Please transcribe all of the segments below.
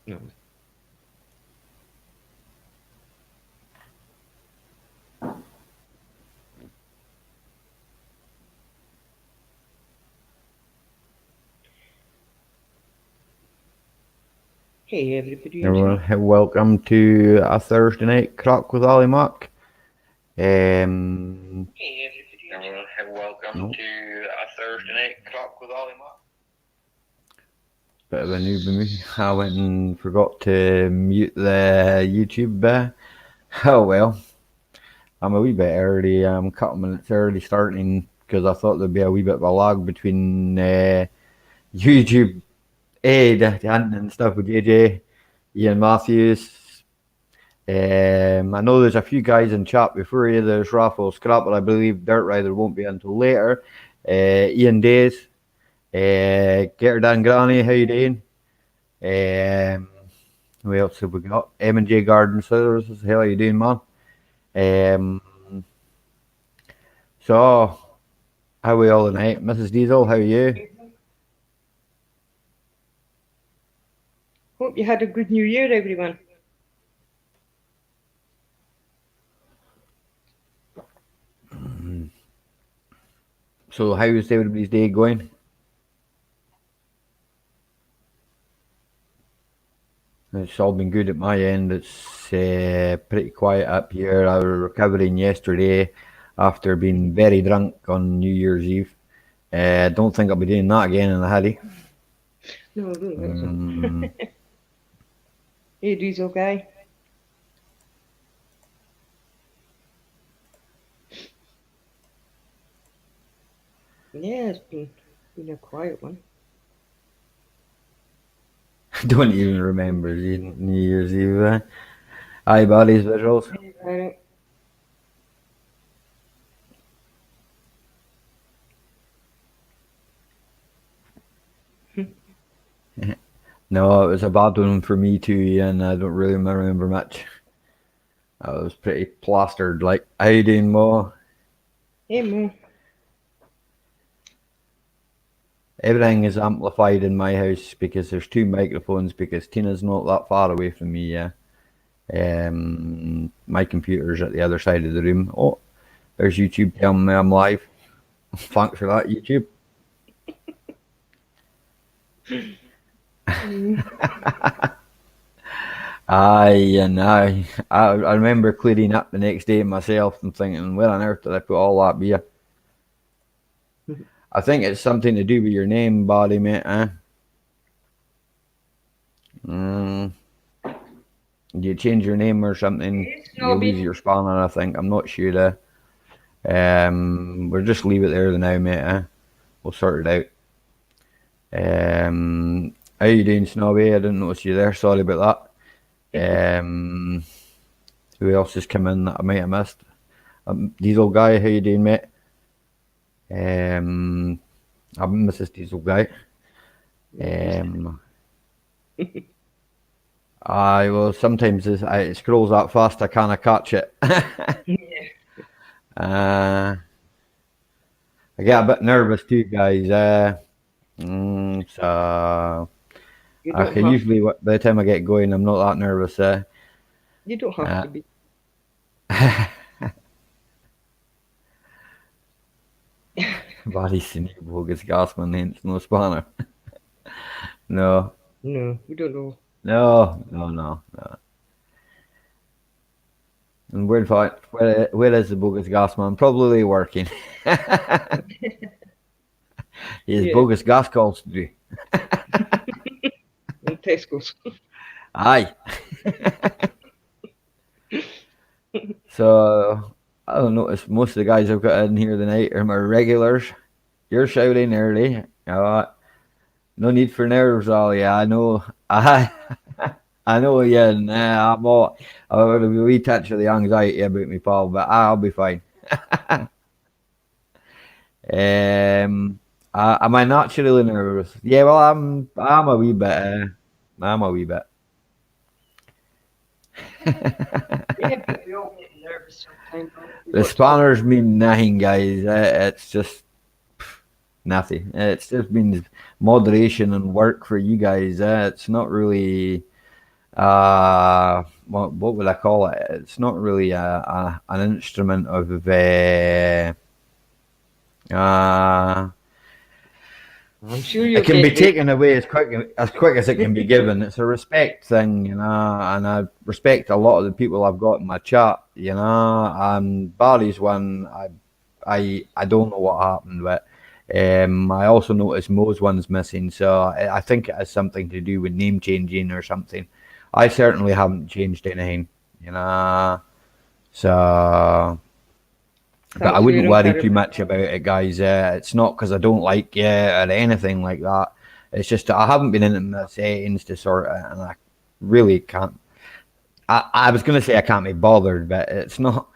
No. Hey everybody and Everyone, welcome to a Thursday night crack with Ali Mac. Hey everybody. Welcome to a Thursday night crack with Ali Mac. Bit of a newbie me. I went and forgot to mute the YouTube. Oh well, I'm a wee bit early. I'm a couple minutes early starting because I thought there'd be a wee bit of a lag between YouTube hunting and stuff with JJ, Ian Matthews. I know there's a few guys in chat before you. There's Raffle Scrap, but I believe Dirt Rider won't be until later. Ian Days, Gator Dan Granny, how you doing? Who else have we got? M&J Garden Services, how are you doing, man? Um, so, how are we all tonight? Mrs. Diesel, how are you? Hope you had a good New Year, everyone. So, how is everybody's day going? It's all been good at my end. It's pretty quiet up here. I was recovering yesterday after being very drunk on New Year's Eve. Don't think I'll be doing that again in a hurry. No, I don't think so. Hey, Diesel guy. Yeah, it's been a quiet one. Don't even remember New Year's Eve. Aye, buddies, visuals. I No, it was a bad one for me too, and I don't really remember much. I was pretty plastered. Like, how you doing, Mo? Hey, Mo. Everything is amplified in my house because there's two microphones because Tina's not that far away from me. Yeah. My computer's at the other side of the room. Oh, there's YouTube telling me I'm live. Thanks for that, YouTube. Aye, and I remember cleaning up the next day myself and thinking, where on earth did I put all that beer? I think it's something to do with your name, buddy, mate. Mm, do you change your name or something? You lose your spanner, I think. I'm not sure. We'll just leave it there now, mate. We'll sort it out. How you doing, Snobby? I didn't notice you there. Sorry about that. Who else has come in that I might have missed? Diesel guy, how you doing, mate? I'm Mrs. Diesel guy. Well, sometimes it scrolls that fast I can't catch it. I get a bit nervous too, guys. So I can usually, by the time I get going, I'm not that nervous. You don't have to be. Body's seen bogus gasman, hence no spanner. No. No, we don't know. No. And where is the bogus gas man? Probably working. He has bogus gas calls to do. In Tesco's. Aye. So I don't notice most of the guys I've got in here tonight are my regulars. You're shouting early. No need for nerves, Ali. I know. I know. Yeah, nah, I'm all. I'll have a wee touch of the anxiety about me, pal, but I'll be fine. Am I naturally nervous? Yeah, well, I'm a wee bit. I'm a wee bit. Yeah, but we all get nervous sometimes. The spanners mean nothing, guys. It's just nothing. It's just been moderation and work for you guys. It's not really what would I call it? It's not really an instrument of uh, I'm sure it you'll can be get there. taken away as quick as it can be given. It's a respect thing, you know, and I respect a lot of the people I've got in my chat, you know. And Barry's one, I don't know what happened with. I also noticed Mo's one's missing, so I think it has something to do with name changing or something. I certainly haven't changed anything, you know. So but I Thanks for wouldn't your worry too encouragement. much about it, guys. It's not because I don't like you or anything like that. It's just that I haven't been into my settings to sort it, and I really can't. I was going to say I can't be bothered, but it's not.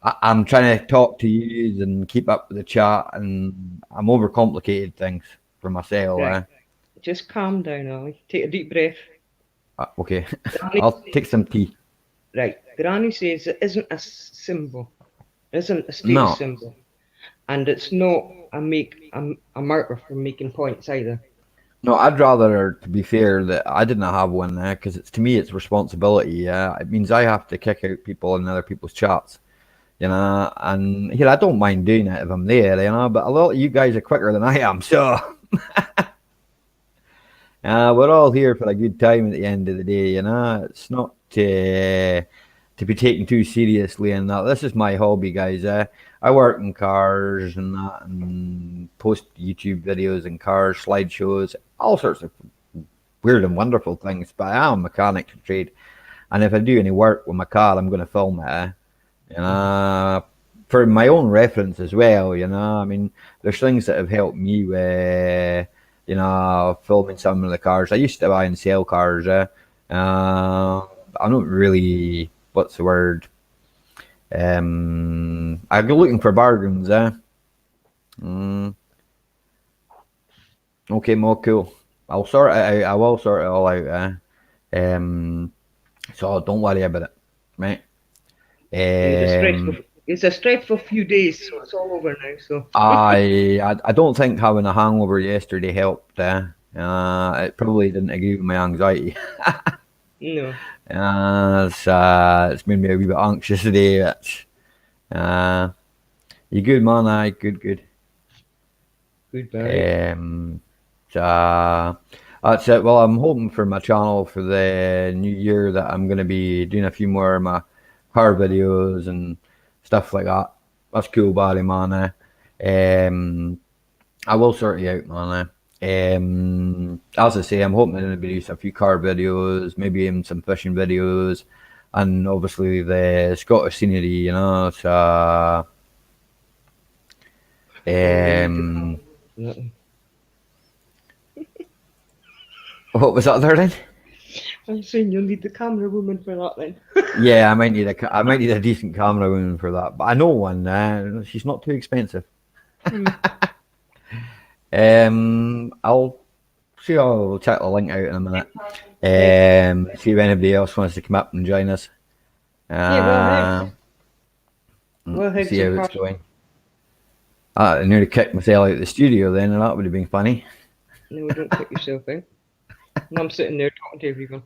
I'm trying to talk to you and keep up with the chat, and I'm overcomplicated things for myself. Right. Just calm down, Ollie. Take a deep breath. Okay, Granny I'll take says, some tea. right. Granny says it isn't a symbol, isn't a status No, symbol, and it's not a marker for making points either. no, I'd rather, to be fair, that I didn't have one there because it's to me it's responsibility. Yeah, it means I have to kick out people in other people's chats. You know, and here I don't mind doing it if I'm there, you know, but a lot of you guys are quicker than I am, so we're all here for a good time at the end of the day, you know. It's not to be taken too seriously and that. This is my hobby, guys. I work in cars and that, and post YouTube videos in cars, slideshows, all sorts of weird and wonderful things. But I am a mechanic to trade, and if I do any work with my car, I'm going to film it. You Mhm. know, for my own reference as well, you know. I mean, there's things that have helped me with, you know, filming some of the cars. I used to buy and sell cars. I'm not really, what's the word? I go looking for bargains. Mm, okay, more cool. I'll sort it out. I will sort it all out. So don't worry about it, right? It was a stressful. Um, It's a stressful few days, so it's all over now. So I don't think having a hangover yesterday helped. It probably didn't agree with my anxiety. no, It's made me a wee bit anxious today. Uh, you good, man? Aye, good, good. goodbye. Um, so that's it. Well, I'm hoping for my channel for the new year that I'm going to be doing a few more of my car videos and stuff like that. That's cool, buddy, man. I will sort you out, man. As I say, I'm hoping to produce a few car videos, maybe even some fishing videos, and obviously the Scottish scenery, you know. So, Oh, you'll need the um, camera for that one. what was that there then? I'm saying you'll need the camera woman for that then. Yeah, I might need a decent camera woman for that, but I know one. She's not too expensive. Hmm. I'll see. I'll check the link out in a minute. Right. See if anybody else wants to come up and join us. Yeah, well, hey. Uh, We'll have See some how it's cars. going. I nearly kicked myself out of the studio then, and that would have been funny. No, don't kick yourself out. And I'm sitting there talking to everyone.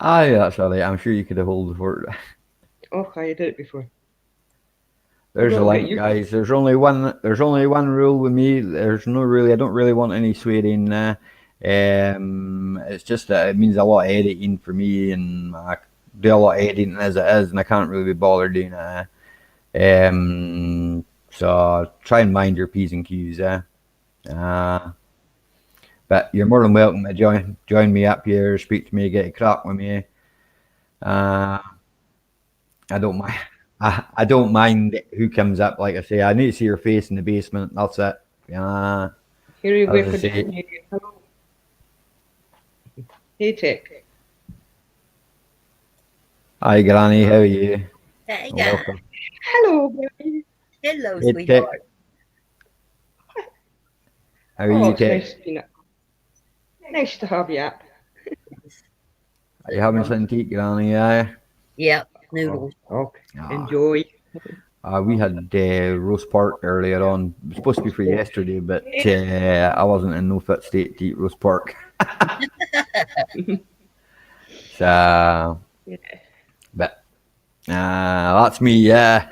Aye, that's all right. I'm sure you could have hold the fort. Oh, I did it before. There's a Forgot about link, you. guys. There's only one. There's only one rule with me. There's no really. I don't really want any swearing. It's just that it means a lot of editing for me, and I do a lot of editing as it is, and I can't really be bothered doing it. So try and mind your p's and q's. Uh, but you're more than welcome to join me up here, speak to me, get a crack with me. Uh, I don't mind. I don't mind who comes up. Like I say, I need to see your face in the basement. That's it. Here you As go I for say, down. Hello. Hey, Tech. hi Granny, how are you? Hey guys. Welcome. Hello, baby. Hello, Hey Tech, sweetheart. how are Oh, you, it's Tech? nice to be nice to have you up. Are you having something to eat, Granny? Yeah. Yep, Oh, noodles. okay. Ah, Enjoy. we had roast pork earlier on. It was supposed to be for yesterday, but I wasn't in no fit state to eat roast pork. So, Yeah. but that's me. Yeah.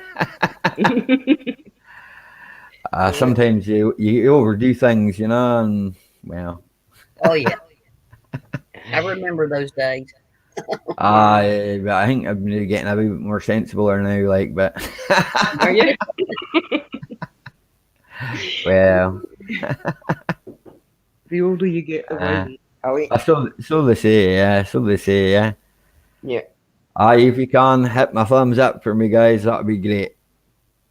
Sometimes you overdo things, you know, and well, Oh yeah, I remember those days. but I think I'm really getting a bit more sensible now. Like, but Are you? well, The older you get, the wiser. so they say, yeah. So they say, yeah. Yeah. If you can hit my thumbs up for me, guys, that'd be great.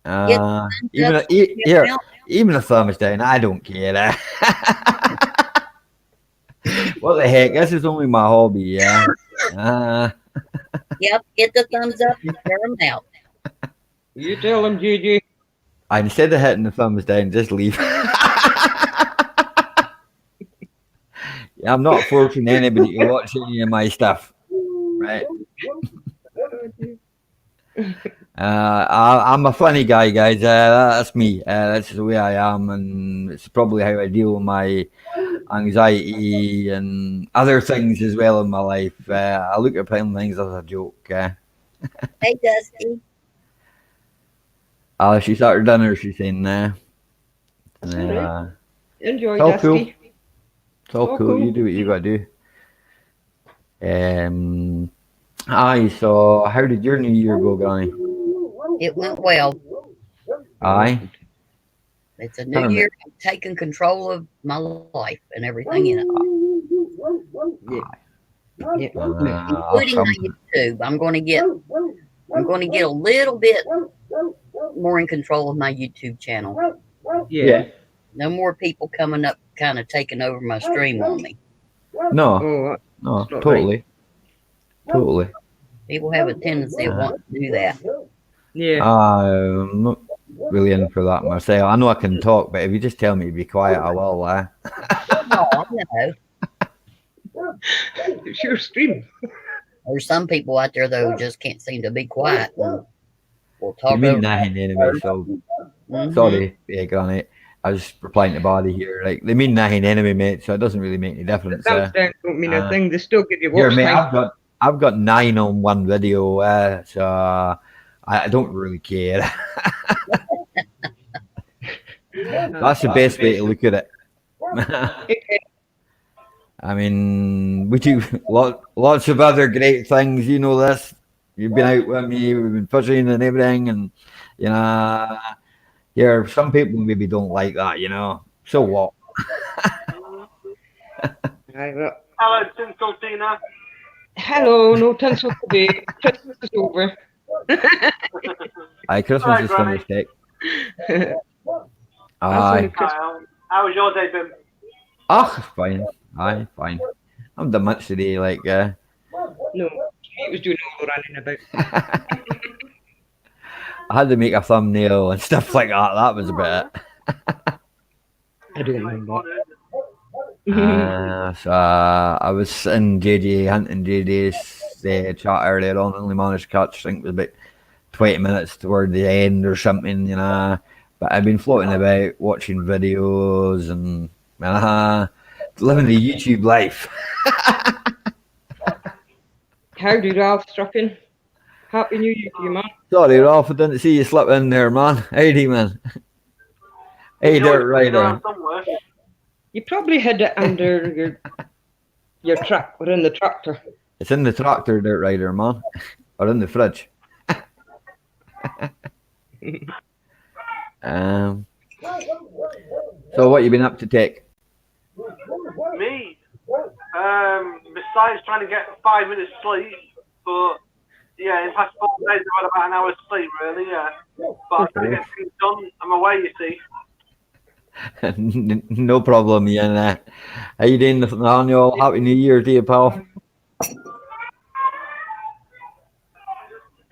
Get the Even thumbs up, here, out. even a thumbs down, I don't care. What the heck? This is only my hobby, yeah. Yep, get the thumbs up and share them out. You tell them, JJ. Instead of hitting the thumbs down, just leave. I'm not forcing anybody to watch any of my stuff, right? I'm a funny guy, guys. That's me. That's the way I am, and it's probably how I deal with my anxiety and other things as well in my life. I look at things as a joke. Hey, Dusty. She's at her dinner. She's saying, Enjoy, it's all Dusty. cool. It's all Oh, cool. cool. You do what you got to do. Aye. So, how did your New Year go, Granny? It went well. Aye. It's a new year. I'm taking control of my life and everything in it, including my YouTube. I'm going to get a little bit more in control of my YouTube channel. Yeah. No more people coming up, kind of taking over my stream on me. No. Oh, No, not totally. Totally. People have a tendency of wanting to do that. yeah. I'm not really in for that myself. I know I can talk, but if you just tell me to be quiet, I will. Oh, no. It's your stream. There's some people out there, though, who just can't seem to be quiet. And we'll talk You mean over. nothing anyway, so Mhm. sorry, Granny. I was replying to Body here. Like, they mean nothing anyway, mate, so it doesn't really make any difference. Thumbs down don't mean a thing. They still give you Here, watch mate, time. I've got 9 on one video, so I don't really care. That's the best way to look at it. I mean, we do lots of other great things. You know this. You've been out with me. We've been fishing and everything, and you know, here some people maybe don't like that. You know, so what? Hello, Tinsel Tina. Hello, no tinsel today. Christmas is over. Aye, Christmas Alright, is Granny. finished. Only Aye. How was your day been? Ah, fine. Aye, fine. I'm the much today, like. No, he was doing all the running about. I had to make a thumbnail and stuff like that. That was about it. I don't mind So I was in JJ hunting JJ's chat earlier on. Only managed to catch, I think it was about 20 minutes toward the end or something, you know. But I've been floating about, watching videos and living the YouTube life. Howdy, Ralph Strucken. Happy New Year to you, man. Sorry, Ralph, I didn't see you slip in there, man. Howdy, man. Hey, Dirt Rider. You probably hid it under your truck or in the tractor. It's in the tractor, Dirt Rider, man. Or in the fridge. So what you been up to, Tech? Me? Besides trying to get 5 minutes sleep, but yeah, in the past 4 days I've had about an hour's sleep, really, yeah. But I'm trying to get things done. I'm away, you see. No problem, Ian. How you doing on your Happy New Year to you, pal?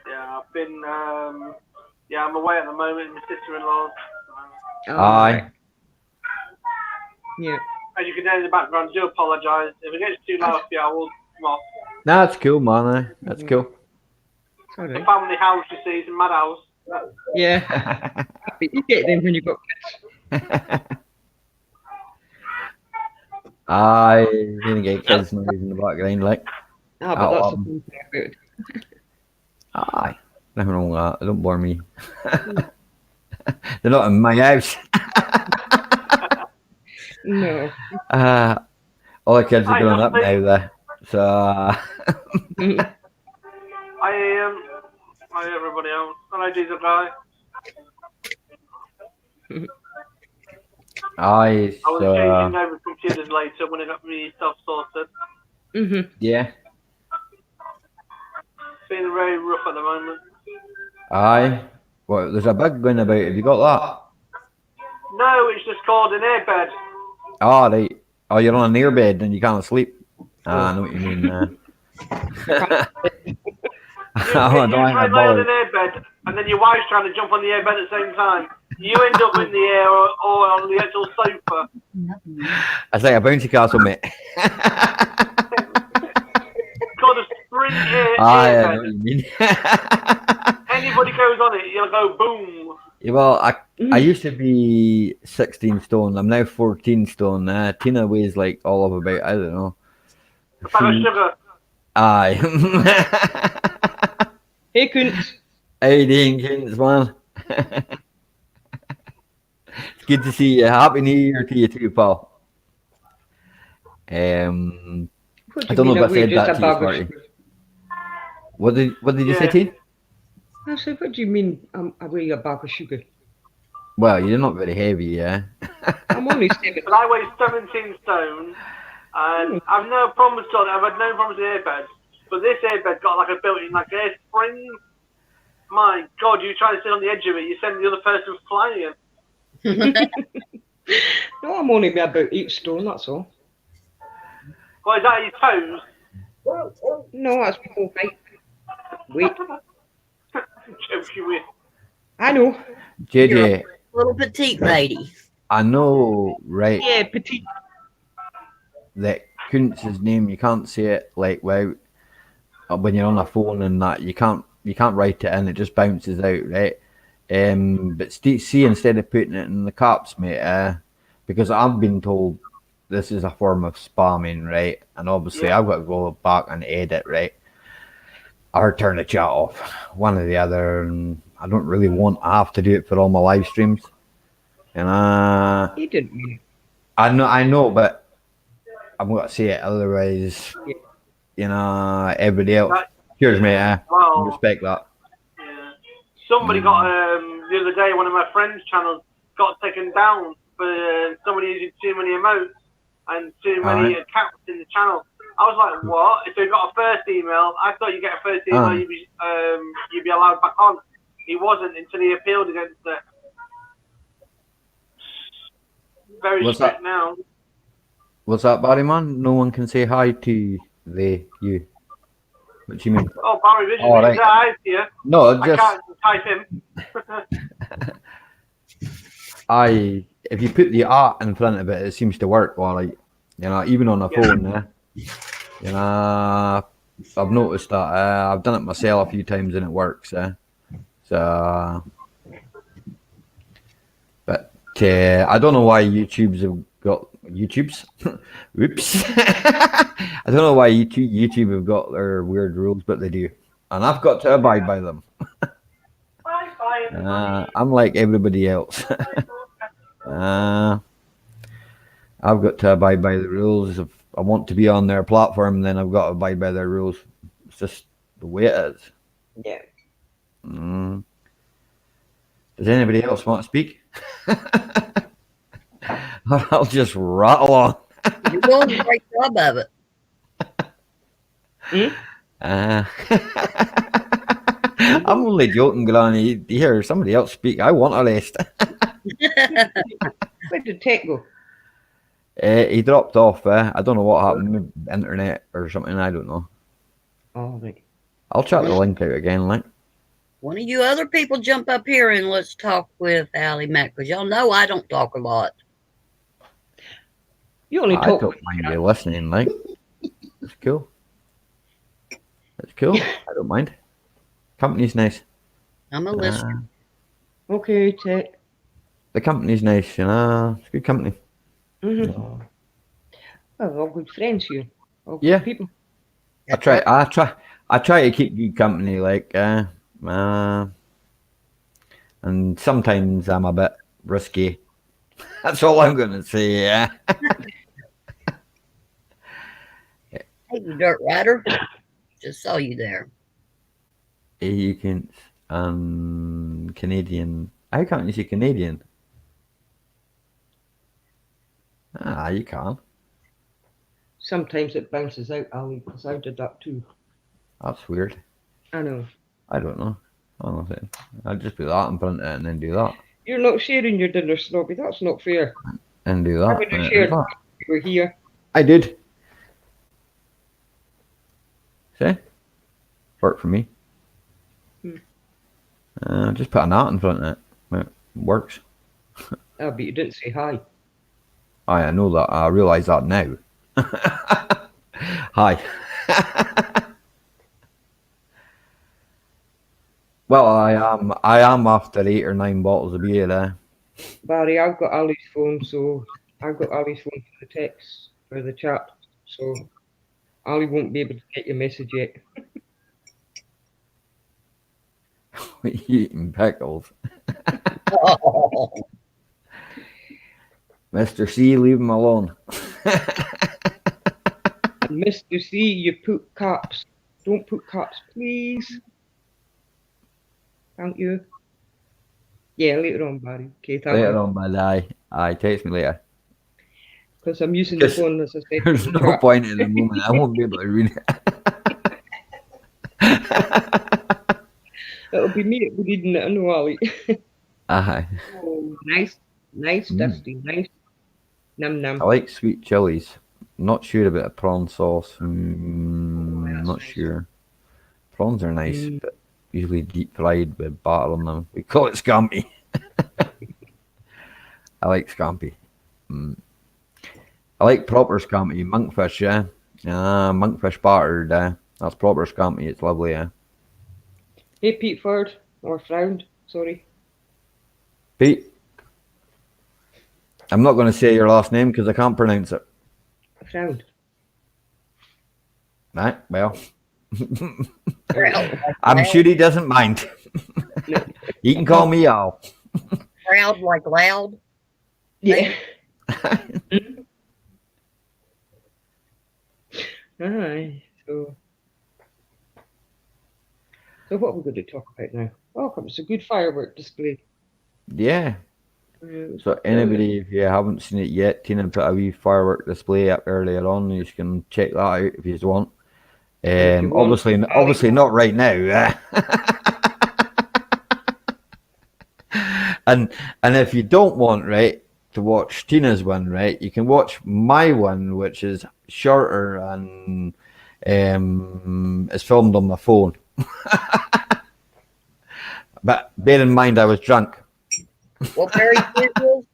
Yeah, I've been, I'm away at the moment, my sister-in-law's. Aye. Yeah. As you can hear in the background, I do apologise. If it gets too loud for you, I will come off. Nah, that's cool, man. That's cool. All The right. family house, you see, it's a mad house. Yeah. You get them when you got kids. Aye, you're gonna get kids noise in the background, like. Ah, but Out that's of the them. fun thing about it. Aye. Nothing wrong with that. Don't bore me. They're not in my house. No. All the kids are Hi, growing up Dusty. now, there. So, Hi, everybody else. Hello, Diesel Guy. aye. I was So, changing over computers later when I got me stuff sorted. yeah. Feeling very rough at the moment. Aye. Well, there's a bug going about. Have you got that? No, it's just called an airbed. Oh, right. Oh, you're on an airbed and you can't sleep. Ah, I know what you mean. You I don't try want and to lay on bother. an airbed, and then your wife's trying to jump on the airbed at the same time. You end up in the air or on the actual sofa. It's like a bouncy castle, mate. It's called a spring Aye, I know what airbed. you mean. Anybody goes on it, you'll go boom. Yeah, well, I used to be 16 stone. I'm now 14 stone. Tina weighs like all of about, I don't know. A bag of sugar. Aye. Hey, Kuntz. Hey, Dean Kins, man. It's good to see you. Happy New Year to you too, pal. What do I you don't know mean if I weigh said just that a to you, bag of Smarty. sugar? What did you say, Yeah. Teen? I said, what do you mean I weigh a bag of sugar? Well, you're not very heavy, yeah. I'm only 7. But I weigh 17 stone, and I've no problems with it. I've had no problems with airbeds. But this airbed got like a built-in like air spring. My God, you try to sit on the edge of it, you send the other person flying. No, I'm only about 8 stone, that's all. Well, is that your toes? No, that's my whole height. Wait, Joking with. I know. JJ, Little petite lady. I know, right, Yeah, petite. that Kuntz's name, you can't say it like without when you're on a phone and that you can't write it in, it just bounces out, right? But see, instead of putting it in the caps, mate, because I've been told this is a form of spamming, right? And obviously Yeah. I've got to go back and edit, right? Or turn the chat off, one or the other, and I don't really want to have to do it for all my live streams. And He didn't mean I know, but I'm going to say it otherwise. Yeah. You know, everybody else. That- Cheers, mate. I Well, respect that. yeah. Somebody got the other day, one of my friends' channels got taken down for somebody using too many emotes and too many accounts in the channel. I was like, what? If they got a first email, I thought you get a first email, you'd be allowed back on. He wasn't until he appealed against it. Very What's strict that? now. What's that, Barry, man? No one can say hi to you. What do you mean? Oh, Barry Vision, Oh, right. I see you. No, I just can't type him. if you put the art in front of it, it seems to work. Well, like, you know, even on a phone, you know, I've noticed that. I've done it myself a few times and it works. So, but I don't know why YouTube's have got YouTube's. Oops. I don't know why YouTube have got their weird rules, but they do, and I've got to abide by them. I'm like everybody else. I've got to abide by the rules. If I want to be on their platform, then I've got to abide by their rules. It's just the way it is. Yeah. Does anybody else want to speak? I'll just rattle on. You're doing a great job of it. I'm only joking, Granny. Hear somebody else speak. I want a rest. Where did Tech go? He dropped off. I don't know what happened. Maybe internet or something. I don't know. Oh, right. I'll chat the link out again, like. One of you other people jump up here and let's talk with Allie Mac, because y'all know I don't talk a lot. You only I talk. don't mind you listening, like. It's cool. It's cool. I don't mind. Company's nice. I'm a listener. Okay, Tech. The company's nice, you know. It's good company. Well, we're all good friends here. All good Yeah. people. That's right. I try to keep you company, like, and sometimes I'm a bit risky. That's all I'm gonna say. Yeah. Hey, you dirt rider. Just saw you there. You can, Canadian. How can't you say Canadian? Ah, you can. Sometimes it bounces out, Ali, because I did that too. That's weird. I know. I don't know. I don't know. I'll just put that in front of it and then do that. You're not sharing your dinner, Snobby. That's not fair. And do I that. would And have do shared that. if you were here. I did. See? Worked for me. Just put an art in front of it. It works. Ah, but you didn't say hi. I know that. I realise that now. Hi. Well, I am after 8 or 9 bottles of beer there. Barry, I've got Ali's phone, so I've got Ali's phone for the text, for the chat. So Ali won't be able to get your message yet. Eating pickles. Oh, Mr. C, leave him alone. And Mr. C, you put caps. Don't put caps, please. Thank you. Yeah, later on, Barry. Okay, thank Later you. on, my die. Aye, text me later. Because I'm using the Just- phone, as I said. There's no chat. point at the moment. I won't be able to read it. It'll be me reading it, I know, Ali. Aye. Oh, nice, Dusty, nice. Num num. I like sweet chilies. Not sure about a prawn sauce. that's Not nice. sure. Prawns are nice, Mm. but usually deep fried with batter on them. We call it scampi. I like scampi. I like proper scampi. Monkfish, yeah. Monkfish battered. That's proper scampi. It's lovely, yeah. Hey, Pete Ford, or Frowned, sorry. Pete, I'm not going to say your last name because I can't pronounce it. Frowned. Right, well. proud, I'm sure he doesn't mind. No. You can call me Al. proud like loud. Yeah. Aye, so what are we going to talk about now? Oh, it's a good firework display. Yeah. So anybody, if you haven't seen it yet, Tina put a wee firework display up earlier on. You can check that out if you want. If you want, Obviously not right now. and if you don't want, right, to watch Tina's one, right, you can watch my one, which is shorter and it's filmed on my phone. But bear in mind, I was drunk. Well, very simple.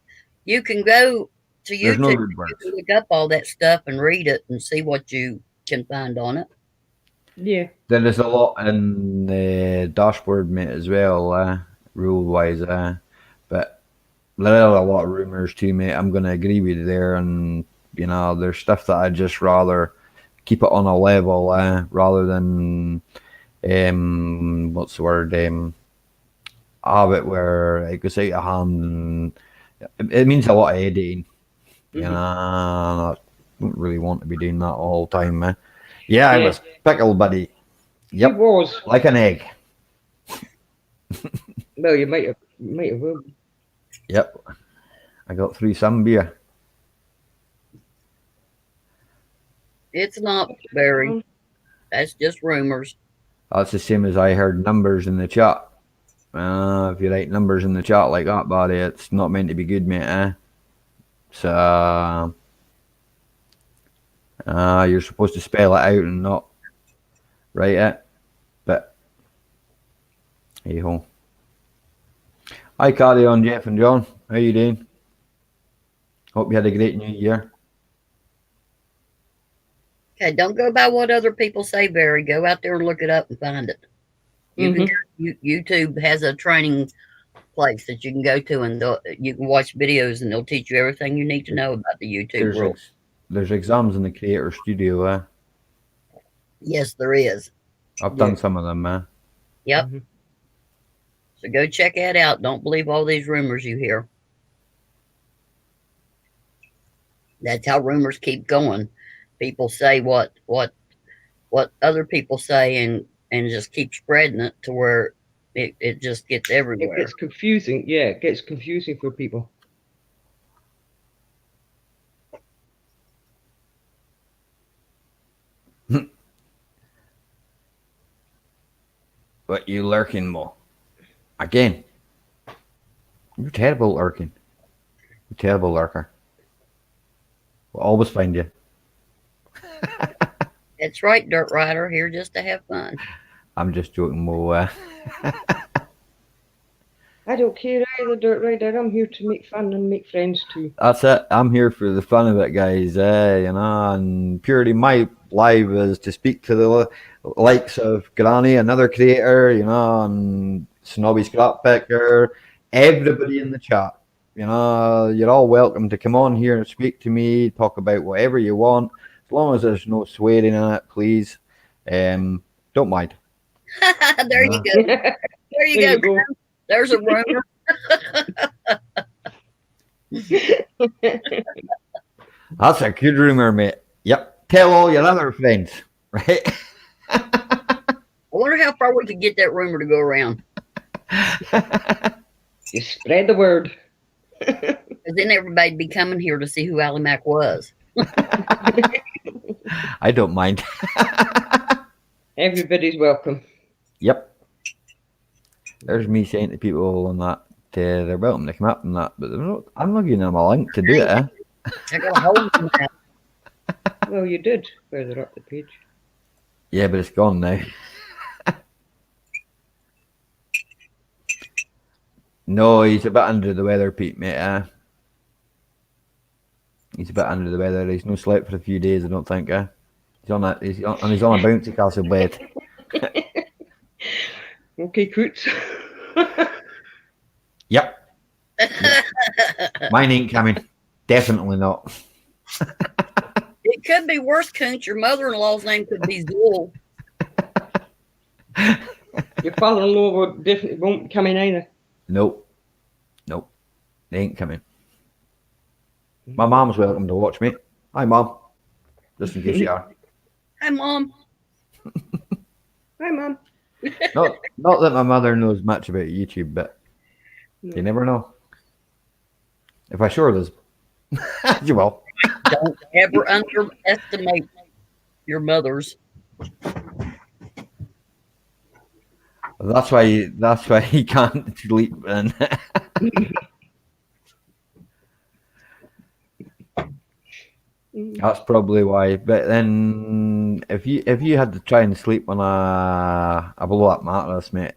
You can go to There's no YouTube. good You words. can look up all that stuff and read it and see what you can find on it. yeah. There is a lot in the dashboard, mate, as well, rule-wise. But there are a lot of rumours too, mate. I'm going to agree with you there. And, you know, there's stuff that I'd just rather keep it on a level rather than, what's the word, have it where it goes out of hand. And it means a lot of editing. You know, I don't really want to be doing that all the time, man. Yeah, I was pickle, buddy. Yep, It was. like an egg. Well, you might have well. Yep, I got through some beer. It's not very. That's just rumors. That's the same as I heard numbers in the chat. If you write numbers in the chat like that, buddy, it's not meant to be good, mate. So you're supposed to spell it out and not write it. But hey ho. Hi, carry on, Jeff and John. How you doing? Hope you had a great new year. Okay, don't go by what other people say, Barry. Go out there and look it up and find it. You can. YouTube has a training place that you can go to, and you can watch videos, and they'll teach you everything you need to know about the YouTube rules. There's exams in the Creator Studio. Yes, there is. I've Yeah. done some of them, man. Yep. Mhm. So go check that out. Don't believe all these rumors you hear. That's how rumors keep going. People say what other people say and just keep spreading it to where it just gets It everywhere. gets confusing. Yeah, it gets confusing for people. But you lurking, Mo. Again. You're terrible at lurking. You're a terrible lurker. We'll always find you. That's right, Dirt Rider, here just to have fun. I'm just joking, Mo. I don't care either, Dirt Rider. I'm here to make fun and make friends too. That's it. I'm here for the fun of it, guys. You know, and purely my live is to speak to the likes of Granny, another creator, you know, and Snobby Scrap Picker, everybody in the chat. You know, you're all welcome to come on here and speak to me, talk about whatever you want, as long as there's no swearing in it, please. Don't mind. There you go. There you There go. you go. There's a rumor. That's a good rumor, mate. Yep. Tell all your other friends, right? I wonder how far we could get that rumor to go around. You spread the word. Because then everybody'd be coming here to see who Ally Mac was. I don't mind. Everybody's welcome. Yep. There's me saying to people on that they're welcome to come up and that, but I'm not giving them a link to do it. I got a hold of that. Well, you did further up the page. Yeah, but it's gone now. No, he's a bit under the weather, Pete, mate. He's a bit under the weather. He's no slept for a few days, I don't think. He's on a bouncy castle bed. Okay, Coots. Yep. Mine ain't coming. Definitely not. It could be worse, Coons. Your mother-in-law's name could be Zool. Your father-in-law definitely won't be coming either. Nope. They ain't coming. My mom's welcome to watch me. Hi, Mom. Just in case you are. Hi, Mom. Hi, Mum. Not that my mother knows much about YouTube, but you never know. If I sure there's, you will. Don't ever underestimate your mothers. That's why he can't sleep. And that's probably why. But then, if you had to try and sleep on a blow up mattress, mate,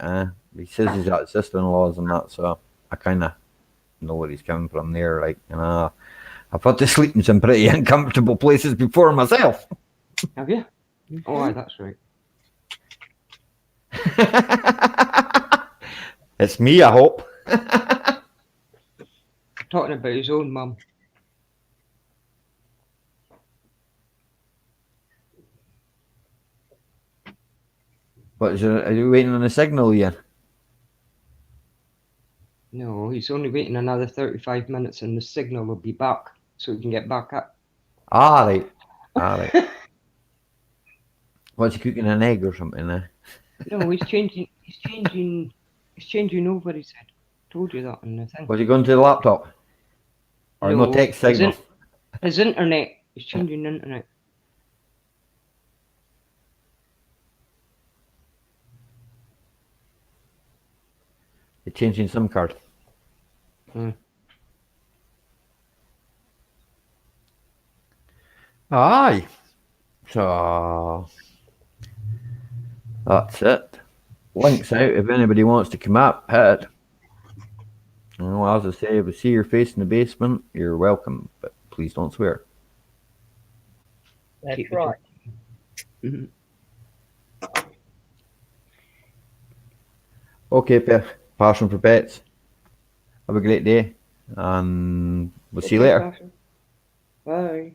he says he's got sister-in-laws and that, so I kind of know where he's coming from there. Like, you know, I've had to sleep in some pretty uncomfortable places before myself. Have you? Oh, aye, that's right. It's me, I hope. Talking about his own mum. What is it? Are you waiting on a signal, Ian? No, he's only waiting another 35 minutes and the signal will be back so he can get back up. All right. What's he cooking, an egg or something? No, he's changing over, he said. Told you that on the thing. Was he going to the laptop? Or no text signal? His internet. He's changing the internet. He's changing SIM card. Aye. So that's it. Links out if anybody wants to come up, hit it. Well, as I say, if we see your face in the basement, you're welcome, but please don't swear. That's right. Mm-hmm. Okay, Passion for Pets. Have a great day, and we'll see you later. Passion. Bye.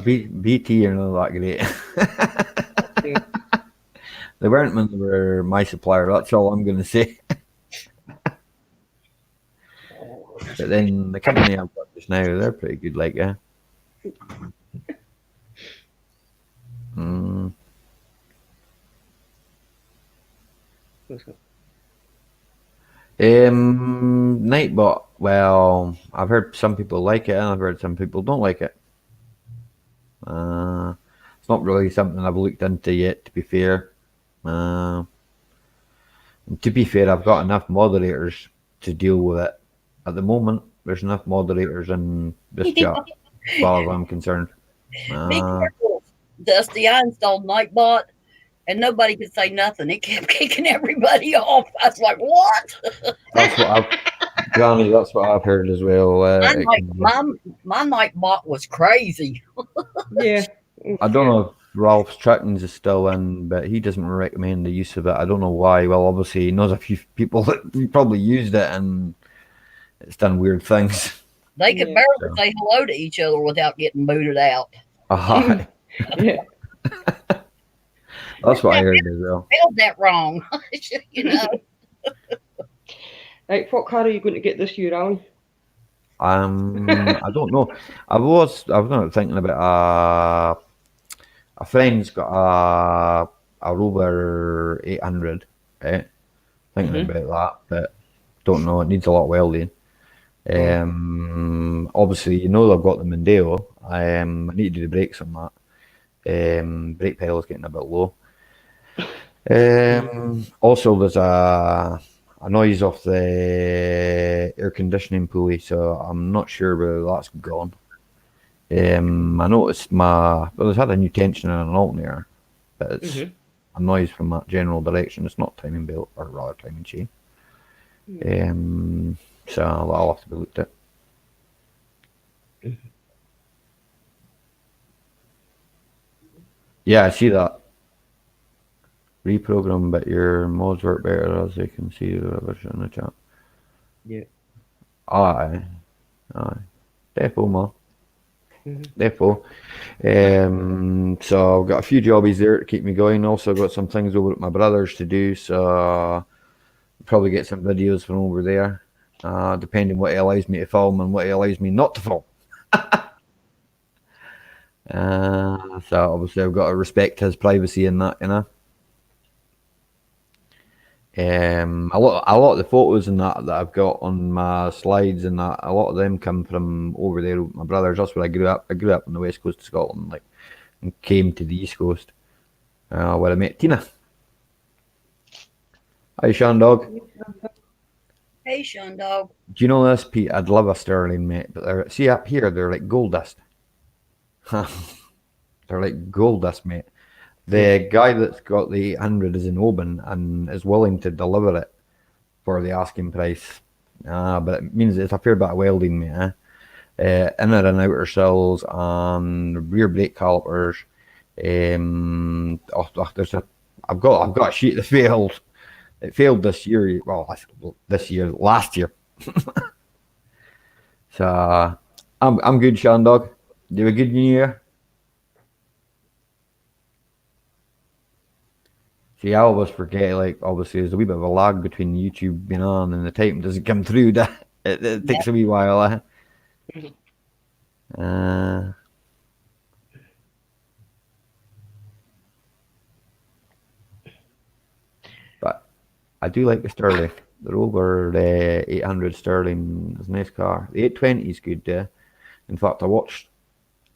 BT are not that great. Yeah. They weren't when they were my supplier. That's all I'm going to say. But then the company I've got just now, they're pretty good. Like, yeah. Mm. Nightbot. Well, I've heard some people like it, and I've heard some people don't like it. It's not really something I've looked into yet, to be fair. To be fair, I've got enough moderators to deal with it. At the moment, there's enough moderators in this chat, as far as I'm concerned. Be careful, Dusty. I installed Nightbot, and nobody could say nothing. It kept kicking everybody off. I was like, "What?" That's what Johnny. That's what I've heard as well. My Nightbot was crazy. Yeah. I don't know if Ralph's Trackings is still in, but he doesn't recommend the use of it. I don't know why. Well, obviously he knows a few people that probably used it and it's done weird things. They could barely say hello to each other without getting booted out. Yeah. That's what I heard as well. Spelled that wrong, you know. Right, what car are you going to get this year, Ali? I don't know. I was not thinking about a friend's got a Rover 800, right? Thinking about that, but don't know. It needs a lot of welding. Obviously, you know they've got the Mondeo. I need to do the brakes on that. Brake pedal's getting a bit low. Also, there's a noise off the air conditioning pulley, so I'm not sure whether that's gone. I noticed it's had a new tension and an alternator, but it's a noise from that general direction. It's not timing belt, or rather timing chain. So that'll have to be looked at. Yeah, I see that. Reprogram, but your mods work better, as you can see the version in the chat. Yeah. Aye. Defo, man. Defo. So I've got a few jobbies there to keep me going. Also got some things over at my brother's to do, so probably get some videos from over there, depending what he allows me to film and what he allows me not to film. So obviously I've got to respect his privacy in that, you know. A lot of the photos and that I've got on my slides and that, a lot of them come from over there with my brothers. That's where I grew up. I grew up on the west coast of Scotland, like, and came to the east coast, where I met Tina. Hi, Sean Dog. Hey, Sean Dog. Do you know this, Pete? I'd love a Sterling, mate, but see up here, they're like gold dust. They're like gold dust, mate. The guy that's got the 800 is in Oban and is willing to deliver it for the asking price. But it means it's a fair bit of welding, mate. Inner and outer cells and rear brake calipers. I've got a sheet that failed. It failed this year. Well, last year. So I'm good, Sean Dog. Do you have a good New Year? See, I always forget, like, obviously there's a wee bit of a lag between YouTube, you know, and then the typing doesn't come through. It takes a wee while. But I do like the Sterling. The Rover 800 Sterling is a nice car. The 820 is good, In fact, I watched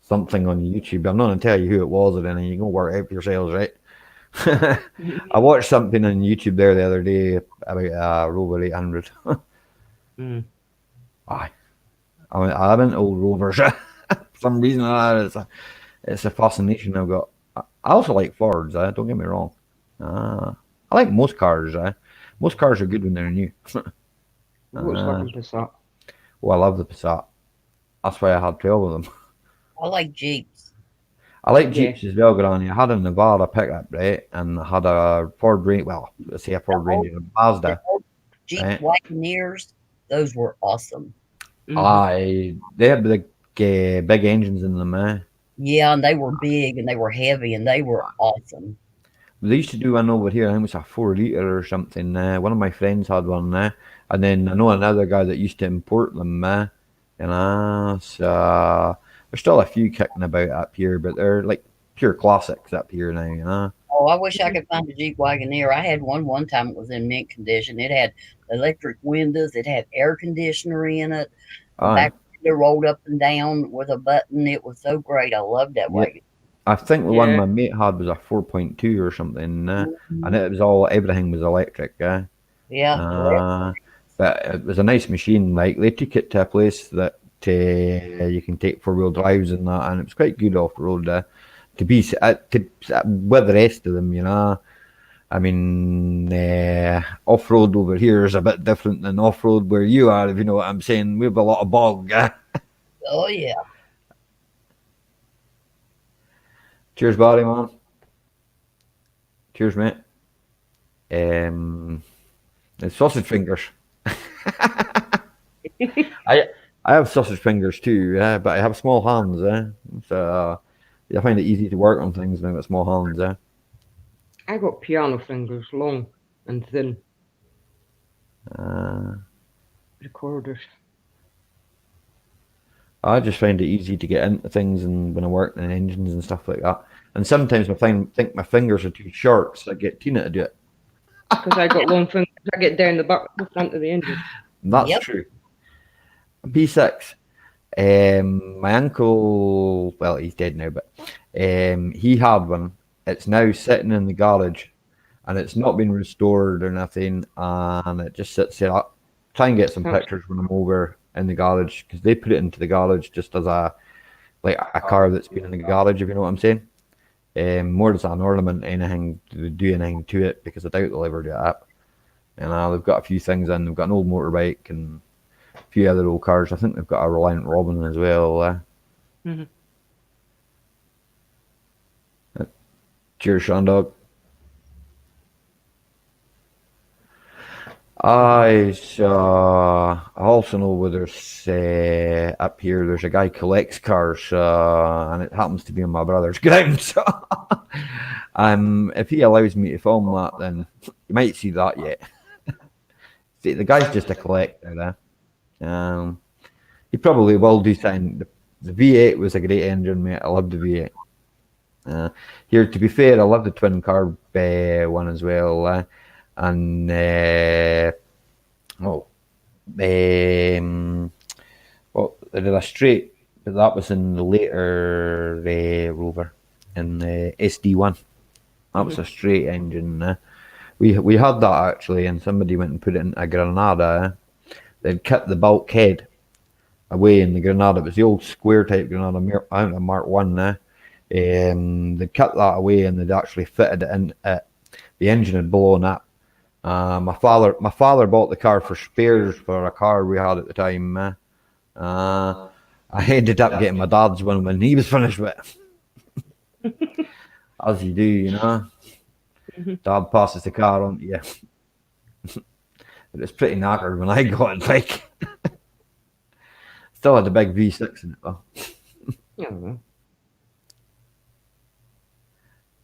something on YouTube. I'm not going to tell you who it was or anything. You can go work it out for yourselves, right? I watched something on YouTube there the other day about Rover 800. Aye, I'm into old Rovers. For some reason, it's a fascination I've got. I also like Fords. Don't get me wrong. I like most cars. Most cars are good when they're new. Volkswagen Passat. Oh, I love the Passat. That's why I had 12 of them. I like Jeeps. I like Jeeps as well, Granny. I had a Nevada pickup, right? And I had a Ford Ranger, well, let's say a Ford Ranger, a Mazda. Jeep right? Wagoneers, those were awesome. They had big engines in them, eh? Yeah, and they were big and they were heavy and they were awesome. They used to do one over here. I think it was a 4 liter or something. One of my friends had one, and then I know another guy that used to import them. So there's still a few kicking about up here, but they're like pure classics up here now. Oh, I wish I could find a Jeep Wagoneer. I had one time. It was in mint condition. It had electric windows. It had air conditioner in it. The back window rolled up and down with a button. It was so great. I loved that wagon. I think the one my mate had was a 4.2 or something, and it was everything was electric. Yeah. But it was a nice machine. Like they took it to a place that you can take 4-wheel drives and that, and it was quite good off road. To be with the rest of them, I mean, off road over here is a bit different than off road where you are. If you know what I'm saying, we have a lot of bog. Oh yeah. Cheers, buddy, man. Cheers, mate. It's sausage fingers. I have sausage fingers too, but I have small hands, so I find it easy to work on things when I've got small hands, I got piano fingers, long and thin. Recorders. I just find it easy to get into things, and when I work in engines and stuff like that. And sometimes I think my fingers are too short, so I get Tina to do it. Because I got long fingers, I get down the front of the engine. That's true. B6. My uncle, well, he's dead now, but he had one. It's now sitting in the garage, and it's not been restored or nothing, and it just sits there. I'll try and get some pictures when I'm over in the garage, because they put it into the garage just as a car that's been in the garage, if you know what I'm saying. More as an ornament, anything to do anything to it, because I doubt they'll ever do it up. And they've got a few things in. They've got an old motorbike and a few other old cars. I think they've got a Reliant Robin as well. Cheers, Sean Dog. I also know where there's up here. There's a guy collects cars, and it happens to be on my brother's ground. So, if he allows me to film that, then you might see that yet. See, the guy's just a collector. He probably will do something. The V8 was a great engine, mate. I love the V8. Here, to be fair, I love the twin carb one as well. And they did a straight, but that was in the later Rover, in the SD1. That was a straight engine. We had that actually, and somebody went and put it in a Granada. They'd cut the bulkhead away in the Granada. It was the old square type Granada, Mark 1. They'd cut that away, and they'd actually fitted it in. The engine had blown up. My father bought the car for spares for a car we had at the time. I ended up getting my dad's one when he was finished with it. As you do, Dad passes the car on to you. But it's pretty knackered when I got it, like. Still had the big V6 in it, though. Yeah.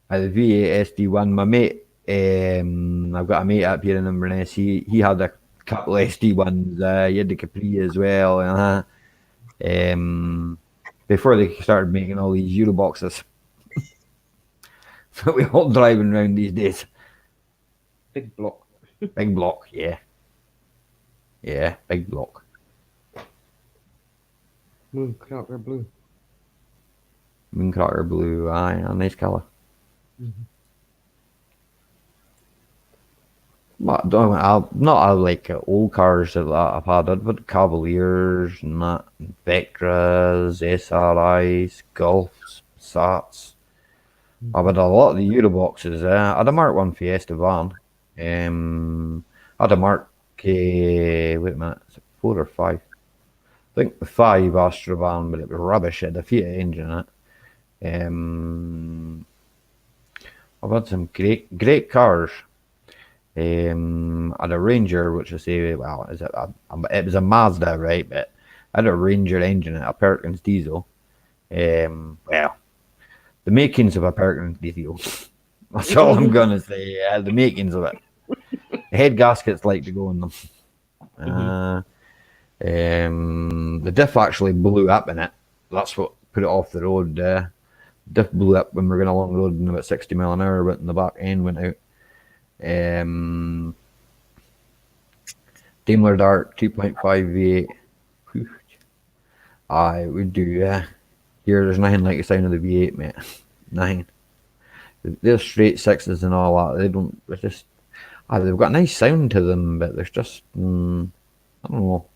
The V8 SD1, my mate, I've got a mate up here in Inverness. He had a couple of SD1s. He had the Capri as well. Before they started making all these Euroboxes. So we're all driving around these days. Big block. Big block, yeah. Yeah, big block. Mooncracker blue. Mooncracker blue, aye, a nice colour. But not like old cars that I've had, but Cavaliers and that, Vectras, SRIs, Golfs, Passats. I've had a lot of the Euroboxes. I had a Mark 1 Fiesta van. I had a Mark, wait a minute, is it 4 or 5? I think the 5 Astra van, but it was rubbish. It had a Fiat engine in it. I've had some great cars. I had a Ranger, which I say, well, it was a Mazda, right? But I had a Ranger engine, a Perkins diesel. Well, the makings of a Perkins diesel. That's all I'm gonna say. The makings of it. The head gaskets like to go in them. The diff actually blew up in it. That's what put it off the road. Diff blew up when we were going along the road and about 60 mile an hour, but in the back end went out. Daimler Dart 2.5 V8. I would do, here, there's nothing like the sound of the V8, mate. Nothing. They're straight sixes and all that. They don't, it's just, they've got a nice sound to them, but there's just, I don't know.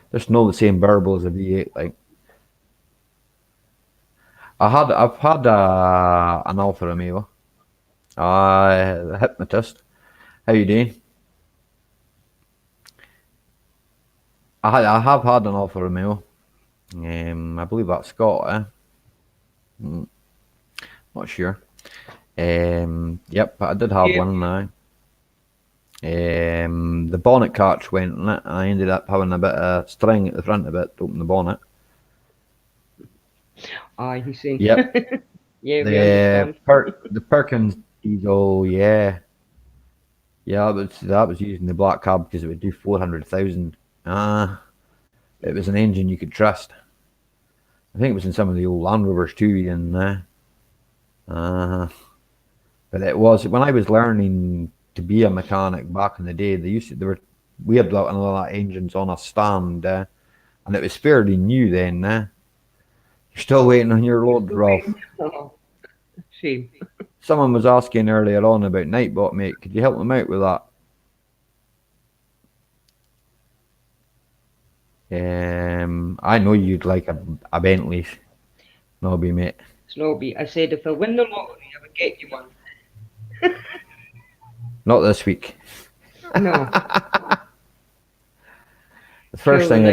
There's no the same burble as a V8, like. I've had an Alfa Romeo. The Hypnotist. How you doing? I have had an Alfa Romeo. I believe that's Scott, not sure. Yep, but I did have one now. The bonnet catch went in it, and I ended up having a bit of string at the front of it to open the bonnet. Aye, you see. Yep. Yeah, the Perkins diesel, yeah. Yeah, that was using the black cab because it would do 400,000. It was an engine you could trust. I think it was in some of the old Land Rovers too, but it was when I was learning to be a mechanic back in the day. We had a lot of engines on a stand, and it was fairly new then. You're still waiting on your load, Rolf. Oh, shame. Someone was asking earlier on about Nightbot, mate. Could you help them out with that? I know you'd like a Bentley, Snobby, mate. Snobby, I said if I win the lottery, I would get you one. Not this week. No. The first thing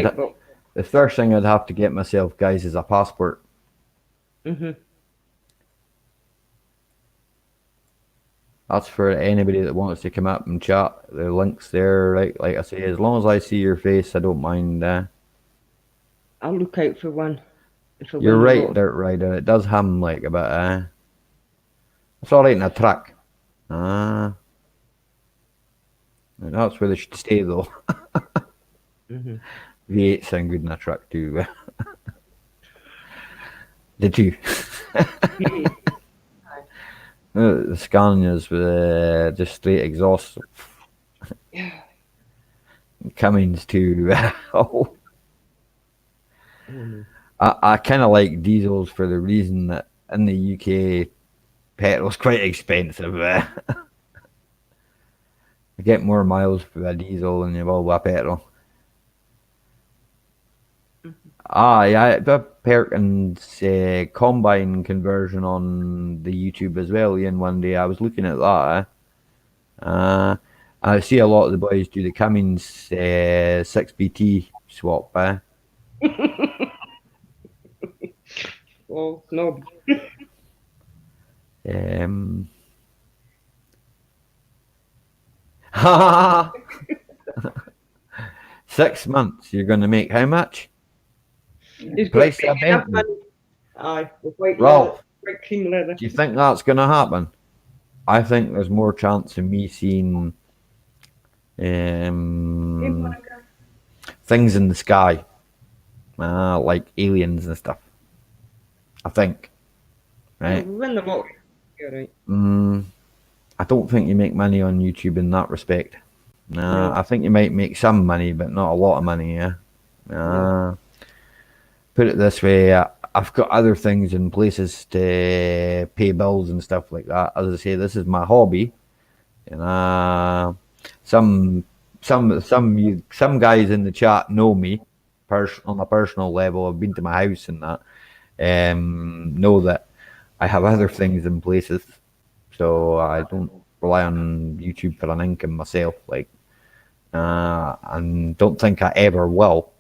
I'd have to get myself, guys, is a passport. That's for anybody that wants to come up and chat. The link's there, right? Like I say, as long as I see your face, I don't mind. I'll look out for one. You're right, Dirt Rider. It does hum like a bit. It's all right in a truck. That's where they should stay, though. V8 sound good in a truck too. Did you? The Scanias with just straight exhaust. Cummins too. I kind of like diesels for the reason that in the UK, petrol's quite expensive. You get more miles for a diesel than you will with a petrol. Yeah, the Perkins combine conversion on the YouTube as well. Ian, one day I was looking at that. I see a lot of the boys do the Cummins 6BT swap. Oh, no. 6 months. You're going to make how much? Price a Bentley. Aye, Ralph, white clean leather. do you think that's going to happen? I think there's more chance of me seeing things in the sky, like aliens and stuff. I think. Right. Yeah, win the lottery. You're right. I don't think you make money on YouTube in that respect. No. I think you might make some money, but not a lot of money. Put it this way, I've got other things in places to pay bills and stuff like that. As I say, this is my hobby. And some guys in the chat know me on a personal level. I've been to my house and that. Know that I have other things in places, so I don't rely on YouTube for an income myself. And don't think I ever will.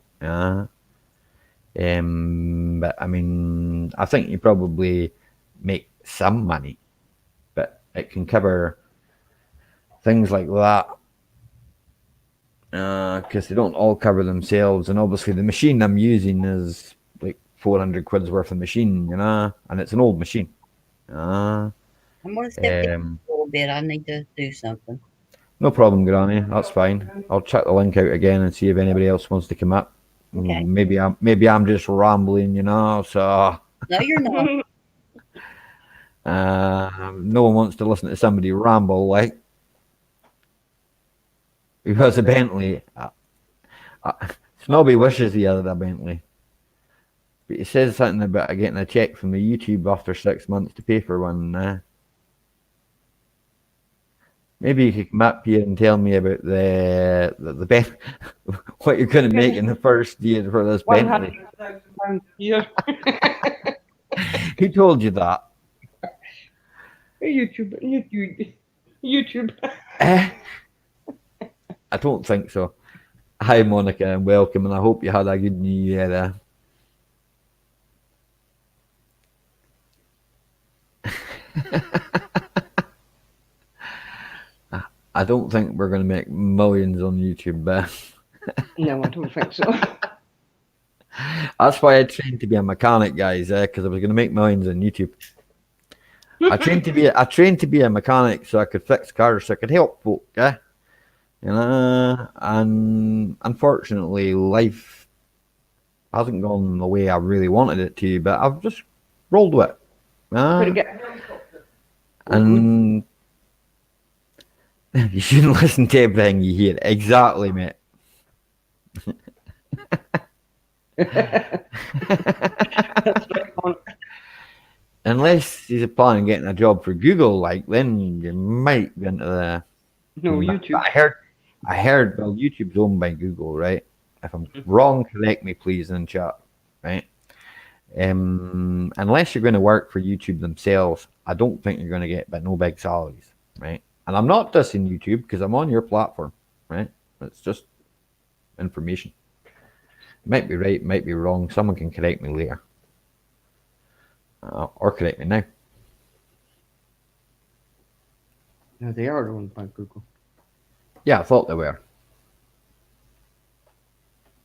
But I mean, I think you probably make some money, but it can cover things like that. because they don't all cover themselves, and obviously the machine I'm using is like 400 quid's worth of machine, you know, and it's an old machine. I'm gonna step in Um, a little bit. I need to do something. no problem, Granny. That's fine. I'll check the link out again and see if anybody else wants to come up. Okay. Maybe I'm just rambling, you know. So No, you're not. no one wants to listen to somebody ramble like. Because a Bentley, Snobby wishes he had a Bentley. But he says something about getting a check from the YouTube after 6 months to pay for one. Maybe you could come up here and tell me about the Ben, what you're going to make in the first year for this Bentley. £100,000 a year. Who told you that? YouTube. I don't think so. Hi, Monica, and welcome, and I hope you had a good New Year. I don't think we're going to make millions on YouTube. No, I don't think so. That's why I trained to be a mechanic, guys, because I was going to make millions on YouTube. I trained to be a mechanic so I could fix cars, so I could help folk, you know. And unfortunately, life hasn't gone the way I really wanted it to, but I've just rolled with it. And you shouldn't listen to everything you hear. Exactly, mate. Unless he's planning on getting a job for Google, like, then you might be into the. No, YouTube. I heard. Well, YouTube's owned by Google, right? If I'm wrong, correct me, please, in chat, right? Unless you're going to work for YouTube themselves, I don't think you're going to get, but no big salaries, right? And I'm not dissing YouTube because I'm on your platform, right? It's just information. Might be right, might be wrong. Someone can correct me later. Or correct me now. No, they are owned by Google. Yeah, I thought they were.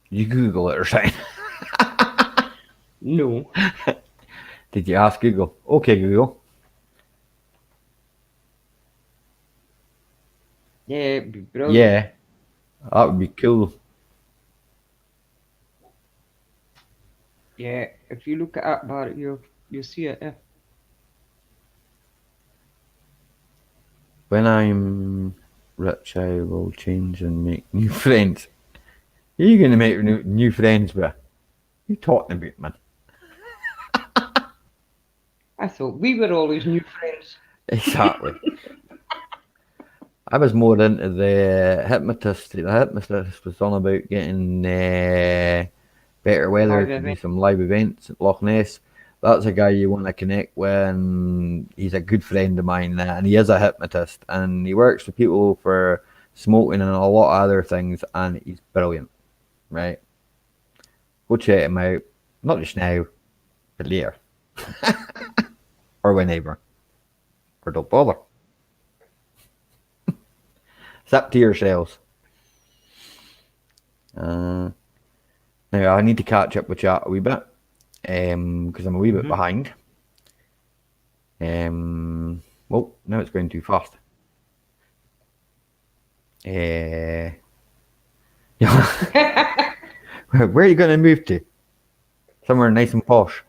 You Google it or something? No. Did you ask Google? Okay, Google. Yeah, it'd be brilliant. Yeah, that would be cool. Yeah, if you look at that bar, you'll see it. Yeah. When I'm rich, I will change and make new friends. Who are you going to make new friends with? What are you talking about, man? I thought we were always new friends. Exactly. I was more into the hypnotist. The hypnotist was on about getting better weather Live to do event. some live events at Loch Ness. That's a guy you want to connect with, and he's a good friend of mine, and he is a hypnotist, and he works with people for smoking and a lot of other things, and he's brilliant, right? Go check him out. Not just now, but later. Or whenever. Or don't bother. It's up to yourselves. Now, I need to catch up with chat a wee bit. Because I'm a wee bit behind. Well, now it's going too fast. Where are you going to move to? Somewhere nice and posh.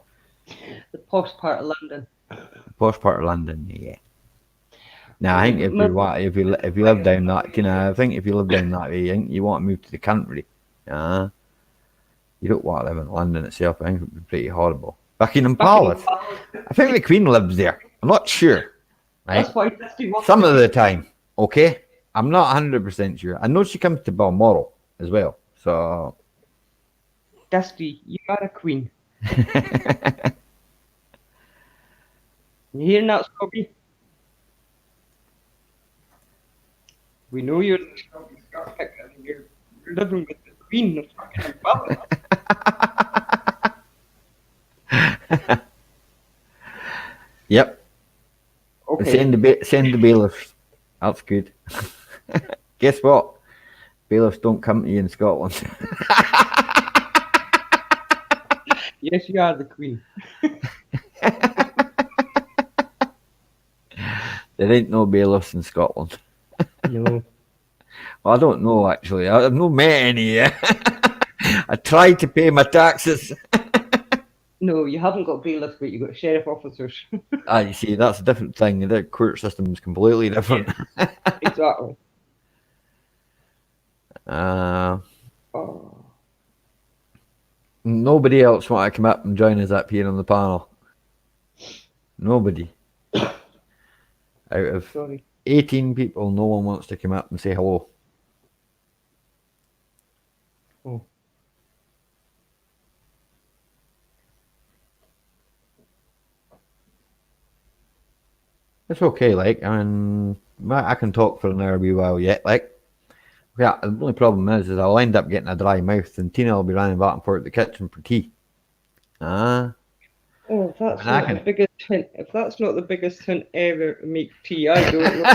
The posh part of London. Posh part of London, yeah. Now, I think if you live down that, I think if you live down that way, I think you want to move to the country. You don't want to live in London itself. I think it would be pretty horrible. Buckingham Palace. I think the Queen lives there. I'm not sure. Right? That's why Dusty wants Some of the time, okay? I'm not 100% sure. I know she comes to Balmoral as well. So. Dusty, you are a queen. You hearing that, Scobie? We know you're the Scobie Scarpick and you're living with the queen of fucking Palace. Yep. Okay. Send the bailiffs. That's good. Guess what? Bailiffs don't come to you in Scotland. Yes, you are the queen. There ain't no bailiffs in Scotland. No. Well, I don't know, actually. I've not met any yet. I tried to pay my taxes. No, you haven't got bailiffs, but you've got sheriff officers. You see, that's a different thing. The court system is completely different. Exactly. Uh, Oh. Nobody else want to come up and join us up here on the panel. Nobody. Out of Sorry. 18 people, no one wants to come up and say hello. Oh. It's okay, like, I mean, I can talk for an hour wee while yet, like. Yeah, the only problem is I'll end up getting a dry mouth and Tina will be running back and forth to the kitchen for tea. Oh, if that's And I not can- the biggest hint, if that's not the biggest hint ever to make tea, I don't know.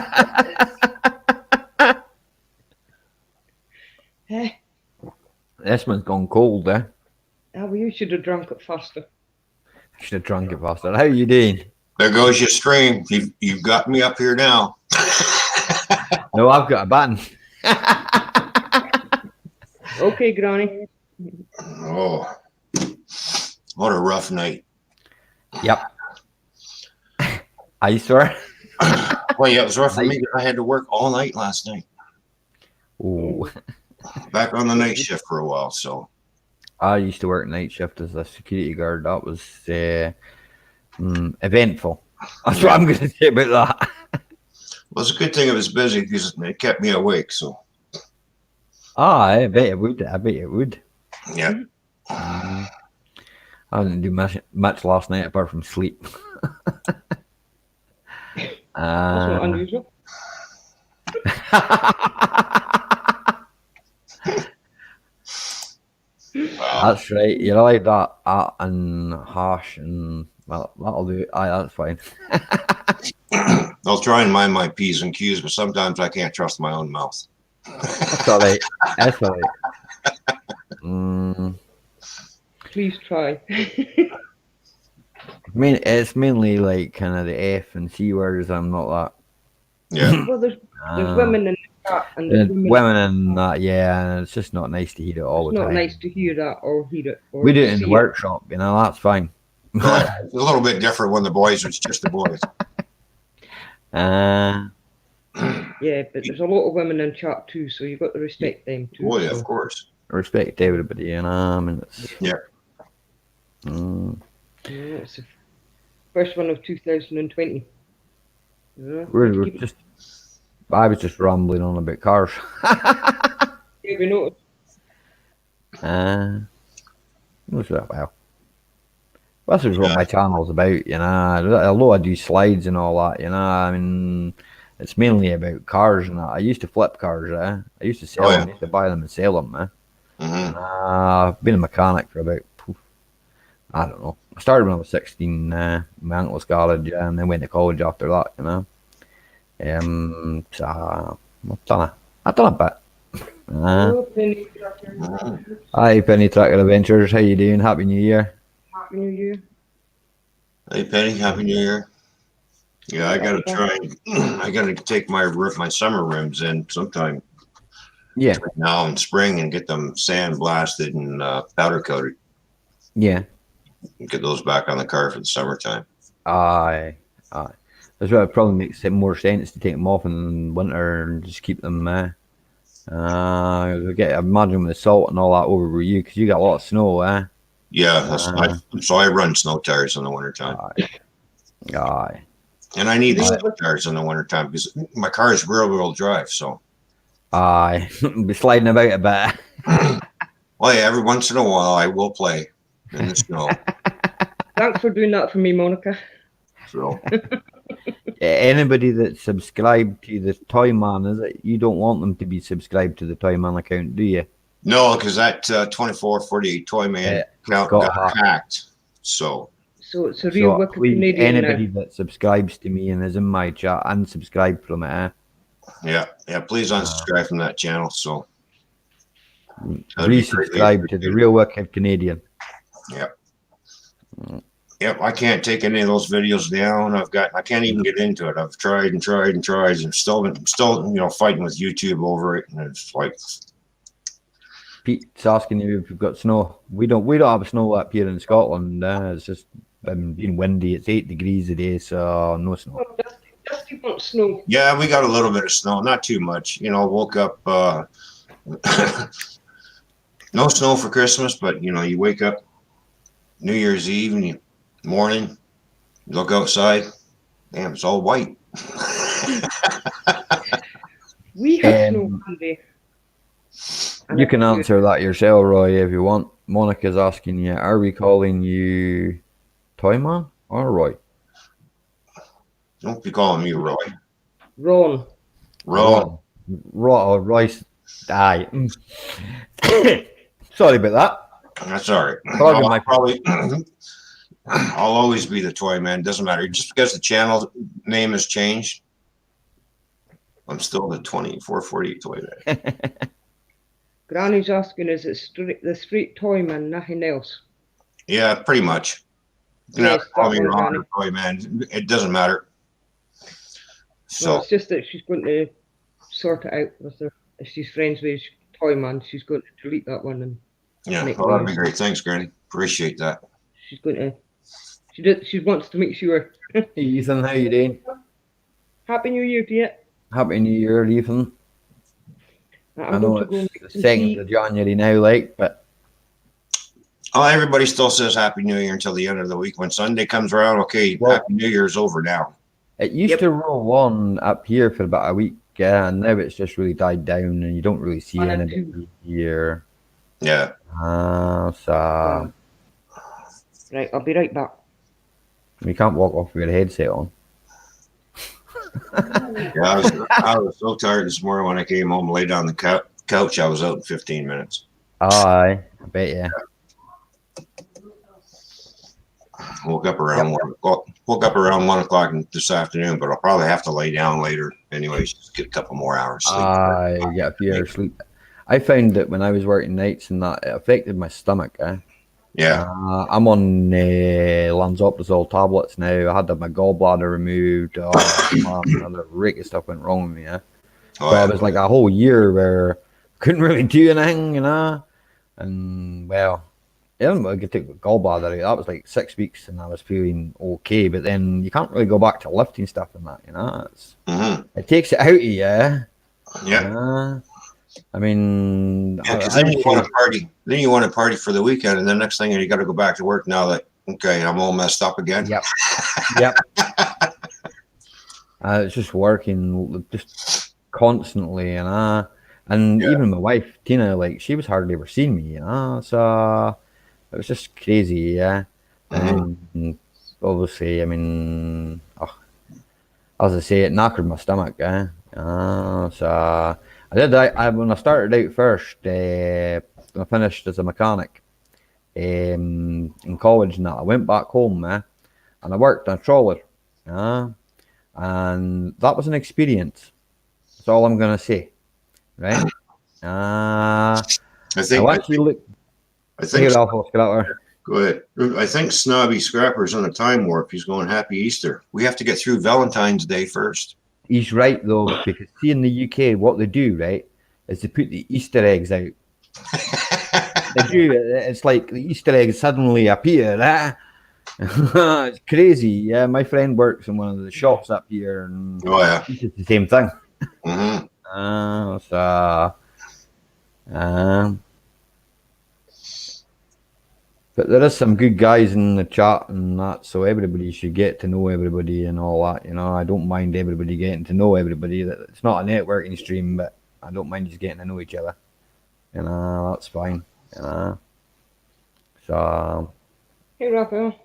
Eh, This one's gone cold, eh? well, you should have drunk it faster. I should have drunk it faster. How you doing? There goes your stream. You've got me up here now. No, I've got a button. Okay, Granny. Oh, what a rough night. Yep. I swear. Well, yeah, it was rough for me because I had to work all night last night. Ooh. Back on the night shift for a while, so. I used to work night shift as a security guard. That was eventful. That's what I'm going to say about that. Well, it's a good thing it was busy because it kept me awake, so. I bet it would. I bet it would. Yeah. I didn't do much last night apart from sleep. That's not unusual. That's right. You're like that and hash and well, that'll do. Aye, that's fine. I'll try and mind my P's and Q's, but sometimes I can't trust my own mouth. That's all right. That's all right. Please try. It's mainly like kind of the F and C words. I'm not that. Yeah. Well, there's women in the chat, and there's women and that, yeah, and it's just not nice to hear it all It's the not time. nice to hear that or hear it. Or We do it in see the workshop, you know, that's fine. It's a little bit different when the boys, it's just the boys. Yeah, but there's a lot of women in chat too, so you've got to respect them too. Boy, so. of course. Respect everybody, you know. I mean, it's, Yeah. Yeah, it's the first one of 2020. Yeah, we're just. I was just rambling on about cars. yeah, we noticed. What's that about? This is what my channel's about, you know. Although I do slides and all that, you know. I mean, it's mainly about cars and that. I used to flip cars, I used to sell them. I used to buy them and sell them, Mm-hmm. I've been a mechanic for about, I don't know. I started when I was 16, my uncle's garage, and then went to college after that, you know. So I've done a bit. Oh, Penny Tracker. Hi, Penny Tracker Adventures. How you doing? Happy New Year. Happy New Year. Hey, Penny, Happy New Year. Yeah, I gotta try. I gotta take my summer rims in sometime. Yeah. Now in spring and get them sand blasted and powder coated. Yeah. Get those back on the car for the summertime. Aye. That's why it probably makes it more sense to take them off in winter and just keep them. I imagine with the salt and all that over with you, because you got a lot of snow, Yeah, so I run snow tires in the wintertime. Aye. And I need the snow tires in the wintertime because my car is real drive. So, Aye. Be sliding about a bit. well, yeah, every once in a while I will play in the snow. Thanks for doing that for me, Monica. So, Anybody that's subscribed to the Toy Man, is it? You don't want them to be subscribed to the Toy Man account, do you? no, because that 2448 Toy Man account got hacked. So it's a real wicked please, Canadian anybody now. that subscribes to me and is in my chat, unsubscribe from it. yeah, please unsubscribe from that channel. So, Resubscribe to the Real Wicked Canadian. Yep. Yep. I can't take any of those videos down. I can't even get into it. I've tried and tried and tried, and still, fighting with YouTube over it. And it's like, Pete's asking you if you've got snow. We don't have snow up here in Scotland. It's just been windy. It's 8 degrees today, so no snow. Dusty wants snow. yeah, we got a little bit of snow, not too much. Woke up. No snow for Christmas, but you wake up New Year's Eve and morning, you look outside, damn, it's all white. We have snow one day. You can answer that yourself, Roy, if you want. Monica's asking you, are we calling you Toyman or Roy? Don't be calling me Roy. Ron. Royce. Aye. Sorry about that. That's all right. I'll always be the Toy Man. Doesn't matter. Just because the channel name has changed, I'm still the 2448 Toy Man. Granny's asking, is it the street toy man, nothing else? Yeah, pretty much. You Yes, call me that one, Ron Granny. or Toy Man. It doesn't matter. So No, it's just that she's going to sort it out with her. If she's friends with Toy Man, she's going to delete that one, and yeah, make well, that'd noise. be great. Thanks, Granny. Appreciate that. She's going to. She wants to make sure. Hey, Ethan, how you doing? Happy New Year to you. Happy New Year, Ethan. I know going to go and it's make the some 2nd tea. of January now, but Oh, everybody still says Happy New Year until the end of the week. When Sunday comes around, okay, Well- Happy New Year's over now. it used to roll on up here for about a week, and now it's just really died down, and you don't really see One or anybody here. Yeah. So Right, I'll be right back. you can't walk off with your headset on. Yeah, I was so tired this morning when I came home and lay down on the couch. I was out in 15 minutes. Aye, I bet you. Woke up around 1 o'clock this afternoon, but I'll probably have to lay down later anyways. Just get a couple more hours sleep. I get a few hours sleep. I found that when I was working nights and that, it affected my stomach. Yeah. I'm on Lansoprazole tablets now. I had to have my gallbladder removed. Oh, man, another rake of stuff went wrong with me. So it was like a whole year where I couldn't really do anything, And well, I could take the gallbladder. That was like 6 weeks, and I was feeling okay. But then you can't really go back to lifting stuff and that, It takes it out of you. Yeah. I mean, Because then you want to party. Then you want to party for the weekend, and the next thing you got to go back to work now that I'm all messed up again. Yep. It's just working just constantly, and even my wife Tina, like she was hardly ever seen me, So it was just crazy, And obviously, I mean, as I say, it knackered my stomach, So. When I started out first, I finished as a mechanic in college and that. I went back home, and I worked on a trawler, and that was an experience. That's all I'm going to say, right? I think Go ahead. I think Snobby Scrapper's on a time warp. He's going Happy Easter. We have to get through Valentine's Day first. He's right though, because see in the UK what they do, right, is they put the Easter eggs out. They do. It's like the Easter eggs suddenly appear. It's crazy. Yeah, my friend works in one of the shops up here, and it's the same thing. But there is some good guys in the chat and that, so everybody should get to know everybody and all that. I don't mind everybody getting to know everybody. It's not a networking stream, but I don't mind just getting to know each other. That's fine. So. Hey, Raphael.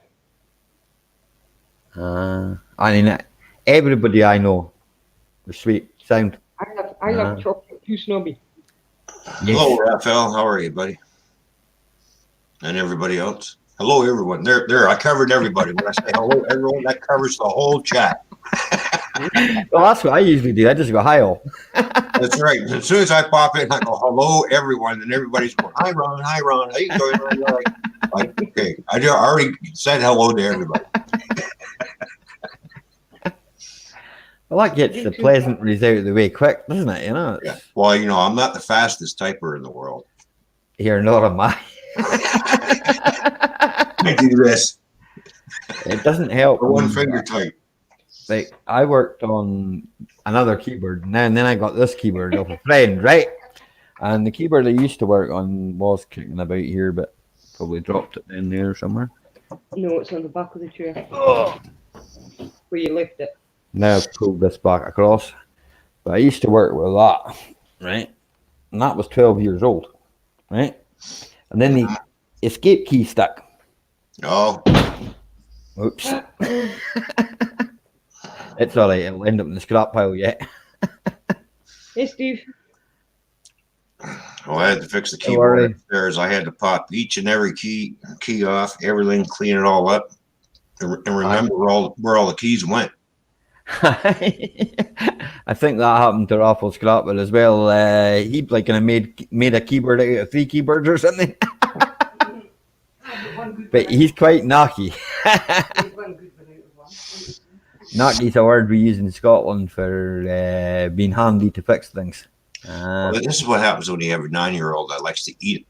I mean, everybody I know is sweet. Sound. I love chocolate too, Snobby. Yes. Hello, Raphael. How are you, buddy? And everybody else. Hello, everyone. There. I covered everybody. When I say hello, everyone, that covers the whole chat. Well, that's what I usually do. I just go hi all. That's right. As soon as I pop in, I go hello everyone, and everybody's going hi Ron, how you doing? I'm like, okay, I already said hello to everybody. Well, that gets the pleasantries out of the way quick, doesn't it? You know. Yeah. Well, I'm not the fastest typer in the world. You're not a man. I do this. It doesn't help. One finger type. Like I worked on another keyboard, and then I got this keyboard off a friend, right? And the keyboard I used to work on was kicking about here, but probably dropped it in there somewhere. No, it's on the back of the chair. Where you left it. Now I've pulled this back across. But I used to work with that, right? And that was 12 years old, right? And then the escape key stuck. Oh. Oops. It's all right. It'll end up in the scrap pile yet. Hey, Steve. Oh, I had to fix the keyboard upstairs. I had to pop each and every key off, everything, clean it all up, and remember where all the keys went. I think that happened to Raffle Scrapper as well. He like kind of made a keyboard out of 3 keyboards or something. But he's quite knocky. Knocky's a word we use in Scotland for being handy to fix things. Well, this is what happens when you have a 9-year-old that likes to eat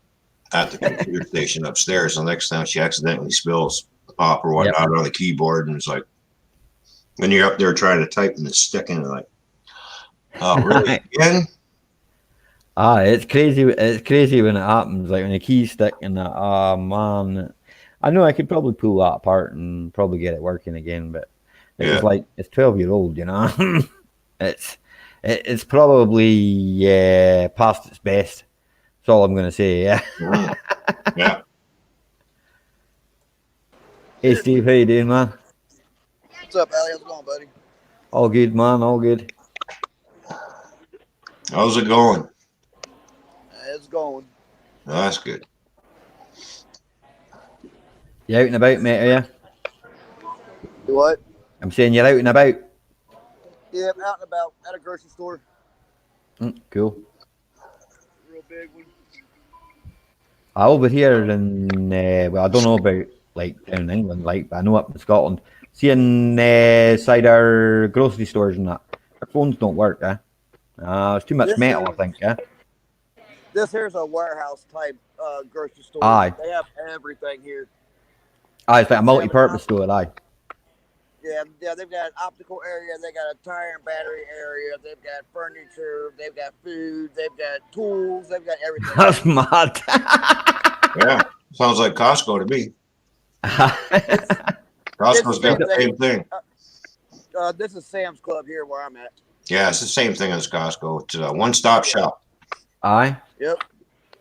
at the computer station upstairs. The next time she accidentally spills pop or whatnot on the keyboard, and it's like, when you're up there trying to type and it's sticking, like, oh, really? Again? It's crazy. It's crazy when it happens. Like when the keys stick and that. Oh man, I know I could probably pull that apart and probably get it working again, but it's like it's 12-year-old. You know, it's probably past its best. That's all I'm gonna say. Yeah. Yeah. Hey Steve, how you doing, man? What's up, Allie? How's it going, buddy? All good, man. All good. How's it going? It's going. Oh, that's good. You out and about, mate? Are you? Do what? I'm saying you're out and about. Yeah, I'm out and about at a grocery store. Cool. Real big one. Over here in well, I don't know about like down in England, like, but I know up in Scotland. See inside our grocery stores and that, our phones don't work, it's too much metal, I think, This here's a warehouse type grocery store. Aye. They have everything here. It's like a multi-purpose store, aye. Yeah, they've got an optical area, they got a tire and battery area, they've got furniture, they've got food, they've got tools, they've got everything. That's mad. Yeah, sounds like Costco to me. Costco's got the same thing. This is Sam's Club here where I'm at. Yeah, it's the same thing as Costco. It's a one-stop shop. Aye. Yep.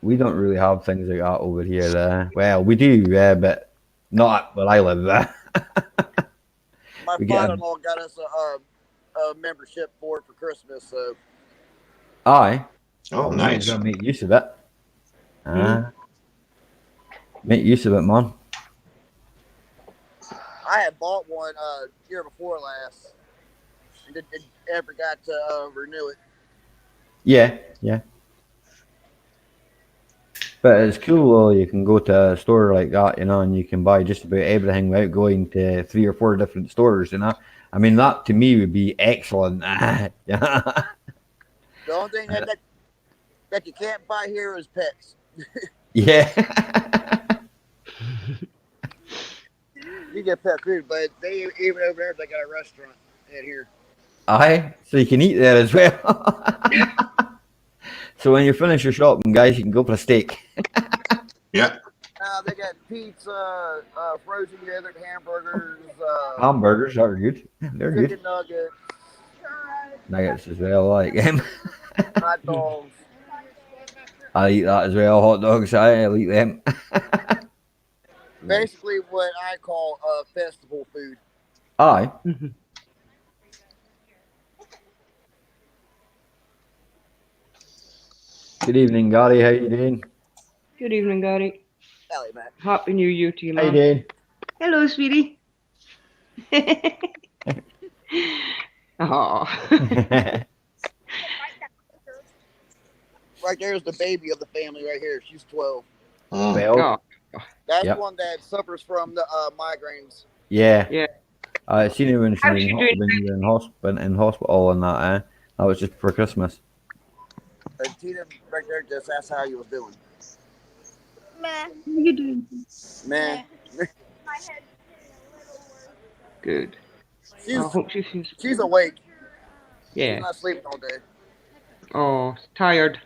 We don't really have things like that over here. Well, we do, but not where I live. My father-in-law got us a membership for it for Christmas, so. Aye. Oh, nice. Gotta make use of it. Make use of it, man. I had bought one year before last, and never got to renew it. Yeah. But it's cool, you can go to a store like that, and you can buy just about everything without going to 3 or 4 different stores, I mean, that to me would be excellent. The only thing that you can't buy here is pets. Yeah. You get pet food, but they even over there they got a restaurant in here. Aye, so you can eat there as well. So when you finish your shopping, guys, you can go for a steak. Yeah. They got pizza, frozen yogurt, hamburgers. Hamburgers are good. They're chicken good. nuggets. Nuggets as well, I like them. Hot dogs. I eat that as well. Hot dogs, I'll eat them. Basically, what I call festival food. Aye. Good evening, Gary. How you doing? Good evening, Gary. Allie, Mac. Happy New Year to you, How you man. doing? Hello, sweetie. Oh. Right there's the baby of the family right here. She's 12. Well, Oh. That's Yep. one that suffers from the migraines. yeah. Yeah. I seen her when she How's was she doing? when you were in hospital and that. That was just for Christmas. And Tina right there just asked how you was doing. How you doing? Man, Good. she's I hope she feels. she's awake. She's Yeah. not sleeping all day. Oh, tired.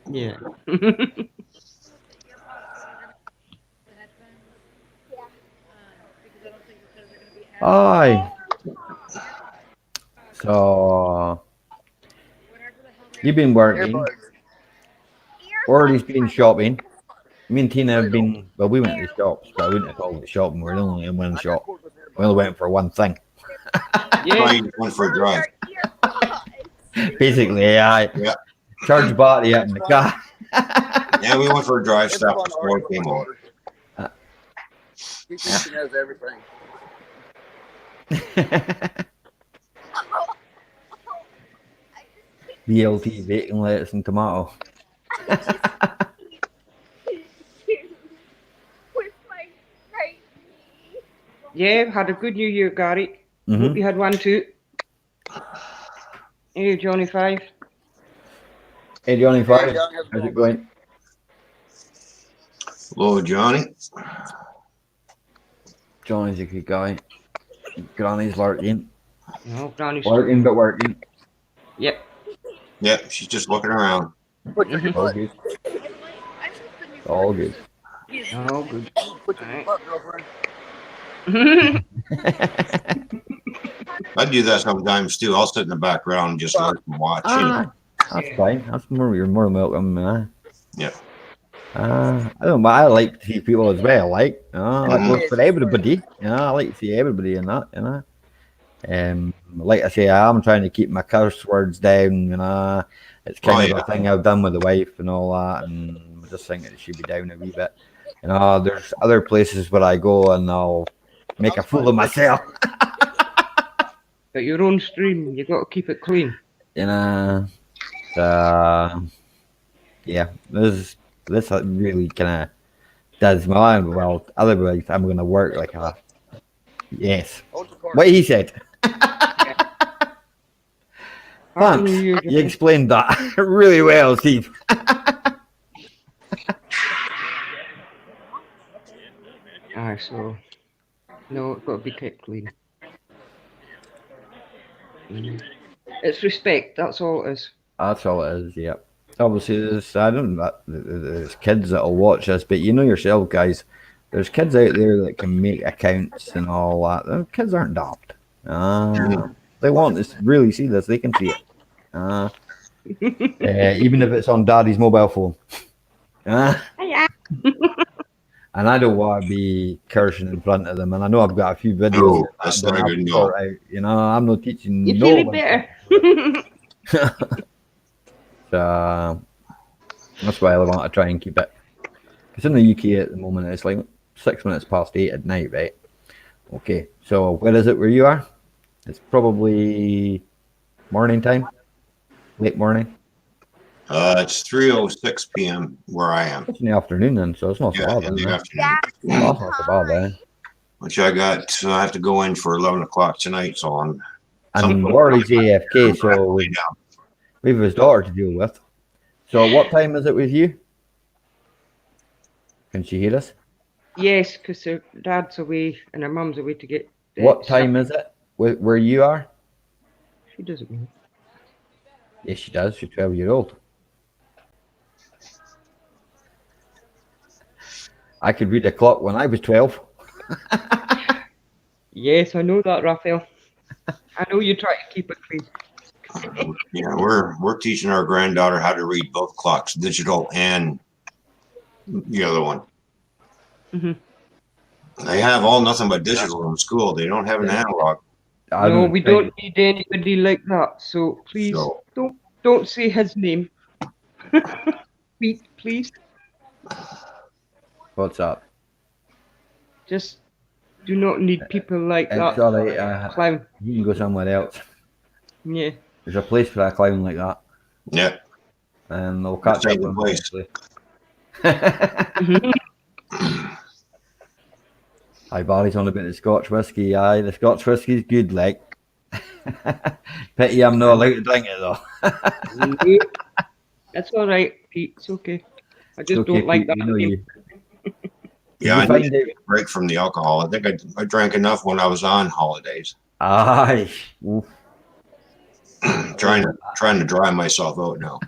Yeah. Aye. So you've been working, Earbuds. Orly's been shopping. Me and Tina have been. Well, we went to the shops, but I wouldn't call it shopping. We're only in one shop. We only went for one thing. Yeah. Fine, went for a drive. Basically, I Yeah. charged battery up in the car. Yeah, we went for a drive. It's Stopped fun before arguing we came with my home. daughter. She thinks she knows everything. BLT, bacon, lettuce, and tomato. Yeah, had a good New Year, Gary. Mhm. Hope you had one too. Hey, Johnny Five. Hey, Johnny Hey, Five, John, how's how's it it going, going? Hello, Johnny. Johnny's a good guy. Granny's lurking. No, Granny's Working, but working. Yep. Yep, she's just looking around. Put your Mhm. All butt. good. All good. Oh, good. Put your Alright. butt, girlfriend. I do that sometimes too. I'll sit in the background and just let them watch. That's fine. That's more. You're more than welcome. Yeah. I don't. I like to see people as well. Like, that Mhm. goes for everybody. I like to see everybody in that. Like I say, I'm trying to keep my curse words down. It's kind of a thing I've done with the wife and all that, and I'm just thinking it should be down a wee bit. There's other places where I go and I'll make a fool of myself. Got your own stream. You got to keep it clean. Yeah, this really kind of does my mind. Well, otherwise I'm going to work like a yes. Hold the card. What he said. Happy New Thanks. Year, You explained that really well, Steve. Aye, so no, it's got to be kept clean. It's respect. That's all it is. That's all it is. Yep. Obviously, there's kids that'll watch this, but you know yourself, guys. There's kids out there that can make accounts and all that. The kids aren't daft. They want to really see this. They can see it. Even if it's on Daddy's mobile phone. And I don't want to be cursing in front of them. And I know I've got a few videos. No, that's that not I good, have to no. sort out. I'm not teaching You no feel it one. better. So that's why I want to try and keep it. Because in the UK at the moment, it's like 6 minutes past 8 at night, right? Okay, so where is it where you are? It's probably morning time, late morning. It's 3:06 p.m. where I am. It's in the afternoon then, so it's not so bad. In the Then, afternoon. that's not so bad then. Which I have to go in for 11 o'clock tonight, so I'm And Warley's AFK, so we have his daughter to deal with. So what time is it with you? Can she hear us? Yes, because her dad's away and her mum's away to get. What time is it where you are? She doesn't know. Yes, she does. She's 12-year-old. I could read a clock when I was 12. Yes, I know that, Raphael. I know you try to keep it clean. Yeah, we're teaching our granddaughter how to read both clocks, digital and the other one. Mhm. They have all nothing but digital in school. They don't have an analog. No, we don't need anybody like that. So please So- don't say his name. Please. What's up? Just Do not need people like that. It's alright. Clown. You can go somewhere else. Yeah. There's a place for a clown like that, Yeah. and they'll catch Same up with him place. eventually. Aye, Barry's on about the Scotch whiskey. Aye, the Scotch whiskey's good, like. Pity I'm not allowed to drink it though. That's all right, Pete. It's okay. I just Okay, don't like Pete, that. you know you. Yeah, I Did you need find to it? take a break from the alcohol. I think I drank enough when I was on holidays. Aye. Oof. trying to dry myself out now.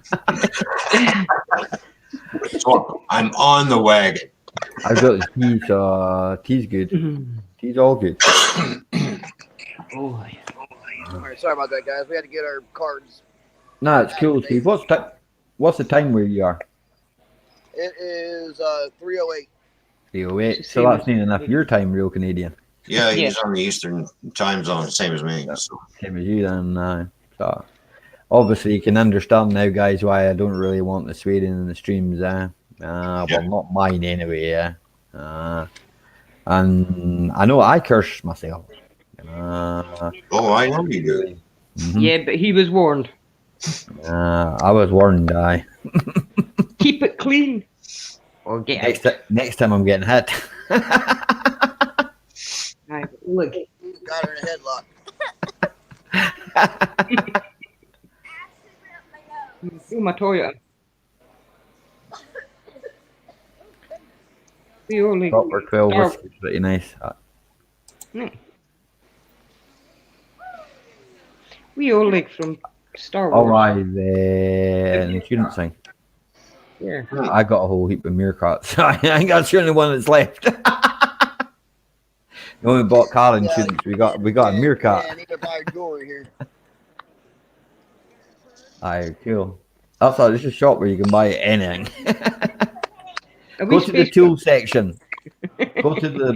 So I'm on the wagon. I've got the tea, so tea's good. Tea's all good. Oh, All right, sorry about that, guys. We had to get our cards. No, it's cool, Steve. What's the time where you are? It is 3:08. 3:08. So that's near enough your time, real Canadian. Yeah, he's on the Eastern time zone, same as me. So. Same as you then. So obviously you can understand now, guys, why I don't really want the swearing in the streams. Well, not mine anyway. And I know I curse myself. Oh, I know you do. Yeah, but he was warned. I was warned. Aye. Keep it clean. Or get out. Next time I'm getting hit. Aye, look. Got her in a headlock. Do my Toyota. We only Proper 12 whiskey's pretty nice. We all like from Star Wars. All right, the insurance thing. Yeah. I got a whole heap of meerkats. I think that's the only one that's left. When we bought car insurance, we got a meerkat. Yeah, I need to buy jewelry here. Aye, cool. That's all. There's a shop where you can buy anything. Are Go we to the space- tool section. Go to the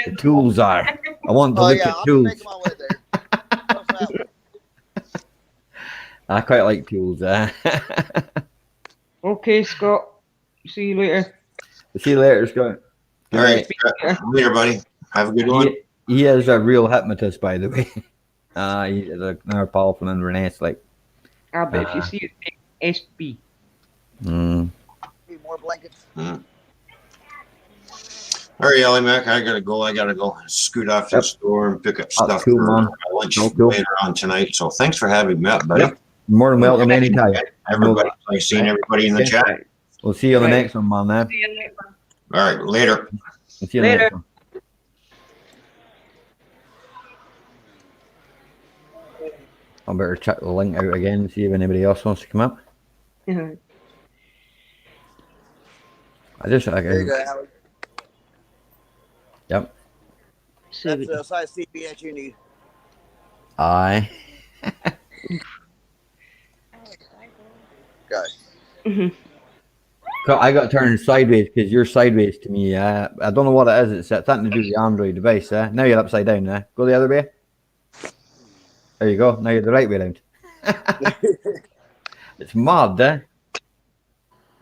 the tools are. I want to look at I'm tools. making my way there. What's that? I quite like tools. Okay, Scott. See you later. See you later, Scott. All right. Later, buddy. Have a good one. He is a real hypnotist, by the way. He's another pal from Inverness, like. I bet if you see it, SB. Need more blankets. All right, Ellie Mac, I gotta go scoot off to the store and pick up stuff cool, for man. my lunch Cool. later on tonight. So thanks for having me up, buddy. Yep. More than welcome anytime. Everybody, I've seen everybody in the chat. We'll see you on the next one, man. See you later. All right, later. We'll see you on the Later. next one. I better check the link out again and see if anybody else wants to come up. Yeah. There you go, Howard. Yep. That's the size CB that you need. Aye. Okay. So I got turned sideways because you're sideways to me. I don't know what it is. It's something to do with the Android device. Now you're upside down. Go the other way. There you go. Now you're the right way around. It's mad,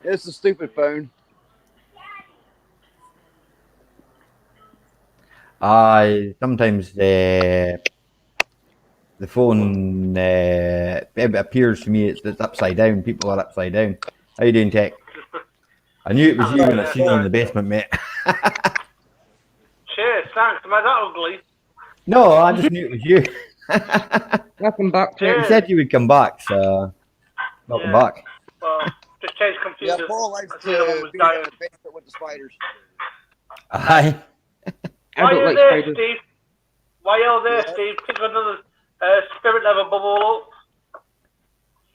It's a stupid phone. Sometimes the phone it appears to me it's upside down. People are upside down. How you doing, Tech? I knew it was you when I seen you in the basement, mate. Cheers, thanks. Am I that ugly? No, I just knew it was you. Welcome back to You said you would come back, so welcome back. Well, just change Yeah, computers. Paul likes I see the one to was be dying. in the basement with the spiders. Aye. I Why don't are like you there, spiders. Steve? Why are you there, Yeah. Steve? Pick another spirit level bubble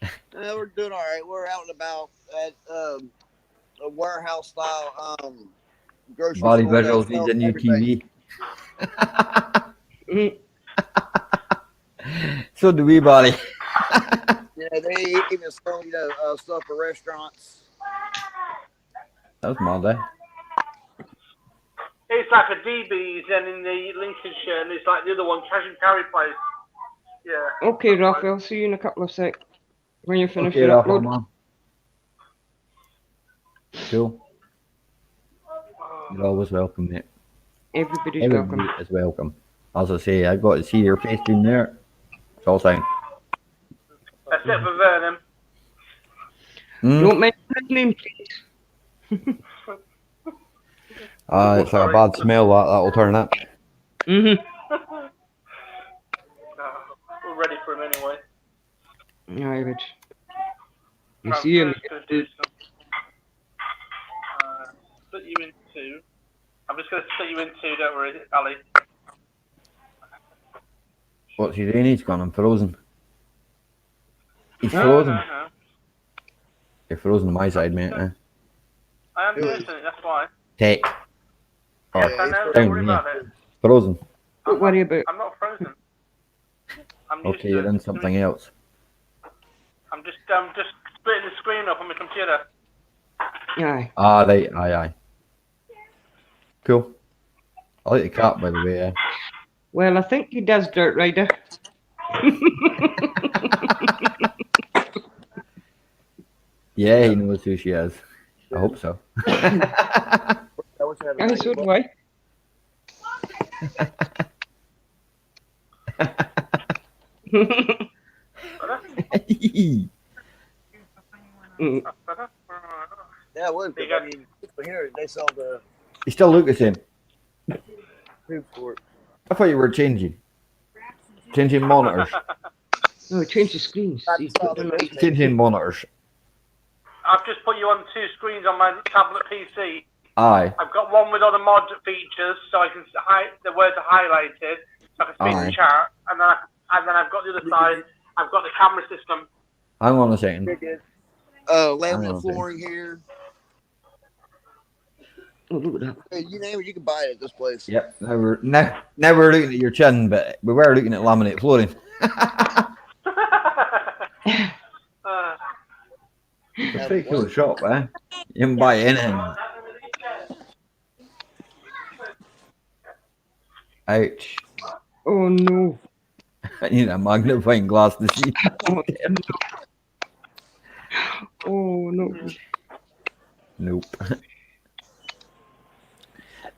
up. We're doing all right. We're out and about at a warehouse style grocery Body store that visuals sells needs a new everything. TV. So do we, buddy. Yeah, they even sell stuff for restaurants. That was mad, It's like a DB's and in the Lincolnshire, and it's like the other one, cash and carry place. Yeah. Okay, Raphael. See you in a couple of seconds when you're finished Okay, your Rafa, upload. man. Cool. You're always welcome, mate. Everybody's welcome. Everybody is welcome. As I say, I got to see your face in there. It's all fine. Except for Vernon. Don't mention his name, please. It's like a bad smell, that'll turn up. Mm-hmm. We're ready for him anyway. Aye, Rich. You see him. Split you in two. I'm just going to split you in two, don't worry, Ali. What's he doing? He's gone unfrozen. He's frozen. No. You're frozen on my side, mate. I am frozen, that's why. Tech. Yes, I know, don't worry about it. Frozen. Don't worry about it. I'm not frozen. I'm Okay, you're in something else. I'm just splitting the screen up on my computer. Aye. Right, aye. Cool. I like the cat, by the way. Well, I think he does, Dirt Rider. Yeah, he knows who she is. I hope so. Aye, so do I. Yeah, it would. I mean, here they sell the You still look the same. food for it. I thought you were changing monitors. No, change the screens. You put them right. Changing monitors. I've just put you on two screens on my tablet PC. Aye. I've got one with all the mod features, so I can the words are highlighted, so I can speak in chat, and then I've got the other side. I've got the camera system. Hang on a second. Laminate flooring here. Oh, look at that. Hey, you name it, you can buy it at this place. Yep. Now we're looking at your chin, but we were looking at laminate flooring. It's a pretty cool shop, eh? You can buy anything. Ouch. Oh no. I need a magnifying glass to see. Oh no. Nope.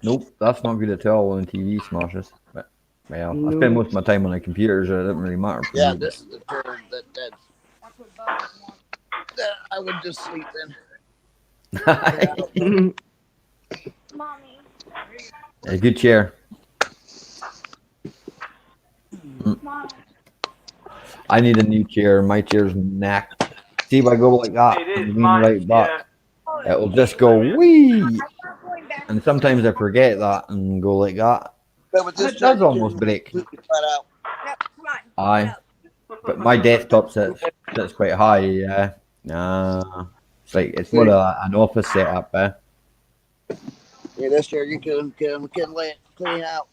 Nope, that's not good at all on TV smashes. But well, I spend most of my time on the computers, so it doesn't really matter for Yeah, me. this is the turn that I would just sleep in. A good chair. I need a new chair. My chair's knacked. See if I go like that and lean right back, it'll just go wee. And sometimes I forget that and go like that. But with this It does almost break. flat out. Aye. But my desktop sits quite high, yeah. It's like it's more an office setup, eh? Yeah, this chair you can lay it clean out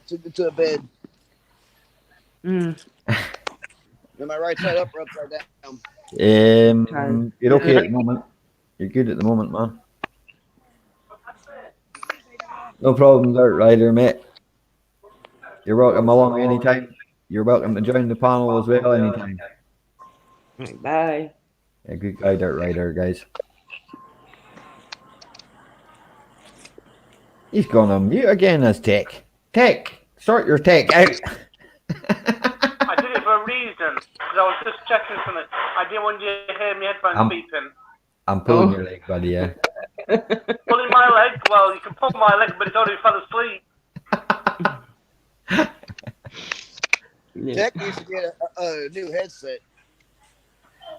to a bed. Am I right side up or upside down? You're okay at the moment. You're good at the moment, man. No problem, Dirt Rider, mate. You're welcome along anytime. You're welcome to join the panel as well anytime. Bye. Yeah, good guy, Dirt Rider, guys. He's gone on mute again as Tech. Tech, sort your tech out. I did it for a reason, because I was just checking something. I didn't want you to hear me headphones beeping. I'm pulling your leg, buddy, yeah. Pulling my leg? Well, you can pull my leg, but it's already fell asleep. Tech needs to get a new headset.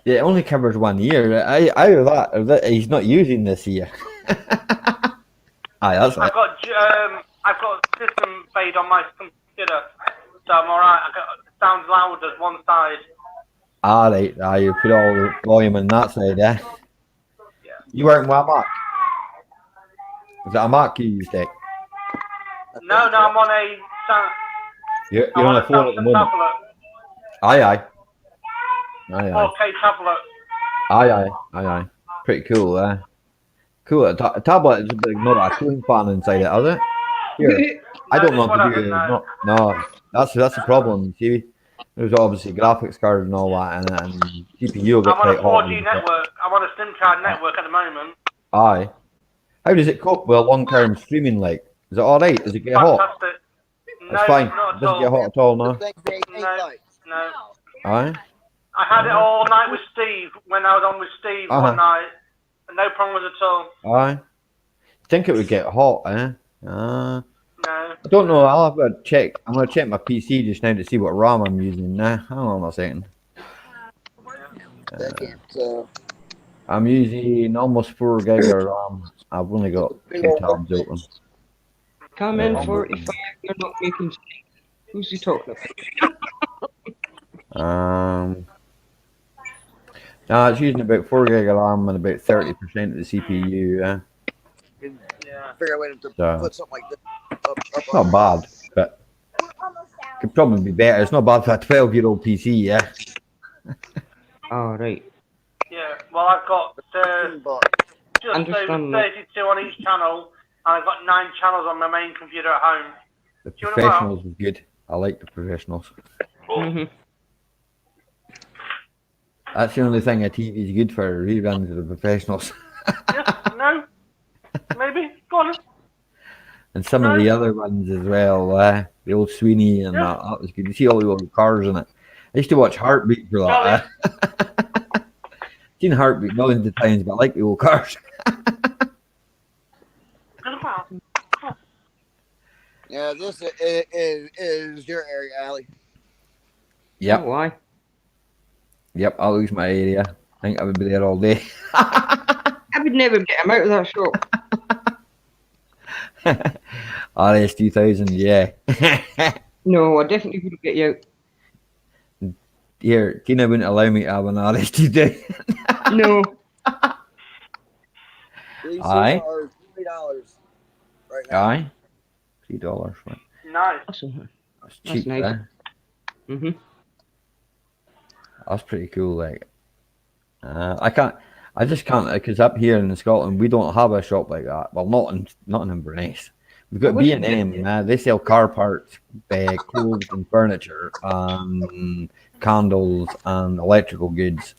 Yeah, it only covers 1 year. Either that or that he's not using this year. Aye, that's it. I've got system fade on my computer, so I'm alright. It sounds loud as one side. Right. You put all the volume on that side, eh? Yeah. You working with a Mac? Is that a Mac you use, Tech? No, I'm on a. You're on a phone at the moment. Tablet. Aye. 4K tablet. Aye. Pretty cool, eh? Cool. A tablet is not a cooling fan inside it, is it? Here, I don't know what to do. No, that's the problem. See, there's obviously graphics card and all that, and GPU will get I'm on a quite hot. 4G network. I'm on a SIM card network at the moment. Aye. How does it cope with a long-term streaming like? Is it all right? Does it get hot? Fantastic. It's No, fine. not at Doesn't get all. hot at all now. The thing ain't No. light. No. Aye. I had it all night with Steve when I was on with Steve Uh-huh. one night. No problems at all. Aye. Think it would get hot, eh? No. I don't know. I'll have to check. I'm gonna check my PC just now to see what RAM I'm using. Nah, hang on a second. I'm using almost 4 gig of RAM. I've only got 2 tabs open. Come in 45. You're not making sense. Who's he talking about? No, it's using about 4 gig of RAM and about 30% of the CPU. Yeah. Figure a way to So, put something like this up it's not bad, but could probably be better. It's not bad for a 12-year-old PC, yeah. All right. Yeah. Well, I've got just Understand over that. 32 on each channel, and I've got 9 channels on my main computer at home. The you wanna professionals is good. I like the professionals. Mm-hmm. That's the only thing a TV is good for, reruns of the professionals. Yes? No? Maybe? Go on. And some of the other ones as well, the old Sweeney and Yeah. that was good. You see all the old cars in it. I used to watch Heartbeat for that. Seen Heartbeat millions of times, but I like the old cars. Yeah, this is your area, Allie. Yep. Oh, why? Yep, I'll lose my area. I think I would be there all day. I would never get him out of that shop. RS 2000, yeah. No, I definitely wouldn't get you out. Here, Tina wouldn't allow me to have an RS 2000. No. These Aye. are $3 right now. Aye. $3. Right. Nice. Awesome. That's That's cheap, nice. eh? Mm-hmm. That's pretty cool. Like, I just can't, because up here in Scotland we don't have a shop like that. Well, not in Inverness. We've got wish B&M. They sell car parts, clothes and furniture, candles and electrical goods,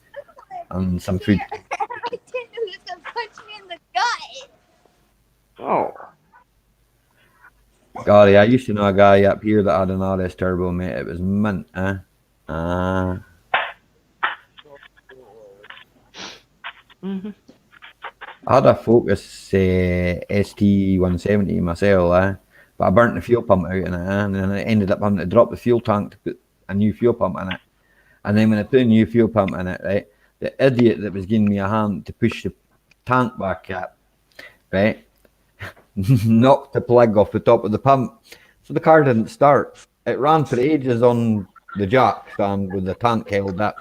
and some food. I didn't know he was gonna punch me in the gut. Oh. Golly, I used to know a guy up here that had an RS Turbo, mate. It was mint, eh? Mm-hmm. I had a Focus ST170 myself, but I burnt the fuel pump out in it, and then I ended up having to drop the fuel tank to put a new fuel pump in it. And then when I put a new fuel pump in it, right, the idiot that was giving me a hand to push the tank back up, right, knocked the plug off the top of the pump. So the car didn't start. It ran for ages on the jack stand with the tank held up,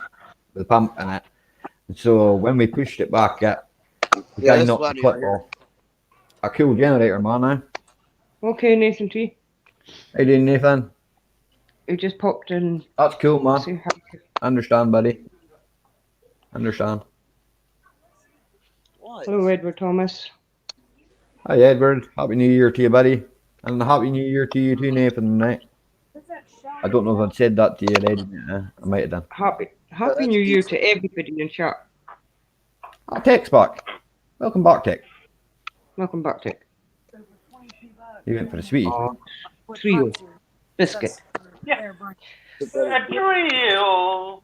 the pump in it. And so when we pushed it back up, the guy knocked the plug off. A cool generator, man, eh? Okay, Nathan T. How you doing, Nathan? He just popped in. That's cool, man. See how. Understand, buddy. Understand. Hello, Edward Thomas. Hi, Edward. Happy New Year to you, buddy. And Happy New Year to you too, Nathan, mate. I don't know if I'd said that to you already. I might have done. Happy New Year to everybody in chat. Oh, Tech's back. Welcome back, Tech. Welcome back, Tech. You went for a sweetie. Trio. Biscuit. Yeah. A trio.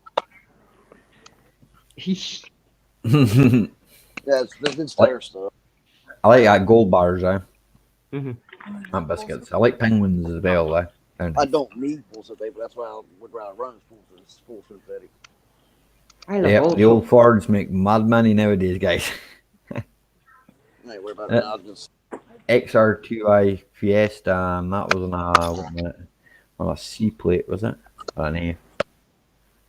Yeah, it's their stuff. I like that gold bars, Mm-hmm. Not biscuits. I like penguins as well, I don't need full synthetic, but that's why I would rather run full synthetic. I love Yep, all the old Fords make mad money nowadays, guys. I ain't worried about it. I'll just XR2i Fiesta, and that was on a C plate, was it? I don't know.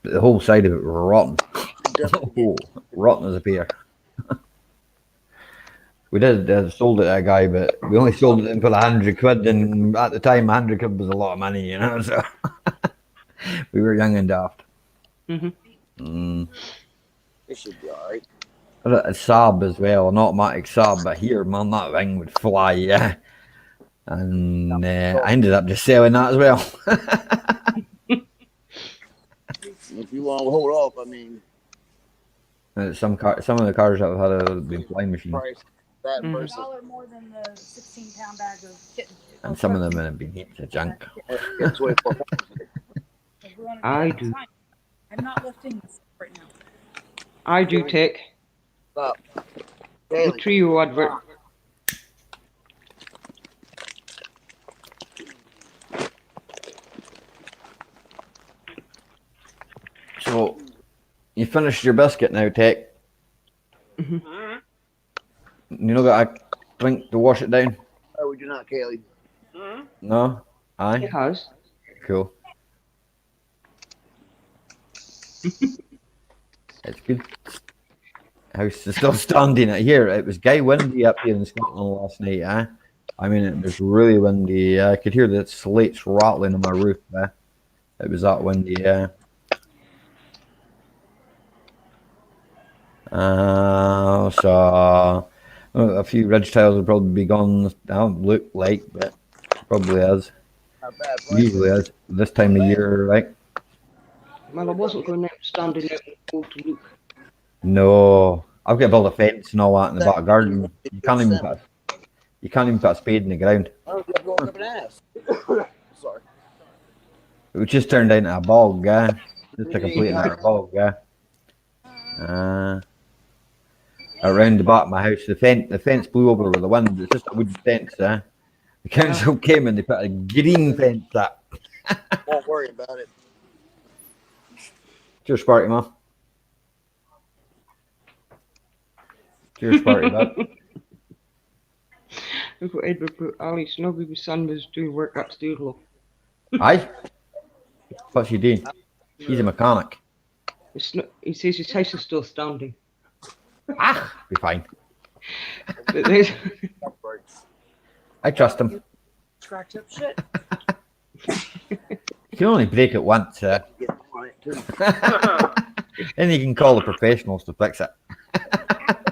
But the whole side of it was rotten. Oh, rotten as a pear. We did sold it to a guy, but we only sold it in for £100, and at the time, £100 was a lot of money, you know. So we were young and daft. Mm-hmm. it should be alright. A Saab as well, an automatic Saab, but here, man, that thing would fly, yeah. And I ended up just selling that as well. If you want to hold off, I mean, Some of the cars have had been flying machines. price that Mhm. versus $1 more than the 16-pound bag of chicken. And some of them have been heaps of junk. It's way for I do. I'm not lifting this right now. I do take Stop. the Daily. trio advert. So, you finished your biscuit now, Tech. Mm-hmm. You know got a drink to wash it down? Oh, we do not, Kaylee. Mm-hmm. No? It Aye? has. Cool. It's good. House is still standing out here. It was gay windy up here in Scotland last night, eh? I mean, it was really windy. I could hear the slates rattling on my roof, eh? It was that windy, yeah. So a few ridge tiles will probably be gone. I don't look like, but probably is. Not bad, right? Usually is this time of year, right? Well, I wasn't going out standing out in the cold to look. No, I've got to build a fence and all that in the back garden. You can't even put a spade in the ground. Oh, you're going up an ass. Sorry. It just turned into a bog, just a complete and utter bog, around the back of my house, the fence blew over with the wind. It's just a wooden fence, The council came and they put a green fence up. Won't worry about it. Cheers, Sparky, man. Cheers, Sparky, bud. Look what Edward put. Ali Snobby's son was doing work upstairs, look. Aye? What's he doing? He's a mechanic. He says his house is still standing. Be fine. But there's, I trust him. Scratch up shit. You can only break it once, Get on it, too. then you can call the professionals to fix it.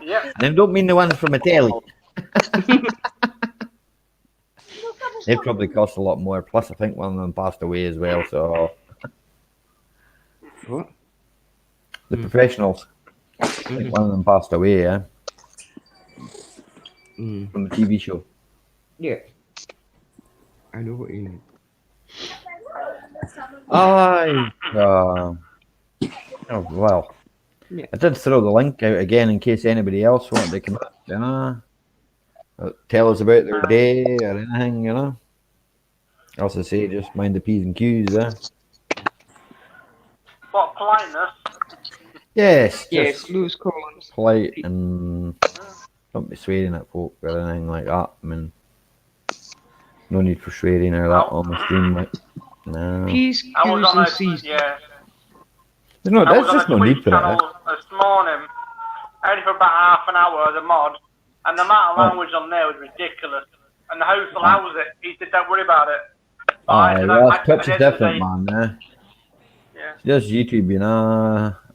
Yeah. Then don't mean the ones from a telly. They probably cost a lot more. Plus, I think one of them passed away as well. So what? the professionals, I think one of them passed away. Yeah, from the TV show. Yeah. I know what you mean. Aye. Oh well. Yeah. I did throw the link out again in case anybody else wanted to come up, tell us about their day or anything, As I say, just mind the P's and Q's, What, politeness? Yes, Yes, just Lewis Collins. polite and don't be swearing at folk or anything like that. I mean, no need for swearing or that on the stream, like, no. P's, I was Q's, on and a, C's. yeah. There's no, I was there's just on no a need Twitch for channel that. this morning, only for about half an hour as a mod, and the amount of language on there was ridiculous. And the host allows it. He said, "Don't worry about it." Aye, well, Twitch is different, man. Yeah. Just YouTube,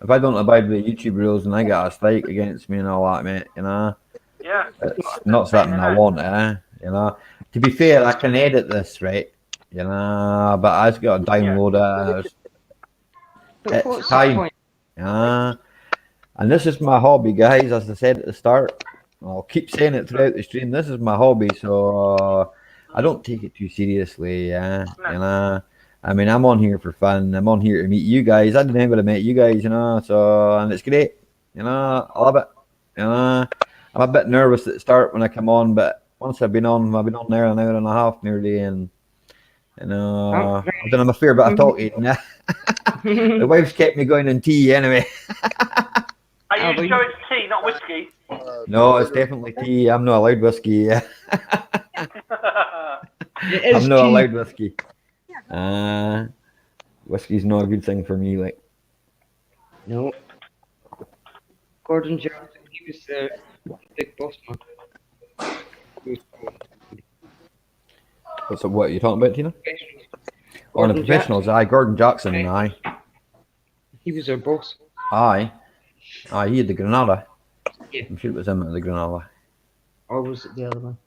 If I don't abide by YouTube rules and I get a strike against me and all that, mate, Yeah. it's not something I want, To be fair, I can edit this, right? But I just got to download it. But It's what's the time. point? And this is my hobby, guys, as I said at the start. I'll keep saying it throughout the stream. This is my hobby, so I don't take it too seriously, I mean, I'm on here for fun. I'm on here to meet you guys. I didn't ever meet you guys, so, and it's great. I love it. I'm a bit nervous at the start when I come on, but once I've been on there an hour and a half nearly, and I've done a fair bit of talking. The wife's kept me going on tea anyway. Are you sure it's tea, not whiskey? No, it's definitely tea. I'm not allowed whiskey. I'm not allowed whiskey. Whiskey's not a good thing for me, like. No. Gordon Johnson, he was the big boss man. What are you talking about, Tina? On the Gordon professionals, Gordon Jackson, aye. He was our boss. Aye, he had the Granada. Yeah. I'm sure it was him at the Granada. Or was it the other one?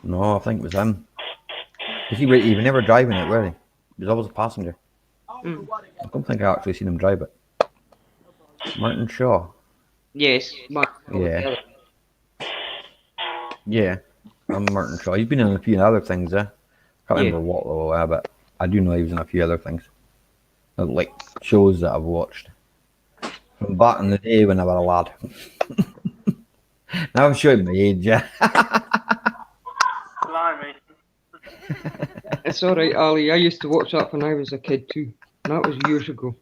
No, I think it was him. Because he was never driving it, were he? He was always a passenger. I don't think I actually seen him drive it. Martin Shaw. Yes, Mark. Yeah. Yeah. I'm Martin Shaw. He's been in a few other things, Can't remember what though, but I do know he was in a few other things. Like shows that I've watched. From back in the day when I was a lad. Now I'm showing my age, yeah. Blimey. It's all right, Ali. I used to watch that when I was a kid too. That was years ago.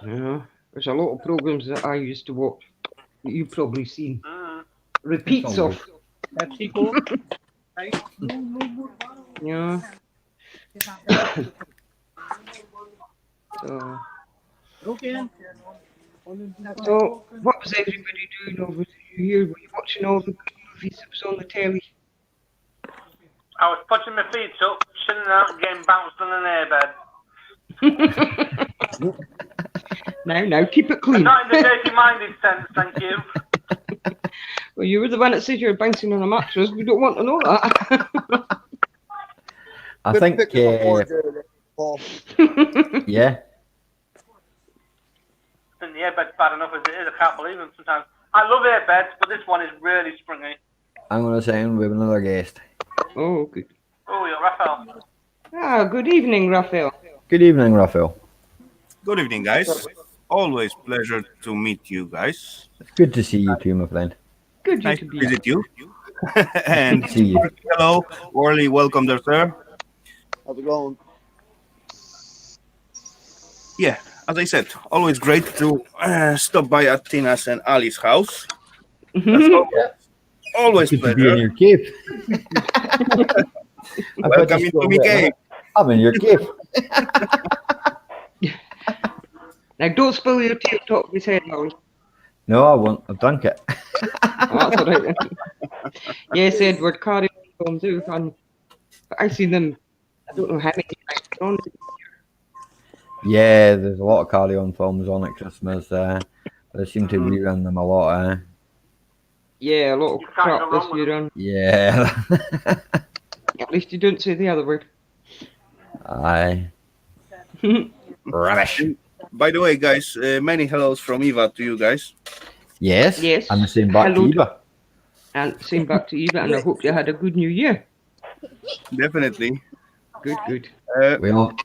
Yeah, there's a lot of programs that I used to watch that you've probably seen. Repeats of. Yeah. So, what was everybody doing over the New Year? Were you watching all the good movies that was on the telly? I was putting my feet up, sitting out and getting bounced on an airbed. Now, keep it clean. Not in the dirty-minded sense, thank you. Well, you were the one that said you're bouncing on a mattress. We don't want to know that. I think, yeah. And the airbed's bad enough as it is. I can't believe them sometimes. I love airbeds, but this one is really springy. I'm going to sign with another guest. Oh, good. Oh, you're Raphael. Ah, good evening, Raphael. Good evening, Raphael. Good evening, guys. Always pleasure to meet you guys. It's good to see you too, my friend. Good nice to to visit you. And see you. Hello, Orly, welcome there, sir. How's it going? Yeah, as I said, always great to stop by at Tina's and Ali's house. Always good pleasure. To be in your cave. Welcome into my cave. I'm in your cave. Now, don't spill your tea on top of his head, Molly. No, I won't. I've drunk it. That's all right. Yes, Edward, carry on too. I've seen them, I don't know how many times on. Yeah, there's a lot of carry-on films on at Christmas. They seem to rerun them a lot. Yeah, a lot of crap this year on. Yeah. At least you don't say the other word. Aye. Rubbish. By the way, guys, many hellos from Eva to you guys. Yes. Yes. And the same back to Eva. And same back to Eva, and I hope you had a good New Year. Definitely. Good. Well,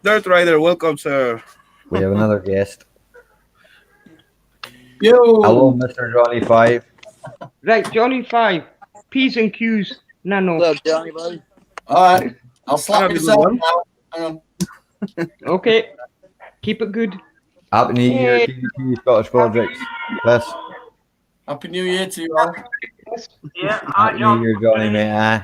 Dirt Rider, welcome, sir. we have another guest. Yo. Hello, Mr. Johnny 5. Right, Johnny 5. P's and Q's. Nano. What's up, Johnny, buddy? All right. I'll slap myself now. Hang on. Okay. Keep it good. Happy New Year to you, Scottish Projects. Bless. Happy New Year to you all. Yeah, Happy New Year, Johnny, mate.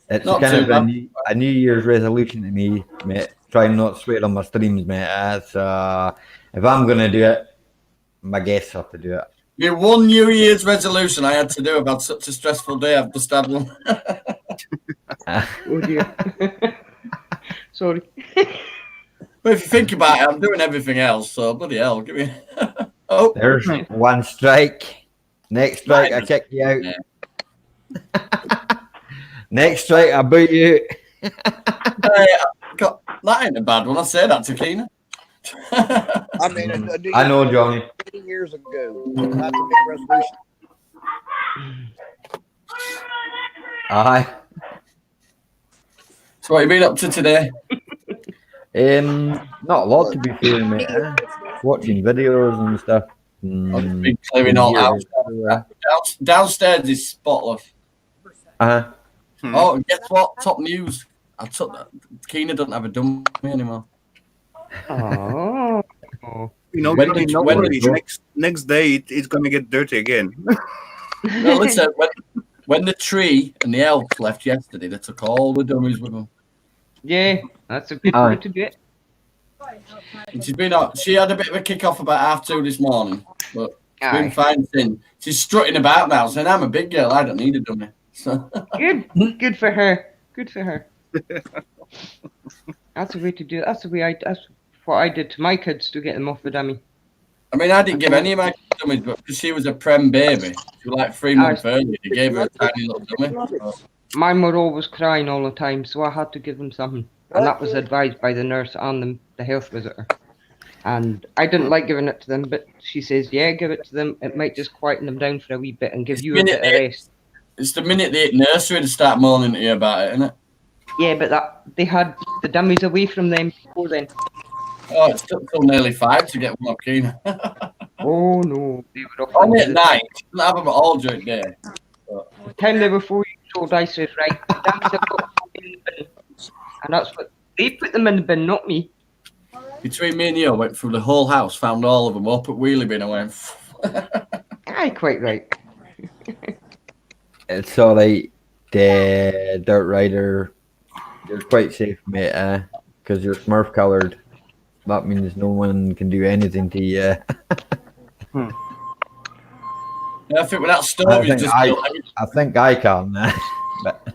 It's Not kind too of a New Year's resolution to me, mate. Try not to swear on my streams, mate. If I'm going to do it, my guests have to do it. Your one New Year's resolution I had to do about such a stressful day. I've just had one. Oh dear. Sorry. But if you think about it, I'm doing everything else. So bloody hell, give me. Oh, there's one strike. Next strike, I kick you out. Yeah. Next strike, I boot you. That ain't a bad one. I say that to Keena. I mean, I know, Johnny. 10 years ago, not to make resolution. Aye. So what have you been up to today? Not a lot to be fair, mate. Watching videos and stuff. I've been clearing all out. Downstairs is spotless. Uh-huh. Oh, and guess what? Top news. I took that. Keena doesn't have a dummy anymore. Oh. You know, next day it's gonna get dirty again. No, listen. When the tree and the elves left yesterday, they took all the dummies with them. Yeah, that's a good way to do it. And she had a bit of a kick off about 2:30 this morning, but she's been fine since. She's strutting about now, saying, "I'm a big girl. I don't need a dummy." So. Good for her. Good for her. That's the way to do it. That's what I did to my kids to get them off the dummy. I mean, I didn't give any of my dummies, but because she was a prem baby, she was like 3 months early. They gave her a tiny little dummy. So. Mine were always crying all the time, so I had to give them something. And that was advised by the nurse and the health visitor. And I didn't like giving it to them, but she says, yeah, give it to them. It might just quieten them down for a wee bit and give you a bit of rest. It's the minute they hit nursery to start moaning to you about it, isn't it? Yeah, but they had the dummies away from them before then. Oh, it took till nearly 5 to get one up keen. Oh no, they were up Only at into night. You didn't have them all during the day. the time they were 4 years old. I said, right, the dummies have got to be in the bin. And that's what they put them in the bin, not me. Between me and you, I went through the whole house, found all of them up at wheelie bin. I went, Aye, quite right. It's all right, the Dirt Rider. You're quite safe, mate, because you're Smurf coloured. That means no one can do anything to you. Yeah, I think with that stove he's just built. I think I can. But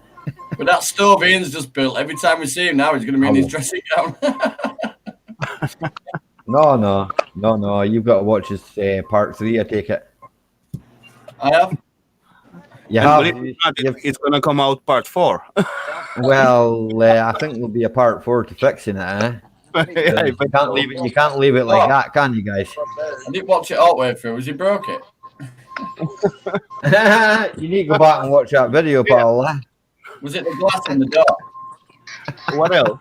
with that stove Ian's just built, every time we see him now, he's going to be in his dressing gown. No. You've got to watch his part 3, I take it. I have. It's going to come out part 4. Well, I think there'll be a part 4 to fixing it. You can't leave it like that, can you, guys? I didn't watch it all the way through. Was he broke it? You need to go back and watch that video, Paul. Was it the glass in the door? What else?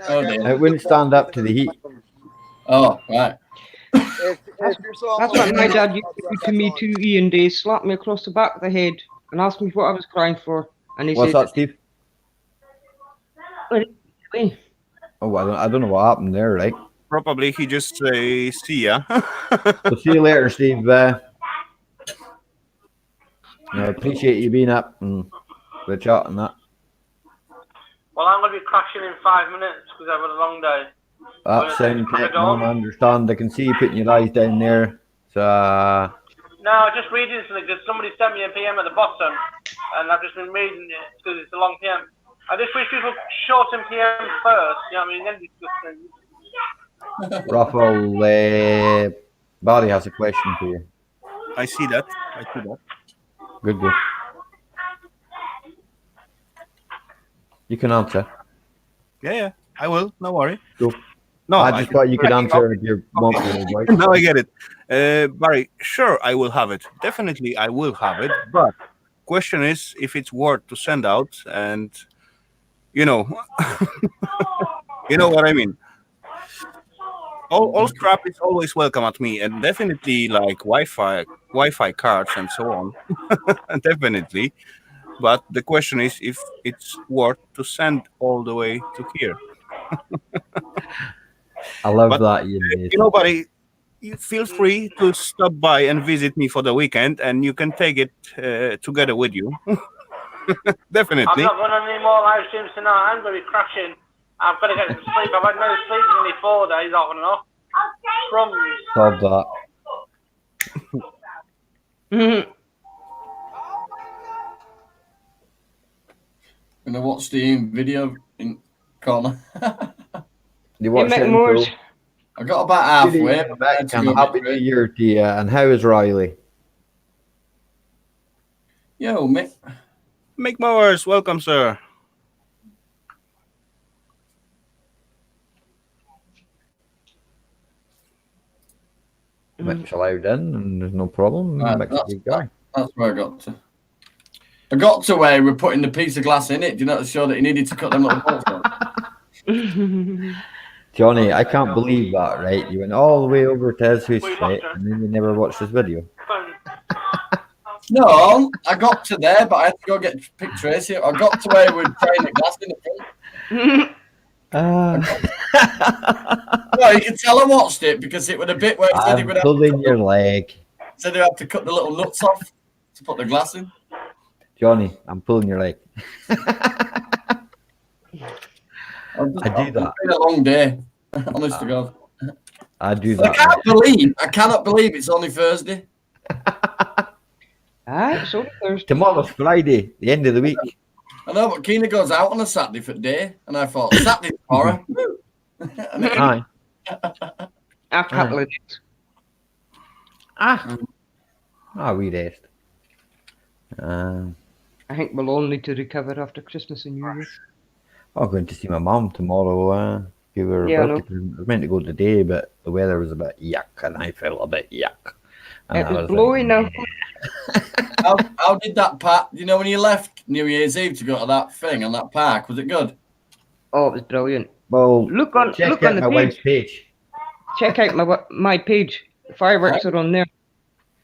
It wouldn't stand up to the heat. Oh, right. That's what my dad used to do to me too, Ian. They slapped me across the back of the head and asked me what I was crying for. And he What's said, that, Steve? Oh, I don't know what happened there, right? Probably he just say, see ya. So see you later, Steve. I appreciate you being up and the chat and that. Well, I'm going to be crashing in 5 minutes because I've had a long day. That sounds good, Mum. I understand. I can see you putting your eyes down there. So. No, just reading something because somebody sent me a PM at the bottom, and I've just been reading it because it's a long PM. I just wish people shorten PM first. You know what I mean? Then discuss things. Rafael, Barry has a question for you. I see that. Good. You can answer. Yeah, I will. No worry. Cool. No, I just thought you could answer if you want to. Right? No, I get it. Barry, sure, I will have it. Definitely, I will have it. But question is if it's worth to send out, and you know, you know what I mean. All crap is always welcome at me, and definitely like Wi-Fi cards and so on. Definitely. But the question is if it's worth to send all the way to here. I love that. You know, buddy, you feel free to stop by and visit me for the weekend, and you can take it together with you. Definitely. I'm not going on any more live streams tonight. I'm going to be crashing. I've got to get some sleep. I've had no sleep in nearly 4 days off and off. Crumbs. Stop that. Gonna watch the video in corner. You watched it in full? I got about halfway. Happy New Year to you. And how is Riley? Yo, Mick. Mick Mowers, welcome, sir. Mick's allowed in, and there's no problem. Mick's a good guy. That's where I got to. I got to where we're putting the piece of glass in it. Do you know to show that he needed to cut them little bolts out? Johnny, I can't believe that, right? You went all the way over to his house, right? And then you never watched this video. No, I got to there, but I had to go get pick Tracy. I got to where we were trying the glass in the front. Well, you can tell I watched it because it was a bit where he said he would have pulling your leg. Said he had to cut the little nuts off to put the glass in. Johnny, I'm pulling your leg. I do that. It's been a long day, honest to God. I do that. I cannot believe it's only Thursday. It's only Thursday. Tomorrow's Friday, the end of the week. I know, but Keena goes out on a Saturday for the day, and I thought Saturday's horror. Aye. A couple of days. We rest. I think we'll all need to recover after Christmas and New Year. I'm going to see my mum tomorrow. We were Yeah, I about to, I was meant to go today, but the weather was a bit yuck, and I felt a bit yuck. And It I was was blowing now. How did that park? You know when you left New Year's Eve to go to that thing on that park? Was it good? Oh, it was brilliant. Well, Look on check look out on the my wife's page. page. Check out my page. The fireworks are on there.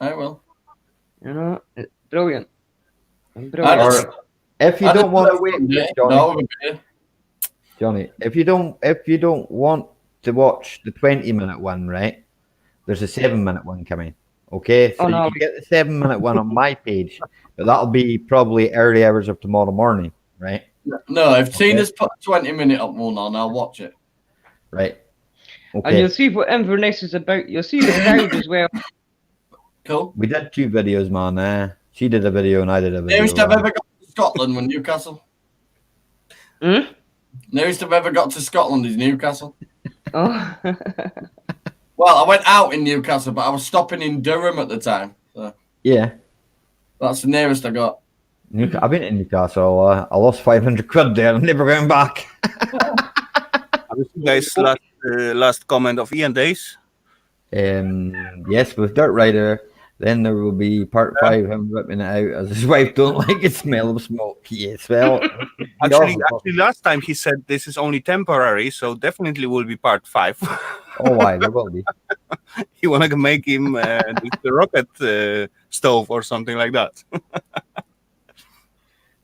I will. You know, it's brilliant. I Brilliant. just- Or if you I don't just want to left wait, Sunday, Johnny, no, over here. Johnny, if you don't want to watch the 20-minute one, right? There's a 7-minute one coming. Okay, so Oh, no. you can get the 7-minute one on my page, but that'll be probably early hours of tomorrow morning, right? No, if Tina's put a 20-minute up one on, I'll watch it. Right. And Okay. you'll see what Inverness is about. You'll see the crowd as well. Cool. We did 2 videos, man. She did a video and I did a video. Nearest I've ever got to Scotland was Newcastle. Hmm? Nearest I've ever got to Scotland is Newcastle. Oh. Well, I went out in Newcastle, but I was stopping in Durham at the time. So Yeah. that's the nearest I got. I've been to Newcastle. I lost 500 quid there. I'm never going back. Guys, last comment of Ian Days. Yes, with Dirt Rider, then there will be part 5, him ripping it out as his wife don't like the smell of smoke. Yes, well, Actually, last time he said this is only temporary, so definitely will be part 5. Oh, why? There will be. You want to make him the rocket stove or something like that.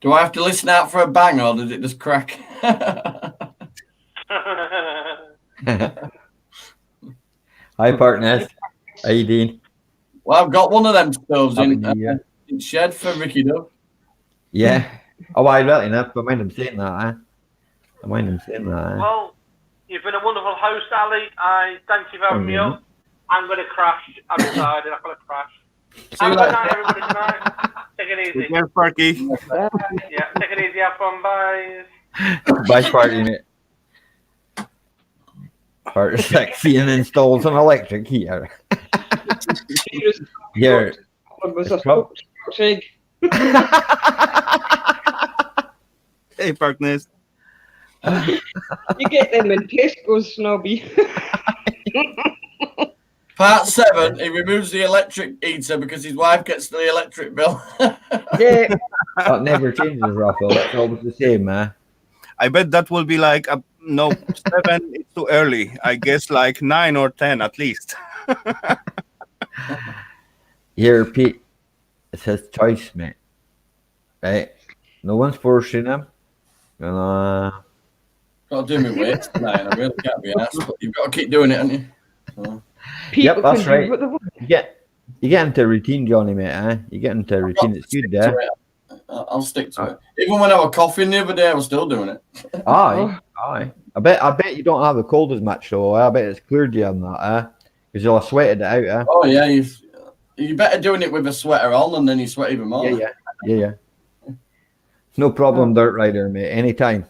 Do I have to listen out for a bang or did it just crack? Hi, partners. How you doing? Well, I've got one of them stoves Happy in New Year. shed for Ricky Dove. Yeah. Oh, I really enough. I mind him saying that. I mind him saying that. Well, you've been a wonderful host, Ali. I thank you for having me up. I'm going to crash. I've decided I'm going to crash. Have a good night, everybody, tonight. Take it easy. Yes, Sparky. Yeah, take it easy. Have fun. Bye. Bye, Sparky, mate. Part 6, Ian installs an electric heater. Here. Was a sports egg. Hey, partners. You get them in Tesco's, snobby. Part 7, he removes the electric heater because his wife gets the electric bill. Yeah. That never changes, Raphael. It's always the same, man. I bet that will be like, no, 7 is too early. I guess like 9 or 10 at least. Here, Pete, it's his choice, mate. Right? No one's forcing him. Got to do my weights tonight. I really can't be asked, but you've got to keep doing it, haven't you? So. Yep, that's right. You get into a routine, Johnny, mate. You get into a routine. It's good, there. I'll stick to it. Even when I was coughing the other day, I was still doing it. Aye. I bet you don't have the cold as much, though. I bet it's cleared you on that, because you'll have sweated it out, Oh yeah, you better doing it with a sweater on, and then you sweat even more. Yeah. No problem, Dirt Rider, mate. Anytime.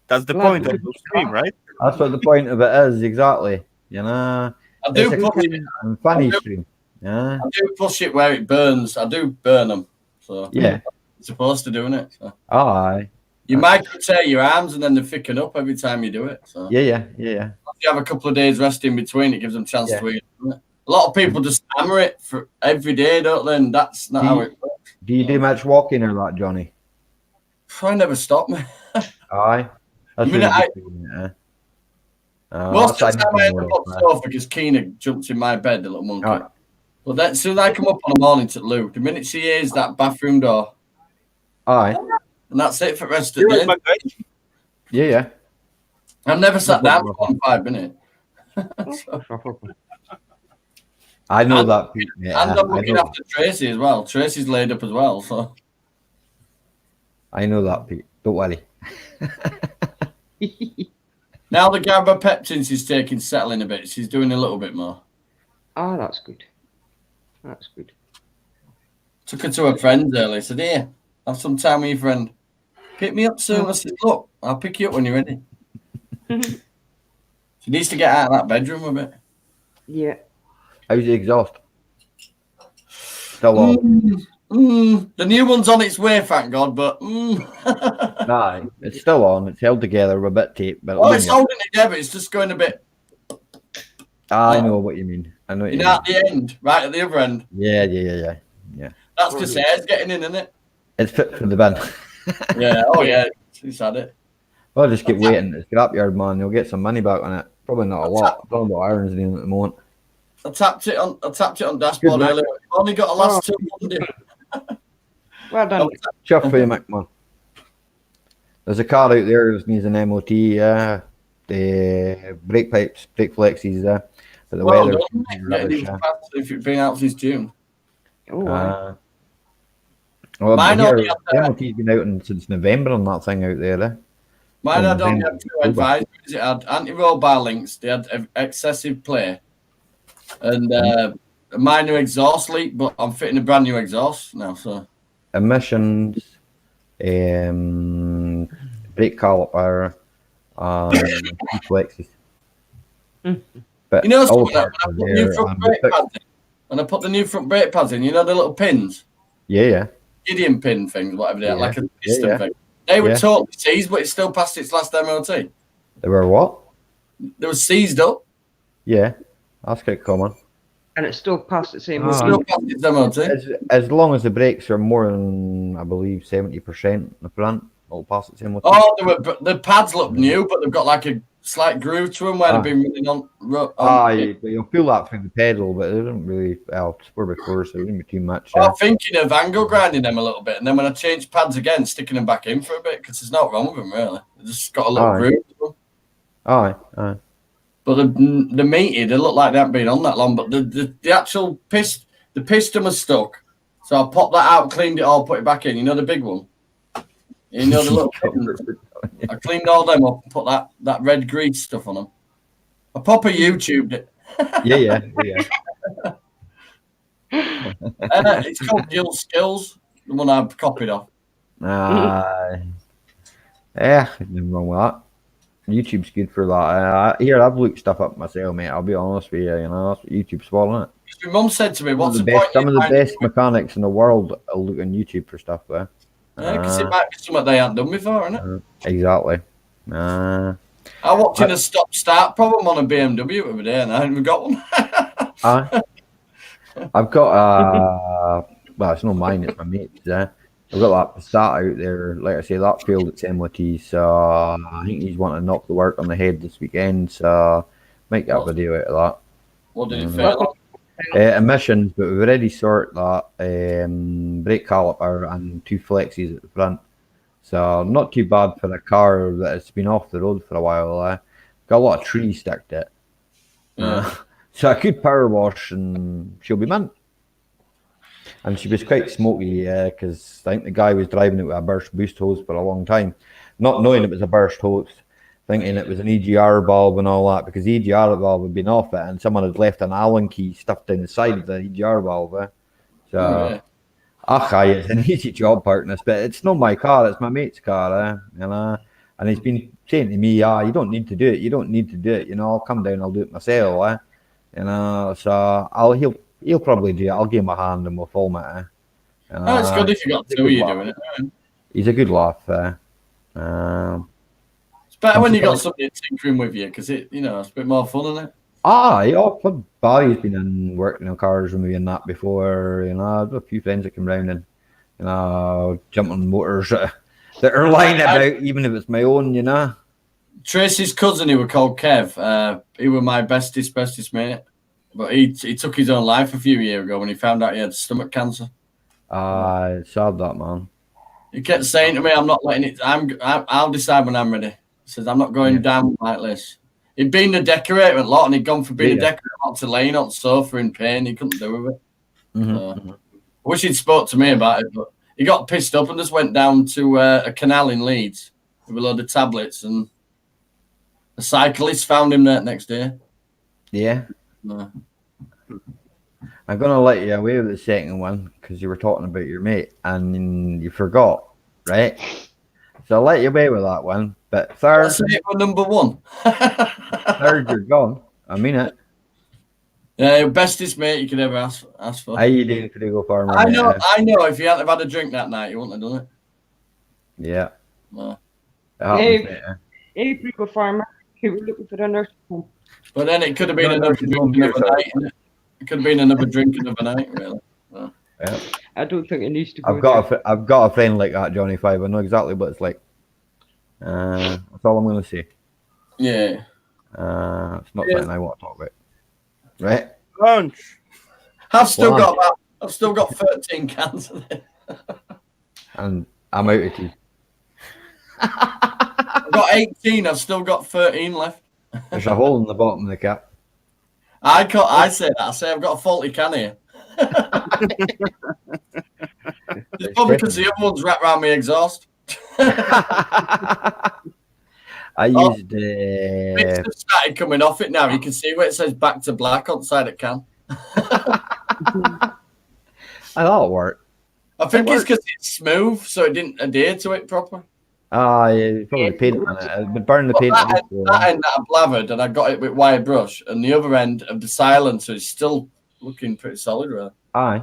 That's the point of the stream, right? That's what the point of it is, exactly. You know, I do it's a push clean and funny stream. Yeah. I do push it where it burns. I do burn them. So yeah, you're supposed to doing it. So. Aye. You might tear your arms and then they thicken up every time you do it. So. Yeah. If you have a couple of days rest in between, it gives them a chance to eat. A lot of people just hammer it for every day, don't they? And that's not how it works. Do you do much walking or that, Johnny? I never stop me. Aye. That's most of the time I end up on the sofa because Keena jumps in my bed, the little monkey. Right. But then as soon as I come up on the morning to Lou, the minute she hears that bathroom door, aye, and that's it for the rest of the day. Yeah. I've never sat down for 5 minutes. I know that. And I'm looking after Tracy as well. Tracy's laid up as well, so. I know that, Pete. Don't worry. Now the gabapeptins is settling a bit. She's doing a little bit more. Oh, that's good. That's good. Took her to her friends earlier. Said, "Here, have some time with your friend. Pick me up soon." I said, "Look, I'll pick you up when you're ready." She needs to get out of that bedroom a bit. Yeah. How's the exhaust? Still on. The new one's on its way, thank God, but Nah, it's still on. It's held together with a bit of tape. But it's holding together. It's just going a bit. I know what you mean. I know what you mean. At the end, right at the other end. Yeah. That's because air's getting in, isn't it? It's fit for the bin. Yeah. Oh yeah. He's had it. Well, just keep waiting. It's scrapyard, man. You'll get some money back on it. Probably not a lot. I don't know what irons in at the moment. I tapped it on dashboard earlier. I've only got a last 200. Well done. Chuff for you, Mac, man. There's a car out there that needs an MOT. The brake pipes, brake flexes there. But the weather. If you've been out since June. Well, Mine the MOT's been out since November on that thing out there. Mine had only had 2 advisories. It had anti-roll bar links. They had excessive play. And minor exhaust leak, but I'm fitting a brand new exhaust now. So emissions, brake caliper, flexes. But you know, when I put the new front brake pads in, when I put the new front brake pads in, you know the little pins. Yeah. Gideon pin things, whatever they are, like a piston thing. They were totally seized, but it still passed its last MOT. They were what? They were seized up. Yeah, that's quite common. And it still passed its same. Still passed its MOT. As long as the brakes are more than, I believe, 70% in the front, it'll pass its MOT. Oh, the pads look new, but they've got like a slight groove to them where they've been running on. You'll feel that through the pedal, but it doesn't really. Well, it's where before, so it didn't be too much. I'm thinking of angle grinding them a little bit, and then when I change pads again, sticking them back in for a bit because there's not wrong with them really. They just got a little groove to them. Aye. But the meaty, they look like they haven't been on that long. But the actual the piston was stuck, so I popped that out, cleaned it all, put it back in. You know the big one. You know the little. I cleaned all them up and put that red grease stuff on them. I proper YouTubed it. Yeah. It's called Jill Skills, the one I've copied off. Yeah, nothing wrong with that. YouTube's good for that. I've looked stuff up myself, mate. I'll be honest with you. You know, that's what YouTube's for, isn't it? My mum said to me, "What's the best? point?" Some of the best mechanics in the world will look on YouTube for stuff there. Yeah, because it might be something they haven't done before, isn't it? Exactly. I watched a stop-start problem on a BMW the other day, and I haven't got one. I've got well, it's not mine, it's my mate's. I've got that start out there. Like I say, that failed its MOT, so I think he's wanting to knock the work on the head this weekend. So might get a video out of that. What did it fail on? Emissions, but we've already sorted that brake caliper and 2 flexes at the front. So not too bad for a car that has been off the road for a while. Got a lot of trees stuck to it. So I could power wash and she'll be mint. And she was quite smoky, because I think the guy was driving it with a burst boost hose for a long time. Not knowing it was a burst hose, thinking it was an EGR valve and all that, because the EGR valve had been off it and someone had left an Allen key stuffed down the side of the EGR valve. So, it's an easy job parting this, but it's not my car, it's my mate's car, you know. And he's been saying to me, you don't need to do it, you know, I'll come down, I'll do it myself, you know. So he'll probably do it. I'll give him a hand and we'll film it. It's good if you got 2 of you doing it. He's a good laugh. It's better when you got somebody tinkering with you because it's a bit more fun, isn't it? Barry's been in working on cars with me and that before. You know, I've got a few friends that come round and jump on motors that are lying about, even if it's my own. You know, Tracy's cousin, who were called Kev, he was my bestest mate. But he took his own life a few years ago when he found out he had stomach cancer. Sad that, man. He kept saying to me, "I'm not letting it. I'll decide when I'm ready." He says, "I'm not going down like this." He'd been a decorator a lot, and he'd gone from being a decorator to laying on the sofa in pain. He couldn't do with it. I wish he'd spoke to me about it, but he got pissed up and just went down to a canal in Leeds with a load of tablets, and a cyclist found him there next day. Yeah. No. I'm going to let you away with the second one because you were talking about your mate and you forgot, right? So I'll let you away with that one. But third, say it for number 1. Third, you're gone. I mean it. Yeah, bestest mate you could ever ask for. How you doing, Craic Farmer? I mate? know. If you hadn't have had a drink that night, you wouldn't have done it. Yeah. No. It happens, Hey, mate. hey, Craic Farmer. We're looking for a nursing home. But then it could have been No, another nursing drink home another here, sorry. night. Innit? It could have been another drink another night, really. No. Yeah. I don't think it needs to go I've got a friend like that, Johnny Five. I know exactly what it's like. That's all I'm going to say. Yeah. It's not something I want to talk about. Right? Lunch. I've still got 13 cans of it. And I'm out of tea. I've got 18. I've still got 13 left. There's a hole in the bottom of the cap. I say that. I say I've got a faulty can here. It's probably because the other one's wrapped around my exhaust. I used Bits have started coming off it now. You can see where it says back to black on the side of the can. that'll work. I think it's because it's smooth, so it didn't adhere to it properly. Yeah, probably paint on it. It would burn the paint off. That end that I blathered, and I got it with wire brush, and the other end of the silencer is still looking pretty solid, really. Aye.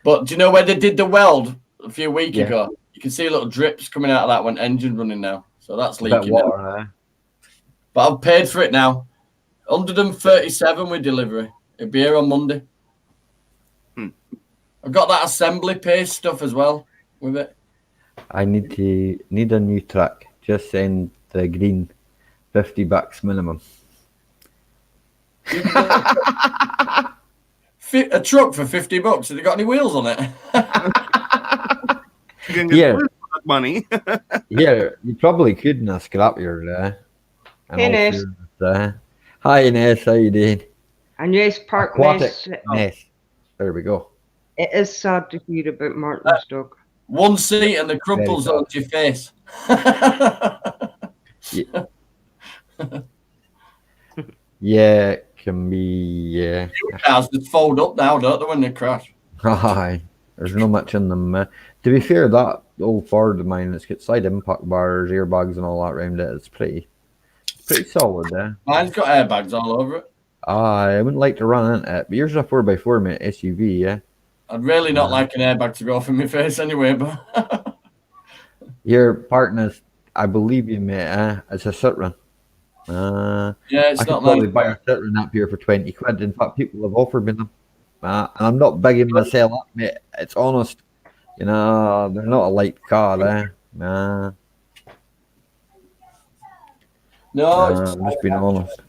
But do you know where they did the weld a few weeks ago? You can see little drips coming out of that when engine running now. So that's leaking. Water, but I've paid for it now. 137 with delivery. It'll be here on Monday. I've got that assembly paste stuff as well with it. I need a new truck. Just send the green $50 minimum. A truck for $50. Have they got any wheels on it? You can get money. Yeah, you probably could in a scrapyard there. Hey, Ness. Hi, Ness. How you doing? And yes, Park Aquatic Ness. Ness. There we go. It is sad to hear about Martin's dog. One seat and the crumples onto your face. Yeah, it can be. Cars just fold up now, don't they, when they crash? Aye, there's not much in them. To be fair, that old Ford of mine, it's got side impact bars, airbags, and all that around it. It's pretty solid. Mine's got airbags all over it. I wouldn't like to run into it, but yours is a 4x4, mate, SUV, yeah. I'd really not like an airbag to go off in my face anyway, but your partner's, I believe you, mate. It's a Citroen. yeah, it's I could not probably like buy a Citroen up here for 20 quid. In fact, people have offered me them. And I'm not bigging myself up, mate. It's honest. You know, they're not a light car, No, I'm just being honest.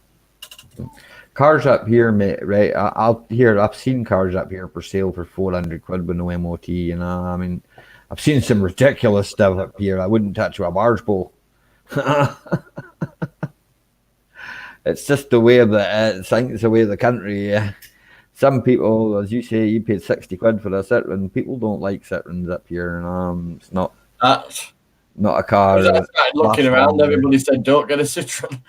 Cars up here, mate, right? I've seen cars up here for sale for 400 quid with no MOT, you know. I mean, I've seen some ridiculous stuff up here. I wouldn't touch with a barge pole. It's just the way of I think it's the way of the country. Some people, as you say, you paid 60 quid for a Citroen. People don't like Citroens up here, and it's not a car. I started looking around, everybody said, don't get a Citroen.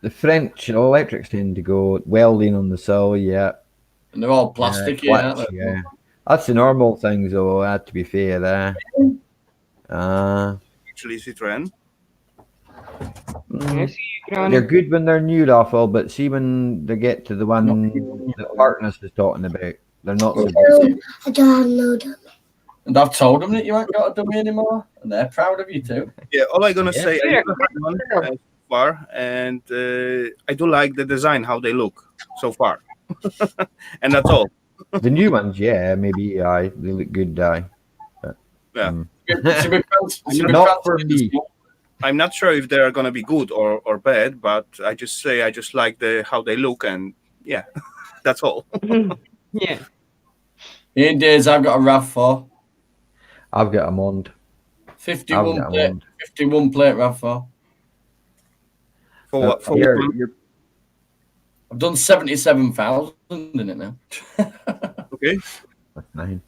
The French electrics tend to go welding on the sill, yeah. And they're all plastic, yeah. That's the normal things, though, to be fair. Actually, Citroen. They're good when they're new, Raffle, but see when they get to the one that Partners is talking about, they're not so good. I don't know them. And I've told them that you ain't got a dummy anymore, and they're proud of you too. Yeah, all I'm gonna say, I never had one so far, and I do like the design, how they look so far, and that's all. The new ones, yeah, maybe they look good. Yeah, not for me. I'm not sure if they're gonna be good or bad, but I just like how they look, and yeah, that's all. Yeah. In days, I've got a RAV4. I've got a Mond. 51 plate RAV4. For what? For I've done 77,000 in it now. Okay. That's nice.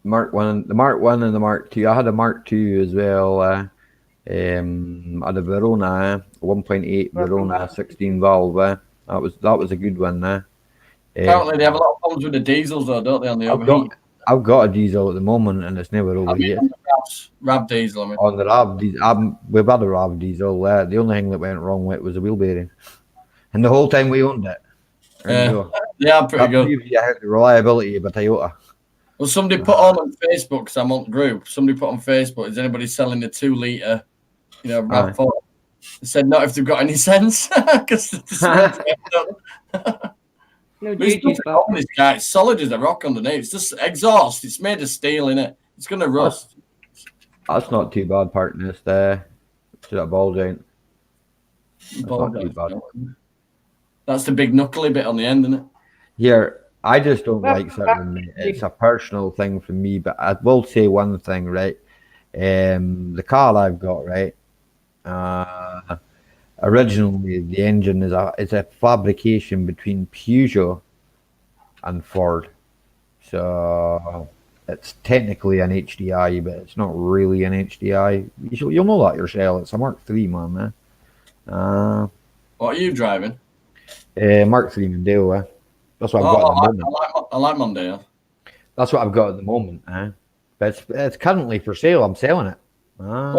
Mark 1, the Mark 1 and the Mark 2. I had a Mark 2 as well. I had a Verona, 1.8 Verona 16 valve. That was a good one. Apparently, they have a lot of problems with the diesels, though, don't they? On the overheat. I've got a diesel at the moment, and it's never overheated. RAV diesel. I mean. On the RAV diesel, we've had a RAV diesel. The only thing that went wrong with it was the wheel bearing. And the whole time we owned it. Yeah, I'm pretty good. You have the reliability of a Toyota. Well, somebody put on Facebook, because I'm on the group, somebody put on Facebook, is anybody selling a 2 litre, RAV4? They said, not if they've got any sense. Because it's solid as a rock underneath. It's just exhaust. It's made of steel, in it. It's going to rust. That's not too bad parting this there. To that ball joint. Not too bad. That's the big knuckly bit on the end, isn't it? Here, I just don't like something. It's a personal thing for me, but I will say one thing, right? The car I've got, right? Originally, the engine is a fabrication between Peugeot and Ford, so it's technically an HDI, but it's not really an HDI. You'll know that yourself. It's a Mark III, man. What are you driving? Mark III Mondeo. That's what I've got at the moment. I like Mondeo. That's what I've got at the moment. But it's currently for sale. I'm selling it. I'm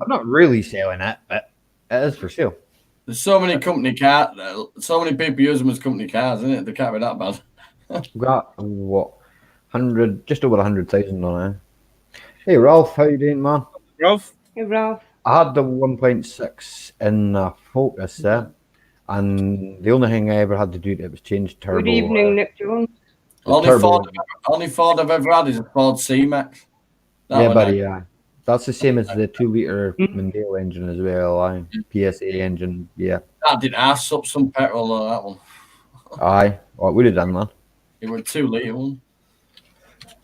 not really selling it, but it is for sale. There's so many company cars. So many people use them as company cars, isn't it? They can't be that bad. We've got what? Just over 100,000 on it. Hey Ralph, how you doing, man? Ralph? Hey Ralph. I had the 1.6 in Focus there, and the only thing I ever had to do to it was change turbo. Good evening, Nick Jones. Only Ford I've ever had is a Ford C-Max. Yeah, buddy, yeah. That's the same as the 2 litre Mondeo engine as well. PSA engine, yeah. That did ass up some petrol on that one. Aye, what would have done, man? It was 2 litre one.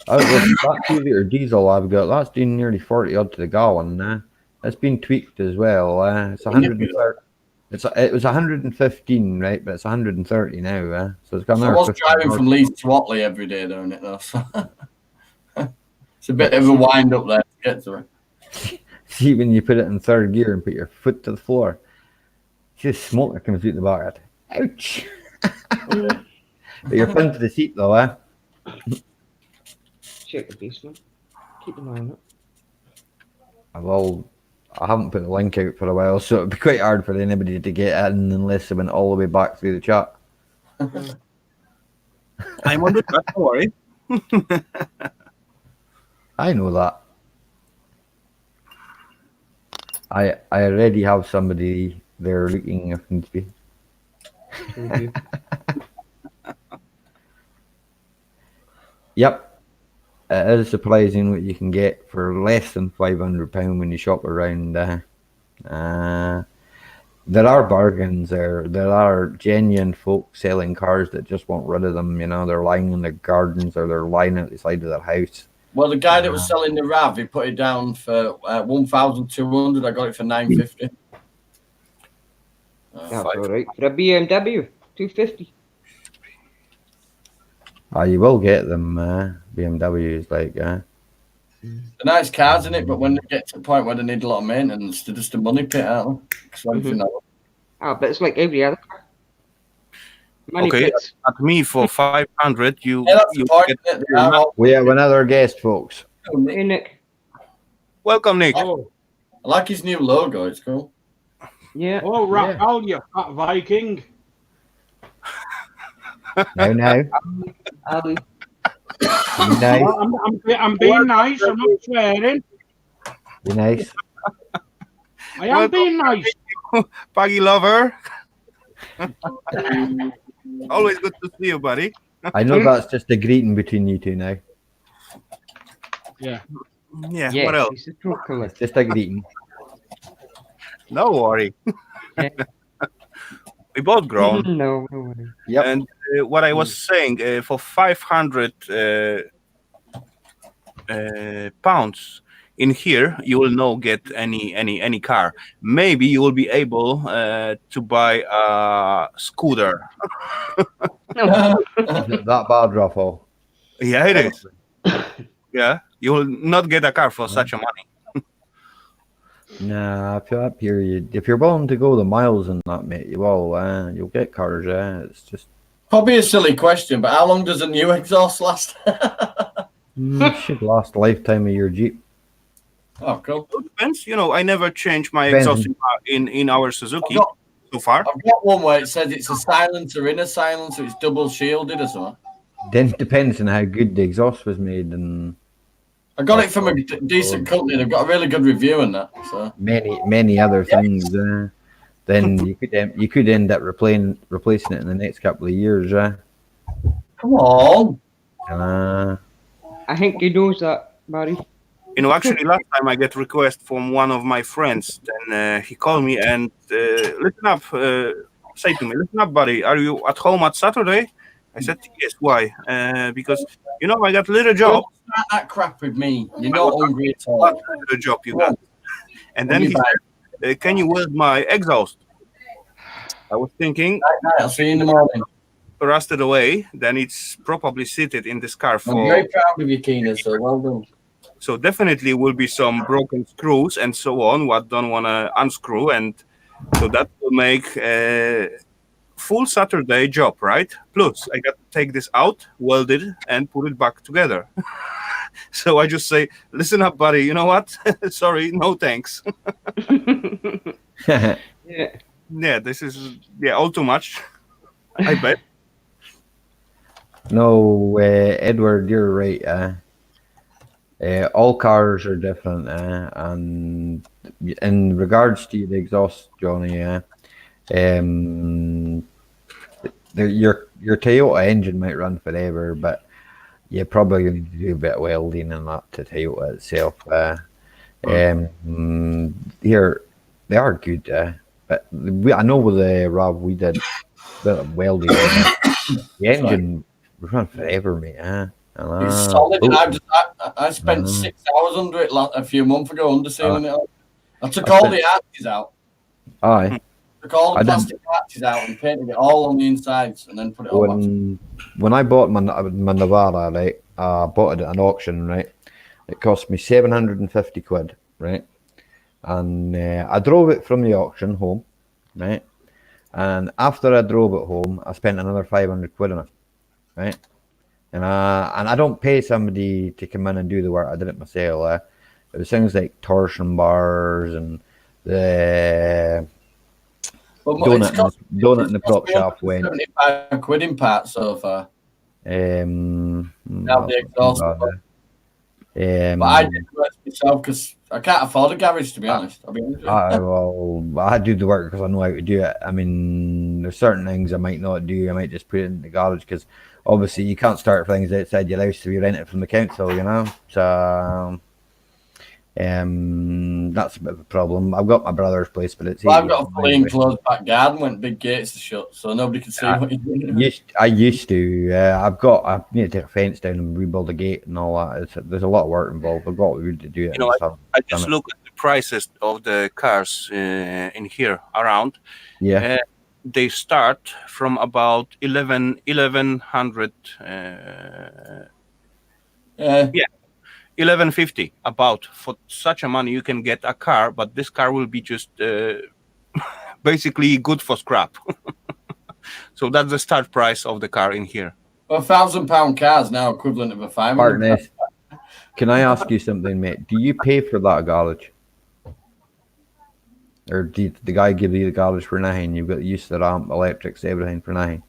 That 2 litre diesel I've got, that's doing nearly 40 odd to the gallon. It's been tweaked as well. It's 130. It was 115, right? But it's 130 now. So it's got another. I was driving from Leeds to Watley every day, don't it? Though. So it's a bit of a wind up there to get to it. See, when you put it in third gear and put your foot to the floor, see the smoke that comes out the back. Ouch! But you're pinned to the seat though, Check the basement. Keep an eye on it. I haven't put the link out for a while, so it'd be quite hard for anybody to get in unless they went all the way back through the chat. I'm on the chat, don't worry. I know that. I already have somebody there looking if needs be. Yep. It is surprising what you can get for less than £500 when you shop around. There are bargains there. There are genuine folk selling cars that just want rid of them. They're lying in their gardens or they're lying at the side of their house. Well, the guy that was selling the RAV, he put it down for 1,200. I got it for 950. That's all right. For a BMW, 250. You will get them BMWs like They're nice cars in it, but when they get to the point where they need a lot of maintenance, they're just a money pit, aren't they? But it's like every other car. Okay, at me for 500, you get. We have another guest, folks. Hey, Nick. Welcome, Nick. Oh, I like his new logo. It's cool. Yeah. Oh, Rafael, you fat Viking. No. Ali. I'm being nice. I'm not swearing. Be nice. I am being nice. Puggy lover. Always good to see you, buddy. I know that's just a greeting between you two now. Yeah. Yeah. What else? It's just a greeting. No worry. We both grown. No worry. Yep. And what I was saying, for 500 pounds in here, you will not get any car. Maybe you will be able to buy a scooter. That bad, Raffle. Yeah, it is. Yeah, you will not get a car for such a money. Nah, if you're willing to go the miles in that, mate, you'll get cars. It's just probably a silly question, but how long does a new exhaust last? It should last a lifetime of your Jeep. Oh, cool. It depends. I never change my exhaust in our Suzuki. so far? I've got one where it says it's a silencer in a silencer. It's double shielded or something. Then depends on how good the exhaust was made and I got it from a decent company. They've got a really good review on that. So many other things. Then you could end up replacing it in the next couple of years. Come on. I think he knows that, Barry. You know, actually, last time I get request from one of my friends. Then he called me and listen up. Say to me, listen up, buddy. Are you at home at Saturday? I said yes. Why? Because you know I got a little job. Don't start that crap with me. You're not hungry at all. The job you got. And then he said, "Can you weld my exhaust?" I was thinking, I'll see you in the morning. Rusted away. Then it's probably seated in this car for. I'm very proud of you, Keenan. So well done. So definitely will be some broken screws and so on. What don't want to unscrew, and so that will make a full Saturday job, right? Plus, I got to take this out, weld it, and put it back together. So I just say, listen up, buddy. You know what? Sorry, no thanks. Yeah, this is all too much. I bet. No, Edward, you're right. All cars are different, and in regards to the exhaust, Johnny, your Toyota engine might run forever, but you're probably going to do a bit of welding and that to Toyota itself. Here they are good, but I know with Rob we did a bit of welding. The engine run forever, mate. It's solid. I spent 6 hours under it a few months ago, undersealing it. I took all the arches out. Aye. Took all the plastic arches out and painted it all on the insides, and then put it on. When I bought my Navara, right, I bought it at an auction, right. It cost me £750, right, and I drove it from the auction home, right, and after I drove it home, I spent another £500 on it, right. And I don't pay somebody to come in and do the work. I did it myself. It was things like torsion bars and the donut in the prop shaft went. £75 in parts so far. Now the exhaust. But I did the work myself because I can't afford a garage, to be honest. I'll be honest. I do the work because I know how to do it. I mean, there's certain things I might not do. I might just put it in the garage because obviously you can't start things outside your house if you rent it from the council, you know. So that's a bit of a problem. I've got my brother's place, but it's. I've got a fully enclosed back garden when big gates are shut, so nobody can see what you're doing. I used to. I need to take a fence down and rebuild a gate and all that. There's a lot of work involved. I've got to do it. You know, I just look at the prices of the cars in here around. Yeah. They start from about 1100. 1150 about. For such a money you can get a car, but this car will be just basically good for scrap. So that's the start price of the car in here. £1,000 cars now equivalent of a £500. Can I ask you something, mate? Do you pay for that garage? Or did the guy give you the garage for nothing? You've got used to the ramp, electrics, everything for nothing.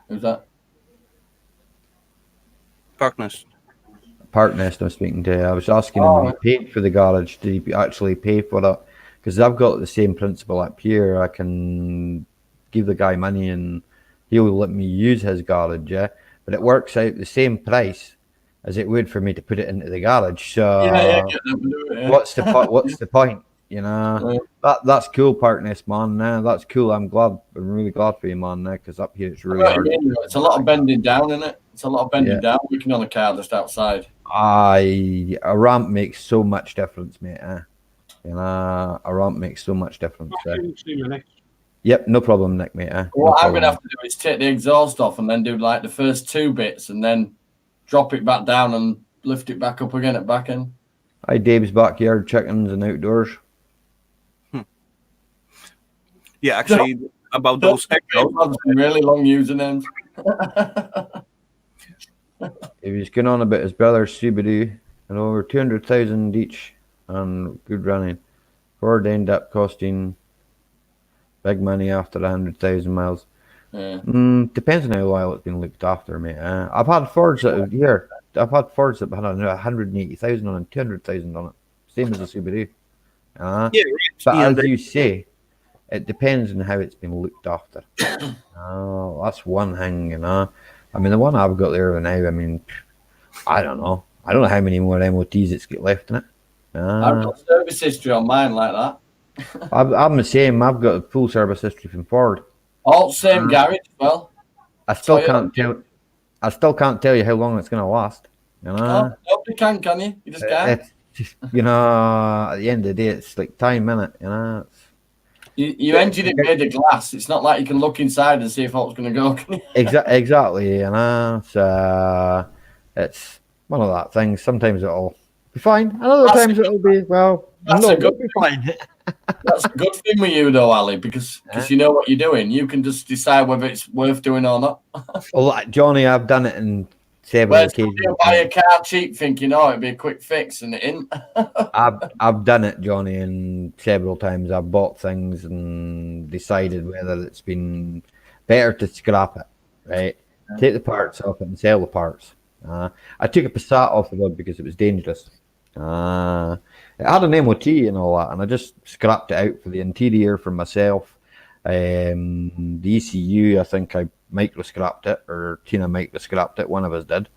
Who's that? Parknest I'm speaking to. I was asking him if he paid for the garage. Did he actually pay for it? Because I've got the same principle up here. I can give the guy money and he'll let me use his garage, yeah? But it works out the same price as it would for me to put it into the garage. So what's the point? You know, that's cool, Parknest, man. That's cool. I'm really glad for you, man. Because up here it's really hard. It's a lot of bending down, isn't it? It's a lot of bending down working on a car just outside. A ramp makes so much difference, mate. You know, a ramp makes so much difference. Yep, no problem, Nick, mate. What I'm gonna have to do is take the exhaust off and then do like the first two bits and then drop it back down and lift it back up again at back end. Hi, Dave's backyard chickens and outdoors. Yeah, actually, about those exhausts. Really long usernames. He was going on about his brother's Subaru and over 200,000 each and good running. Ford ended up costing Big money after 100,000 miles. Yeah. Depends on how well it's been looked after, mate. I've had Fords that I've had Fords that had 180,000 on it, 200,000 on it, same as a Subaru. Yeah, right. But Yeah, as you say, it depends on how it's been looked after. That's one thing, I mean, the one I've got there now, I mean, I don't know. I don't know how many more MOTs it's got left in it. I've got service history on mine like that. I'm the same. I've got a full service history from Ford. All same garage as well. I still can't tell. I still can't tell you how long it's going to last. Oh, nobody can you? You just can't. It's just, at the end of the day, it's like time, innit? Your engine is made of glass. It's not like you can look inside and see if it's going to go. Exactly, So it's one of that things. Sometimes it'll be fine, and other times it'll be That's no, a good it'll be fine. That's a good thing with you, though, Ali, because you know what you're doing. You can just decide whether it's worth doing or not. Well, like Johnny, I've done it in several occasions. You buy a car cheap, thinking, "Oh, it'd be a quick fix," and it ain't. I've done it, Johnny, and several times. I've bought things and decided whether it's been better to scrap it, right? Take the parts off it and sell the parts. I took a Passat off the road because it was dangerous. It had an MOT and all that, and I just scrapped it out for the interior for myself. The ECU, I think I micro scrapped it, or Tina micro scrapped it. One of us did.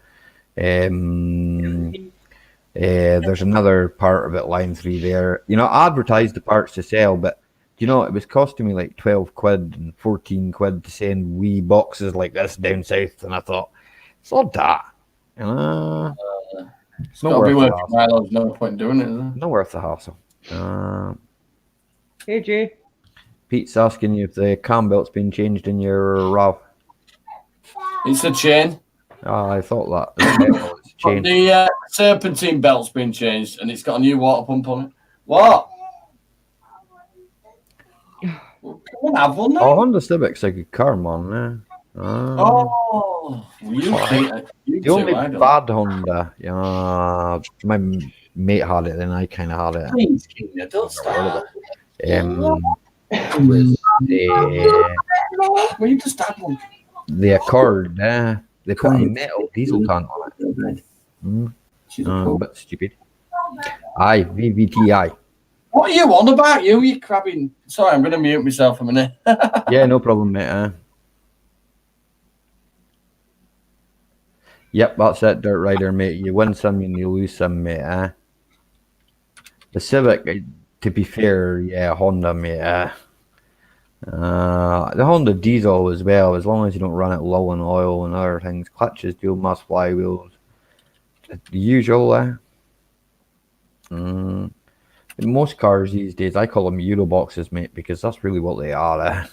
There's another part of it, line 3 there. I advertised the parts to sell, but it was costing me like 12 quid and 14 quid to send wee boxes like this down south, and I thought, it's not that. It's not worth the hassle. There's no point in doing it, is there? Not worth the hassle. Hey, Jay. Pete's asking you if the cam belt's been changed in your RAV. It's a chain. Oh, I thought that. It's chain. The serpentine belt's been changed, and it's got a new water pump on it. What? Come on, have one now. Oh, Honda Civic's a good car, man. The only bad Honda, my mate had it, and I kind of had it. Please, Kenya, don't start. Was Well, you just had one. the Accord, they put a metal diesel tank on it. A bit stupid. Aye, VVTi. What are you on about? You crabbing. Sorry, I'm going to mute myself a minute. Yeah, no problem, mate. Yep, that's it, Dirt Rider, mate. You win some and you lose some, mate. The Civic, to be fair, yeah, Honda, mate. The Honda diesel as well, as long as you don't run it low on oil and other things. Clutches, dual mass flywheels. The usual. Most cars these days, I call them Euroboxes, mate, because that's really what they are.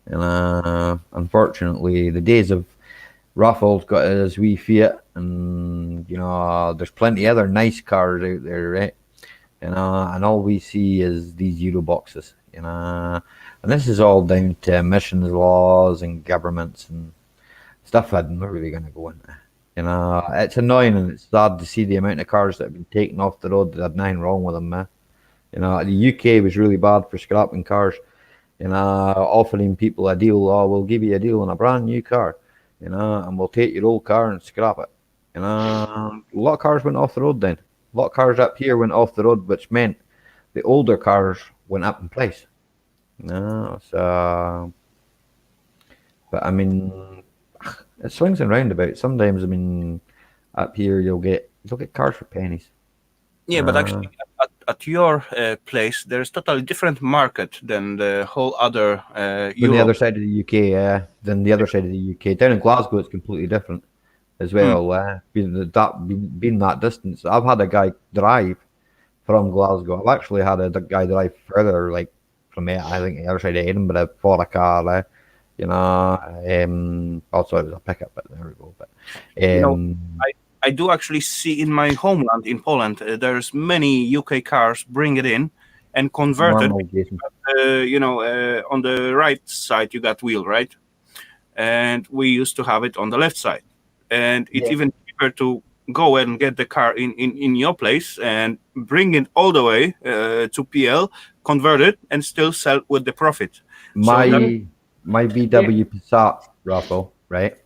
Unfortunately, the days of Raffles got his wee Fiat, and there's plenty of other nice cars out there, right? And all we see is these Euroboxes, and this is all down to emissions laws and governments and stuff I'm not really going to go into. It's annoying and it's sad to see the amount of cars that have been taken off the road that had nothing wrong with them, man. The UK was really bad for scrapping cars, offering people a deal. Oh, we'll give you a deal on a brand new car, and we'll take your old car and scrap it. A lot of cars went off the road then. A lot of cars up here went off the road, which meant the older cars went up in price. But I mean, it swings and roundabouts. Sometimes, I mean, up here you'll get cars for pennies. Yeah, but actually, at your place, there's totally different market than the whole other Than the other side of the UK, than the other side of the UK. Down in Glasgow, it's completely different as well. Being that distance, I've had a guy drive from Glasgow. I've actually had a guy drive further, like from I think the other side of Edinburgh for a car. Also it was a pickup, but there we go. But I do actually see in my homeland in Poland, there's many UK cars bring it in and convert it. On the right side you got wheel, right? And we used to have it on the left side, and it's even cheaper to go and get the car in your place and bring it all the way to PL, convert it, and still sell with the profit. My VW Passat, Raffle, right,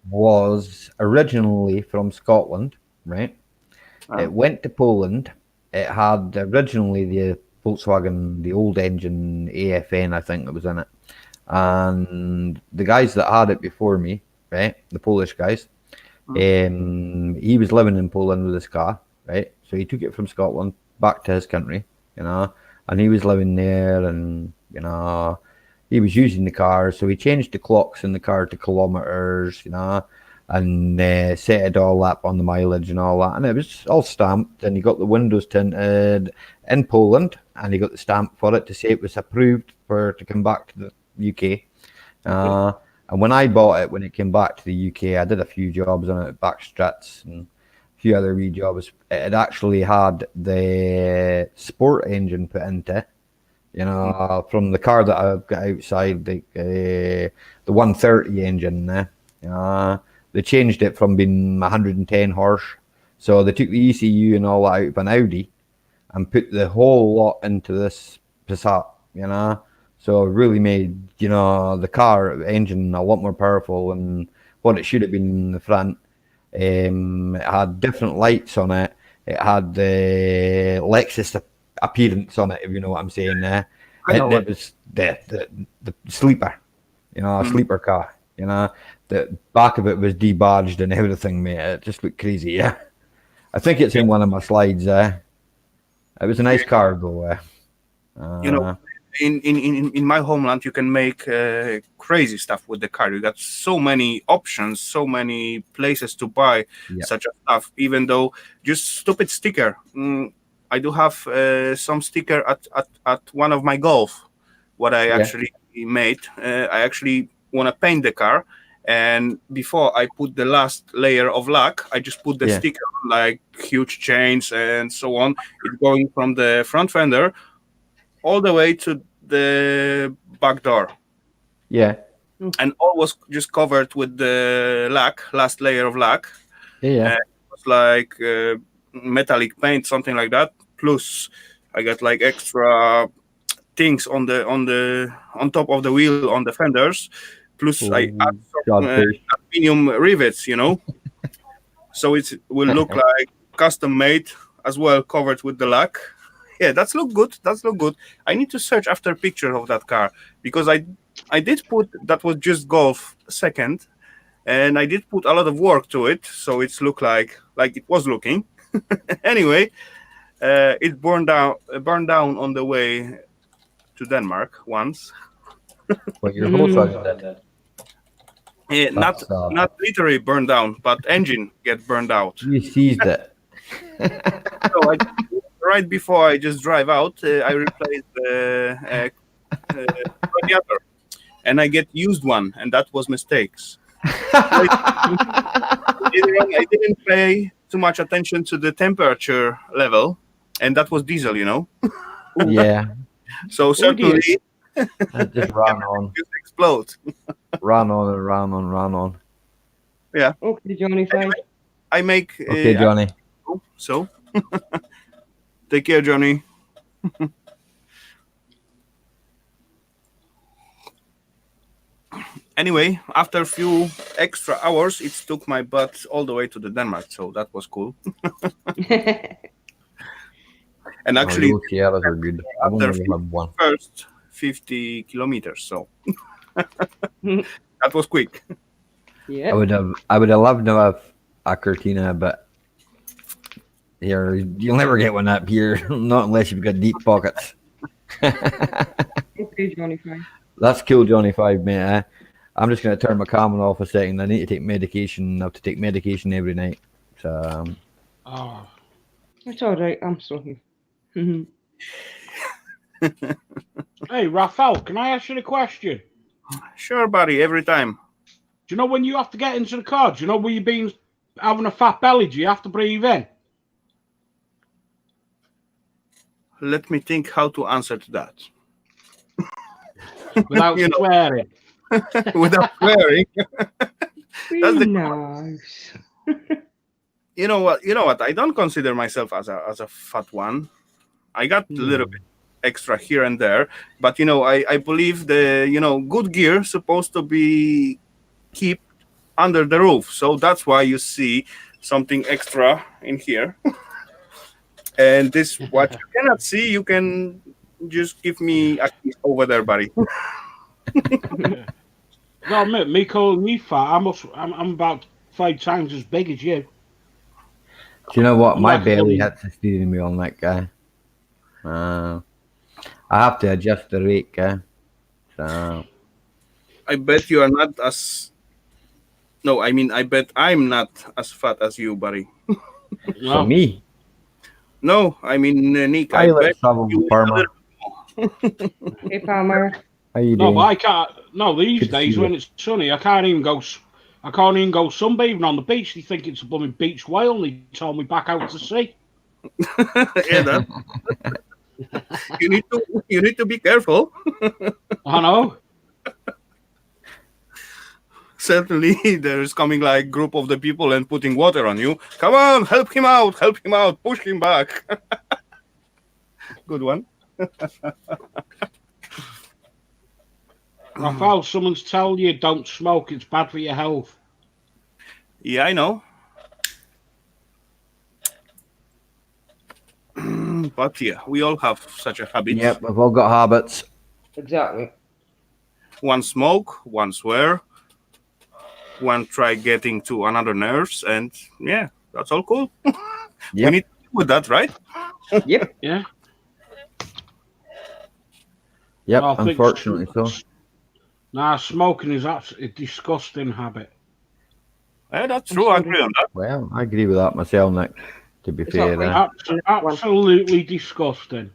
was originally from Scotland, right? It went to Poland. It had originally the Volkswagen, the old engine AFN, I think that was in it. And the guys that had it before me, right, the Polish guys, he was living in Poland with his car, right? So he took it from Scotland back to his country, you know, and he was living there, and you know, he was using the car, so he changed the clocks in the car to kilometers, you know, and set it all up on the mileage and all that, and it was all stamped, and he got the windows tinted in Poland, and he got the stamp for it to say it was approved to come back to the UK. And when I bought it, when it came back to the UK, I did a few jobs on it, back struts and a few other wee jobs. It actually had the sport engine put into it, you know, from the car that I've got outside, the 130 engine there. They changed it from being 110 horse. So they took the ECU and all that out of an Audi and put the whole lot into this Passat, you know. So it really made, you know, the car engine a lot more powerful than what it should have been in the front. It had different lights on it. It had the Lexus appearance on it, if you know what I'm saying there. It was the sleeper, you know, a sleeper car, you know. The back of it was debadged and everything, mate. It just looked crazy, yeah. I think it's in one of my slides there. It was a nice car, though. You know, in my homeland, you can make crazy stuff with the car. You got so many options, so many places to buy such a stuff. Even though just stupid sticker. I do have some sticker at one of my Golf. What I actually made. I actually want to paint the car, and before I put the last layer of lack, I just put the sticker on, like huge chains and so on. It's going from the front fender all the way to the back door. Yeah. And all was just covered with the last layer of lack. Yeah. And it was like metallic paint, something like that. Plus, I got like extra things on top of the wheel on the fenders. Plus, I add some aluminum rivets, you know. So it will look like custom made as well, covered with the lack. Yeah, that's look good. I need to search after picture of that car, because I did put that was just Golf second, and I did put a lot of work to it, so it's look like it was looking. Anyway, it burned down on the way to Denmark once. What your Volkswagen did? Yeah, not literally burned down, but engine get burned out. You seized it. So right before I just drive out, I replaced the radiator, and I get used one, and that was mistakes. I didn't pay too much attention to the temperature level, and that was diesel, you know. Yeah. So certainly, it just ran on. Just explode. Ran on. Yeah. Okay, Johnny. Anyway, I make. Okay, Johnny. So, take care, Johnny. Anyway, after a few extra hours, it took my butt all the way to the Denmark, so that was cool. And actually, those are good. I only have one. First 50 kilometers, so that was quick. Yeah. I would have loved to have a Cortina, but here you'll never get one up here, not unless you've got deep pockets. Okay, Johnny 5. That's cool, Johnny 5, mate. I'm just going to turn my camera off a second. I need to take medication. I have to take medication every night. So. Oh. It's all right. I'm sorry. Hey, Raphael, can I ask you a question? Sure, buddy. Every time. Do you know when you have to get into the car? Do you know when you've been having a fat belly? Do you have to breathe in? Let me think how to answer to that. Without swearing. Without swearing. That's nice. You know what? You know what? I don't consider myself as a fat one. I got a little bit extra here and there, but I believe the good gear supposed to be keep under the roof, so that's why you see something extra in here. And this what you cannot see, you can just give me a kiss over there, buddy. No, admit, me calling me fat, I'm about 5 times as big as you. Do you know what? I'm My like a belly bloody- hits the steering wheel on that guy. I have to adjust the rate, guy. So I bet you are not as. No, I mean, I bet I'm not as fat as you, buddy. for No, me, No, I mean, Nick, I I bet let's travel you with eat a Parma. little. Hey, Palmer. How you no, doing? but I can't. No, these Good to see days you. when it's sunny, I can't even go. I can't even go sunbathing on the beach. They think it's a blooming beach whale, and they told me back out to sea. Yeah, that. You need to be careful. I know. Certainly, there is coming like group of the people and putting water on you. Come on, help him out, push him back. Good one. Raphael, someone's telling you don't smoke. It's bad for your health. Yeah, I know. But yeah, we all have such a habit. Yep, we've all got habits. Exactly. One smoke, one swear, one try getting to another nurse, and yeah, that's all cool. We Yep. need to deal with that, right? Yep. Yeah. Yep, I think unfortunately so. Nah, smoking is absolutely a disgusting habit. Yeah, that's true. I agree on that. Well, I agree with that myself, Nick. To be It's fair, not Absolutely disgusting.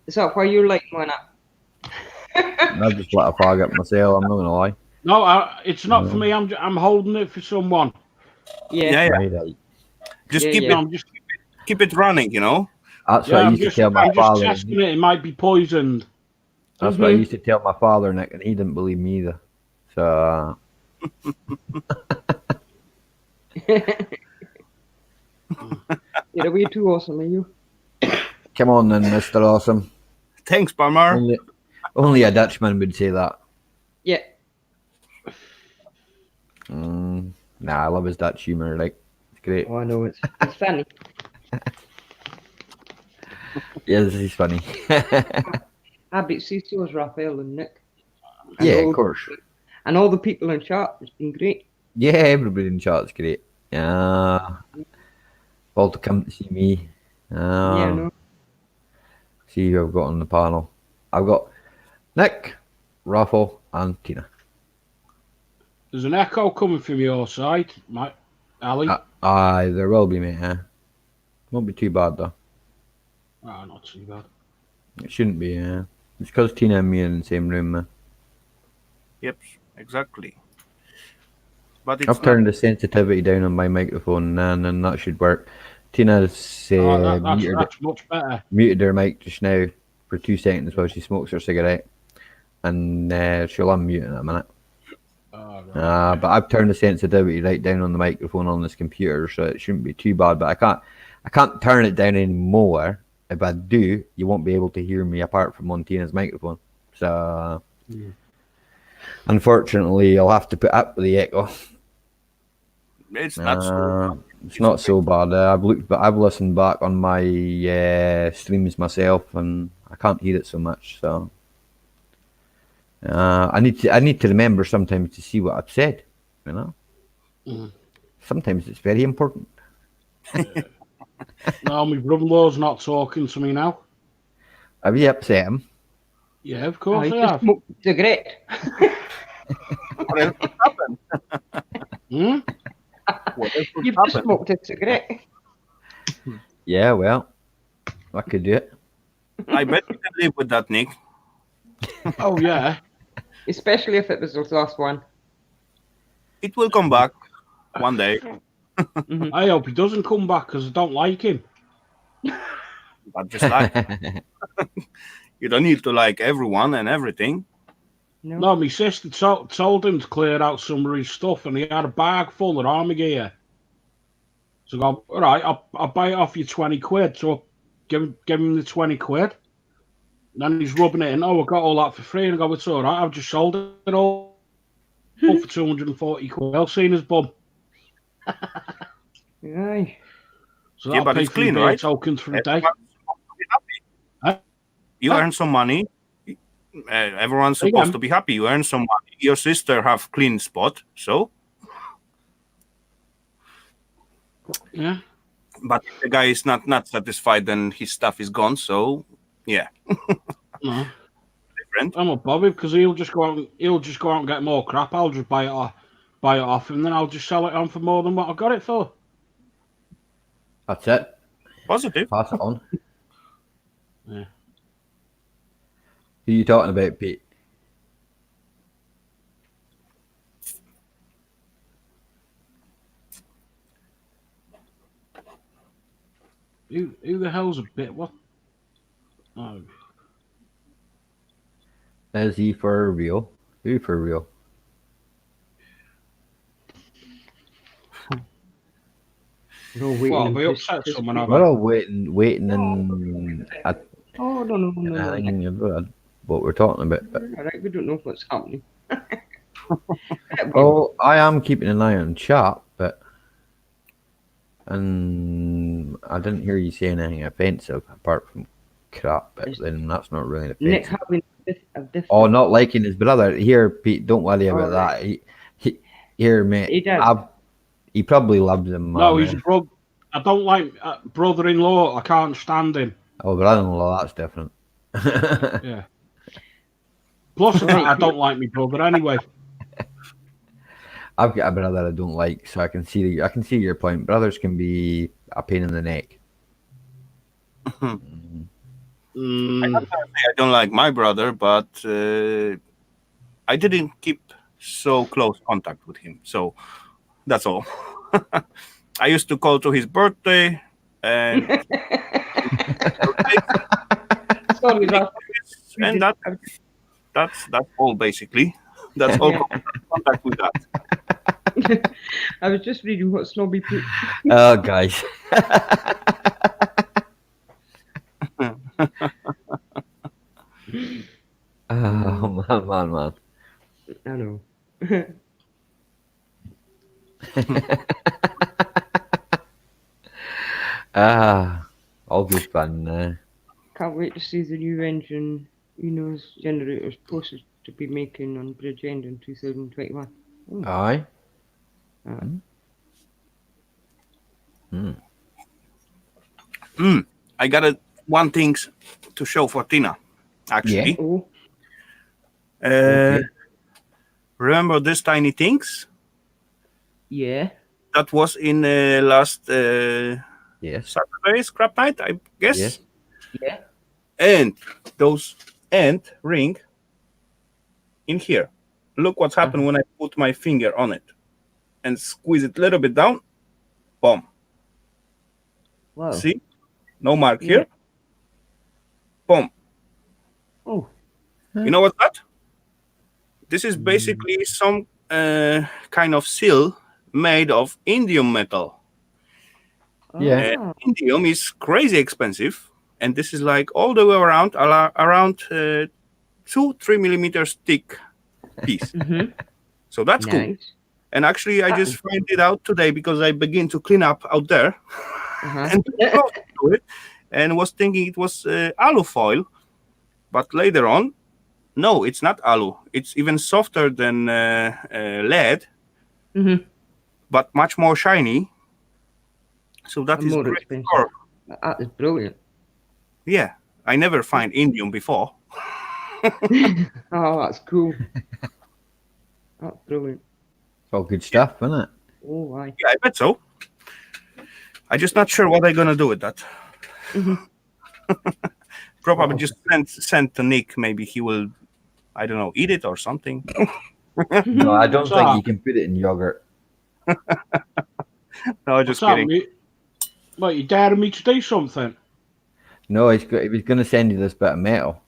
Is that why you like one up? I've just let a fag up myself. I'm not gonna lie. No, it's not for me. I'm holding it for someone. Yeah. Right. Just Yeah, keep yeah. it, keep it running. That's Yeah, what I I'm used just, to tell my I'm just father. testing it. It might be poisoned. That's what I used to tell my father, Nick, and he didn't believe me either. So You're way too awesome, are you? come on then, Mr. Awesome. Thanks, Palmer. Only a Dutchman would say that. Yeah. Nah, I love his Dutch humour. Like, it's great. Oh, I know it's funny. Yes, he's funny. I bet CCO's Raphael and Nick. Yeah, all- of course. And all the people in chat. It's been great. Yeah, everybody in chat's great. All to come to see me. Yeah, no. See who I've got on the panel. I've got Nick, Raffle, and Tina. There's an echo coming from your side, Mike, Ali. Aye, there will be, mate. Won't be too bad though. Oh, not too bad. It shouldn't be. It's because Tina and me are in the same room, man. Yep, exactly. But it's I've turned the sensitivity down on my microphone, and then that should work. Tina's That's much better. muted her mic just now for 2 seconds while she smokes her cigarette, and she'll unmute in a minute. But I've turned the sensitivity right down on the microphone on this computer, so it shouldn't be too bad. But I can't turn it down anymore. If I do, you won't be able to hear me apart from on Tina's microphone. So unfortunately, I'll have to put up with the echo. It's not so bad. I've listened back on my streams myself, and I can't hear it so much. So I need to remember sometimes to see what I've said. You know, sometimes it's very important. No, my brother-in-law's not talking to me now. Have you upset him? Yeah, of course he I just have. smoked a cigarette. What else would happen? What else would You've just happen? smoked a cigarette. Yeah, well, I could do it. I bet you can live with that, Nick. Oh yeah. Especially if it was the last one. It will come back one day. I hope he doesn't come back because I don't like him. But just like you don't need to like everyone and everything. No, my sister told him to clear out some of his stuff, and he had a bag full of army gear. So I go, all right, I'll buy it off you 20 quid. So give him the 20 quid. And then he's rubbing it in. Oh, I got all that for free. And I go, it's all right. I've just sold it all for 240 quid. Well, seen his bum. Aye. So Yeah, that'll but pay it's for the clean, beer right? tokens for the day. Huh? You earn some money. Everyone's supposed to be happy. You earn some money. Your sister have clean spot, so. Yeah. But if the guy is not satisfied, then his stuff is gone. So, yeah. No. Different. I'm not bothered because he'll just go out and get more crap. I'll just buy it off him, and then I'll just sell it on for more than what I got it for. That's it. Positive. Pass it on. Yeah. Who are you talking about, Pete? Who the hell's a bit what? Oh. Is he for real? Who for real? We're all upset someone. We're all waiting, and Oh no. What we're talking about. But, All right, we don't know what's happening. oh, I am keeping an eye on chat, and I didn't hear you say anything offensive apart from crap. But then that's not really Nick offensive. having a different. Oh, not liking his brother. Here, Pete, don't worry about Alright. that. Here, mate. He does. He probably loves him. No, he's a brother. I don't like brother-in-law. I can't stand him. Oh, brother-in-law, that's different. Yeah. Plus, I don't like my brother anyway. I've got a brother I don't like, so I can see your point. Brothers can be a pain in the neck. I don't like my brother, but I didn't keep so close contact with him. So that's all. I used to call to his birthday, and Sorry, and that's all basically. That's all contact with that. I was just reading what Snobby put. Oh, guys. Oh, man. I know. All good fun. Can't wait to see the new engine, generators posted to be making on Bridgend in 2021. Ooh. Aye. I got one thing to show for Tina, actually. Yeah. Oh. Okay. Remember these tiny things? Yeah. That was in last Yes. Saturday scrap night, I guess. Yes. Yeah. And those end ring in here. Look what's happened when I put my finger on it and squeeze it a little bit down. Boom. Wow. See? No mark here. Boom. Oh. You know what's that? This is basically some kind of seal made of indium metal. Yeah. Indium is crazy expensive, and this is like all the way around 2-3 millimeters thick piece. So that's cool. And actually, I just found it out today because I begin to clean up out there and to it, and was thinking it was alu foil, but later on, no, it's not alu. It's even softer than lead, but much more shiny. So that is great. That is brilliant. Yeah, I never find indium before. Oh, that's cool. That's brilliant. All good stuff, isn't it? Oh, aye. Yeah, I bet so. I'm just not sure what I'm gonna do with that. Probably just send to Nick. Maybe he will, I don't know, eat it or something. No, I don't think you can put it in yogurt. No, just kidding. What, you daring me to do something? No, he was going to send you this bit of metal.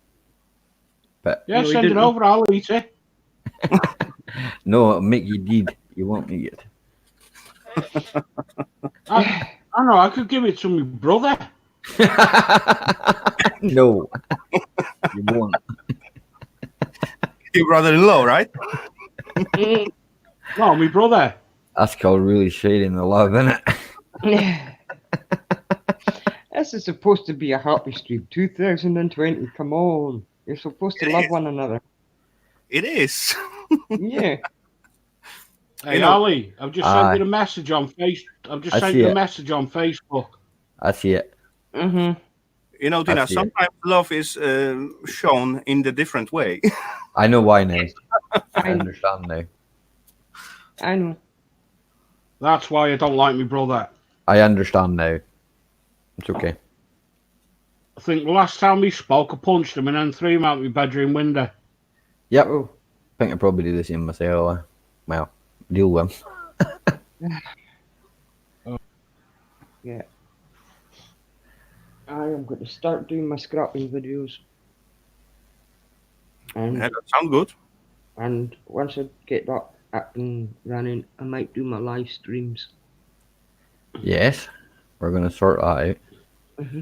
But yeah, no, send it over. I'll eat it. No, it'll make you deed. You won't eat it. I know, I could give it to my brother. No, you won't. Your brother-in-law, right? No, my brother. That's called really shading the love, isn't it? This is supposed to be a happy stream. 2020. Come on. You're supposed to It love is. one another. It is. Yeah. Hey, Ali, I've just sent Aye. you a message on I've just I sent see you a it. message on Facebook. I see it. Mm-hmm. You know, Tina, I see it. sometimes love is shown in the different way. I know why now. I I, understand now. I know. That's why I don't like my brother. I understand now. It's okay. I think the last time we spoke, I punched him and then threw him out my bedroom window. Yep. Oh. I think I probably do the same myself. Well, deal with him. Yeah. I am going to start doing my scrapping videos. And, Yeah, that sounds good. and once I get that up and running, I might do my live streams. Yes. We're going to sort that out. Mm-hmm.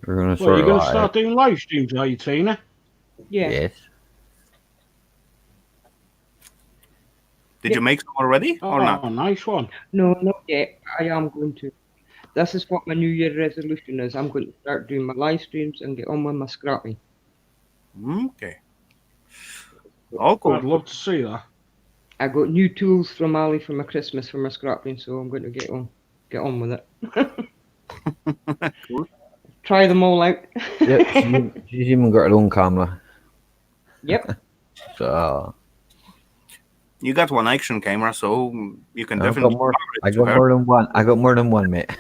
We're going to Well, sort you're going to that start out. doing live streams, are you, Tina? Yeah. Yes. Did you make some already or Oh, not? nice one. No, not yet. I am going to. This is what my New Year resolution is. I'm going to start doing my live streams and get on with my scrapping. Okay. All cool. I'd love to see that. I got new tools from Ali for my Christmas for my scrapping, so I'm going to get on with it. Cool. Try them all out. Yep. She's even got her own camera. Yep. So You got one action camera, so you can I got definitely. more. power it I to got her. more than one. I got more than one, mate.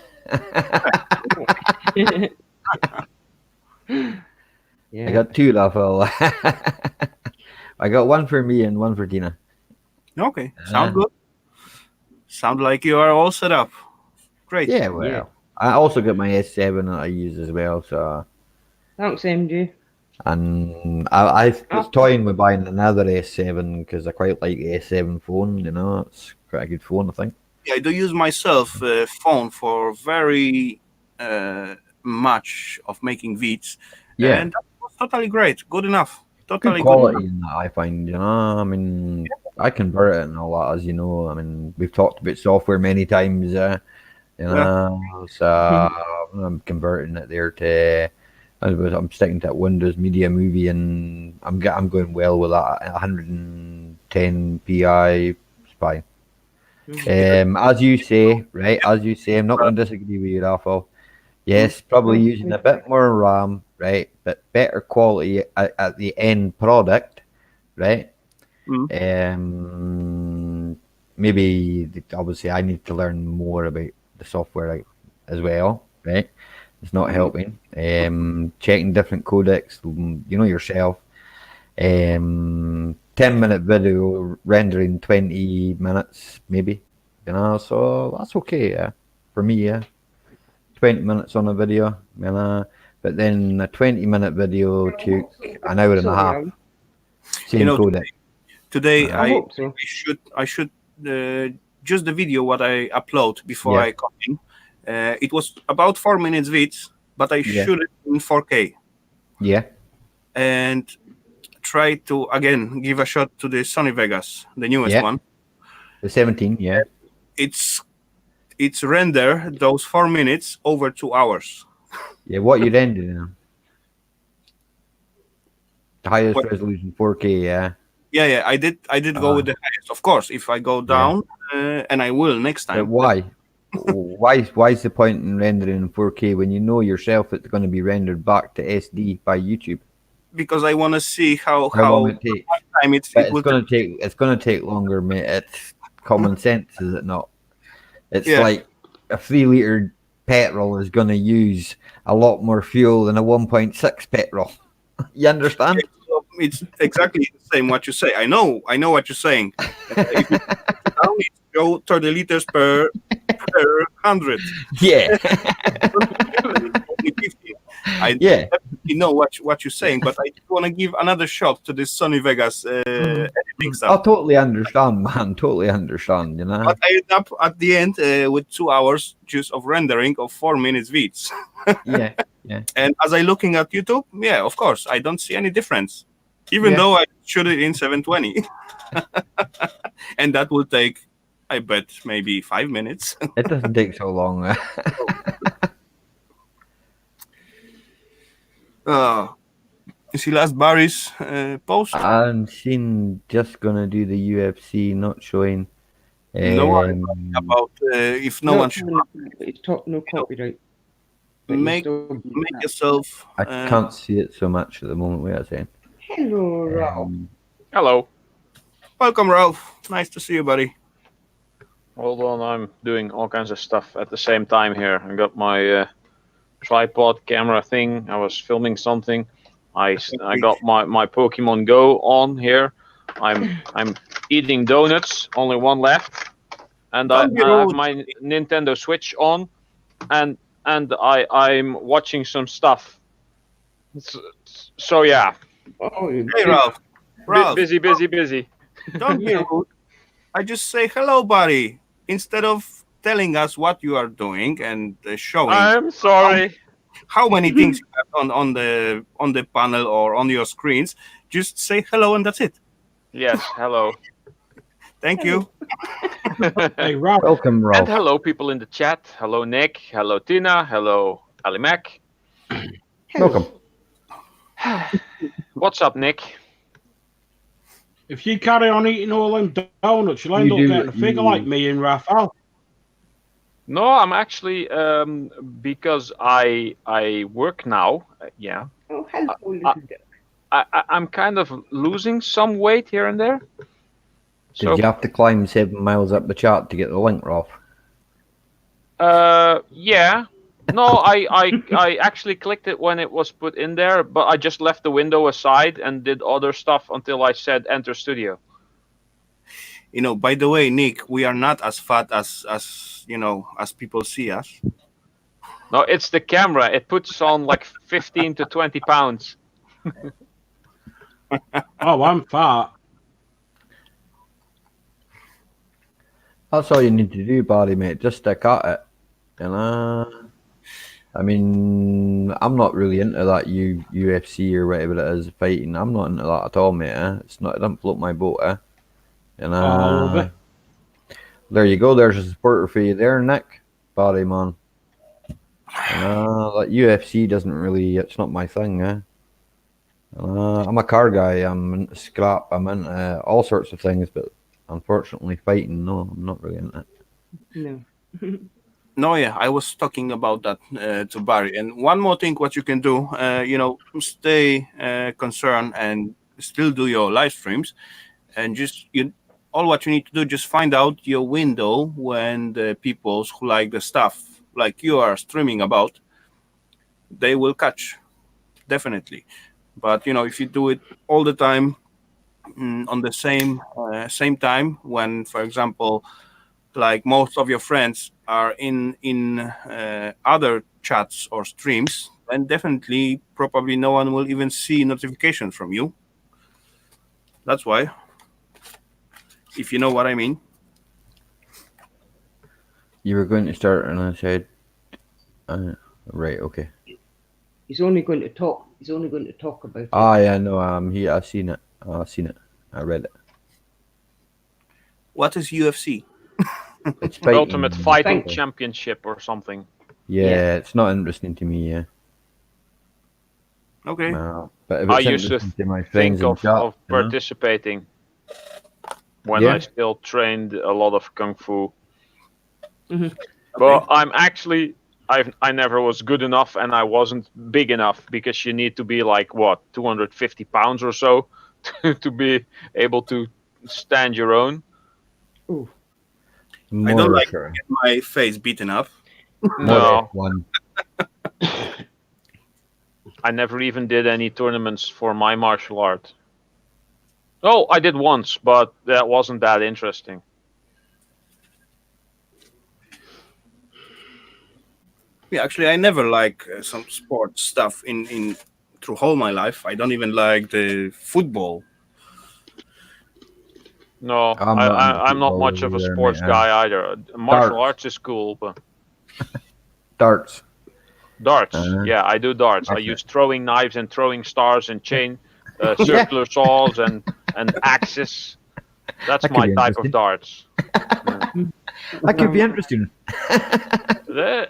Yeah. I got two, Rafael. I got one for me and one for Tina. Okay, sound good. Sound like you are all set up. Great. Yeah, well, I also got my S7 that I use as well. So, Thanks, MJ. and I was toying with buying another S7 because I quite like the S7 phone. You know, it's quite a good phone, I think. Yeah, I do use myself phone for very much of making beats. Yeah. And that was totally great. Good enough. Totally Good good. quality in that, I find. You know, I mean, I convert it and all that, as you know. I mean, we've talked about software many times. You know, so I'm converting it there to. I'm sticking to Windows Media Movie, and I'm going well with that 110 pi spy. As you say, right? As you say, I'm not going to disagree with you, Rafael. Yes, probably using a bit more RAM, right? But better quality at the end product, right? Maybe obviously I need to learn more about the software as well, right? It's not helping. Checking different codecs, you know yourself. 10-minute video rendering 20 minutes, maybe. You know, so that's okay, yeah. For me, yeah. 20 minutes on a video, you know. But then a 20-minute video took an hour and a half. Same You know, codec. Today I hope so. I should just the video what I upload before Yeah. I come in. It was about 4 minutes vids, but I Yeah. shoot it in 4K Yeah. and try to again give a shot to the Sony Vegas, the newest Yeah. one. The 17, yeah. It's render those 4 minutes over 2 hours. Yeah, what you rendering? The highest What? resolution 4K, yeah. Yeah, I did go with the highest. Of course, if I go down, and I will next But time. why? why is the point in rendering in 4K when you know yourself it's going to be rendered back to SD by YouTube? Because I want to see how long it takes. time it But will it's going to take longer, mate. It's common sense, is it not? It's Yeah. like a 3-liter petrol is going to use a lot more fuel than a 1.6 petrol. You understand? It's exactly the same what you say. I know what you're saying. If you down, it go 30 liters per 100. Yeah. Only 50. I Yeah. completely know what you're saying, but I just want to give another shot to this Sony Vegas editing I stuff. totally understand, man. Totally understand. You know. But I end up at the end with 2 hours just of rendering of 4 minutes beats. Yeah. And as I looking at YouTube, yeah, of course, I don't see any difference, even though I shoot it in 720, and that will take, I bet, maybe 5 minutes. It doesn't take so long. You see last Barry's post? I'm seeing just gonna do the UFC, not showing. No one about if no one should it's no copyright. make yourself. I can't see it so much at the moment. Wait a second. Hello, Ralph. Hello. Welcome, Ralph. Nice to see you, buddy. Hold on, I'm doing all kinds of stuff at the same time here. I got my tripod camera thing. I was filming something. I got my Pokemon Go on here. I'm eating donuts. Only one left, and I have my Nintendo Switch on, and I'm watching some stuff. So yeah. Oh, hey, Ralph. Busy. Don't be rude. I just say hello, buddy, instead of telling us what you are doing and showing. I'm sorry. How many things you have on the panel or on your screens? Just say hello and that's it. Yes, hello. Thank you. Hey, Ralph. Welcome, Ralph. And hello, people in the chat. Hello, Nick. Hello, Tina. Hello, Ali Mac. Welcome. What's up, Nick? If you carry on eating all them donuts, you'll end up getting a figure like me and Raphael. No, I'm actually because I work now. Yeah. Oh, hello, little duck. I'm kind of losing some weight here and there. Did you have to climb 7 miles up the chart to get the link, Ralph? Yeah. No, I actually clicked it when it was put in there, but I just left the window aside and did other stuff until I said enter studio. You know, by the way, Nick, we are not as fat as people see us. No, it's the camera. It puts on like 15 to 20 pounds. Oh, I'm fat. That's all you need to do, Barry, mate. Just stick at it. You know? I mean, I'm not really into that UFC or whatever it is, fighting. I'm not into that at all, mate. It's not. It doesn't float my boat. You know? I love it. There you go. There's a supporter for you there, Nick. Barry, man. That UFC doesn't really. It's not my thing. I'm a car guy. I'm into scrap. I'm into all sorts of things, but unfortunately, fighting, no, I'm not really into it. No. No, yeah, I was talking about that to Barry. And one more thing, what you can do, stay concerned and still do your live streams, and all what you need to do, just find out your window when the people who like the stuff like you are streaming about, they will catch, definitely. But if you do it all the time on the same time, when, for example, like most of your friends are in other chats or streams, then definitely probably no one will even see notifications from you. That's why, if you know what I mean. You were going to start, and I said, right, okay. He's only going to talk. He's only going to talk about it. Yeah, no, I've seen it. I read it. What is UFC? It's fighting. Ultimate Fighting Championship or something. Yeah, it's not interesting to me. Yeah. Okay. But if I it's used to interesting to my friends think in chat, of participating when I still trained a lot of kung fu. Mm-hmm. But I never was good enough, and I wasn't big enough, because you need to be like 250 pounds or so to be able to stand your own. Ooh. I don't like to get my face beaten up. No. I never even did any tournaments for my martial art. Oh, I did once, but that wasn't that interesting. Yeah, actually, I never like some sports stuff in through all my life. I don't even like the football. No, I'm not much of a sports guy either. Martial arts is cool, but darts. Darts, yeah, I do darts. I use throwing knives and throwing stars and chain circular saws and axes. That's my type of darts. That could be interesting.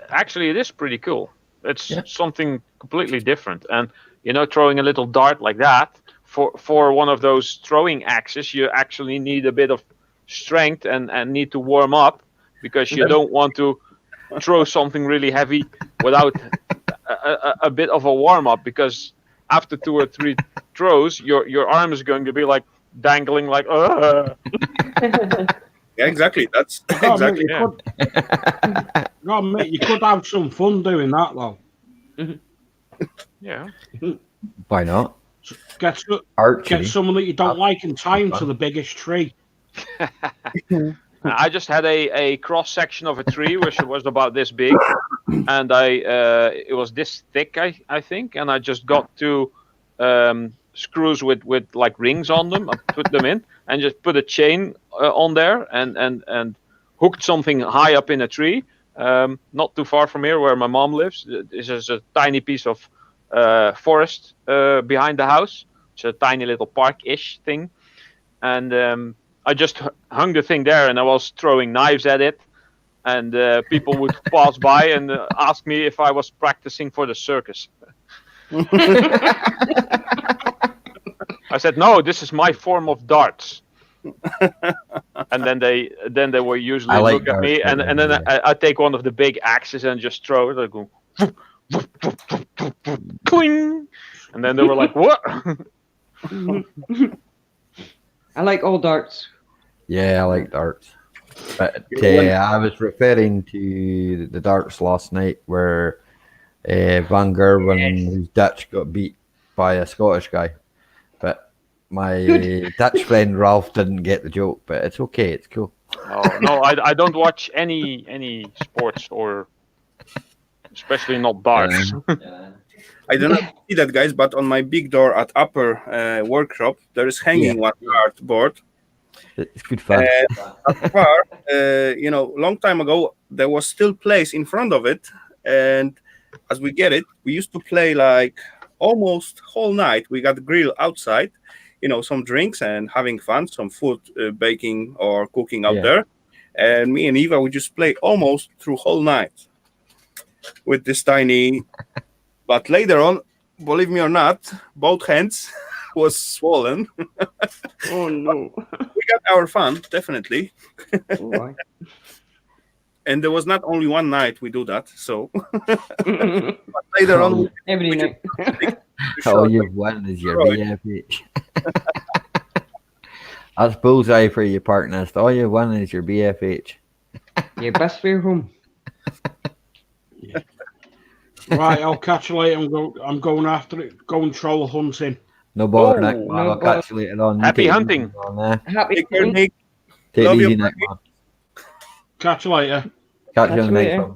Actually, it is pretty cool. It's something completely different. And, throwing a little dart like that, for one of those throwing axes, you actually need a bit of strength and need to warm up, because you don't want to throw something really heavy without a bit of a warm-up, because after 2 or 3 throws, your arm is going to be like dangling like Yeah, exactly. That's exactly. You could have some fun doing that, though. Yeah. Why not? Get someone that you don't like and tie him to the biggest tree. I just had a cross section of a tree which was about this big, and it was this thick, I think, and I just got 2 screws with like rings on them. I put them in and just put a chain on there and hooked something high up in a tree, not too far from here where my mom lives. This is a tiny piece of forest behind the house. It's a tiny little park-ish thing, and I just hung the thing there, and I was throwing knives at it, and people would pass by and ask me if I was practicing for the circus. I said, no, this is my form of darts. And then they will usually look at me, and then I take one of the big axes and just throw it. I go, cling, and then they were like, what? I like all darts. Yeah, I like darts. But I was referring to the darts last night where Van Gerwen, who's Dutch, got beat by a Scottish guy. But my Dutch friend Ralph didn't get the joke, but it's okay. It's cool. Oh, no, I don't watch any sports, or especially not darts. I don't know if you see that, guys, but on my big door at upper workshop, there is hanging one dart board. It's good fun. At far, long time ago, there was still place in front of it, and as we get it, we used to play like almost whole night. We got the grill outside, some drinks and having fun, some food baking or cooking out there, and me and Eva would just play almost through whole night with this tiny. But later on, believe me or not, both hands was swollen. Oh no! We got our fun, definitely. Oh, and there was not only one night we do that. So but later on, every night. All you've won is your BFH. That's bullseye for you, partners. All you've won is your BFH. Your best way home. Right, I'll catch you later. I'm going after it. Going troll hunting. No bother, Nick. I'll catch you later on. Happy hunting. Happy hunting. Take it easy, Nick, man. Catch you later. Catch you on the next one,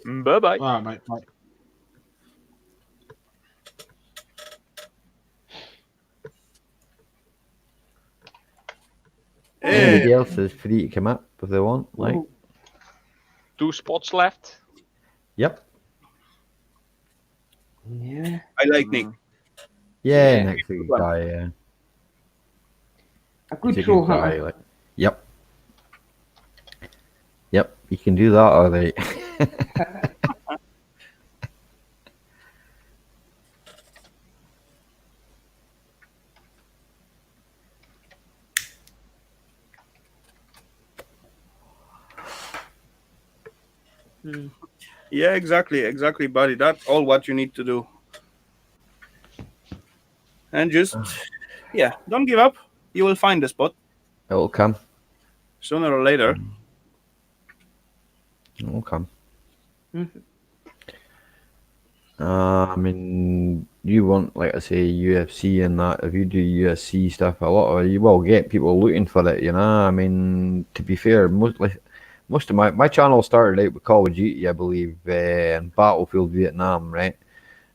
man. Bye-bye. All right, mate. Bye. Anybody else is free to come up if they want. Like 2 spots left. Yep. Yeah. I like Nick. Yeah, Nick's a good guy. Yeah. A good He's troll guy, hunter. like. Yep. Yep. You can do that, all right. Yeah, exactly, buddy. That's all what you need to do. And just, don't give up. You will find the spot. It will come. Sooner or later. It will come. Mm-hmm. I mean, you want, like I say, UFC and that. If you do UFC stuff, you will get people looking for it, I mean, to be fair, most of my channel started out with Call of Duty, I believe, and Battlefield Vietnam, right?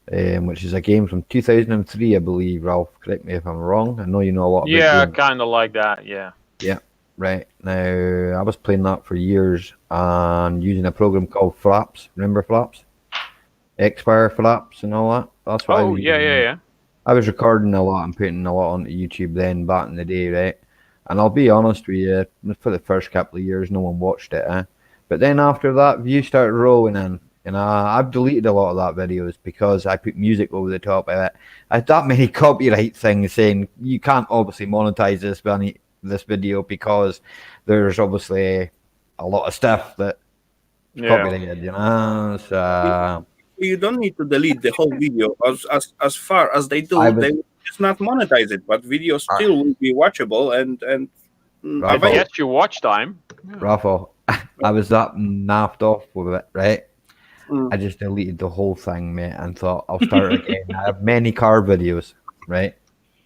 which is a game from 2003, I believe. Ralph, correct me if I'm wrong. I know you know a lot about Yeah, games. kind of like that. Yeah. Yeah, right. Now, I was playing that for years and using a program called Flaps. Remember Flaps? Expire Flaps and all that. That's what I Oh, was yeah, using. yeah, yeah. I was recording a lot and putting a lot onto YouTube then back in the day, right? And I'll be honest with you, for the first couple of years, no one watched it, But then after that, views started rolling in. And I've deleted a lot of that videos because I put music over the top of it. I had that many copyright things saying you can't obviously monetize this video because there's obviously a lot of stuff that Yeah. copyrighted, So You don't need to delete the whole video. As far as they do, I was- they will just not monetize it, but video still will be watchable and Right. It gets you watch time. Rafa, I was that naffed off with it, right? Mm. I just deleted the whole thing, mate, and thought I'll start again. I have many car videos, right?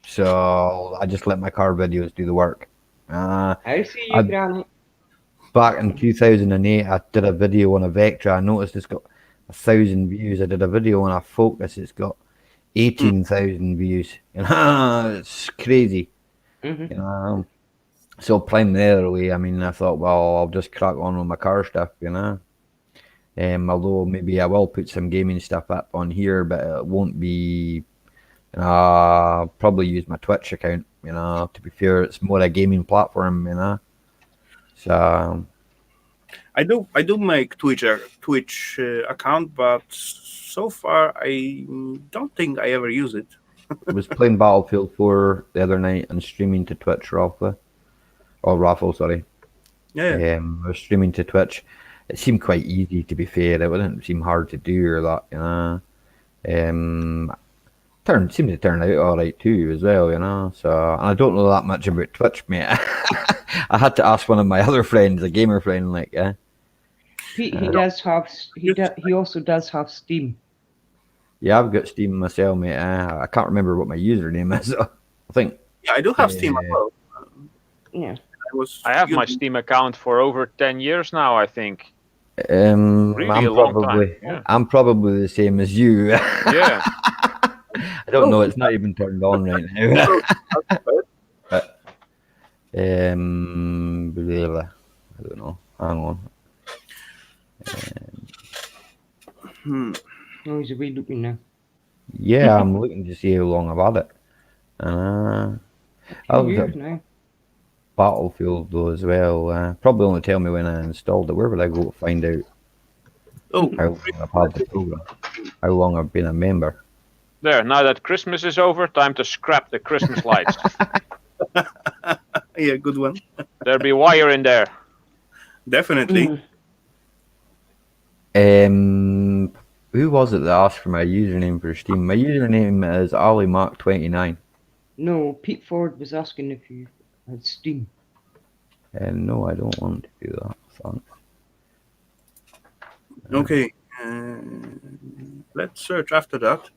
So I just let my car videos do the work. I see you, Granny. Back in 2008, I did a video on a Vectra. I noticed it's got 1,000 views. I did a video on a Focus. It's got 18,000 views. It's crazy. Mm-hmm. So primarily, I mean, I thought, well, I'll just crack on with my car stuff, Although maybe I will put some gaming stuff up on here, but it won't be. I'll probably use my Twitch account. To be fair, it's more a gaming platform. So I do make Twitch account, but so far I don't think I ever use it. I was playing Battlefield 4 the other night and streaming to Twitch, Raffle, sorry. Yeah. I was streaming to Twitch. It seemed quite easy, to be fair. It wouldn't seem hard to do or that, seemed to turn out all right too, as well, So, and I don't know that much about Twitch, mate. I had to ask one of my other friends, a gamer friend, He does have. He also does have Steam. Yeah, I've got Steam myself, mate. I can't remember what my username is. I think. Yeah, I do have Steam as well. Yeah. I have my Steam account for over 10 years now, I think. Really a long time. Yeah. I'm probably the same as you. Yeah. I don't know. It's not even turned on right now. But, I don't know. Hang on. Oh, he's a wee looking now. Yeah, I'm looking to see how long I've had it. I was at now. Battlefield though as well. Probably only tell me when I installed it. Where would I go to find out how long I've had the program? How long I've been a member? There, now that Christmas is over, time to scrap the Christmas lights. Yeah, good one. There'll be wire in there. Definitely. Who was it that asked for my username for Steam? My username is AliMark29. No, Pete Ford was asking if you had Steam. No, I don't want to do that. Thanks. Okay. Let's search after that.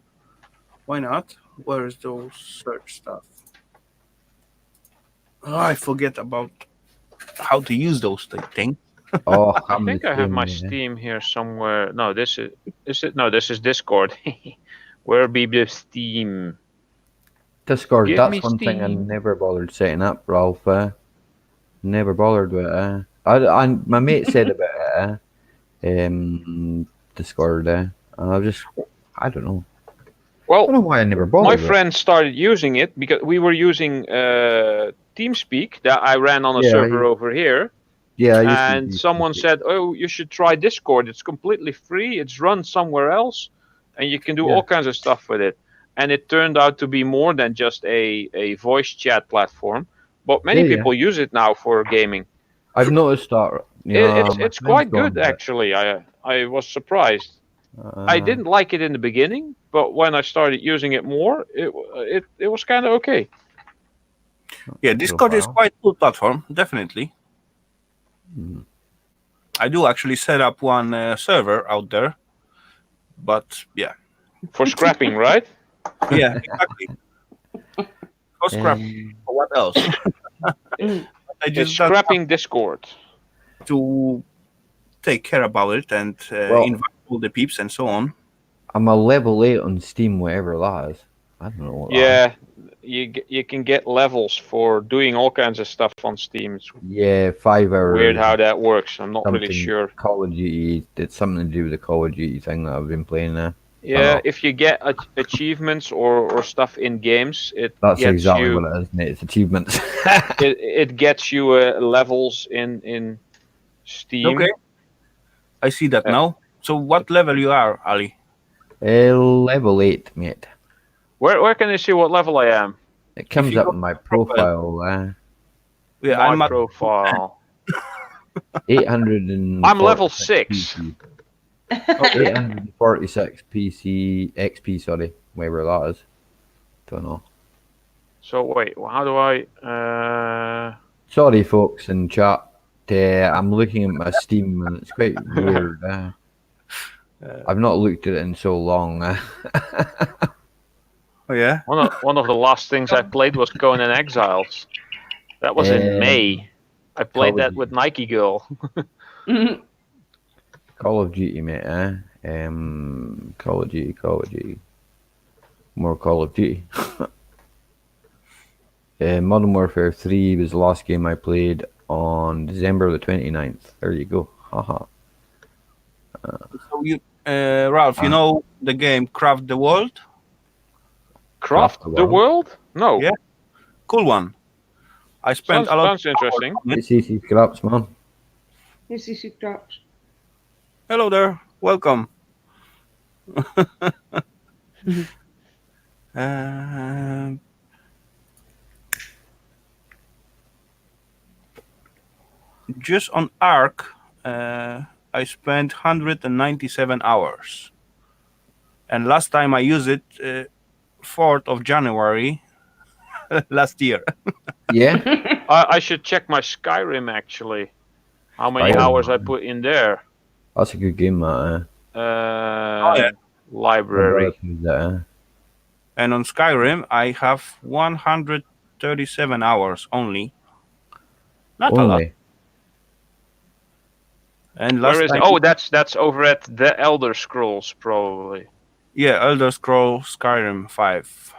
Why not? Where is those search stuff? Oh, I forget about how to use those things. Oh, I think I have my Steam here somewhere. No, this is it? No, this is Discord. Where be the Steam? Discord, Give that's me one thing I Steam. never bothered setting up, Ralph. Never bothered with it. My mate said about it. Discord, and I don't know. Well, I don't know why I never bothered. My with it. friend started using it because we were using TeamSpeak that I ran on a server over here. Yeah, and someone said, "Oh, you should try Discord. It's completely free. It's run somewhere else, and you can do all kinds of stuff with it." And it turned out to be more than just a voice chat platform, but many people use it now for gaming. I've noticed that. It's quite good, actually. I was surprised. I didn't like it in the beginning, but when I started using it more, it was kind of okay. Yeah, Discord is quite cool platform, definitely. I do actually set up one server out there, but yeah. For scrapping, right? Yeah, exactly. For scrapping. For what else? I just scrapping Discord. To take care about it and invite all the peeps and so on. I'm a level 8 on Steam, whatever that is. I don't know what that is. Yeah, you can get levels for doing all kinds of stuff on Steam. It's Yeah, 5 hours. weird how that works. I'm not really sure. Call of Duty. It's something to do with the Call of Duty thing that I've been playing there. Yeah, if you get achievements or stuff in games, That's gets exactly you, what it is, mate. It's achievements. it gets you levels in Steam. Okay. I see that now. So what level you are, Ali? Level 8, mate. Where can you see what level I am? It comes up in my profile. Yeah, My I'm at profile. 800 and I'm level 6. 846 XP, sorry, wherever that is. Don't know. So wait, how do I? Sorry, folks in chat. I'm looking at my Steam and it's quite weird. I've not looked at it in so long. Oh yeah. One of the last things I played was Conan Exiles. That was in May. I played that with Nike Girl. Call of Duty, mate. Call of Duty. More Call of Duty. Modern Warfare 3 was the last game I played on December the 29th. There you go. Haha. So you, Ralph, you know the game Craft the World? Craft the World? No. Yeah. Cool one. I spent a lot. Sounds interesting. It's easy scraps, man. Yes, easy scraps. Hello there. Welcome. Just on Ark, I spent 197 hours. And last time I used it, 4th of January last year. Yeah. I should check my Skyrim actually. How many hours I put in there? That's a good game, man. Library. And on Skyrim, I have 137 hours only. Not a lot. And last Where is time, that's over at the Elder Scrolls probably. Yeah, Elder Scrolls Skyrim 5.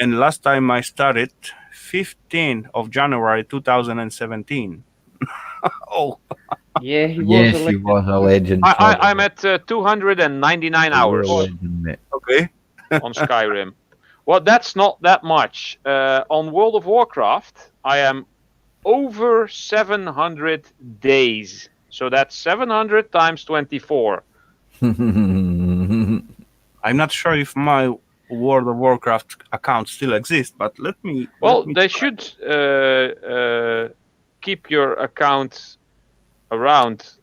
And last time I started, 15th of January 2017. Oh. Yeah, he was a legend. I'm at 299 hours okay. on Skyrim. Well, that's not that much. On World of Warcraft, I am over 700 days. So that's 700 times 24. I'm not sure if my World of Warcraft account still exists, but let me. They should keep your account around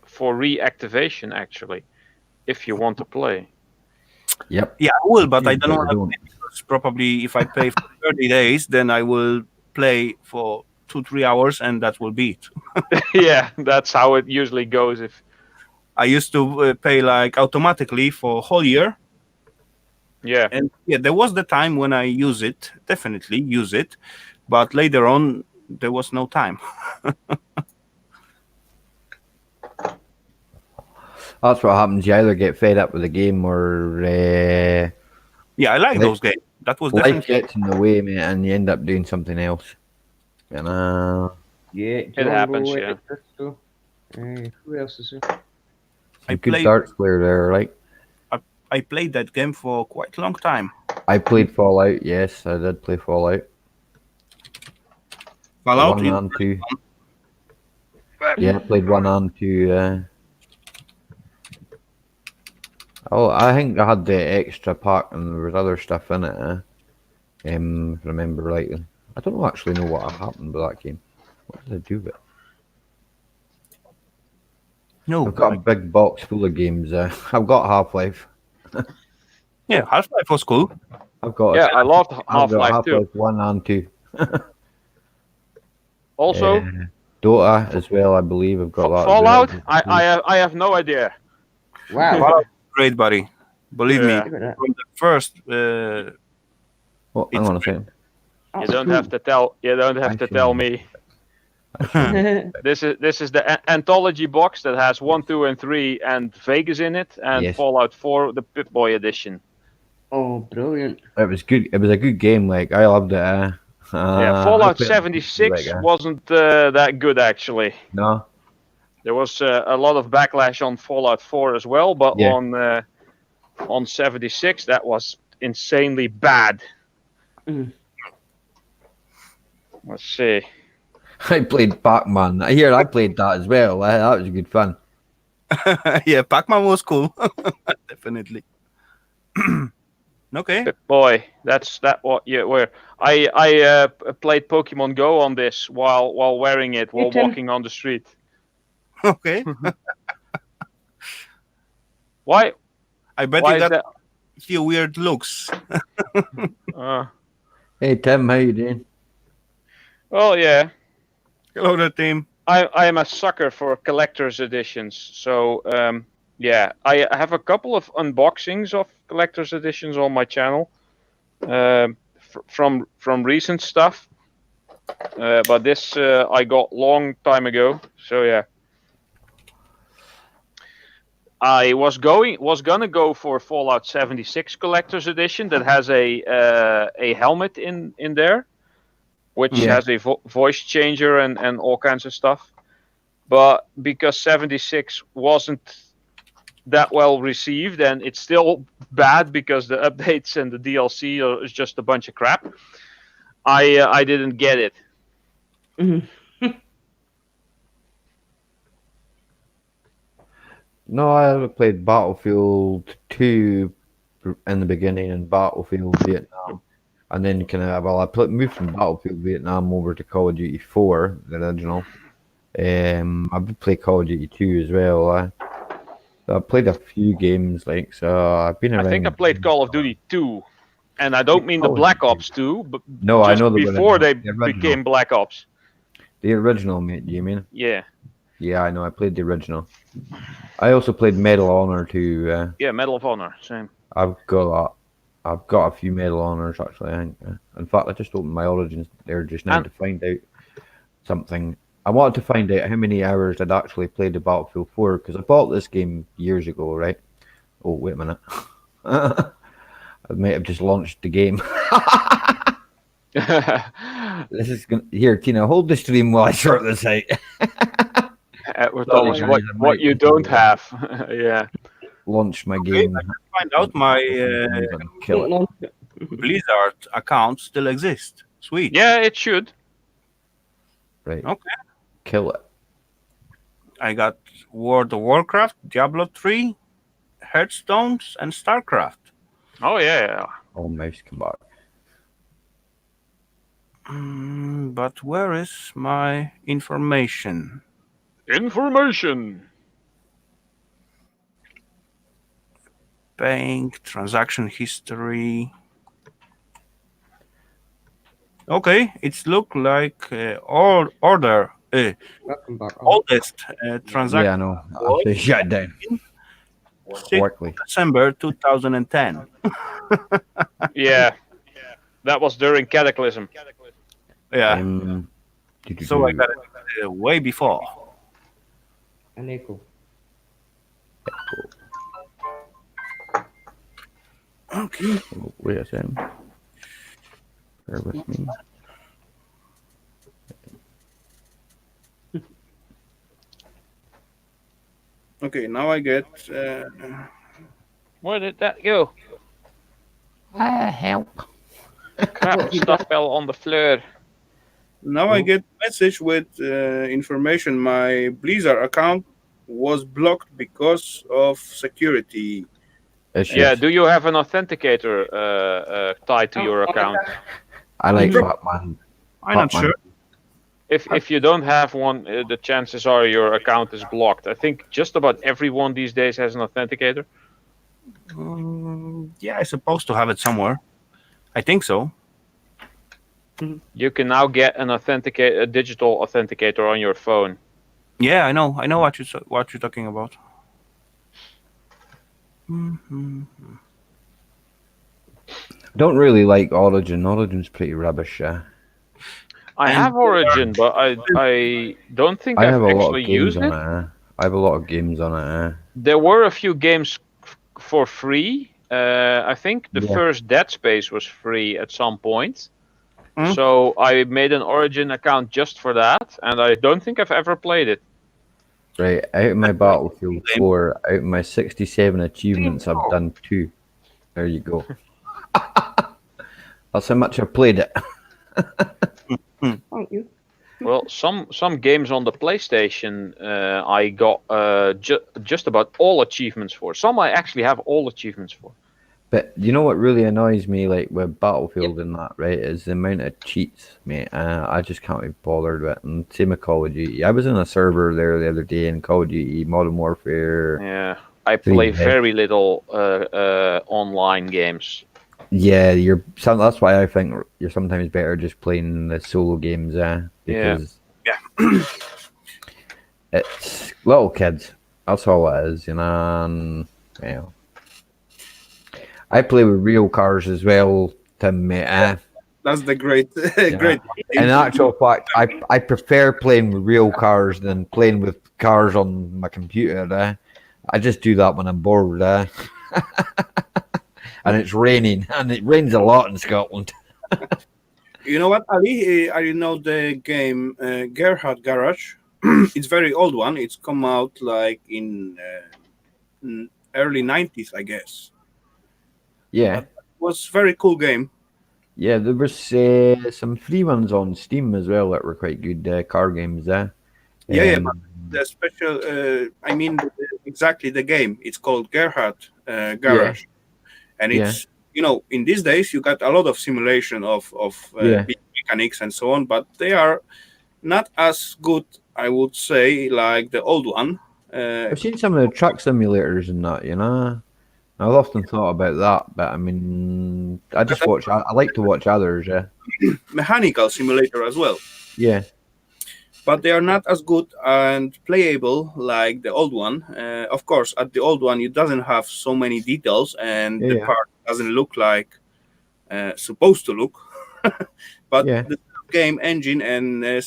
for reactivation, actually, if you want to play. Yep. Yeah, I will, but I don't know because probably if I play for 30 days, then I will play for 2-3 hours, and that will be it. Yeah, that's how it usually goes. If I used to pay like automatically for a whole year. Yeah. And yeah, there was the time when I definitely use it, but later on there was no time. That's what happens. You either get fed up with the game or yeah, I like those games. That was life definitely gets in the way, mate, and you end up doing something else. Yeah, it happens. Yeah. Who else is there? Some good darts player there, right? I played that game for quite a long time. I played Fallout. Yes, I did play Fallout. Fallout 1 and 2. Yeah, I played 1 and 2. Oh, I think I had the extra pack and there was other stuff in it. If I remember rightly. I don't actually know what happened with that game. What did I do with it? No, I've got a big box full of games. I've got Half-Life. Yeah, Half-Life was cool. I've got. Yeah, I loved Half-Life too. Half-Life 1 and 2. Also, Dota as well. I believe I've got that. Fallout. Well. I have no idea. Wow. Great, buddy. Believe me, from the first. Hang on a second. You don't have to tell. You don't have to tell me. This is the anthology box that has 1, 2, and 3 and Vegas in it, and Yes. Fallout 4, the Pip-Boy edition. Oh, brilliant! It was good. It was a good game. Like I loved it. Yeah, Fallout 76 wasn't that good actually. No. There was a lot of backlash on Fallout 4 as well, but Yeah. on 76 that was insanely bad. Let's see. I played Pac-Man. I played that as well. That was good fun. Yeah, Pac-Man was cool. Definitely. Okay. Boy, that's what you were. I played Pokemon Go on this while wearing it while walking on the street. Okay. Why? I bet Why you is got a few weird looks. Hey Tim, how you doing? Well, yeah. Hello there, team. I am a sucker for collector's editions. So, yeah, I have a couple of unboxings of collector's editions on my channel from recent stuff. But this I got long time ago. So, yeah. I was gonna go for Fallout 76 collector's edition that has a helmet in there, which has a voice changer and all kinds of stuff. But because 76 wasn't that well received, and it's still bad because the updates and the DLC is just a bunch of crap, I didn't get it. No, I played Battlefield 2 in the beginning and Battlefield Vietnam. And then I moved from Battlefield Vietnam over to Call of Duty 4, the original. I've played Call of Duty 2 as well. I played a few games, so I've been around. I think I played Call of Duty 2, and I don't mean the Black Ops 2, but no, just I know before they became Black Ops. The original, mate, do you mean? Yeah. Yeah, I know. I played the original. I also played Medal of Honor too. Yeah, Medal of Honor, same. I've got a few Medal of Honors actually. I think. In fact, I just opened my Origins there just now to find out something. I wanted to find out how many hours I'd actually played the Battlefield 4 because I bought this game years ago, right? Oh, wait a minute. I might have just launched the game. This is here, Tina. Hold the stream while I sort this out. We're Thomas, what you don't have. Yeah. Launch my game. I can find out my Blizzard account still exists. Sweet. Yeah, it should. Right. Okay. Kill it. I got World of Warcraft, Diablo 3, Hearthstones, and StarCraft. Oh, yeah. Oh, mouse come back. But where is my information? Bank, transaction history. Okay, it's look like oldest transaction. Yeah, I know. I'll say shut down. 6th December 2010. Yeah, that was during Cataclysm. Yeah. So I got it way before. An echo. Okay. Oh, wait a second. Bear with me. Okay, now I get. Where did that go? Help. Crap, stuff fell on the floor. Now I get message with information. My Blizzard account was blocked because of security. Yeah, do you have an authenticator tied to your account? I like Batman. I'm not sure. If you don't have one, the chances are your account is blocked. I think just about everyone these days has an authenticator. Yeah, I'm supposed to have it somewhere. I think so. You can now get a digital authenticator on your phone. Yeah, I know what you're talking about. Don't really like Origin. Origin's pretty rubbish. I have Origin, but I don't think I I've have a lot actually of games used on it. it. I have a lot of games on it. There were a few games for free. I think the Yeah. first Dead Space was free at some point. Hmm? So I made an Origin account just for that, and I don't think I've ever played it. Right, out of my Battlefield 4, out of my 67 achievements, I've done 2. There you go. That's how much I've played it. Thank you. Well, some games on the PlayStation, I got just about all achievements for. Some I actually have all achievements for. But you know what really annoys me, like with Battlefield and that, right, is the amount of cheats, mate. I just can't be bothered with it. And same with Call of Duty. I was in a server there the other day in Call of Duty Modern Warfare. Yeah, I play very little online games. Yeah, that's why I think you're sometimes better just playing the solo games, because it's little kids. That's all it is, you know. And, well, I play with real cars as well, Tim, mate. That's the great, great. In actual fact, I prefer playing with real cars than playing with cars on my computer. I just do that when I'm bored. And it's raining, and it rains a lot in Scotland. You know what, Ali? I know the game Gerhard Garage. It's very old one. It's come out like in early 90s, I guess. Yeah. But it was very cool game. Yeah, there was some free ones on Steam as well that were quite good car games there. Yeah, but the special, I mean, exactly the game. It's called Gerhard Garage. And it's, you know, in these days, you got a lot of simulation of big mechanics and so on, but they are not as good, I would say, like the old one. I've seen some of the truck simulators and that, you know. I've often thought about that, but I mean, I like to watch others, Mechanical simulator as well. Yeah. But they are not as good and playable like the old one. Of course, at the old one, it doesn't have so many details, and the part doesn't look like supposed to look. But the game engine and you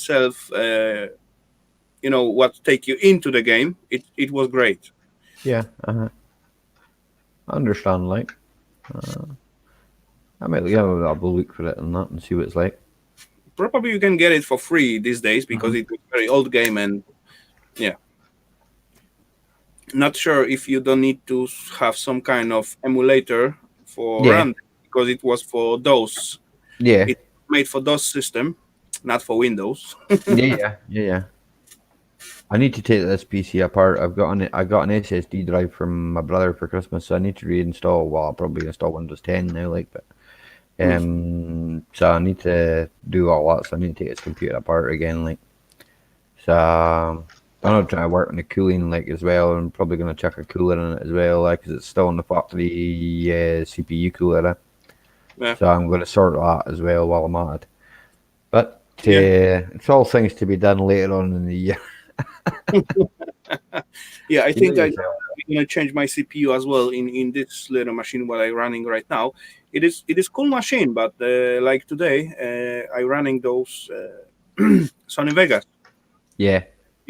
know, what take you into the game, it was great. Yeah. I understand, like. I might have a look for it and that and see what it's like. Probably you can get it for free these days because it's a very old game, and not sure if you don't need to have some kind of emulator for run, because it was for DOS. Yeah. It's made for DOS system, not for Windows. Yeah. I need to take this PC apart. I got an SSD drive from my brother for Christmas, so I need to reinstall. Well, I'll probably install Windows 10 now, like, but so I need to do all that. So I need to take his computer apart again, like. So I'm gonna try to work on the cooling, like, as well. I'm probably gonna check a cooler in it as well, like, because it's still in the factory CPU cooler. So I'm gonna sort that as well while I'm at it. But it's all things to be done later on in the year. Yeah, I think I'm gonna change my CPU as well in this little machine what I'm running right now. It is cool machine, but like today, I running those Sony Vegas. Yeah.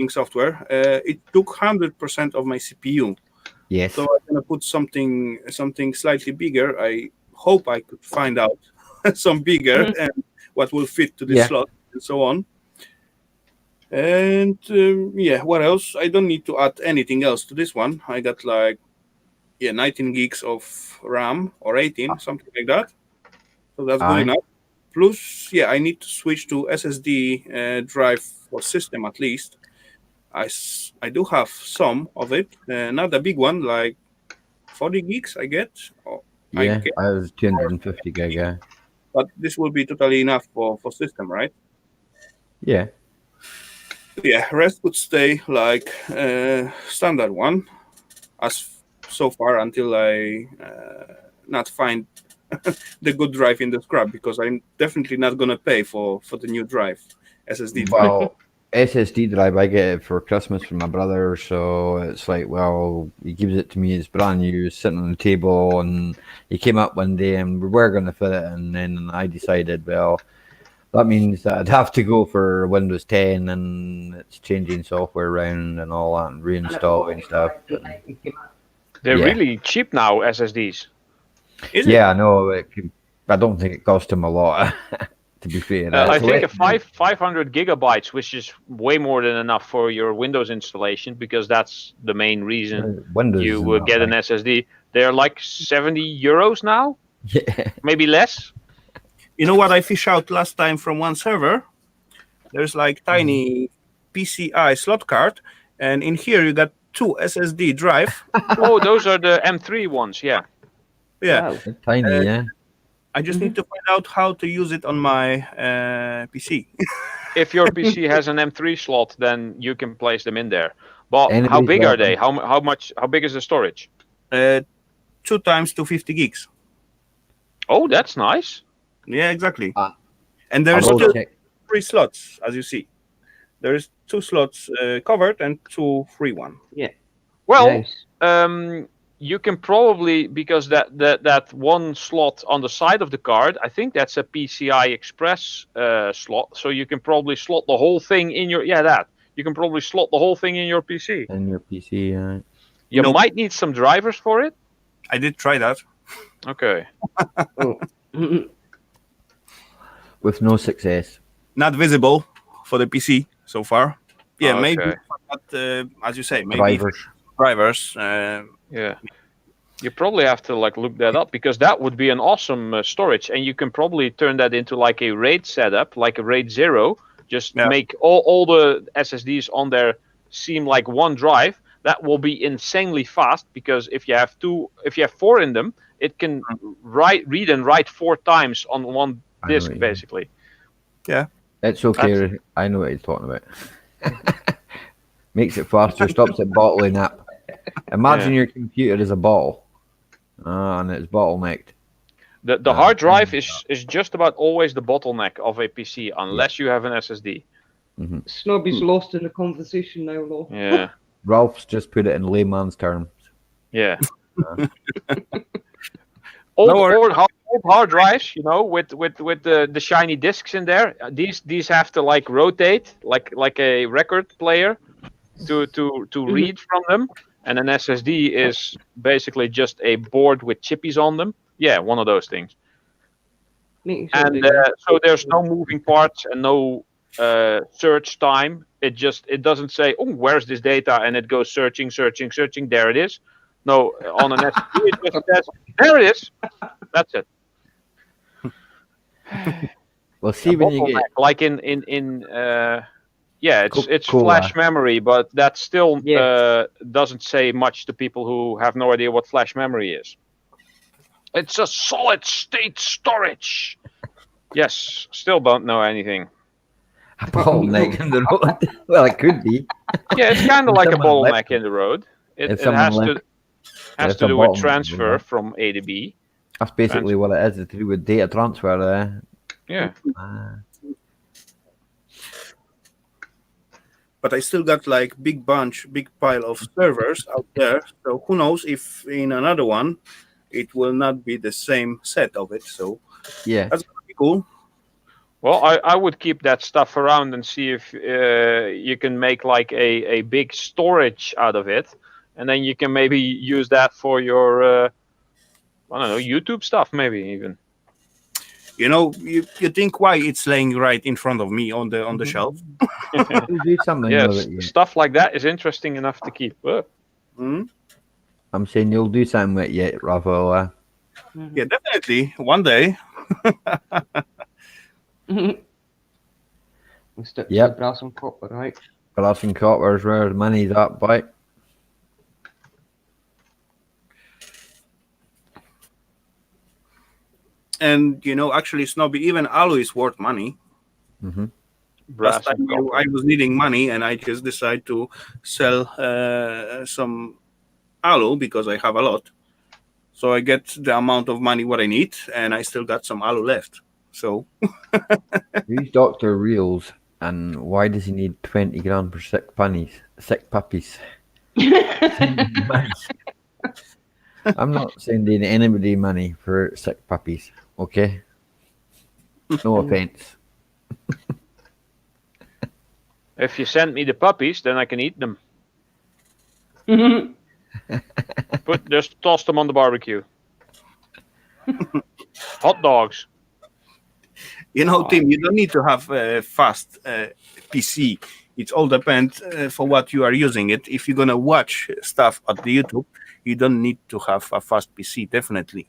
Software. It took 100% of my CPU. Yes. So I'm gonna put something slightly bigger. I hope I could find out some bigger and what will fit to this slot and so on. And what else? I don't need to add anything else to this one. I got like 19 gigs of RAM or 18, something like that. So that's good enough. Plus, I need to switch to SSD drive for system at least. I do have some of it, not a big one, like 40 gigs I get. I was 250 gig, But this will be totally enough for system, right? Yeah. Yeah, rest would stay like standard one, as so far until I not find the good drive in the scrap, because I'm definitely not gonna pay for the new drive, SSD drive. Well, SSD drive, I get it for Christmas from my brother, so it's like, well, he gives it to me, it's brand new, it's sitting on the table, and he came up one day and we were going to fit it, and then I decided, well, That means that I'd have to go for Windows 10 and it's changing software around and all that and reinstalling stuff. They're Yeah. really cheap now, SSDs. Yeah, I know. I don't think it cost him a lot, to be fair. I think a 500 gigabytes, which is way more than enough for your Windows installation, because that's the main reason Windows you isn't will that get an bad. SSD. They're like 70 euros now, Yeah. maybe less. You know what I fish out last time from one server? There's like tiny PCI slot card, and in here you got 2 SSD drive. Oh, those are the M3 ones, yeah. Yeah. Wow. Tiny, yeah. I just need to find out how to use it on my PC. If your PC has an M3 slot, then you can place them in there. But how Anybody's big are welcome. they? How big is the storage? 2 times 250 gigs. Oh, that's nice. Yeah, exactly. Ah. And there's I'll still check. 3 slots, as you see. There's 2 slots covered and 2 free one. Yeah. Well, Nice. you can probably, because that one slot on the side of the card, I think that's a PCI Express slot. So you can probably slot the whole thing in your You can probably slot the whole thing in your PC. In your PC, yeah. You Nope. might need some drivers for it. I did try that. Okay. With no success. Not visible for the PC so far. Yeah, Oh, maybe, okay. but as you say, maybe Drivers. drivers. Yeah. You probably have to look that up, because that would be an awesome storage, and you can probably turn that into like a RAID setup, like a RAID 0. Just make all the SSDs on there seem like one drive. That will be insanely fast, because if you have 4 in them, it can read and write 4 times on one I know disk, what you mean. basically. Yeah. It's okay. I know what he's talking about. Makes it faster, stops it bottling up. Imagine your computer is a bottle. And it's bottlenecked. The hard drive is just about always the bottleneck of a PC, unless you have an SSD. Snobby's lost in the conversation now, though. Yeah. Ralph's just put it in layman's terms. Yeah. Old hard drives, with the shiny discs in there. These have to rotate like a record player to read from them. And an SSD is basically just a board with chippies on them. Yeah, one of those things. And so there's no moving parts and no search time. It doesn't say, oh, where's this data? And it goes searching. There it is. No, on an SSD, it just says, there it is. That's it. Well, see when you get like in it's flash memory, but that still doesn't say much to people who have no idea what flash memory is. It's a solid state storage. Yes, still don't know anything. a bottleneck in the road. Well, it could be. Yeah, it's kind of like a Someone bottleneck in the road. It If someone has left- has it's to a do with bottleneck, transfer yeah. from A to B. That's basically what it is. It's to do with data transfer there. Yeah. But I still got big pile of servers out there. So who knows if in another one it will not be the same set of it. So Yeah. that's gonna be cool. Well, I would keep that stuff around and see if you can make a big storage out of it, and then you can maybe use that for your I don't know, YouTube stuff, maybe even. You think why it's laying right in front of me on the shelf? We'll do something Yes, with it. Yeah. stuff like that is interesting enough to keep. I'm saying you'll do something with it yet, Rafael. Yeah, definitely. One day. We stick to Yep. the brass and copper, right? Brass and coppers, where the money's at, boy. And actually, Snobby, even alloy is worth money. Mm-hmm. Last time I was needing money, and I just decided to sell some alloy because I have a lot. So I get the amount of money what I need, and I still got some alloy left. So Who's Dr. Reels, and why does he need 20 grand for sick puppies? I'm not sending anybody money for sick puppies, okay? No offense. If you send me the puppies, then I can eat them. Just toss them on the barbecue. Hot dogs. You know, Tim, you don't need to have a fast PC. It all depends for what you are using it. If you're gonna watch stuff at the YouTube, you don't need to have a fast PC. Definitely.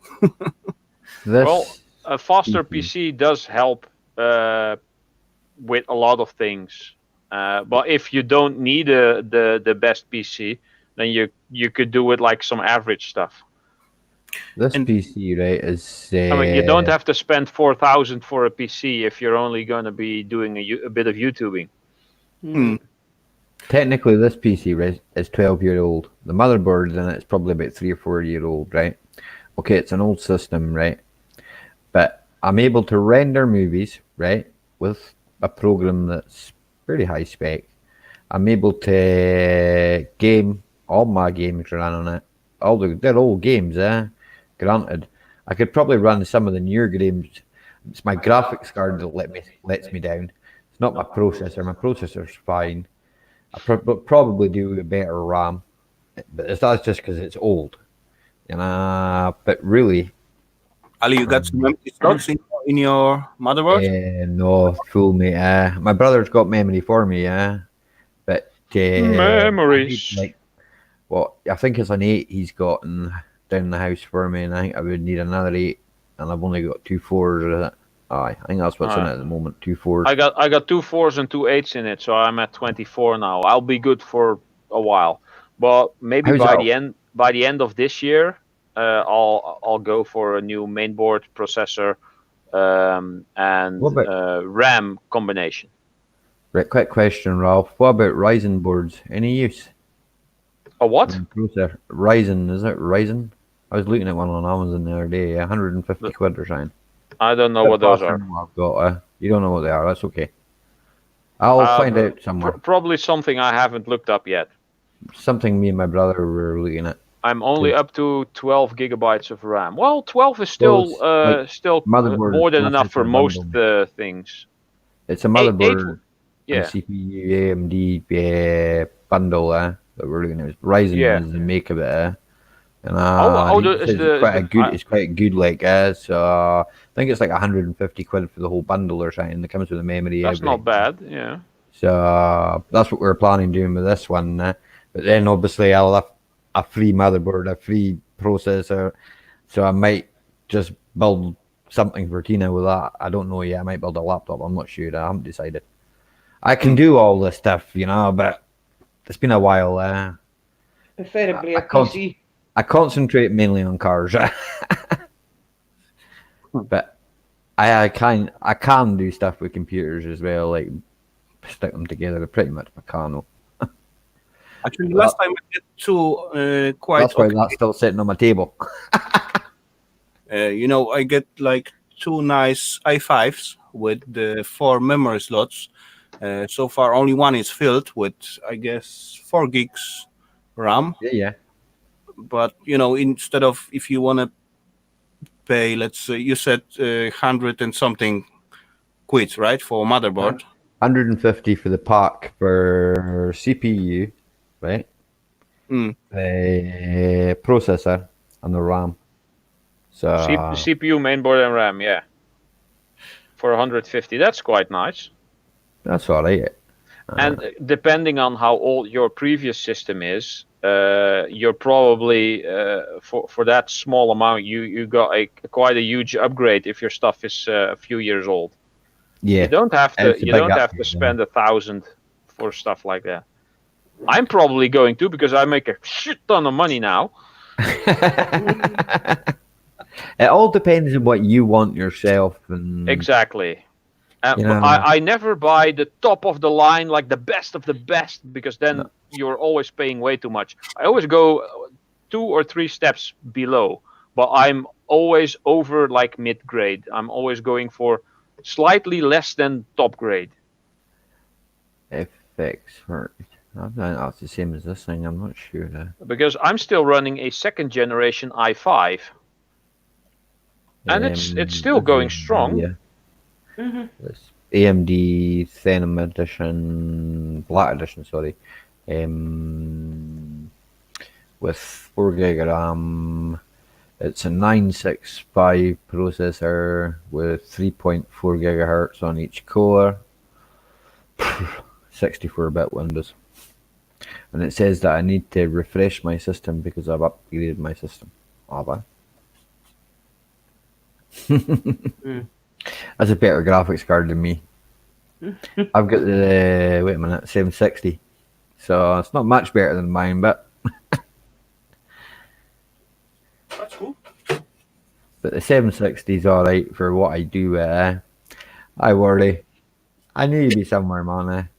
Well, a faster PC does help with a lot of things. But if you don't need the best PC, then you could do with like some average stuff. This PC, right, is. I mean, you don't have to spend 4,000 for a PC if you're only going to be doing a bit of YouTubing. Technically, this PC, right, is 12-year-old. The motherboard in it's probably about 3 or 4 year old, right? Okay, it's an old system, right? But I'm able to render movies, right, with a program that's pretty high spec. I'm able to game. All my games run on it. They're old games, granted. I could probably run some of the newer games. It's my graphics card that lets me down. It's not my processor. My processor's fine. I probably do with better RAM, but that's just because it's old. But really, Ali, you got some empty slots in your motherboard? No, fool me. My brother's got memory for me, but memories. I think it's an 8 he's got down the house for me, and I think I would need another 8, and I've only got 2 4s of it. I think that's what's in it at the moment. 2 4s. I got 2 4s and 2 8s in it, so I'm at 24 now. I'll be good for a while, but maybe by the end of this year, I'll go for a new mainboard processor and RAM combination. Right, quick question, Ralph. What about Ryzen boards? Any use? A what? Processor. Ryzen, is it Ryzen? I was looking at one on Amazon the other day, 150 quid or something. I don't know what those are. I've got, you don't know what they are, that's okay. I'll find out somewhere. Probably something I haven't looked up yet. Something me and my brother were looking at. I'm only up to 12 gigabytes of RAM. Well, 12 is still more than enough for most things. It's a motherboard, yeah, CPU, AMD bundle that we're looking at. Ryzen is the make of it. And it's quite good, like so I think it's like 150 quid for the whole bundle or something. It comes with a memory. That's not bad, yeah. So that's what we're planning doing with this one. But then obviously I'll have a free motherboard, a free processor, so I might just build something for Tina with that. I don't know yet. I might build a laptop. I'm not sure. I haven't decided. I can do all this stuff, but it's been a while. Preferably a PC. I concentrate mainly on cars, but I can do stuff with computers as well, like stick them together. Pretty much Meccano. Actually, last time I did two quite. That's why that's still sitting on my table. I get like 2 nice i5s with the 4 memory slots. So far, only one is filled with, I guess, 4 gigs RAM. Yeah. But instead of, if you want to pay, let's say you said 100 and something quid, right, for motherboard. 150 for the pack for CPU, right? The processor and the RAM. So CPU, mainboard, and RAM, yeah. For 150, that's quite nice. That's all right. And depending on how old your previous system is, you're probably for that small amount, you got quite a huge upgrade if your stuff is a few years old. Yeah, you don't have to spend 1,000 for stuff like that. I'm probably going to, because I make a shit ton of money now. It all depends on what you want yourself. And exactly. I never buy the top of the line, like the best of the best, because then you're always paying way too much. I always go 2 or 3 steps below, but I'm always over like mid-grade. I'm always going for slightly less than top grade. FX for that's the same as this thing. I'm not sure. Because I'm still running a 2nd generation i5, and it's still going strong. Yeah. AMD Denim Edition, Black Edition, sorry, with 4 gig of RAM. It's a 965 processor with 3.4 gigahertz on each core, 64-bit Windows. And it says that I need to refresh my system because I've upgraded my system. That's a better graphics card than me. I've got the, wait a minute, 760. So it's not much better than mine, but That's cool. But the 760 is alright for what I do. I worry. I need to be somewhere, man.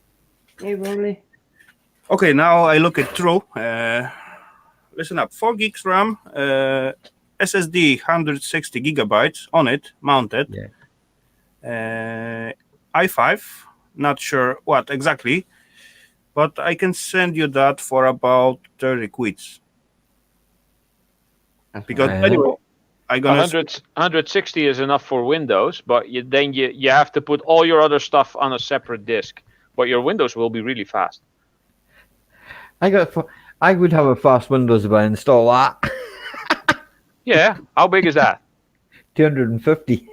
Hey, Rolly. Okay, now I look it through. Listen up. 4 gigs RAM, SSD 160 gigabytes on it, mounted. Yeah. i5, not sure what exactly, but I can send you that for about 30 quids. Because anyway, I gonna 160 is enough for Windows, but then you have to put all your other stuff on a separate disk. But your Windows will be really fast. I would have a fast Windows if I install that. Yeah, how big is that? 250.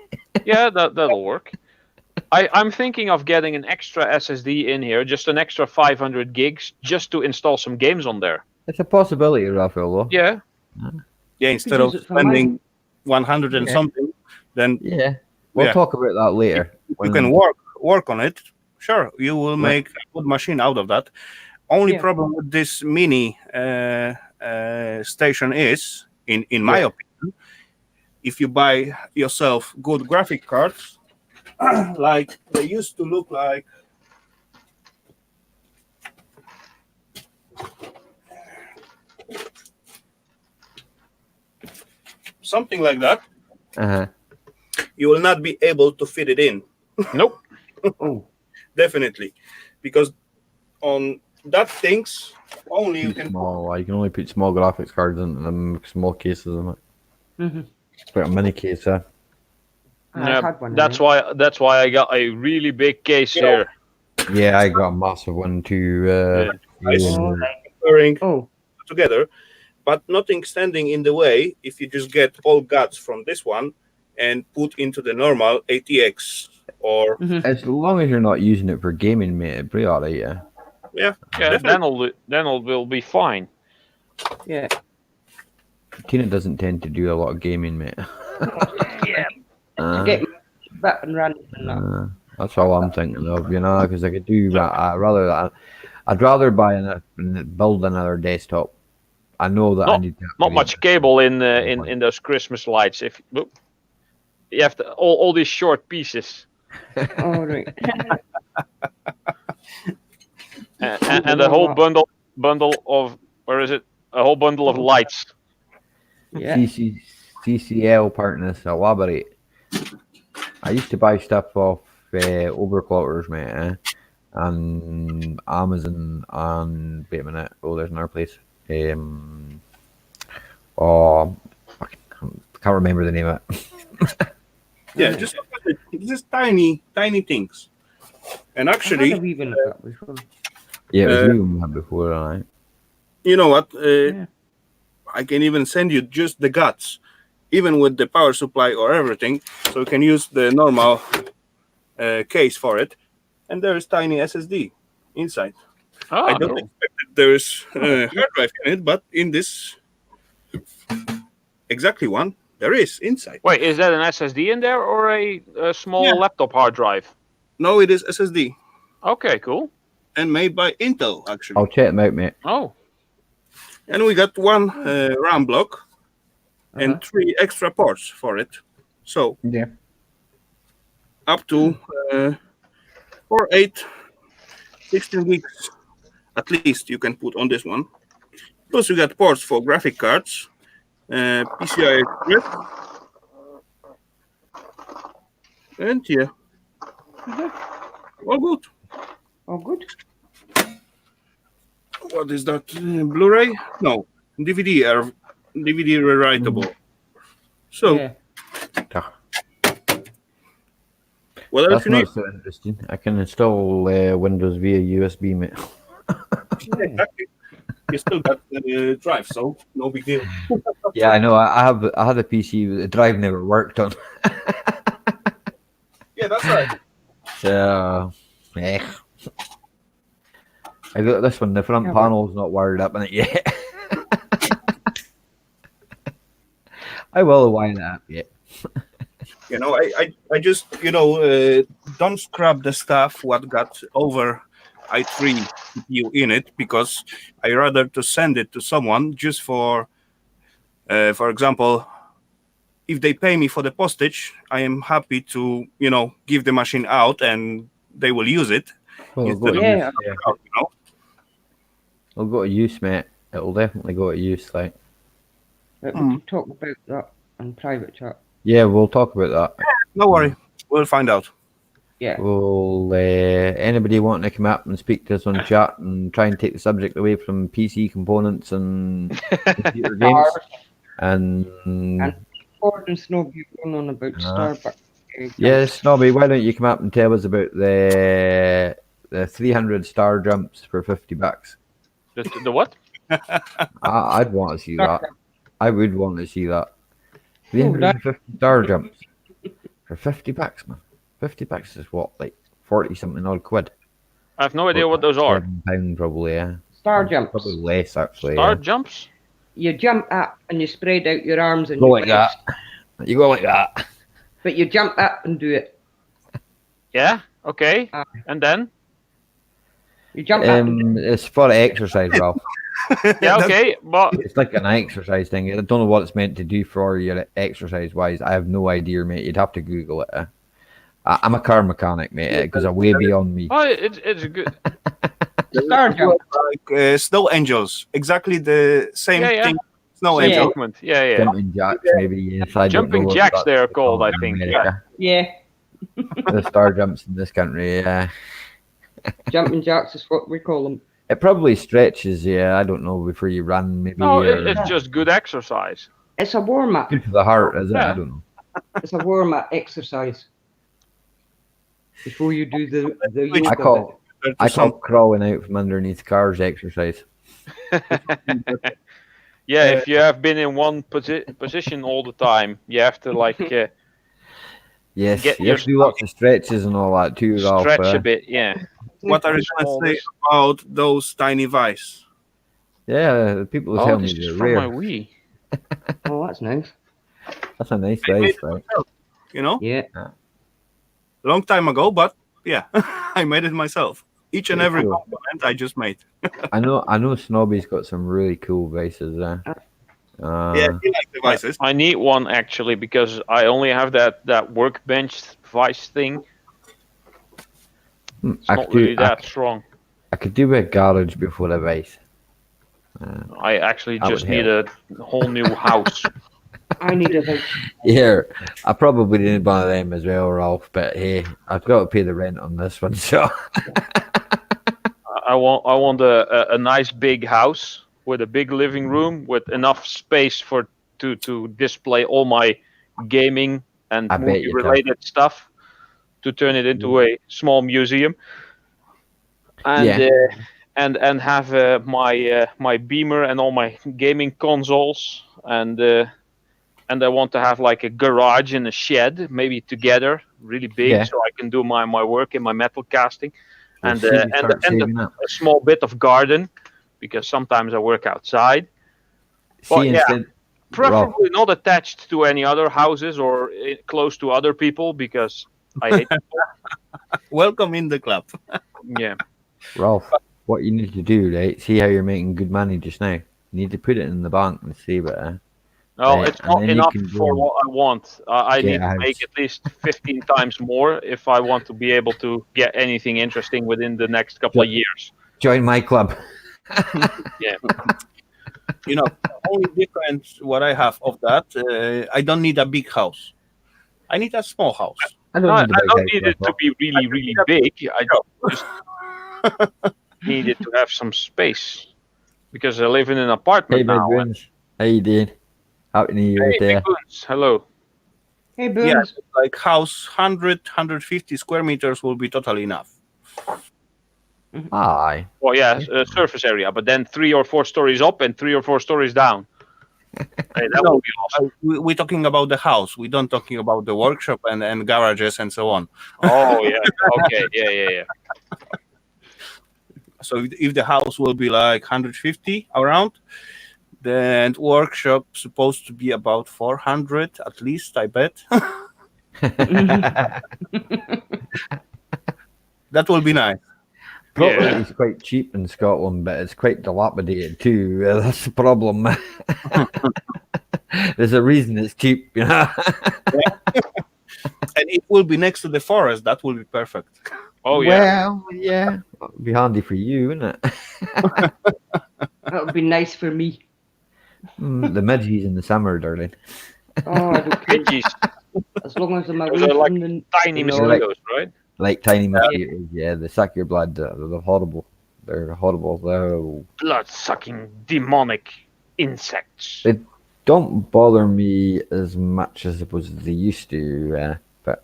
Yeah, that'll work. I'm thinking of getting an extra SSD in here, just an extra 500 gigs, just to install some games on there. It's a possibility, Raphael, though. Yeah. Yeah, instead of spending 100 and something, then we'll talk about that later. You can work on it. Sure, you will make a good machine out of that. Only problem with this mini station is, in my opinion, if you buy yourself good graphic cards, like they used to look like. Something like that. You will not be able to fit it in. Nope. Oh, definitely, because on that things only you can. Small. You can only put small graphics cards in them, small cases in it. Mm-hmm. Put a mini case. Yeah, that's why I got a really big case here. Yeah, I got a massive one too. Together, but nothing standing in the way if you just get all guts from this one and put into the normal ATX or. As long as you're not using it for gaming, mate, it'll be alright. Yeah, then will be fine. Yeah. Tina doesn't tend to do a lot of gaming, mate. Get back and run and that. That's all I'm thinking of, because I could do that. I'd rather buy build another desktop. I know that I need to. Not much cable in those Christmas lights. If you have to, all these short pieces. All right. and a whole bundle of, where is it? A whole bundle of lights. Yeah. CCL partners elaborate. I used to buy stuff off overclockers, mate, and Amazon, and wait a minute. Oh, there's another place. I can't remember the name of it. Yeah, just tiny things. And actually, yeah, it was you we had before, right? You know what? I can even send you just the guts, even with the power supply or everything. So you can use the normal case for it. And there is tiny SSD inside. I don't expect that there is hard drive in it, but in this exactly one, there is inside. Wait, is that an SSD in there or a small laptop hard drive? No, it is SSD. Okay, cool. And made by Intel, actually. I'll check them out, mate. Oh. And we got one RAM block and 3 extra ports for it. So up to 4, 8, 16 gigs at least you can put on this one. Plus you got ports for graphic cards, PCI Express, and all good. All good. What is that? Blu-ray? No, DVD rewritable. So What else That's you need? not so interesting. I can install Windows via USB, mate. Yeah, exactly. You still got the drive, so no big deal. Yeah, I know. I had a PC. The drive never worked on. Yeah, that's right. So, I got this one. The front panel's not wired up in it yet. I will wind it up yet. I just don't scrap the stuff what got over i3 CPU in it, because I rather to send it to someone just for example, if they pay me for the postage, I am happy to give the machine out and they will use it. Well, instead of Yeah. out, It'll go to use, mate. It'll definitely go to use, like. We can talk about that in private chat. Yeah, we'll talk about that. No worry, we'll find out. Yeah. Will anybody wanting to come up and speak to us on chat and try and take the subject away from PC components and computer games? And Ford and Snobby going on about Starbucks. Yeah, Snobby, why don't you come up and tell us about the 300 star jumps for $50? The what? I'd want to see that. I would want to see that. 350 star jumps for $50, man. $50 is what, like 40 something odd quid. I have no idea what those are. £7 probably, yeah. Star jumps. Probably less actually. Star jumps? You jump up and you spread out your arms and Go your like legs. that. You go like that. But you jump up and do it. Yeah. Okay. And then? You jump up. And It's for exercise, Ralph. Yeah. Okay. But it's like an exercise thing. I don't know what it's meant to do for your exercise wise. I have no idea, mate. You'd have to Google it. I'm a car mechanic, mate. It goes way beyond me. oh, it's good. Star jump. Like snow angels, exactly the same Yeah, yeah. thing. Snow Same angel. movement. Yeah, yeah. Jumping jacks, maybe. Yes, I don't Jumping know what jacks, that's they're called, I in think. America. Yeah. The star jumps in this country, yeah. Jumping jacks is what we call them. It probably stretches, yeah. I don't know, before you run, maybe. No, or- it's just good exercise. It's a warm up. good for the heart, is it? Yeah. I don't know. It's a warm up exercise. Before you do the I yoga call crawling out from underneath cars exercise. Yeah, if you have been in one position all the time, you have to like Yes, Get you have to do lots of stretches and all that too, Ralph. stretch a bit. Yeah. What are you going to say about those tiny vice? Yeah, the people who Oh, tell this me is they're from rare. my Wii. Oh, that's nice. That's a nice I made vice, it right? myself, you know? Yeah. Long time ago, but yeah, I made it myself. Each and Very every cool. component I just made. I know Snobby's got some really cool vices there. Yeah, you like devices. I need one actually because I only have that workbench vice thing. It's I not could do- really that strong. I could do a garage before a vice. I actually That just would need a whole new house. I need a vice. Here, I probably need one of them as well, Ralph. But hey, I've got to pay the rent on this one, so I want a nice big house with a big living room with enough space to display all my gaming and I bet movie you related stuff, to turn it into a small museum. And Yeah. and have my beamer and all my gaming consoles, and I want to have like a garage and a shed, maybe together, really big, Yeah. so I can do my work in my metal casting, and We'll see you start and saving up. a small bit of garden, because sometimes I work outside. See, But yeah, instead, Ralph, preferably not attached to any other houses or close to other people, because I hate people. Welcome in the club. Yeah. Ralph, what you need to do, right? See how you're making good money just now. You need to put it in the bank and save it. No, Right, it's and not then you enough can for go what I want. I get need a to house. make at least 15 times more if I want to be able to get anything interesting within the next couple of years. Join my club. Yeah. You know, the only difference what I have of that, I don't need a big house. I need a small house. I No, don't I need a big don't house, need it to Ralph. be really, really big. I just need it to have some space, because I live in an apartment Hey, my now. And, goons. How you doing? Happy New Year hey, there. Big Boons, hello. Hey, Yeah, Boons. like house 100, 150 square meters will be totally enough. Aye. Well, yeah, surface area, but then 3 or 4 stories up and 3 or 4 stories down. Hey, that No, would be awesome. we're talking about the house. We don't talking about the workshop and garages and so on. Oh yeah. Okay. Yeah. So if the house will be like 150 around, then workshop supposed to be about 400 at least, I bet. That will be nice. Property Yeah. is quite cheap in Scotland, but it's quite dilapidated too. That's the problem. There's a reason it's cheap, you know. And it will be next to the forest. That will be perfect. Oh yeah. Well, yeah, it'd be handy for you, wouldn't it? That would be nice for me. The midges in the summer, darling. Oh, I don't care. Midges. As long as I'm Those away are like from the tiny noise. mosquitoes, right? Like tiny mosquitoes, yeah. They suck your blood. They're horrible. They're horrible. They're... Blood-sucking demonic insects. They don't bother me as much as I suppose they used to, but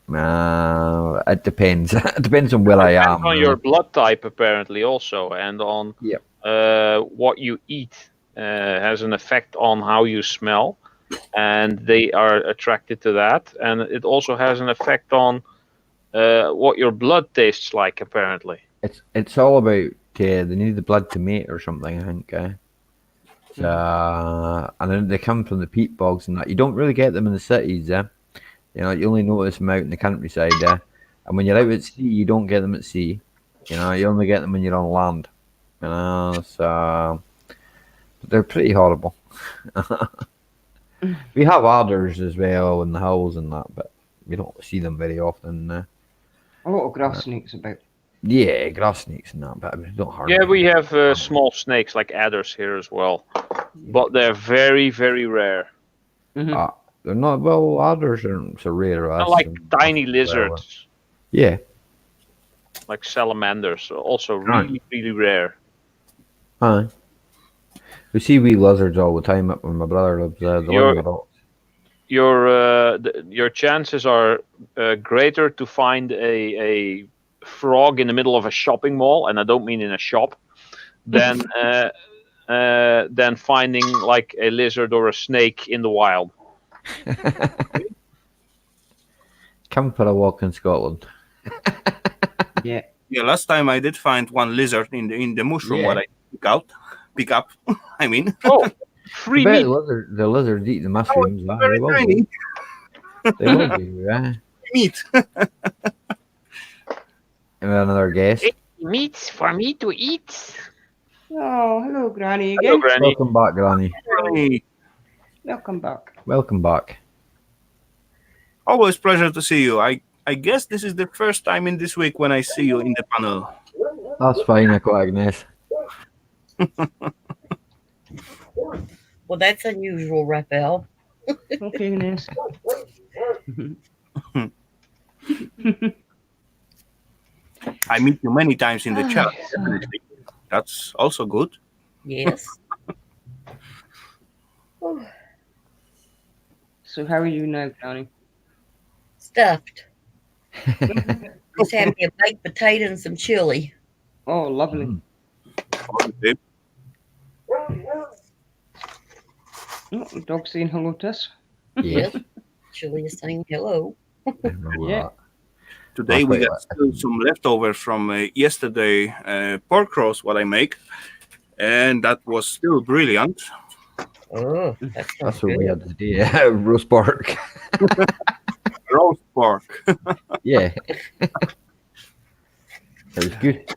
it depends. It depends on where I Depends am. on your blood type, apparently, also, and on what you eat has an effect on how you smell, and they are attracted to that. And it also has an effect on what your blood tastes like, apparently. It's all about they need the blood to mate or something, I think. And then they come from the peat bogs and that. You don't really get them in the cities, You know, you only notice them out in the countryside, and when you're out at sea, you don't get them at sea. You know, you only get them when you're on land. You know, so they're pretty horrible. We have adders as well in the hills and that, but we don't see them very often. A lot of grass snakes about. Yeah, grass snakes and that, but we don't harm Yeah, them. we have small snakes like adders here as well, but they're very, very rare. They're not, well, adders aren't so rare. They're like tiny lizards, Yeah. like salamanders, also really, really rare. Aye. We see wee lizards all the time up where my brother lives. The Lindenbrook. Your chances are greater to find a frog in the middle of a shopping mall, and I don't mean in a shop, than finding like a lizard or a snake in the wild. Come for a walk in Scotland. Yeah. Yeah, last time I did find one lizard in the mushroom what I pick up. I mean. Oh, free I bet meat. the lizards eat the mushrooms. Very They will tiny. do. They will do, Meat. Another guest. Meat for me to eat. Oh, hello, Granny Hello, again. Granny. Welcome back, Granny. Granny. Welcome back. Welcome back. Always pleasure to see you. I guess this is the first time in this week when I see you in the panel. That's fine, I quite Agnes. Well, that's unusual, Raphael. Okay, Agnes. I meet you many times in the chat. Definitely. That's also good. Yes. So how are you now, Granny? Stuffed. Just had me a baked potato and some chili. Oh, lovely. Okay. Oh, the dog's saying hello to us. Yes. Chili is saying hello. Yeah. Today we got still some leftovers from yesterday pork roast what I make, and that was still brilliant. Oh, that's what we had today. Roast pork. Roast pork. Yeah. It was good.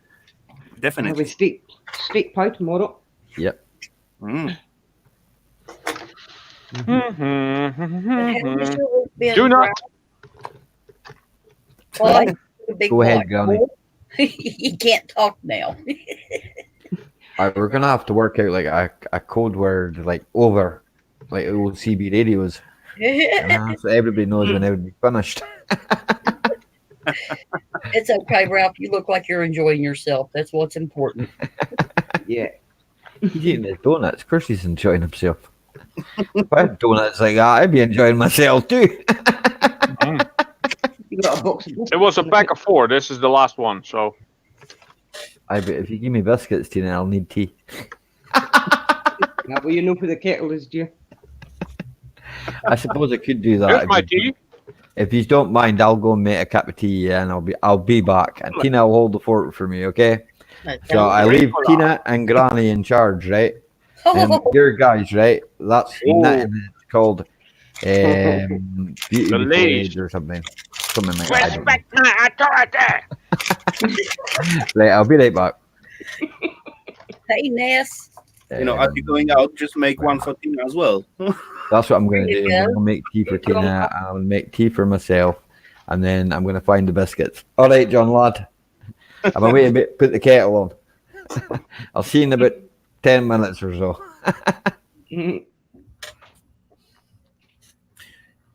Definitely. Have a steak pie tomorrow. Yep. Do not. Well, big Go ahead, boy. Granny. He can't talk now. Alright, we're gonna have to work out like a code word like over, like old CB radios, so everybody knows when it would be finished. It's okay, Ralph. You look like you're enjoying yourself. That's what's important. Yeah. He's eating his donuts. Of course, he's enjoying himself. If I had donuts like that, I'd be enjoying myself too. You got a box of biscuits. It was a pack of 4. This is the last one. So. But if you give me biscuits, Tina, I'll need tea. Well, you know for the kettle is, dear. I suppose I could do that. Here's my tea. If you don't mind, I'll go and make a cup of tea, and I'll be back. And Tina will hold the fort for me, okay? So I leave Tina and Granny in charge, right? And your guys, right? That's called Beauty Age or something. Something like that. Respect my authority. Right, I'll be right back. Hey, Ness. As you're going out, just make one for Tina as well. That's what I'm going to do. I'll make tea for Tina. I'll make tea for myself. And then I'm going to find the biscuits. All right, John, lad. I'm going to wait a bit, put the kettle on. I'll see you in about 10 minutes or so.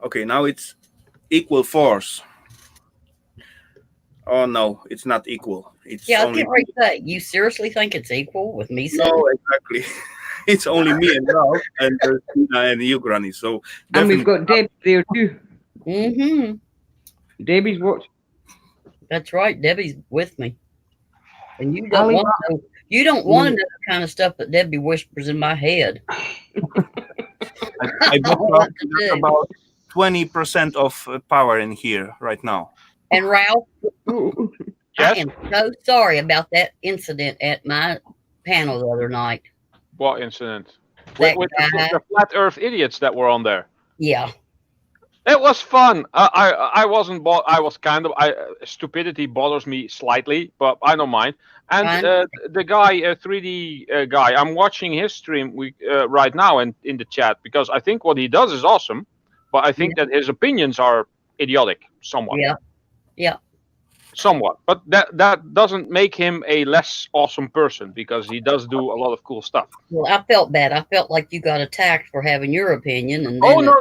Okay, now it's equal force. Oh, no, it's not equal. It's I only... can't read that. You seriously think it's equal with me? No, exactly. It's only me and Ralph and Tina and you, Granny. So and we've got Debbie there too. Mm-hmm. Debbie's watching. That's right. Debbie's with me. And you don't want to know. You don't want to know the kind of stuff that Debbie whispers in my head. I got about 20% of power in here right now. And Ralph, yes? I am so sorry about that incident at my panel the other night. What incident? With the flat Earth idiots that were on there. Yeah. It was fun. I wasn't. I was kind of. Stupidity bothers me slightly, but I don't mind. And the guy, 3D guy, I'm watching his stream right now in the chat because I think what he does is awesome, but I think that his opinions are idiotic somewhat. Yeah. Yeah. Somewhat, but that doesn't make him a less awesome person because he does do a lot of cool stuff. Well, I felt bad. I felt like you got attacked for having your opinion. And oh no!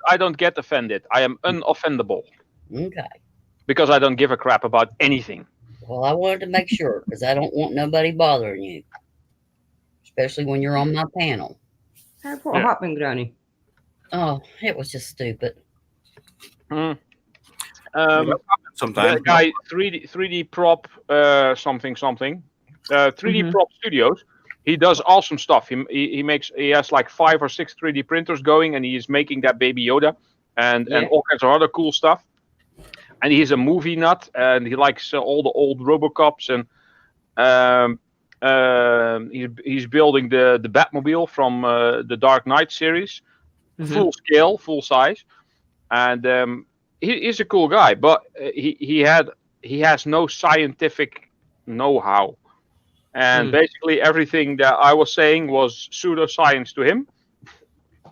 I don't get offended. I am unoffendable. Okay. Because I don't give a crap about anything. Well, I wanted to make sure because I don't want nobody bothering you, especially when you're on my panel. What happened, Granny? Oh, it was just stupid. Sometimes the guy 3D prop something 3D prop studios. He does awesome stuff. He has like 5 or 6 3D printers going, and he is making that Baby Yoda and all kinds of other cool stuff. And he's a movie nut, and he likes all the old RoboCops, and he's building the Batmobile from the Dark Knight series, full scale, full size, and he's a cool guy, but he has no scientific know-how, and basically everything that I was saying was pseudoscience to him.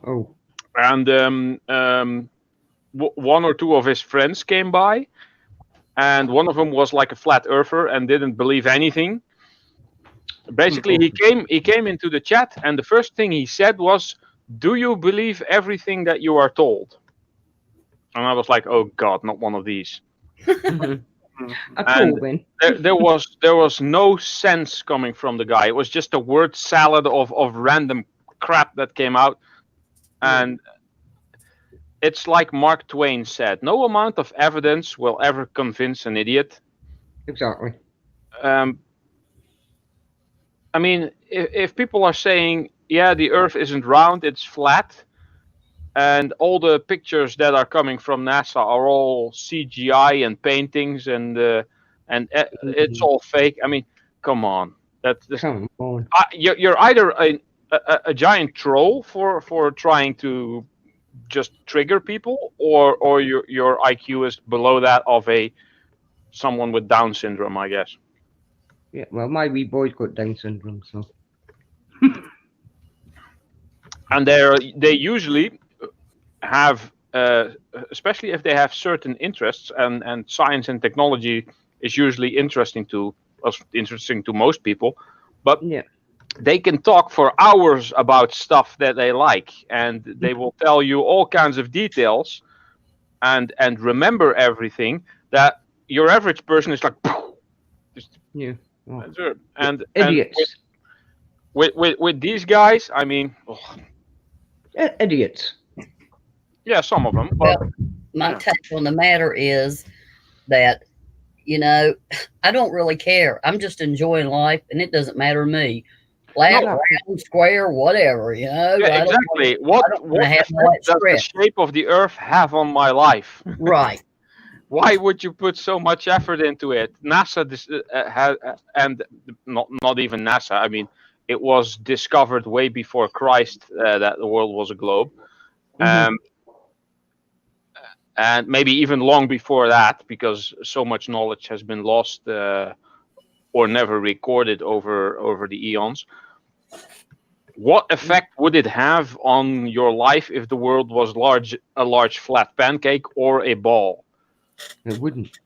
Oh, and one or two of his friends came by, and one of them was like a flat earther and didn't believe anything. Basically, he came into the chat, and the first thing he said was, "Do you believe everything that you are told?" And I was like, "Oh God, not one of these." And there was no sense coming from the guy. It was just a word salad of random crap that came out, and it's like Mark Twain said: "No amount of evidence will ever convince an idiot." Exactly. I mean, if people are saying, "Yeah, the Earth isn't round; it's flat," and all the pictures that are coming from NASA are all CGI and paintings, and it's all fake. I mean, come on. You're either a giant troll for trying to just trigger people, or your IQ is below that of someone with Down syndrome, I guess. Yeah, well, my wee boy's got Down syndrome, so. And they usually have, especially if they have certain interests, and science and technology is usually interesting to most people, but they can talk for hours about stuff that they like, and they will tell you all kinds of details, and remember everything that your average person is like, just, and idiots. And with these guys, I mean, idiots. Yeah, some of them. But my take on the matter is that, I don't really care. I'm just enjoying life, and it doesn't matter to me. Flat, round, square, whatever, Yeah, I don't exactly. wanna- I What don't wanna have effect all that does the stress. shape of the Earth have on my life? Right. Why would you put so much effort into it? NASA had, and not even NASA. I mean, it was discovered way before Christ that the world was a globe, and maybe even long before that, because so much knowledge has been lost or never recorded over the eons. What effect would it have on your life if the world was a large flat pancake or a ball? It wouldn't.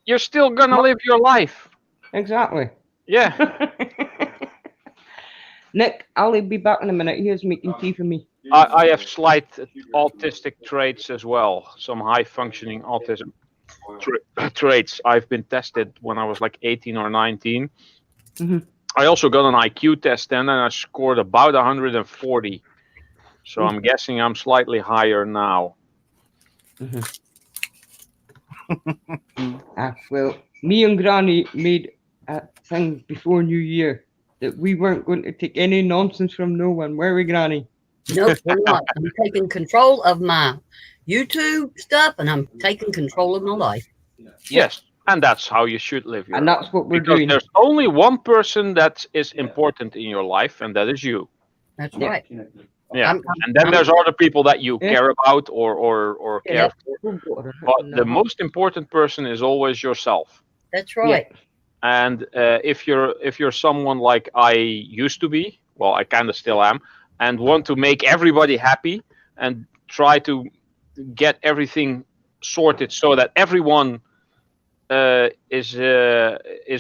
You're still gonna live your life. Exactly. Yeah. Nick, I'll be back in a minute. Here's making tea for me. I have slight autistic traits as well. Some high functioning autism traits. I've been tested when I was like 18 or 19. I also got an IQ test then, and I scored about 140. So I'm guessing I'm slightly higher now. Well, me and Granny made a thing before New Year that we weren't going to take any nonsense from no one. Were we, Granny? Nope, we're not. I'm taking control of my YouTube stuff, and I'm taking control of my life. Yes, and that's how you should live your life. And that's what we're because doing. There's only one person that is important in your life, and that is you. That's right. Yeah, and then there's other people that you care about or care for. But the most important person is always yourself. That's right. And if you're someone like I used to be, well, I kind of still am, and want to make everybody happy and try to get everything sorted so that everyone is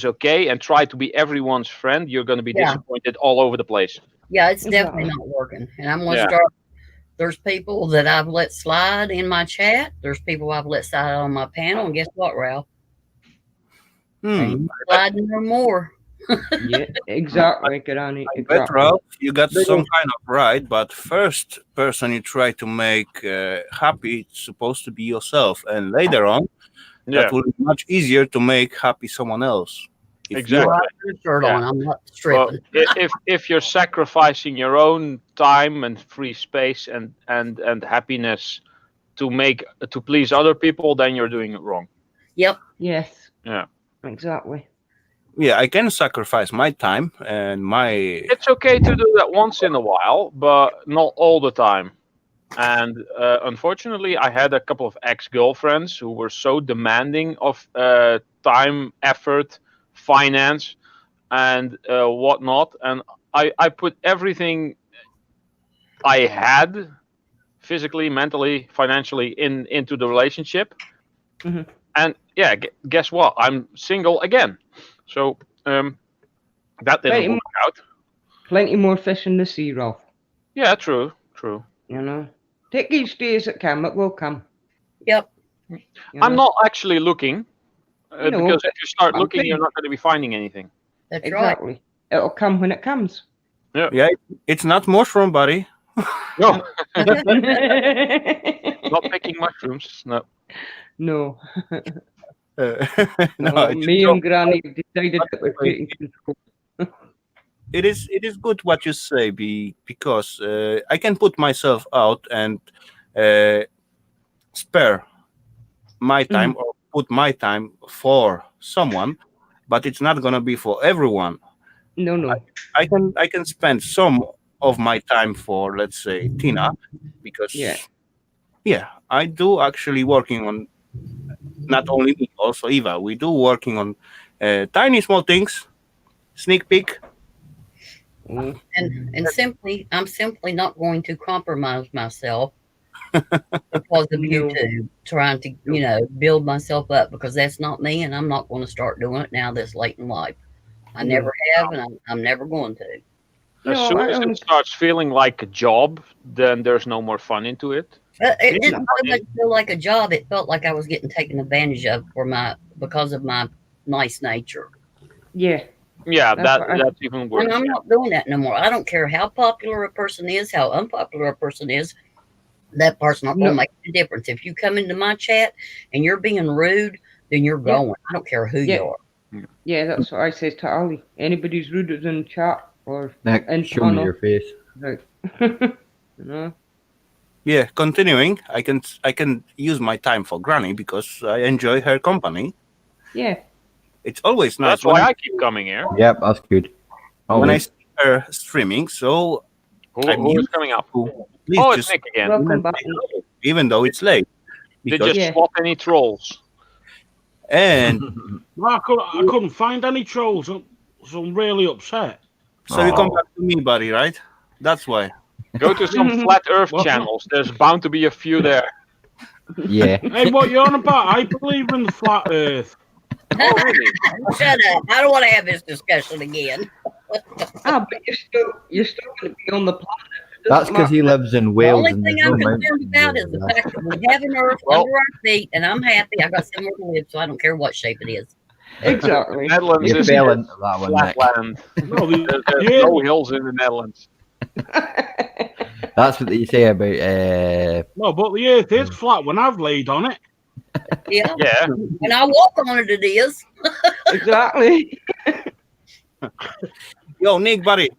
okay, and try to be everyone's friend, you're going to be disappointed all over the place. Yeah, it's definitely not working. And I'm going to start. There's people that I've let slide in my chat. There's people I've let slide on my panel. And guess what, Ralph? Ain't sliding no more. Yeah, exactly, Granny. I bet, Ralph, you got some kind of right, but first person you try to make happy, it's supposed to be yourself. And later on, that will be much easier to make happy someone else. Exactly. I'm not stripping. Well, if you're sacrificing your own time and free space and happiness to please other people, then you're doing it wrong. Yep. Yes. Yeah. Exactly. Yeah, I can sacrifice my time and my. It's okay to do that once in a while, but not all the time. And unfortunately, I had a couple of ex-girlfriends who were so demanding of time, effort, finance, and whatnot. And I put everything I had, physically, mentally, financially, into the relationship. And yeah, guess what? I'm single again. So that didn't work out. Plenty more fish in the sea, Ralph. Yeah, true. You know, take each day as it come. It will come. Yep. I'm not actually looking because if you start looking, you're not going to be finding anything. That's exactly. Right. It'll come when it comes. Yeah. It's not mushroom, buddy. No. Not picking mushrooms. No. No. No, me and Granny decided that we're getting control. It is good what you say, because I can put myself out and spare my time or put my time for someone, but it's not gonna be for everyone. No. I can spend some of my time for, let's say, Tina, because I do actually working on. Not only me, also Eva. We do working on tiny small things. Sneak peek. And I'm simply not going to compromise myself because of YouTube, trying to build myself up, because that's not me, and I'm not going to start doing it now this late in life. I never have, and I'm never going to. As soon as it starts feeling like a job, then there's no more fun into it. It didn't really feel like a job. It felt like I was getting taken advantage of because of my nice nature. Yeah. Yeah, that's even worse. And I'm not doing that no more. I don't care how popular a person is, how unpopular a person is. that part's not going to No. make a difference. If you come into my chat and you're being rude, then you're Yeah. going. I don't care who Yeah. you are. Yeah, that's what I says to Ali. Anybody's rude in chat or Nick, in show me panel. your face. Right. No. Yeah, continuing, I can use my time for Granny because I enjoy her company. Yeah. It's always nice. That's why I keep coming here. Yep, that's good. When I Always. see her streaming, so Who is coming up? please Oh, it's just Nick again. Welcome back. even though it's late. Did Because, you swap any trolls? and Well, I couldn't find any trolls, so I'm really upset. so you come back to me, buddy, right? That's why. Go to some flat Earth Well- channels. There's bound to be a few there. Yeah. Hey, what you on about? I believe in the flat Earth. Shut up. I don't want to have this discussion again. But you're still going to be on the planet. It That's doesn't because he matter. lives in The Wales. only and thing there's I'm no concerned mountains about is there, the that's- fact that we have an Earth Well- under our feet, and I'm happy. I got somewhere to live, so I don't care what shape it is. Exactly. Netherlands You is fell into that one, flat Nick. land. No, There's no hills in the Netherlands. That's what they say about. No, but the Earth is flat when I've laid on it. Yeah. Yeah. When I walk on it, it is. Exactly. Yo, Nick, buddy,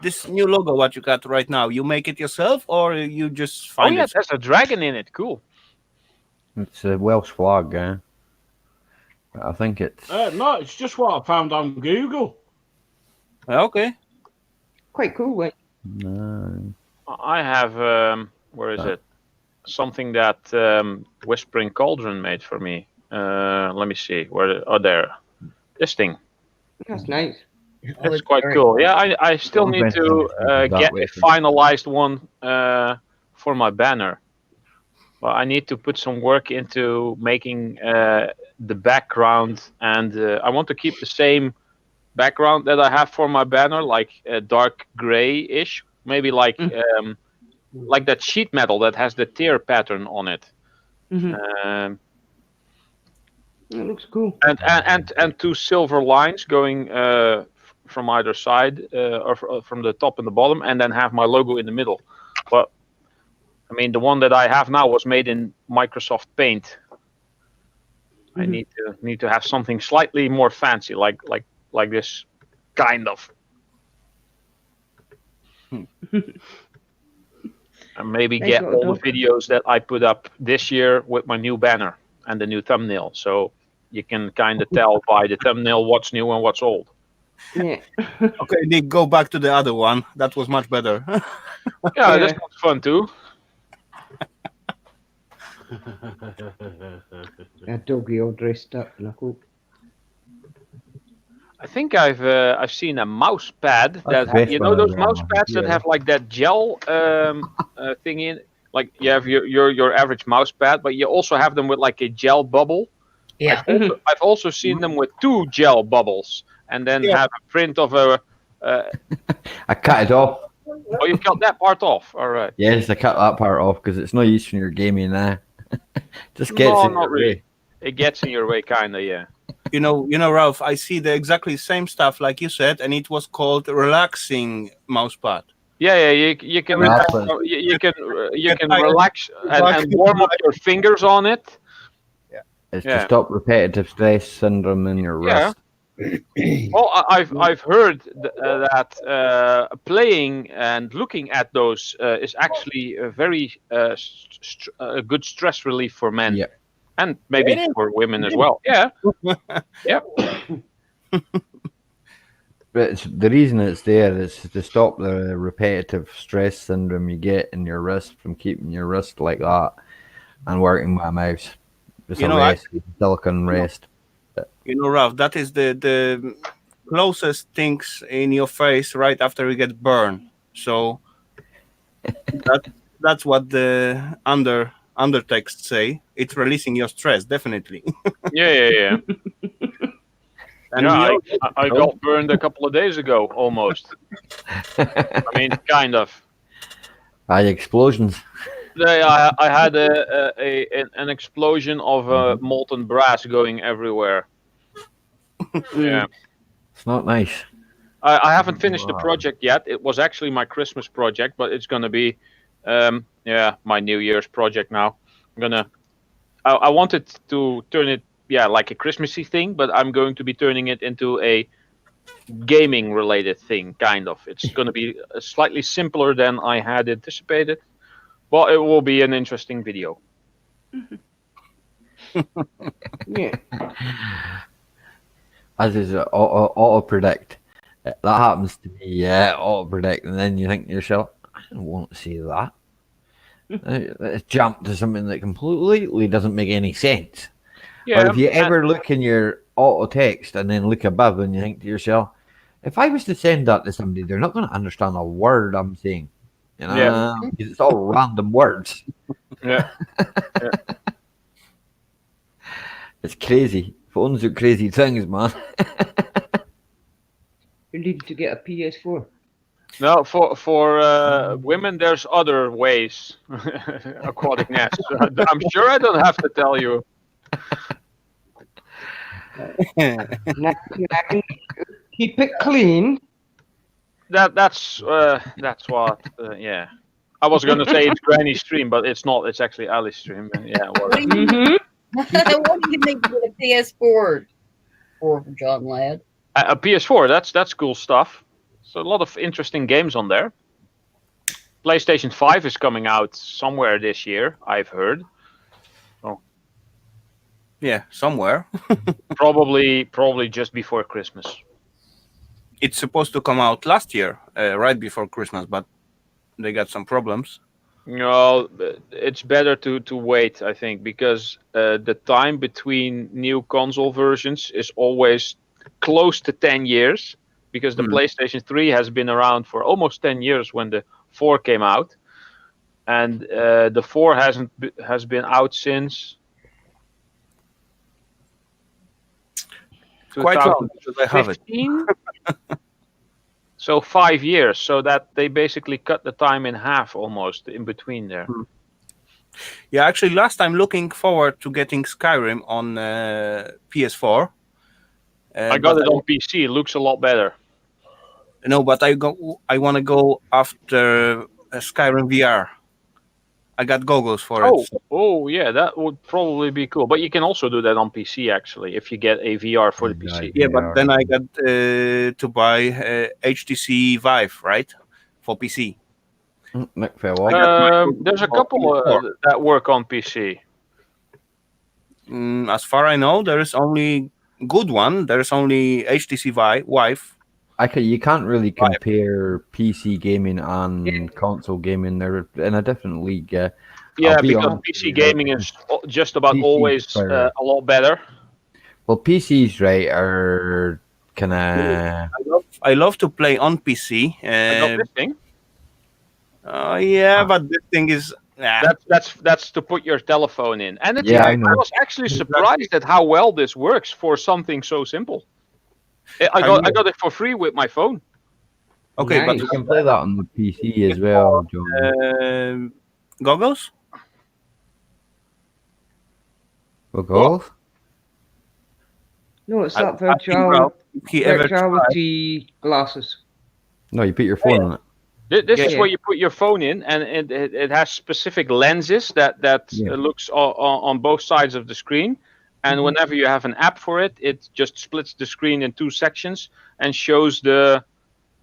this new logo what you got right now, you make it yourself or you just Oh find yeah, it? there's a dragon in it. Cool. It's a Welsh flag, I think it's. No, it's just what I found on Google. Okay. Quite cool, right? No. I have where is it? Something that Whispering Cauldron made for me. Let me see. Where? Oh, there. This thing. That's nice. It's quite cool. Yeah, I still Don't need invent to anything that get way. a finalized one for my banner. Well, I need to put some work into making the background, and I want to keep the same background that I have for my banner, like dark gray-ish, maybe like that sheet metal that has the tear pattern on it. It looks cool. And two silver lines going from either side, or from the top and the bottom, and then have my logo in the middle. But I mean, the one that I have now was made in Microsoft Paint. I need to have something slightly more fancy, like this, kind of. And maybe Nice get little all the dog. videos that I put up this year with my new banner and the new thumbnail, so you can kind of tell by the thumbnail what's new and what's old. Yeah. Okay, Nick, go back to the other one. That was much better. Yeah, this one's fun too. A doggy all dressed up in a cloak. I think I've seen a mouse pad that That's you know those Vespa, mouse pads that yeah. have like that gel thing in. Like you have your average mouse pad, but you also have them with like a gel bubble. Yeah. I've also seen them with two gel bubbles, and then have a print of a. I cut it off. Oh, you cut that part off. All right. Yes, I cut that part off because it's no use when you're gaming now. Just gets No, in not your really. way. It gets in your way, kinda, yeah. You know, Ralph, I see the exactly same stuff like you said, and it was called relaxing mousepad. Yeah. You can you can relax and warm up your fingers on it. It's Yeah. to stop repetitive stress syndrome in your Yeah. wrist. Well, I've heard that playing and looking at those is actually a very a good stress relief for men, Yeah. and maybe It is. for women as well. Yeah, yeah. But the reason it's there is to stop the repetitive stress syndrome you get in your wrist from keeping your wrist like that and working with a mouse. It's You a know, rest, silicon rest. You know, Ralph, that is the closest things in your face right after you get burned. So that's what the undertext say. It's releasing your stress, definitely. Yeah. And Yeah, we I got burned a couple of days ago, almost. I mean, kind of. Explosions. I had an explosion of molten brass going everywhere. Yeah. It's not nice. I haven't finished the project yet. It was actually my Christmas project, but it's going to be Yeah, my New Year's project now. I wanted to turn it, like a Christmassy thing, but I'm going to be turning it into a gaming related thing, kind of. It's going to be slightly simpler than I had anticipated, but it will be an interesting video. Yeah. As is auto predict. That happens to me, yeah, auto predict, and then you think to yourself, I don't want to see that. Let's jump to something that completely doesn't make any sense. Yeah, or if you ever look in your auto text and then look above and you think to yourself, if I was to send that to somebody, they're not going to understand a word I'm saying. You know, Yeah. because it's all random words. Yeah. Yeah. It's crazy. Phones are crazy things, man. You need to get a PS4. No, for women, there's other ways. Aquatic nets. I'm sure I don't have to tell you. Now, keep it clean. That's what. Yeah, I was gonna say it's Granny's stream, but it's not. It's actually Ali's stream. Yeah. What do you need to get a PS4 for, John Ladd? A PS4. That's cool stuff. So a lot of interesting games on there. PlayStation 5 is coming out somewhere this year, I've heard. Oh. Yeah, somewhere. probably just before Christmas. It's supposed to come out last year, right before Christmas, but they got some problems. No, it's better to wait, I think, because the time between new console versions is always close to 10 years, because the PlayStation 3 has been around for almost 10 years when the 4 came out, and the 4 has been out since quite long. I have it. So 5 years, so that they basically cut the time in half almost in between there. Yeah, actually, last time looking forward to getting Skyrim on PS4. I got it on PC. It looks a lot better. No, but I want to go after Skyrim VR. I got goggles for it. Oh, yeah, that would probably be cool. But you can also do that on PC, actually, if you get a VR for the PC. Yeah, but then I got to buy HTC Vive, right, for PC. There's a couple that work on PC. As far as I know, there is only good one. There is only HTC Vive. You can't really compare PC gaming and console gaming. They're in a different league. Yeah, because PC gaming is just about always a lot better. Well, PCs, right, are kind of... I love to play on PC. I love this thing. Yeah, but this thing is... That's to put your telephone in. And I was actually surprised at how well this works for something so simple. I got it for free with my phone. Okay, but you can play that on the PC as well, John. Goggles? Goggles? No, it's that virtuality glasses. No, you put your phone on it. This is where you put your phone in, and it has specific lenses that looks on both sides of the screen. And whenever you have an app for it, it just splits the screen in two sections and shows the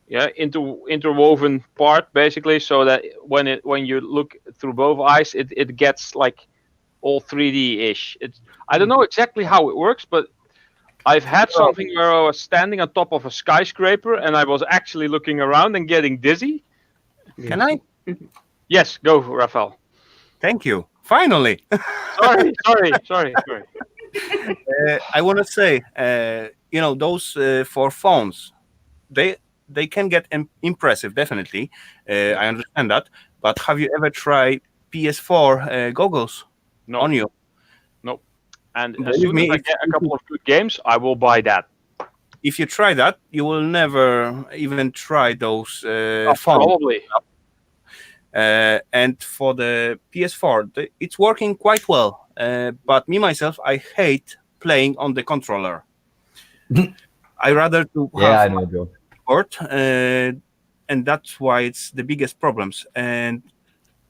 interwoven part, basically, so that when you look through both eyes, it gets like all 3D-ish. I don't know exactly how it works, but I've had something where I was standing on top of a skyscraper and I was actually looking around and getting dizzy. Can I? Yes, go, Rafael. Thank you. Finally. Sorry. I want to say, those for phones, they can get impressive, definitely. I understand that. But have you ever tried PS4 goggles on you? No. And as soon as I get a couple of good games, I will buy that. If you try that, you will never even try those phones. Probably. And for the PS4, it's working quite well. But me, myself, I hate playing on the controller. I rather to have support, and that's why it's the biggest problems. And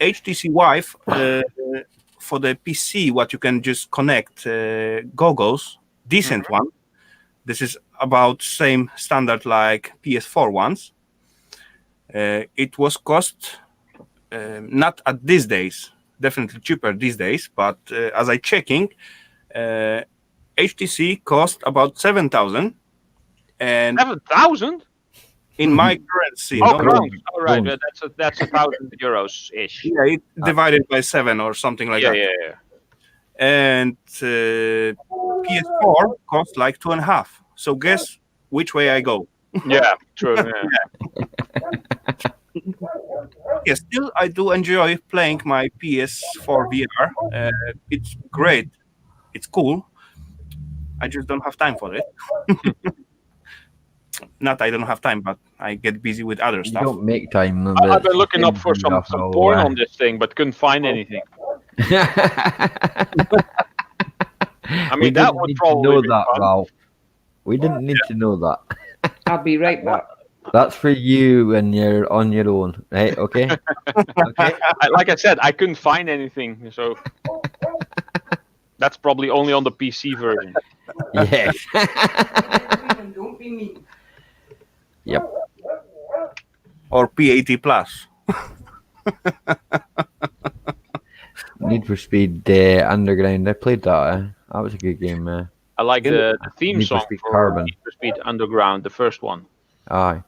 HTC Vive for the PC, what you can just connect goggles, decent one. This is about same standard like PS4 ones. It was cost not at these days, definitely cheaper these days, but as I checking, HTC cost about 7,000, and 7,000 in my currency. Oh, no? crowns. All right, that's 1,000 euros ish. Yeah, it divided by 7 or something like that. Yeah. And PS4 cost like 2.5. So guess which way I go. Yeah, true. Yeah. Yeah, still I do enjoy playing my PS4 VR. It's great. It's cool. I just don't have time for it. Not I don't have time, but I get busy with other You stuff. don't make time. I've been looking up for some porn on this thing, but couldn't find anything. I mean, that would probably know be that, fun. Ralph. We didn't need to know that. I'll be right back. That's for you when you're on your own, right? Okay. Okay. Like I said, I couldn't find anything, so that's probably only on the PC version. Yes. Don't be mean. Yep. Or P80 Plus. Need for Speed Underground. I played that. That was a good game. I like the theme Need for song Speed for Carbon. Need for Speed Underground, the first one. Aye.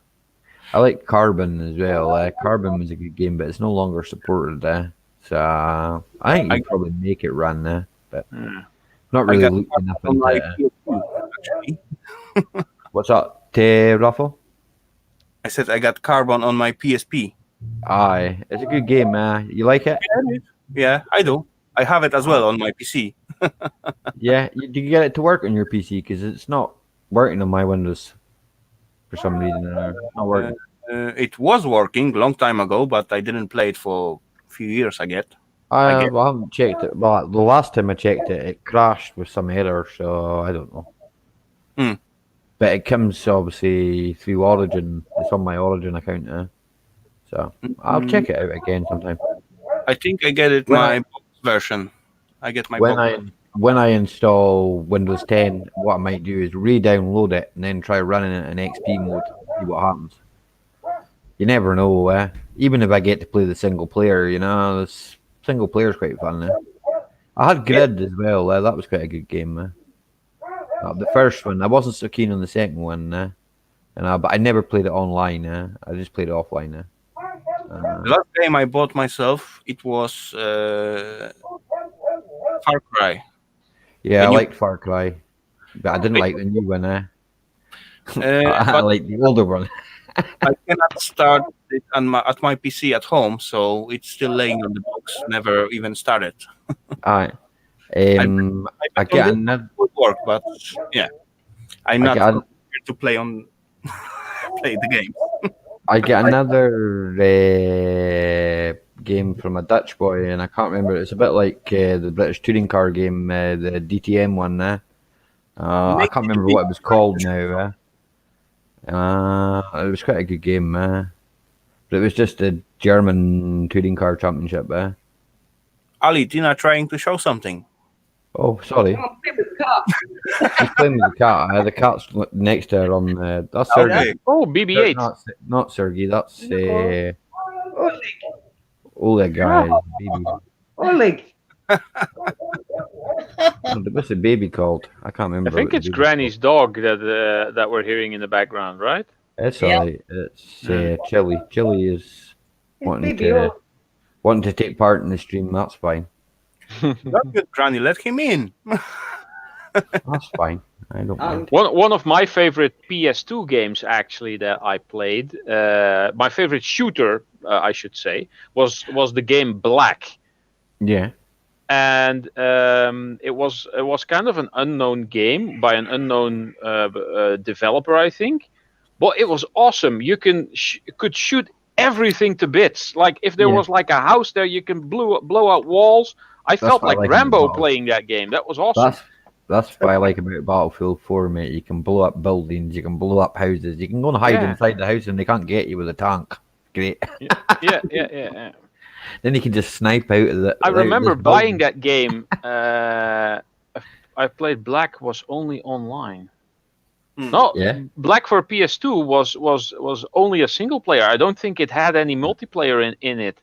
I like Carbon as well. Carbon was a good game, but it's no longer supported. So I think you probably make it run there, but not really looked enough into it. Actually. What's up, Raffle? I said I got Carbon on my PSP. Aye, it's a good game. You like it? Yeah, I do. I have it as well on my PC. Yeah, do you get it to work on your PC? Because it's not working on my Windows for some reason. It's not working. It was working long time ago, but I didn't play it for a few years. I guess. I haven't checked it. Well, the last time I checked it, it crashed with some error, so I don't know. But it comes obviously through Origin. It's on my Origin account now, so I'll check it out again sometime. I think I get it my box version. I get my box. When I install Windows 10, what I might do is re-download it and then try running it in XP mode. See what happens. You never know. Even if I get to play the single player, this single player is quite fun. I had Grid as well. That was quite a good game. The first one, I wasn't so keen on the second one, but I never played it online. I just played it offline. The last game I bought myself, it was Far Cry. Yeah, I liked Far Cry, but I didn't like the new one. I like the older one. I cannot start it at my PC at home, so it's still laying on the box. Never even started. Alright. I get another work, but yeah, I'm not here to play on play the game. I get another game from a Dutch boy, and I can't remember. It's a bit like the British touring car game, the DTM one. I can't remember what it was called now. It was quite a good game, but it was just a German touring car championship. Ali, Tina trying to show something. Oh, sorry. She's playing with the cat. The cat's next to her on the. That's Sergey. Oh, BB-8. Not Sergey. That's Oleg guy. Baby. Oleg. What's the baby called? I can't remember. I think it's Granny's dog that we're hearing in the background, right? It's alright. It's Chili. Chili is wanting to take part in the stream. That's fine. That's good, Granny. Let him in. That's fine. I don't mind. One of my favorite PS2 games, actually, that I played, my favorite shooter, I should say, was the game Black. Yeah. And it was kind of an unknown game by an unknown developer, I think. But it was awesome. You could shoot everything to bits. Like if there was like a house there, you can blow out walls. I felt like Rambo playing that game. That was awesome. That's what I like about Battlefield 4, mate. You can blow up buildings, you can blow up houses, you can go and hide inside the house and they can't get you with a tank. Great. Yeah. Then you can just snipe out of the. I out remember this buying building. that game. I played Black was only online. No, Yeah. Black for PS2 was only a single player. I don't think it had any multiplayer in it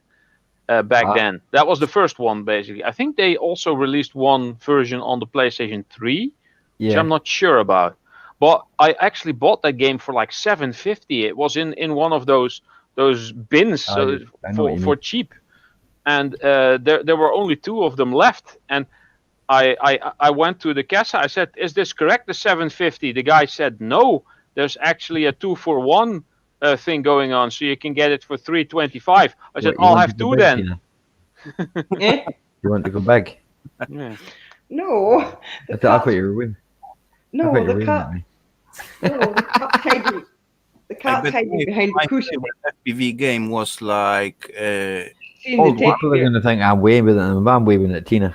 back then. That was the first one, basically. I think they also released one version on the PlayStation 3, which Yeah. I'm not sure about. But I actually bought that game for like $7.50. It was in one of those bins I know what you for mean. cheap, and there were only 2 of them left. And I went to the Casa. I said, "Is this correct? The $7.50?" The guy said, "No. There's actually a 2-for-1 thing going on, so you can get it for $3.25." I said, What, you "I'll want have to go 2 big, then." Tina? Eh? You want to go big? Yeah. No, I thought you were winning. no, I thought you were the winning cat. at me. No, the cat's hiding. The I cat's bet hiding behind the my cushion. favorite FPV game was like Seeing Oh, the teddy people are bear. going to think I'm waving at them. I'm waving at Tina.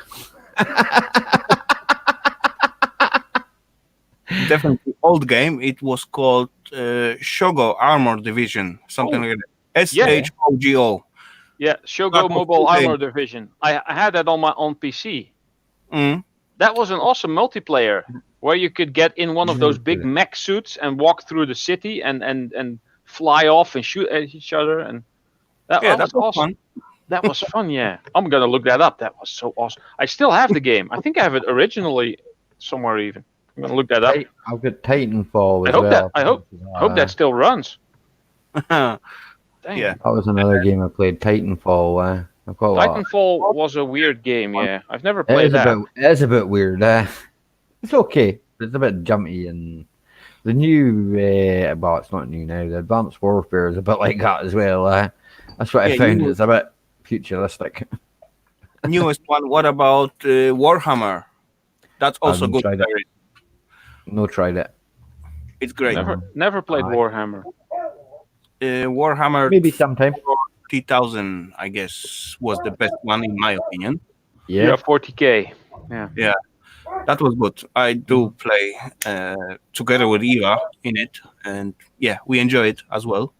definitely old game. It was called Shogo Armor Division, something like that. SHOGO. Yeah, Shogo Mobile Armor Division. I had that on PC. Mm. That was an awesome multiplayer where you could get in one of those big mech suits and walk through the city and fly off and shoot at each other. And that was awesome. Fun. That was fun, yeah. I'm gonna look that up. That was so awesome. I still have the game. I think I have it originally somewhere even. I'm gonna look that up. I've got Titanfall I as hope well. I hope that still runs. Dang. Yeah. That was another game I played. Titanfall. I've got a lot. Titanfall was a weird game, yeah. I've never It played is that. it is a bit weird. It's okay. It's a bit jumpy and the new. Well, it's not new now. The Advanced Warfare is a bit like that as well. That's what I found. It's a bit futuristic. Newest one. What about Warhammer? That's also good. Tried it. No, tried it. It's great. Never played Warhammer. Warhammer Maybe sometime. 40,000, I guess, was the best one in my opinion. Yeah, 40K. Yeah, that was good. I do play together with Eva in it, and yeah, we enjoy it as well.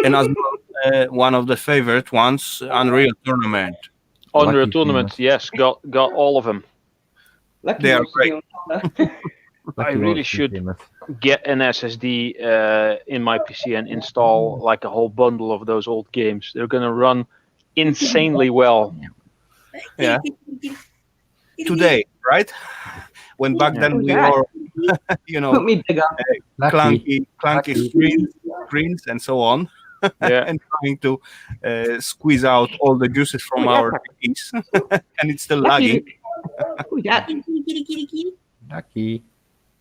And as well, one of the favorite ones, Unreal Tournament. Unreal Tournament, yes, got all of them. They are great. I really should get an SSD in my PC and install like a whole bundle of those old games. They're gonna run insanely well. Yeah. Today, right? When back then we were, Put me bigger. clunky screens and so on. Yeah. And trying to squeeze out all the juices from our PCs, and it's still lagging. Who's that? Lucky.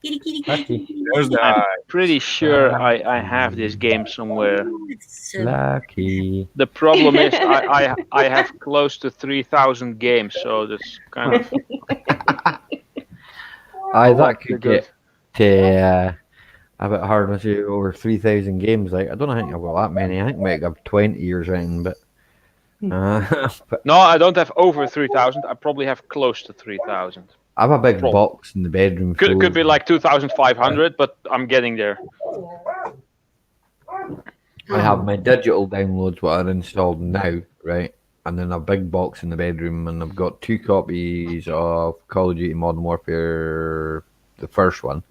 There's the I'm pretty sure I have this game somewhere. Lucky. The problem is I have close to 3,000 games, so that's kind of. That could get a bit hard once you over 3,000 games. Like I don't think I've got that many. I think I might have 20 or something, but. No, I don't have over 3,000. I probably have close to 3,000. I have a big box in the bedroom. Could be like 2,500, but I'm getting there. I have my digital downloads, what are installed now, right? And then a big box in the bedroom, and I've got 2 copies of Call of Duty Modern Warfare, the first one.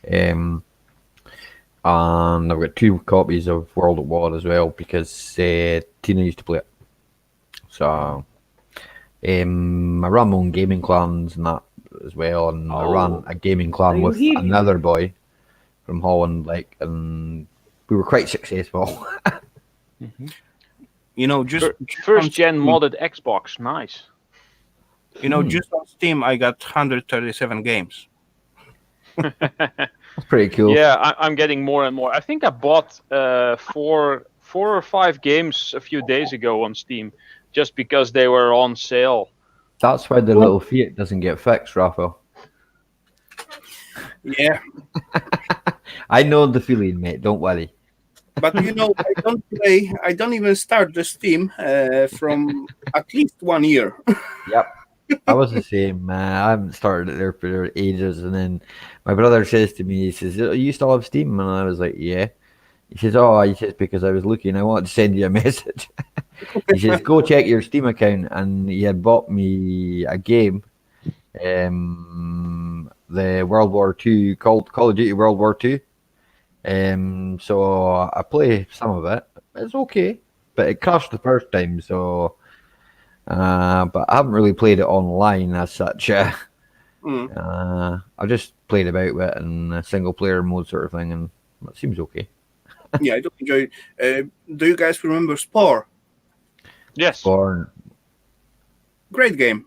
And I've got 2 copies of World at War as well, because Tina used to play it. So, I run my own gaming clans and that as well, and I ran a gaming clan with another boy from Holland, like, and we were quite successful. You know, just first gen modded Xbox, nice. You know, just on Steam, I got 137 games. That's pretty cool. Yeah, I'm getting more and more. I think I bought 4 or 5 games a few days ago on Steam, just because they were on sale. That's why the little Fiat doesn't get fixed, Raphael. Yeah. I know the feeling, mate. Don't worry. But you know, I don't even start the Steam from at least 1 year. Yep. I was the same. I haven't started it there for ages. And then my brother says to me, he says, "You still have Steam?" And I was like, "Yeah." He says, "Oh," he says, "because I was looking. I wanted to send you a message." He says, "Go check your Steam account," and he had bought me a game, the World War II called Call of Duty World War II. So I play some of it. It's okay, but it crashed the first time. So, but I haven't really played it online as such. I've just played about with it in a single player mode sort of thing, and it seems okay. Yeah, I do enjoy it. Do you guys remember Spore? Yes. Spore. Great game.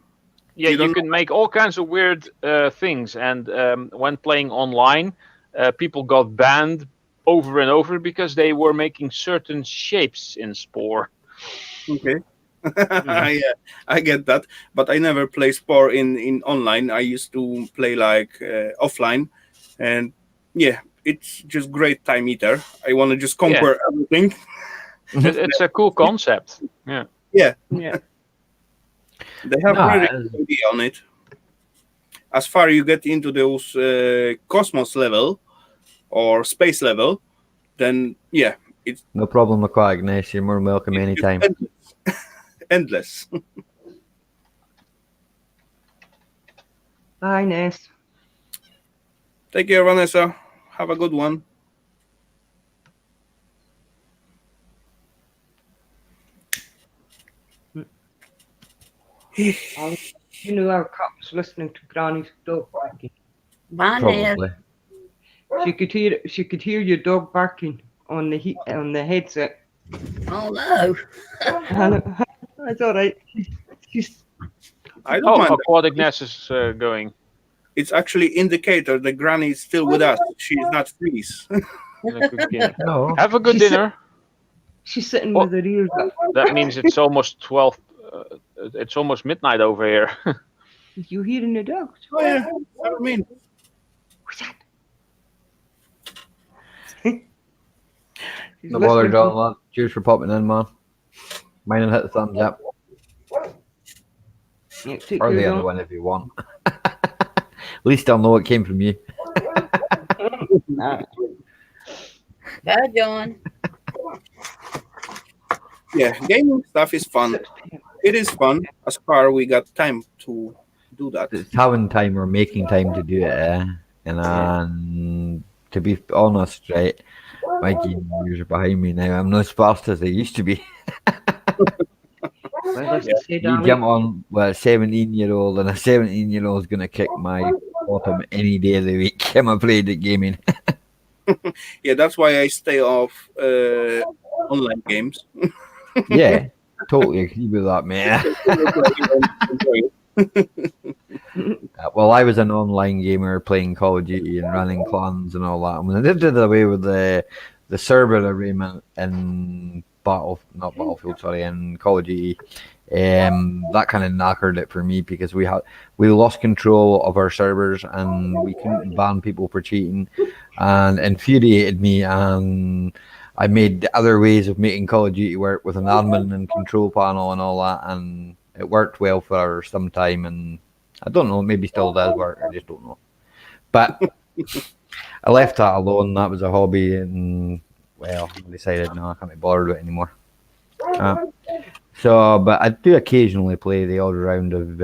Yeah, you can make all kinds of weird things, and when playing online, people got banned over and over because they were making certain shapes in Spore. Okay. I get that, but I never play Spore in online. I used to play like offline, and yeah, it's just great time eater. I want to just conquer everything. It's a cool concept. Yeah. Yeah. Yeah. They have really good idea on it. As far you get into those cosmos level or space level, then yeah, it's No problem, MacK. Nice. You're more than welcome anytime. endless. Bye, Ness. Take care, Vanessa. Have a good one. You know our cat was listening to Granny's dog barking. Probably. She could hear your dog barking on the headset. Oh no. That's all right. I don't mind. Aquatic Ness is going. It's actually indicator that Granny is still with us. She's not freeze. No. Have a good dinner. She's sitting with her ears up. That means it's almost 12. It's almost midnight over here. You hearing the dogs? Oh yeah, I mean. No bother, John. Lad. Cheers for popping in, man. Mine will hit the thumbs up. Or the other one if you want. At least I'll know it came from you. Bye, John. Yeah, gaming stuff is fun. It is fun as far we got time to do that. It's having time or making time to do it, and to be honest, right, my game years are behind me now. I'm not as fast as I used to be. You jump on a 17-year-old, and a 17-year-old is going to kick my bottom any day of the week. I'm playing at gaming. Yeah, that's why I stay off online games. Yeah, totally agree with that, man. Well, I was an online gamer playing Call of Duty and running clans and all that. I mean, they did away with the server arrangement in not Battlefield, sorry, in Call of Duty. That kind of knackered it for me because we lost control of our servers and we couldn't ban people for cheating, and infuriated me. And I made other ways of making Call of Duty work with an admin and control panel and all that, and it worked well for some time. And I don't know, maybe still does work. I just don't know. But I left that alone. That was a hobby, and well, I decided no, I can't be bothered with it anymore. But I do occasionally play the odd round of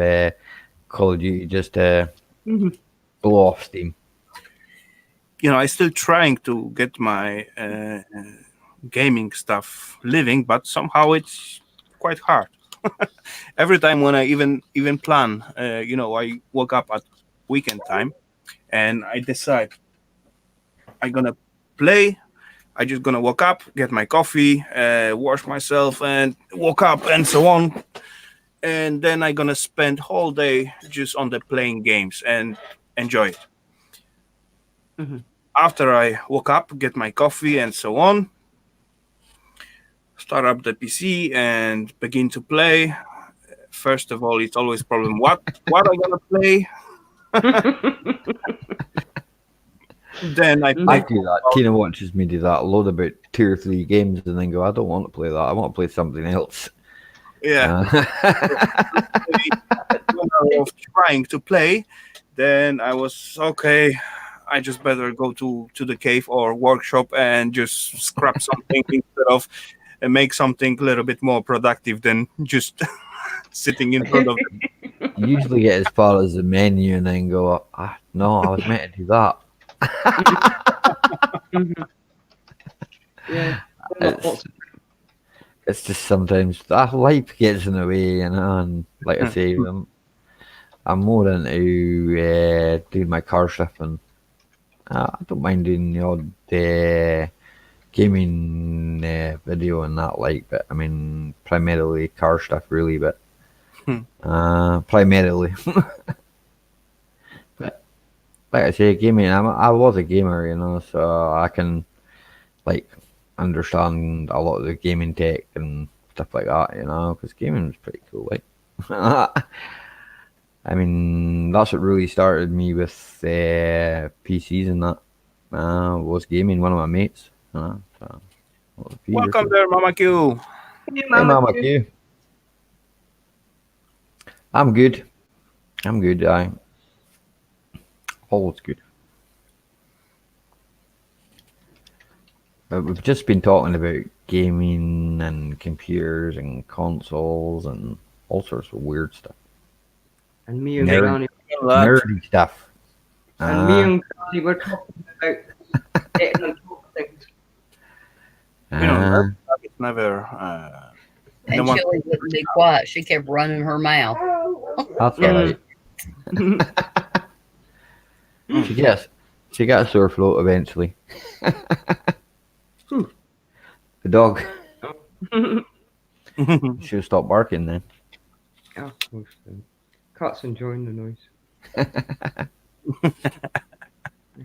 Call of Duty just to blow off steam. You know, I'm still trying to get my gaming stuff living, but somehow it's quite hard. Every time when I even plan, I woke up at weekend time and I decide I'm gonna play. I just gonna wake up, get my coffee, wash myself, and woke up, and so on. And then I'm gonna spend whole day just on the playing games and enjoy it. Mm-hmm. After I woke up, get my coffee, and so on, start up the PC and begin to play. First of all, it's always problem. What am I gonna play? Then I do that. Tina watches me do that. Load about 2 or 3 games and then go, I don't want to play that. I want to play something else. Yeah. When I was trying to play, then I was okay. I just better go to the cave or workshop and just scrap something instead of make something a little bit more productive than just sitting in front of them. You usually get as far as the menu and then go, no, I was meant to do that. Yeah. It's just sometimes life gets in the way, and like I say, I'm more into doing my car stuff, and I don't mind doing the odd gaming video and that, but I mean, primarily car stuff, really, but primarily. But like I say, gaming, I was a gamer, so I can understand a lot of the gaming tech and stuff like that, because gaming was pretty cool, I mean, that's what really started me with PCs and that. Was gaming. One of my mates. Welcome there, Mama Q. Hey, Mama Q. I'm good. Always good. But we've just been talking about gaming and computers and consoles and all sorts of weird stuff. And me and Granny. Nerdy stuff. And me and Granny were talking about getting on top of things. It's never. And Chili wouldn't be quiet. She kept running her mouth. That's all right. She got a sore throat eventually. The dog. She'll stop barking then. Yeah, of course. Cat's enjoying the noise.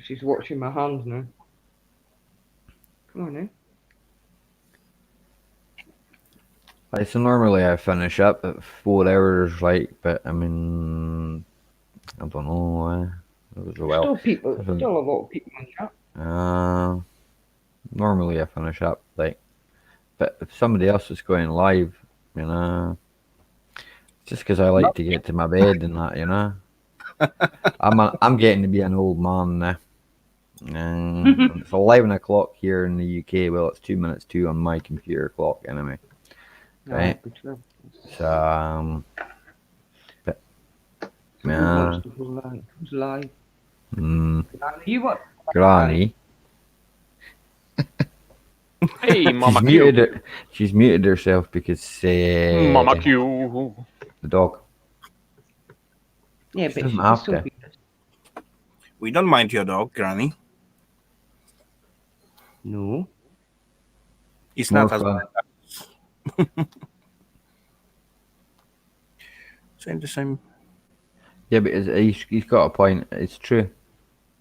She's watching my hands now. Come on, So normally I finish up at 4 hours, but I mean, I don't know. Still a lot of people in chat. Normally I finish up but if somebody else is going live, just because I like to get to my bed and that, I'm getting to be an old man now. It's 11 o'clock here in the UK. Well, it's 2 minutes to on my computer clock anyway. Right. So, but, who's live? You what? Granny. Hey, Mama Q. She's muted herself because Mama Q. The dog. Yeah, but we don't mind your dog, Granny. No. It's not as bad. Same. Yeah, but he's got a point. It's true.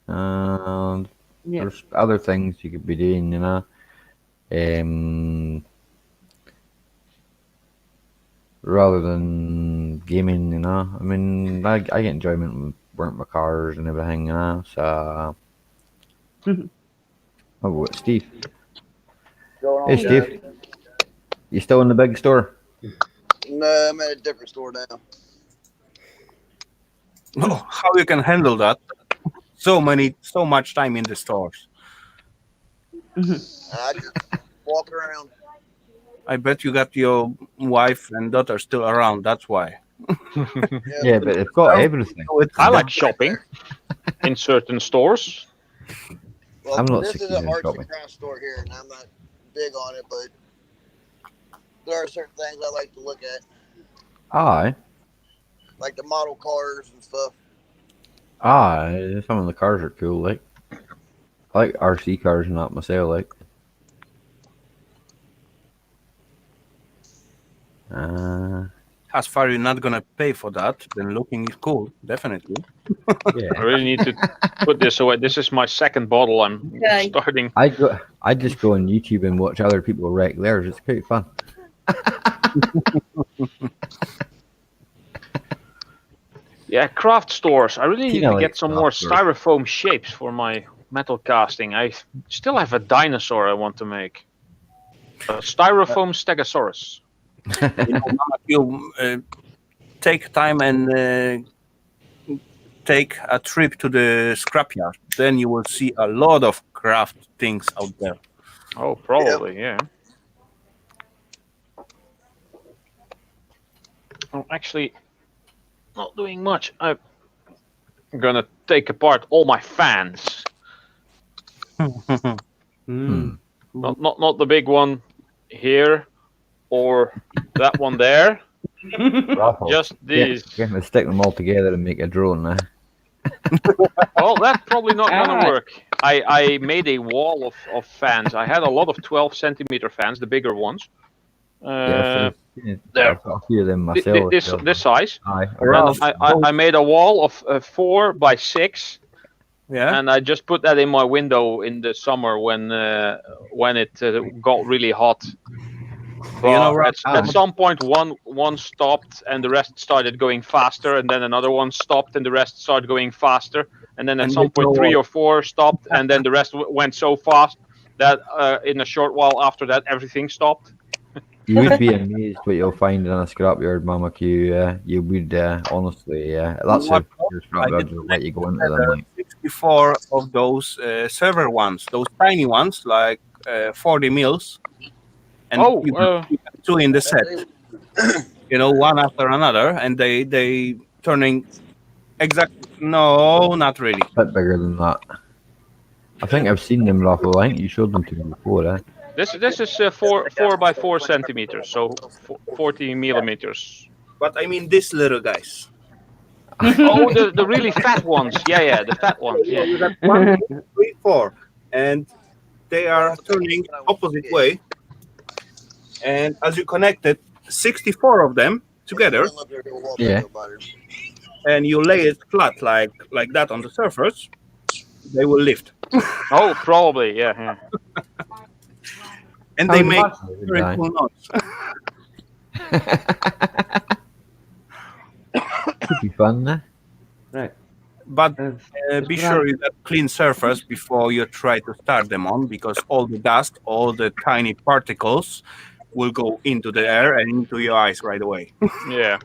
There's other things you could be doing, rather than gaming, I mean, I get enjoyment with burnt my cars and everything, so. Oh, what, Steve? Hey, Steve. You still in the big store? No, I'm at a different store now. Oh, how you can handle that? So much time in the stores. I just walk around. I bet you got your wife and daughter still around. That's why. Yeah, but they've got everything. I like shopping in certain stores. Well, I'm not this is secure an in arts shopping. and crafts store here, and I'm not big on it, but there are certain things I like to look at, Aye. like the model cars and stuff. Some of the cars are cool, I like RC cars and that myself, As far as you're not gonna pay for that, then looking is cool, definitely. Yeah. I really need to put this away. This is my second bottle. I'm starting. I just go on YouTube and watch other people wreck theirs. It's pretty fun. Yeah, craft stores. I really need to get like some more styrofoam shapes for my metal casting. I still have a dinosaur I want to make. A styrofoam stegosaurus. You take time and take a trip to the scrapyard. Then you will see a lot of craft things out there. Oh, probably, yeah. I'm actually not doing much. I'm gonna take apart all my fans. Not the big one here or that one there. Just these. You're going to stick them all together and make a drone now. Well, that's probably not gonna work. I made a wall of fans. I had a lot of 12-centimeter fans, the bigger ones. There. A few of them myself. This size. Aye. I made a wall of 4 by 6. Yeah. And I just put that in my window in the summer when it got really hot. But at some point, one stopped and the rest started going faster, and then another one stopped and the rest started going faster, and then at some point 3 or 4 stopped, and then the rest went so fast that in a short while after that everything stopped. You would be amazed what you'll find in a scrapyard, Mama Q. You would honestly. That's a scrapyard will let you go into them. 64 of those server ones, those tiny ones, like 40 mils. And you have 2 in the set, one after another, and they turning exactly. No, not really. A bit bigger than that. I think I've seen them, Raffle. I think you showed them to me before, eh? This is 4 by 4 centimeters, so 40 millimeters. But I mean, these little guys. Oh, the really fat ones. Yeah, the fat ones. Yeah. You got 1, 2, 3, 4, and they are turning opposite way. And as you connected 64 of them together, and you lay it flat like that on the surface, they will lift. Oh, probably, yeah. And they make very cool noise. Could be fun, eh? Right. But be sure you got clean surface before you try to start them on, because all the dust, all the tiny particles will go into the air and into your eyes right away. Yeah.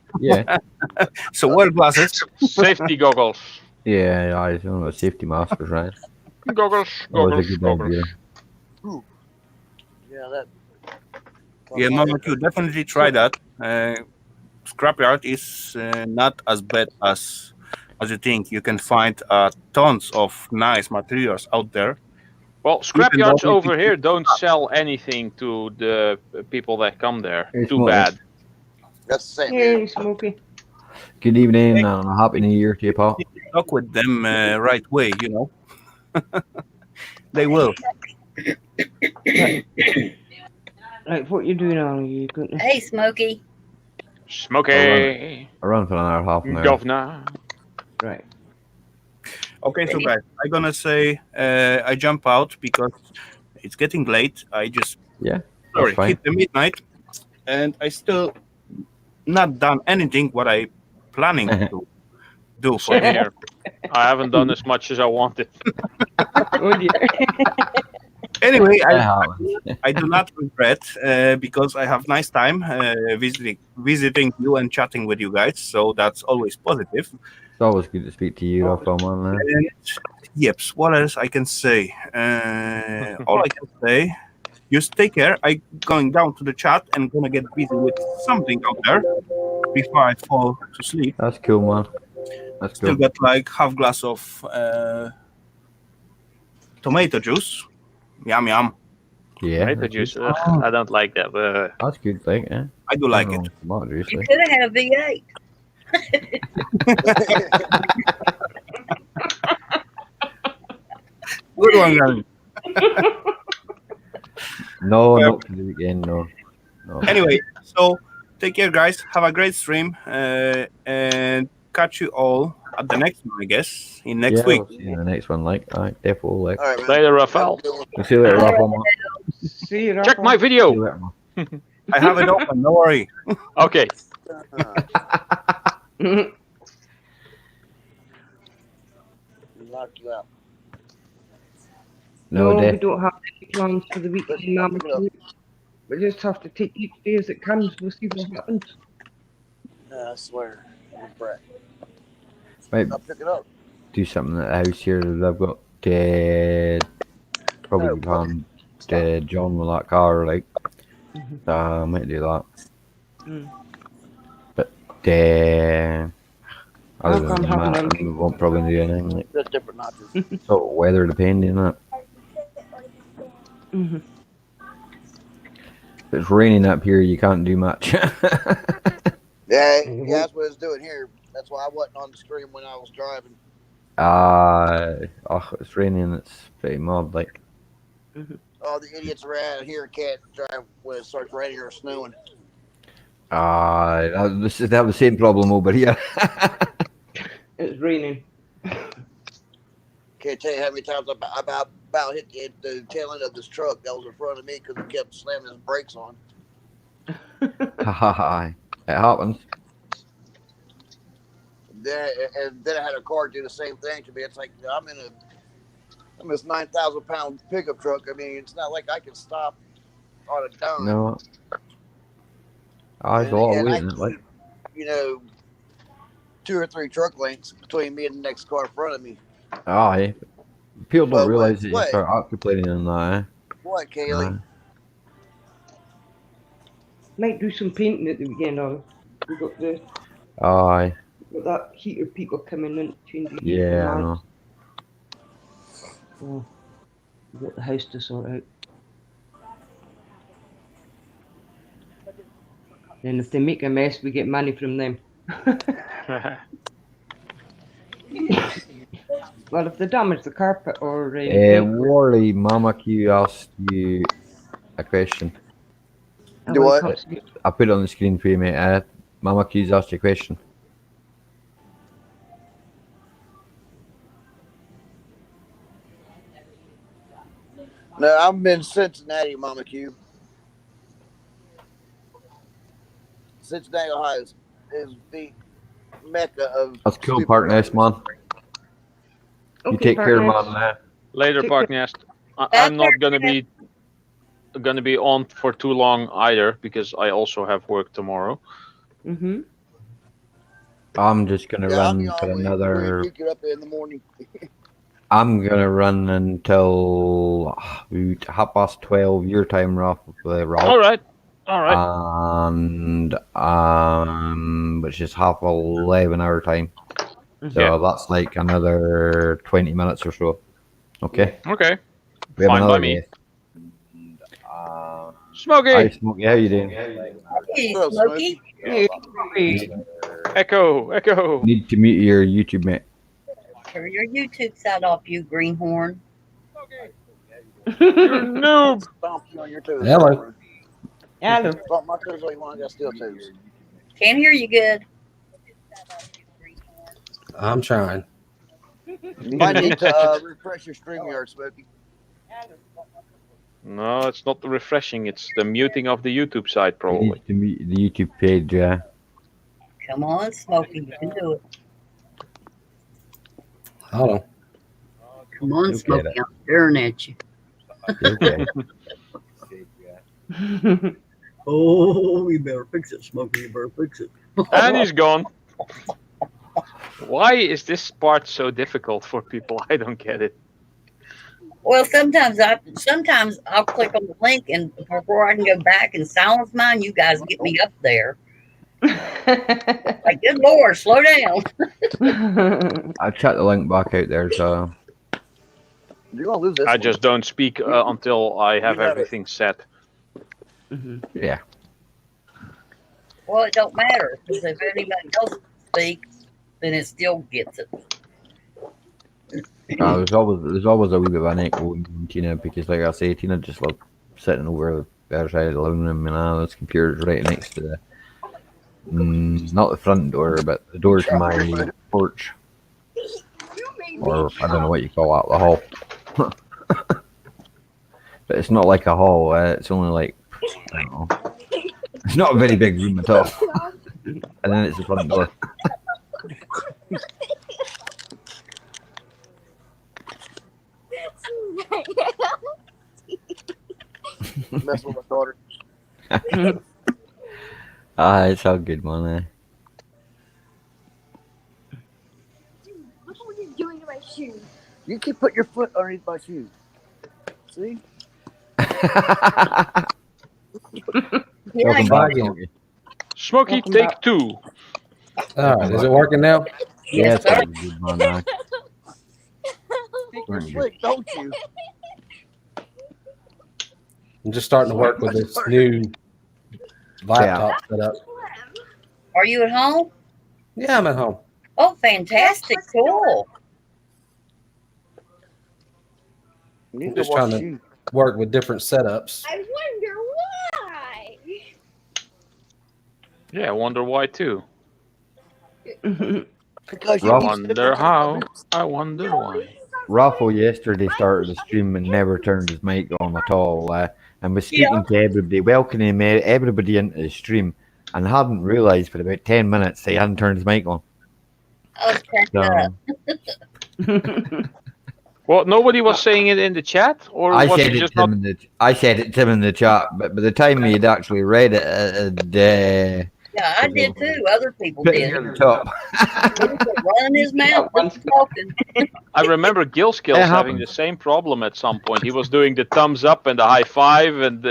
So wear glasses. Safety goggles. Yeah, I don't know, safety masks, right? Goggles. Yeah, Mama Q, definitely try that. Scrapyard is not as bad as you think. You can find tons of nice materials out there. Well, scrapyards over here don't sell anything to the people that come there. Too bad. That's the same. Hey, Smokey. Good evening and a happy new year to you, Paul. Talk with them right way, They will. Right, what you doing, Ollie? You going to... Hey, Smokey. Smokey. Around for another half an hour. Governor. Right. Okay, so guys, I'm gonna say I jump out because it's getting late. I just hit the midnight, and I still not done anything what I planning to do for the year. I haven't done as much as I wanted. Oh dear. Anyway, I do not regret because I have nice time visiting you and chatting with you guys. So that's always positive. It's always good to speak to you, Rafael, man. Yep. What else I can say? All I can say, just take care. I'm going down to the chat and gonna get busy with something out there before I fall to sleep. That's cool, man. That's Still cool. got like half glass of tomato juice. Yum yum. Yeah. Tomato juice. I don't like that. But that's good, thing, yeah. I do like it. You could have had a V8. Good one, Gary. No, not for the weekend, no. Anyway, so take care, guys. Have a great stream, and catch you all at the next one, I guess, in next week. We'll see you in the next one, definitely. All right, later, Rafael. We'll see you later, Rafael, man. See you, Check my video. I have it open. Don't worry. Okay. Knock you out. No, we don't have any plans for the weekend, Mama. We just have to take each day as it comes. We'll see what happens. I swear. I'm Brett. Right. I'll pick it up. Do something at the house here that I've got probably planned John with that car, I might do that. But other than that, we won't probably do anything. Like, Just different notches. so weather depending, isn't it? Mm-hmm. If it's raining up here, you can't do much. Yeah, that's what it's doing here. That's why I wasn't on the stream when I was driving. It's raining. It's pretty mad. Like, All the idiots around here can't drive when it starts raining or snowing. they have the same problem over here. It's raining. Can't tell you how many times I about hit the tail end of this truck that was in front of me because it kept slamming his brakes on. It happens. And then I had a car do the same thing to me. It's like I'm in this 9,000-pound pickup truck. I mean, it's not like I can stop on a dime. No. It's a lot of weight in it, like. 2 or 3 truck lengths between me and the next car in front of me. People don't realize that you start occupating in that, eh? What, Kaylee? Might do some painting at the weekend, Ollie. We got that heater people coming in changing. Yeah, I know. Oh, we've got the house to sort out. And if they make a mess, we get money from them. Well, if they damage the carpet or Worley, Mama Q asked you a question. Do what? I put it on the screen for you, mate. Mama Q's asked you a question. No, I'm in Cincinnati, Mama Q. Cincinnati, Ohio is the mecca of. That's cool, Park Nest, man. You take care, man. Later, Park Nest. I'm not gonna be on for too long either because I also have work tomorrow. Mm-hmm. I'm just gonna run for another. You get up in the morning. I'm gonna run until 12:30 your time, Rob. All right. And which is 11:30 our time. So that's like another 20 minutes or so. Okay. Okay. We have Fine another by me. guest. Smokey. Hi, Smokey. How you doing? Hey, Smokey. Echo. Need to meet your YouTube mate. Turn your YouTube sound off, you greenhorn. Noob. Stomp you on your toes. Hello. Hello. Stomp my toes like you want to get steel toes. Can't hear you good. I'm trying. You might need to refresh your StreamYard, Smokey. No, it's not the refreshing. It's the muting of the YouTube side, probably. You need to meet the YouTube page, yeah. Come on, Smokey, you can do it. Hold on. Come on, Smokey, I'm staring at you. Okay. Oh, you better fix it, Smokey. You better fix it. And he's gone. Why is this part so difficult for people? I don't get it. Well, sometimes I'll click on the link, and before I can go back and silence mine, you guys get me up there. Like, good Lord, slow down. I'll check the link back out there, so. You're gonna lose this. I just don't speak until I have everything set. Yeah. Well, it don't matter, because if anybody else speaks, then it still gets it. There's always a wee bit of an echo in Tina because, like I say, Tina just loves sitting over the other side of the living room, and this computer's right next to the not the front door, but the door to my porch, or I don't know what you call that, the hall. But it's not like a hall. It's only like I don't know. It's not a very big room at all. And then it's the front door. Mess with my daughter. It's all good, man. Look what you're doing to my shoes. You keep putting your foot underneath my shoe. See? Yeah, Welcome back, Smokey, take 2. All right, is it working now? Yes, that's sir. a good one, man. You're slick, don't you? I'm just starting to work with this new laptop setup. Are you at home? Yeah, I'm at home. Oh, fantastic. Cool. I'm just trying to work with different setups. I wonder why. Yeah, I wonder why too. Because Rob- you Wonder how. I wonder why. Raffle yesterday started the stream and never turned his mic on at all, and was speaking to everybody, welcoming everybody into the stream, and hadn't realised for about 10 minutes he hadn't turned his mic on. I was cracked up. Well, nobody was saying it in the chat, or I was said it it just to him not? in the I said it to him in the chat, but by the time he'd actually read it, Yeah, I did too. Other people put did. it near the top. Running his mouth, talking. I remember Gil Skills It having the happens. same problem at some point. He was doing the thumbs up and the high five, and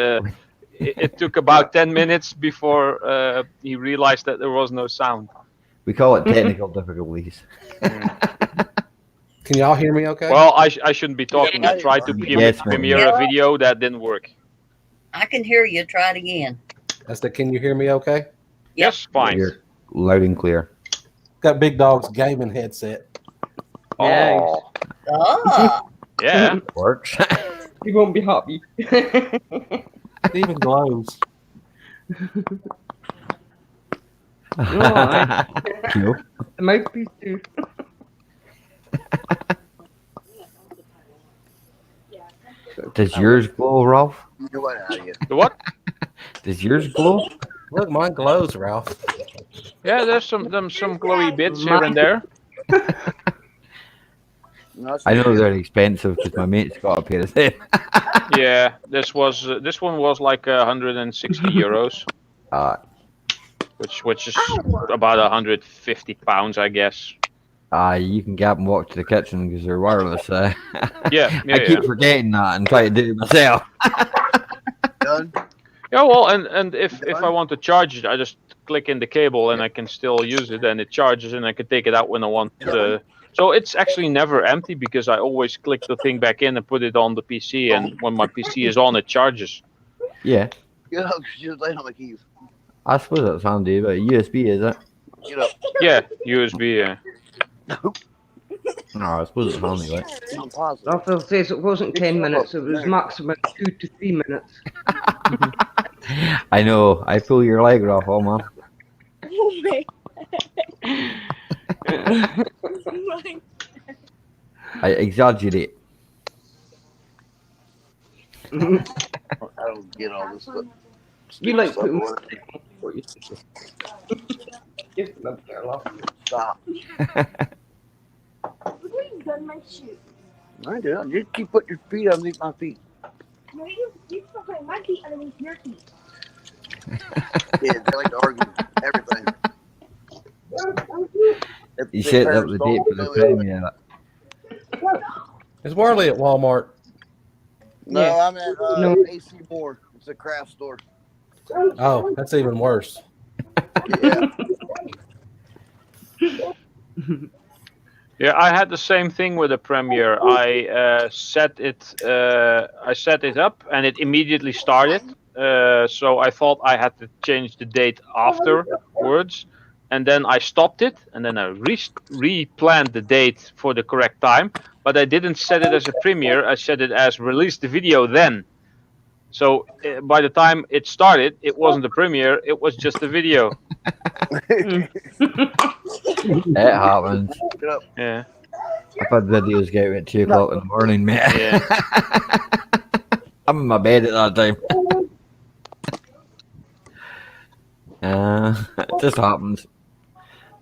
it took about 10 minutes before he realized that there was no sound. We call it technical difficulties. Can y'all hear me okay? Well, I shouldn't be talking. I tried to Yes, ma'am. premiere a video that didn't work. I can hear you. Try it again. Can you hear me okay? Yes, fine. You're loud and clear. Got Big Dog's gaming headset. Oh, Ah. yeah. Works. You won't be happy. It even glows. Cool. The mouthpiece too. Does yours glow, Ralph? The what? Does yours glow? Look, mine glows, Ralph. Yeah, there's some glowy bits here and there. I know they're expensive because my mate's got a pair of them. Yeah, this one was like 160 euros, which is about 150 pounds, I guess. You can get and walk to the kitchen because they're wireless. Yeah, I keep forgetting that and try to do it myself. Yeah, well, and if I want to charge it, I just click in the cable and I can still use it, and it charges, and I can take it out when I want. So it's actually never empty because I always click the thing back in and put it on the PC, and when my PC is on, it charges. Yeah. Get up, just lay on the keys. I suppose that's handy, but USB, is it? Get up. Yeah, USB. Yeah. No, I suppose it's handy, right? I'm positive. Raphael says it wasn't 10 minutes, it was maximum 2 to 3 minutes. I know. I pull your leg, Raffle, man. I exaggerate. I don't get all this stuff. You like Stuff putting on what you Just love their laugh. Stop. You've done my shoe. I do. You keep putting your feet underneath my feet. No, you stop putting my feet underneath your feet. Yeah, they like to argue everything. You set up the date for the premiere. Is Warley at Walmart? No, Yeah. I'm at AC Moore. It's a craft store. Oh, that's even worse. Yeah. Yeah, I had the same thing with the Premiere. I set it up, and it immediately started. So I thought I had to change the date afterwards, and then I stopped it, and then I replanned the date for the correct time. But I didn't set it as a Premiere. I set it as release the video then. So by the time it started, it wasn't a Premiere. It was just a video. It happens. Yeah. I've had videos get at 2 o'clock in the morning, mate. Yeah. I'm in my bed at that time. It just happens.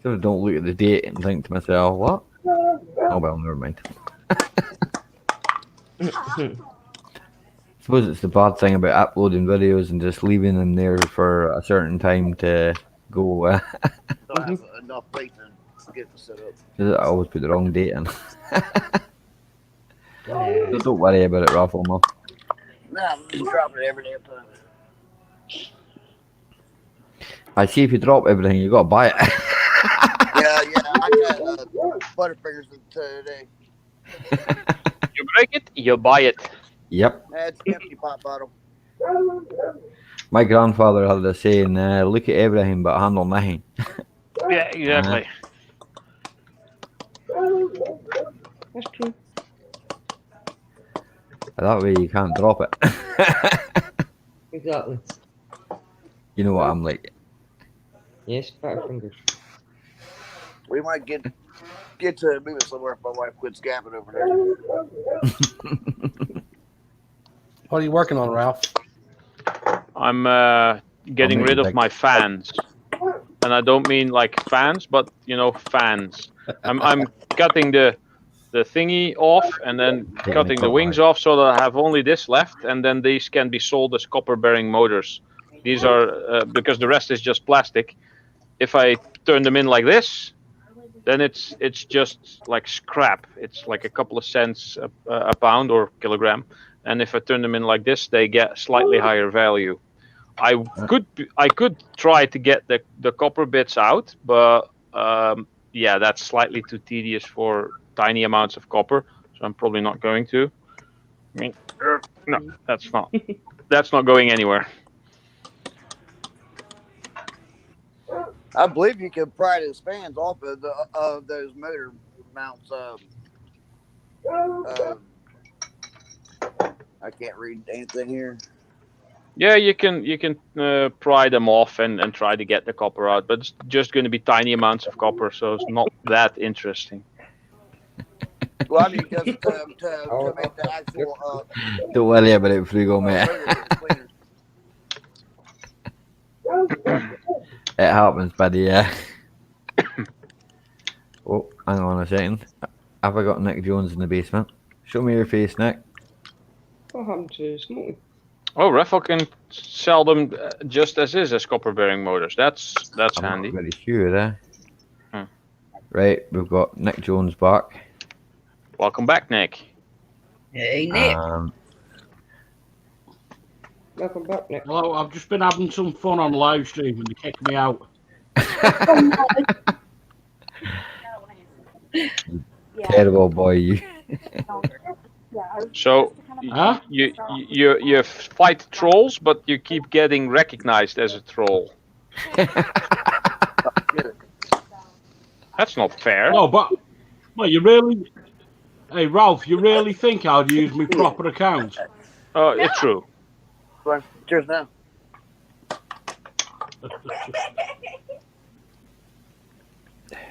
So I don't look at the date and think to myself, what? Oh well, never mind. I suppose it's the bad thing about uploading videos and just leaving them there for a certain time to go. Don't have enough faith to get it set up. I always put the wrong date in. So don't worry about it, Raffle, man. Nah, I'm just dropping it every damn time. I see if you drop everything, you gotta buy it. I got Butterfingers today. You break it, you buy it. Yep. That's an empty pop bottle. My grandfather had the saying, look at everything but handle nothing. Yeah, exactly. That's true. That way you can't drop it. Exactly. You know what I'm like. Yes, Butterfingers. We might get to a movie somewhere if my wife quits gapping over there. What are you working on, Ralph? I'm getting rid of my fans, and I don't mean like fans, but fans. I'm cutting the thingy off and then cutting the wings off so that I have only this left, and then these can be sold as copper-bearing motors. These are because the rest is just plastic. If I turn them in like this, then it's just like scrap. It's like a couple of cents a pound or kilogram. And if I turn them in like this, they get slightly higher value. I could try to get the copper bits out, but yeah, that's slightly too tedious for tiny amounts of copper. So I'm probably not going to. I mean, no, that's not going anywhere. I believe you can pry those fans off of those motor mounts. I can't read anything here. Yeah, you can pry them off and try to get the copper out, but it's just going to be tiny amounts of copper, so it's not that interesting. Well, I mean, just to make the actual. Don't worry about it, Frugal, mate. It happens, buddy, yeah. Oh, hang on a second. Have I got Nick Jones in the basement? Show me your face, Nick. What happened to Smokey? Oh, Raffle can sell them just as is as copper-bearing motors. That's handy. I'm very sure there. Right, we've got Nick Jones back. Welcome back, Nick. Hey, Nick. Welcome back, Nick. Hello, I've just been having some fun on live stream and they kicked me out. Terrible boy, you. So you fight trolls, but you keep getting recognized as a troll. That's not fair. No, but you really, hey Ralph, you really think I'd use my proper account? Oh, it's true. Cheers now.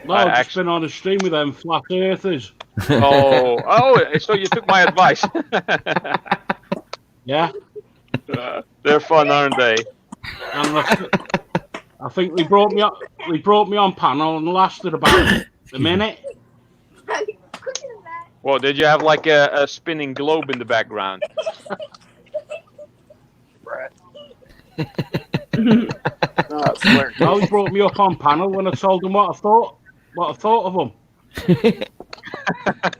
No, I've just been on a stream with them flat earthers. Oh, so you took my advice. Yeah. They're fun, aren't they? And I think we brought me on panel and lasted about a minute. Well, did you have like a spinning globe in the background? No, he brought me up on panel when I told him what I thought of him.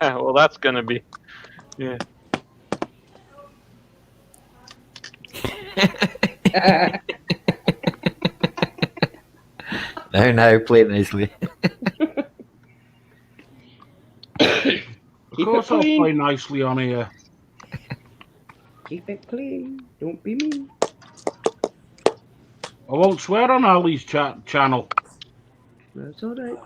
Well, that's gonna be, yeah. Now, play it nicely. Of course, I'll play nicely on here. Keep it clean. Don't be mean. I won't swear on Ali's channel. That's all right.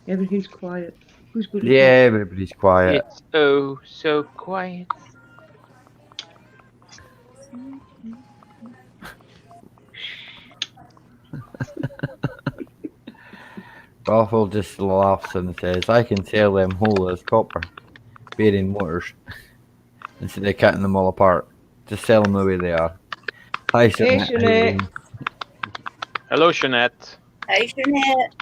Everything's quiet. Who's good? Yeah, everybody's quiet. It's oh so quiet. Raffle just laughs and says, I can sell them whole as copper bearing motors instead of cutting them all apart. Just sell them the way they are. Hi, Sinead. Hey, Hello, Jeanette. Hey, Jeanette.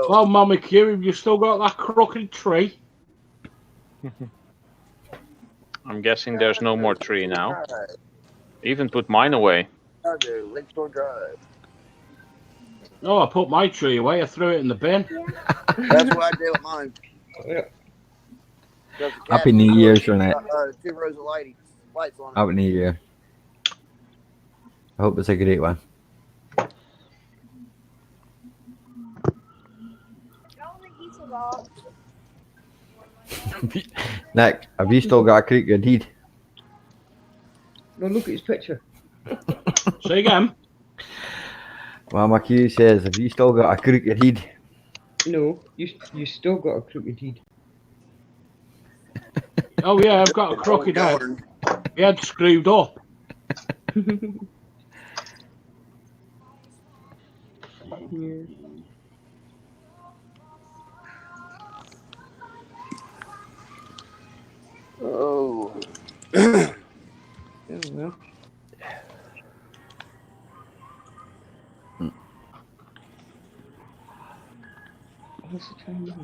Well, Mama Q, have you still got that crooked tree? I'm guessing there's no more tree now. Even put mine away. Lakeshore Drive. Oh, I put my tree away. I threw it in the bin. That's what I did with mine. Yeah. Happy New Year, Jeanette. 2 rows of lighting lights on it. Happy New Year. I hope it's a great one. Nick, have you still got a Craic your deed? No, look at his picture. Say again. Mama Q says, have you still got a Craic your deed? No, you still got a crooked head. Oh yeah, I've got a crooked head. My head's screwed up. Yeah. Oh. Oh well. What's the time now?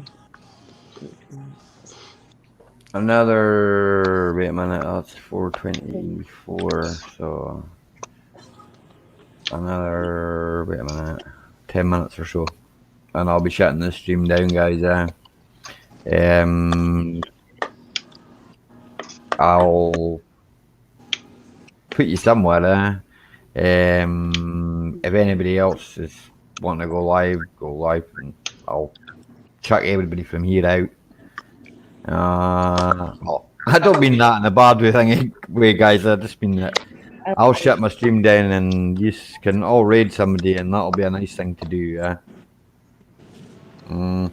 Another, wait a minute, that's 4:24, so another, wait a minute, 10 minutes or so, and I'll be shutting this stream down, guys. I'll put you somewhere. If anybody else is wanting to go live, and I'll chuck everybody from here out. Well, I don't mean that in a bad way, guys. I just mean that I'll shut my stream down and you can all raid somebody, and that'll be a nice thing to do. And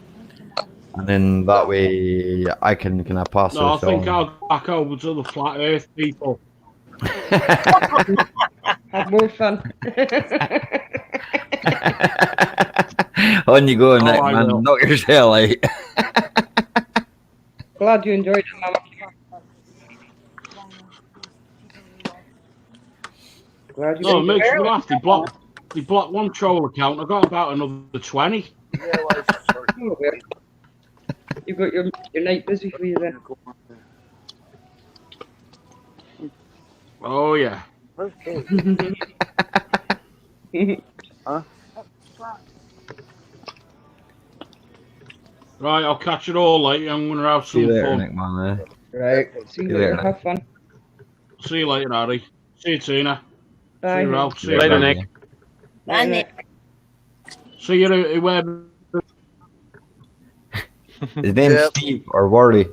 then that way I can pass No, I this think on. I'll go back over to the flat earth people. Have more fun. On you go, Nick, I man. will. Knock yourself out. Glad you enjoyed it, Mama. Glad you No, it enjoyed makes it. me laugh. They blocked one troll account. I got about another 20. Yeah, well, Oh, well. You got your night busy for you then. Oh yeah. Okay. Huh? Right, I'll catch it all later. I'm gonna have See some you later, fun. Nick, man. Right. See you later. Nick. Have fun. See you later, Harry. See you, Tina. Bye. See you, Ralph. See you, Later, Ben. Nick. Bye, Nick. See you, whoever. His name's Yep. Steve or Worley.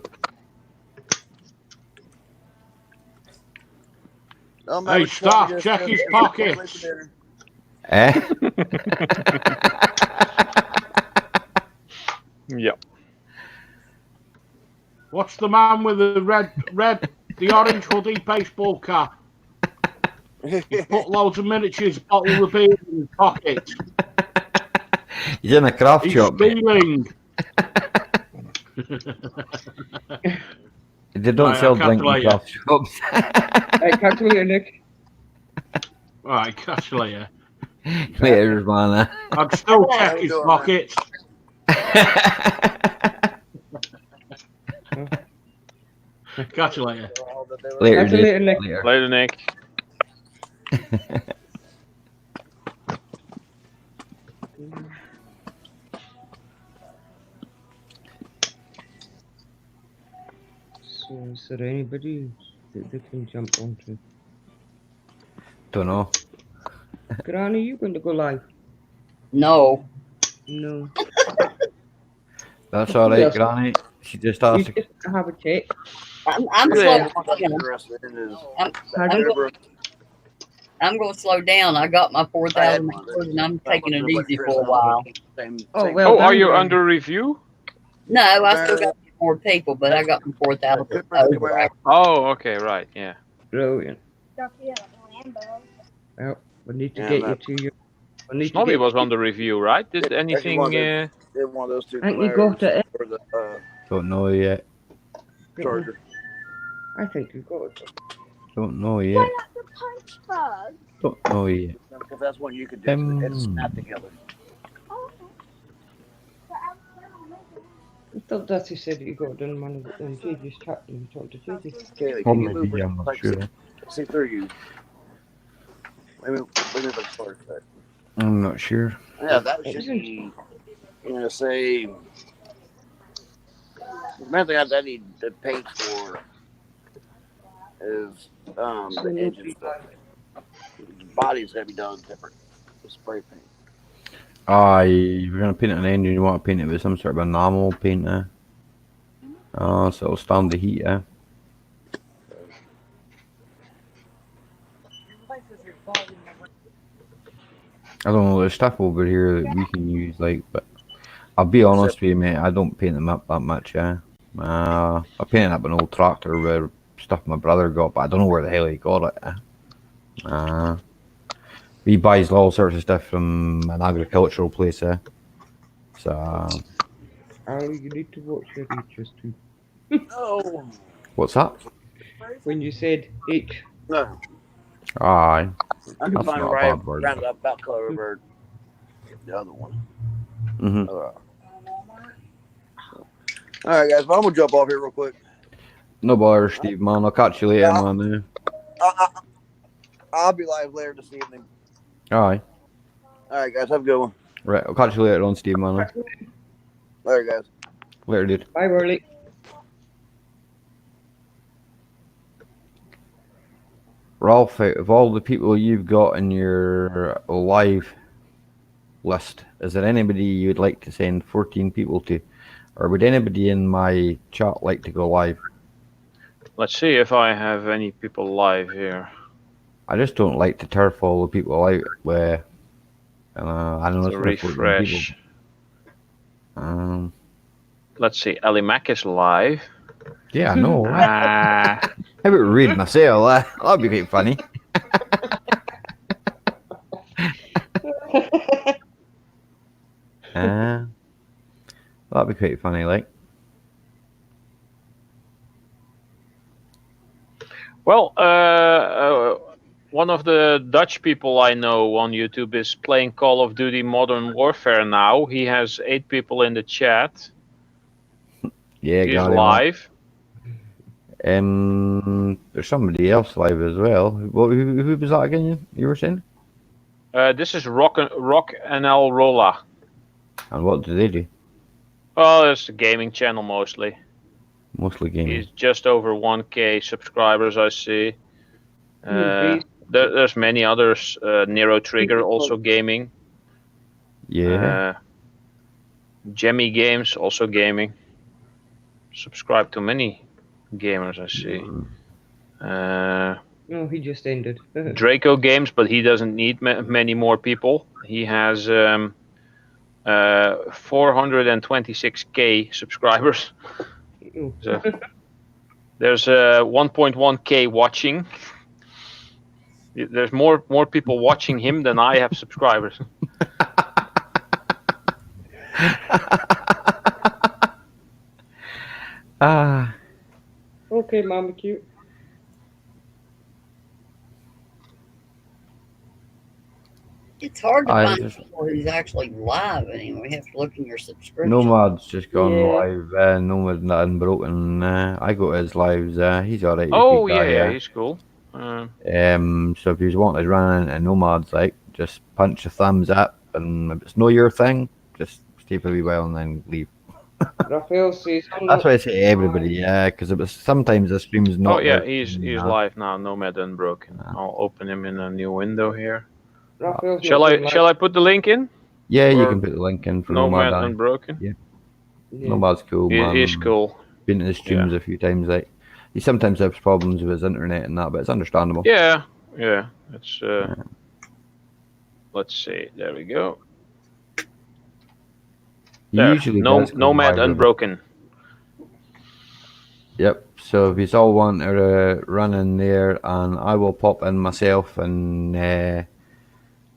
Oh, Hey, staff, check his pockets. Eh? Yep. What's the man with the the orange hoodie baseball cap? He's put loads of miniatures, bottle of beer in his pocket. He's in a craft He's shop. stealing. They don't Right, sell I'll drink in calculate craft shops. Right, catch you later, Nick. Alright, catch you later. Later, man. I'd still check his pockets. Catch you later. Later, Catch you dude. later, Nick. Later, Nick. So, is there anybody that they can jump onto? Don't know. Granny, you going to go live? No. No. That's all right, Yes. Granny. She just You asked. just have a check. I'm Yeah, slow I'm down. interested in is I'm going to slow down. I got my 4,000 and I'm taking it easy for a while. Oh, well Oh, are done, you Granny. under review? No, I still got more people, but I got my 4,000 over. Oh, okay, right, yeah. Brilliant. Duffy had a Lambo. Well, we need to Yeah, get that- you to your. We need to Snobby get was you- under review, right? Did anything? One of those two I think you got Camaros it. for the Don't know yet. Charger. I think you got it. Don't know yet. Why not the punch bug? Don't know yet. Because that's one you could do. It's snap together. Oh. I thought that he said you got it in one of the JJ's chat and you talked to JJ. Kaylee, Or can you move maybe, it I'm not like sure. see through you? Maybe the start that. I'm not sure. Yeah, that should be. Say. The main thing I need the paint for is the engine stuff. The body's gonna be done different. The spray paint. If you're gonna paint an engine, you want to paint it with some sort of enamel paint. So it'll stand the heat. I don't know, there's stuff over here that we can use, like, but I'll be honest with you, mate, I don't paint them up that much, I painted up an old tractor with stuff my brother got, but I don't know where the hell he got it. He buys all sorts of stuff from an agricultural place, so... Ali, you need to watch your H's too. Oh. What's that? When you said H. No. Aye. I can That's find not a right bad word. round about color bird. The other one. Mm-hmm. All right, guys, but I'm gonna jump off here real quick. No bother, Steve, man. I'll catch you later, man. I'll be live later this evening. Aye. All right, guys, have a good one. Right, I'll catch you later on, Steve, man. Later, guys. Later, dude. Bye, Worley. Ralph, out of all the people you've got in your live list, is there anybody you'd like to send 14 people to? Or would anybody in my chat like to go live? Let's see if I have any people live here. I just don't like to turf all the people out where I don't know. To it's refresh. People. Let's see. Ali Mac is live. Yeah, I know. How about read myself? That'd be quite funny. That'd be quite funny, like. Well, one of the Dutch people I know on YouTube is playing Call of Duty Modern Warfare now. He has 8 people in the chat. Yeah, he's got live. There's somebody else live as well. Who was that again? You were saying? This is Rock NL Rolla. And what do they do? Oh, it's a gaming channel mostly. Mostly gaming. He's just over 1K subscribers, I see. There's many others. Nero Trigger also gaming. Yeah. Jemmy Games also gaming. Subscribe to many gamers, I see. No, he just ended. Draco Games, but he doesn't need many more people. He has 426k subscribers. So, there's 1.1k watching. There's more people watching him than I have subscribers. Okay, Mama Cute. It's hard to find people who's actually live anyway. You have to look in your subscription. Nomad's just gone live. Nomad not unbroken. I go to his lives. He's alright. Oh yeah, he's cool. So if you want to run into Nomad's, like, just punch a thumbs up, and if it's not your thing, just stay for a wee while and then leave. Raphael says, that's why I say to everybody, because sometimes the stream's not. Oh yeah, he's live now. Nomad Unbroken. I'll open him in a new window here. Shall I put the link in? Yeah, you can put the link in for Nomad Unbroken. Yeah. Nomad's cool, man. He's cool. Been to the streams a few times. Like, he sometimes has problems with his internet and that, but it's understandable. Yeah. It's let's see. There we go. Usually Nomad Unbroken. Yep. So if you all want to run in there, and I will pop in myself and.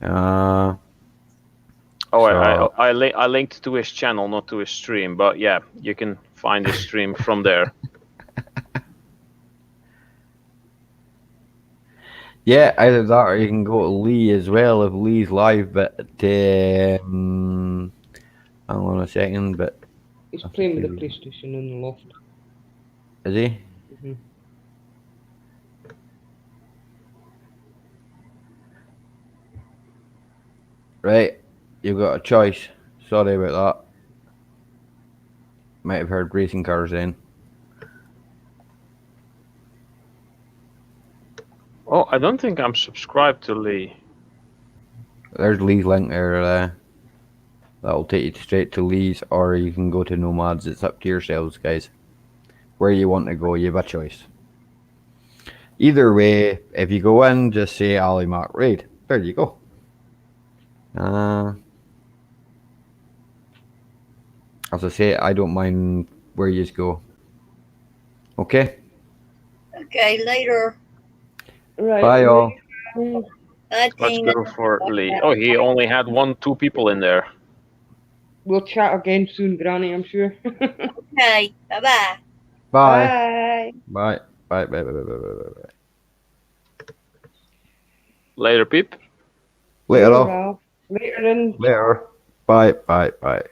I linked to his channel, not to his stream, but yeah, you can find his stream from there. Yeah, either that or you can go to Lee as well if Lee's live. But hang on a second. But he's playing with the PlayStation in the loft. Is he? Mm-hmm. Right, you've got a choice. Sorry about that. Might have heard racing cars then. Oh, I don't think I'm subscribed to Lee. There's Lee's link there. That'll take you straight to Lee's, or you can go to Nomads. It's up to yourselves, guys. Where you want to go, you have a choice. Either way, if you go in, just say Ali Mark Raid. There you go. As I say, I don't mind where you go. Okay? Okay, later. Right. Bye, all. Bye, Let's Tina. go for Lee. Oh, he only had 2 people in there. We'll chat again soon, Granny, I'm sure. Okay, bye-bye. Bye. Bye. Bye. Bye. Later, peep. Later, Later, all. Ralph. Later, then. Later. Bye.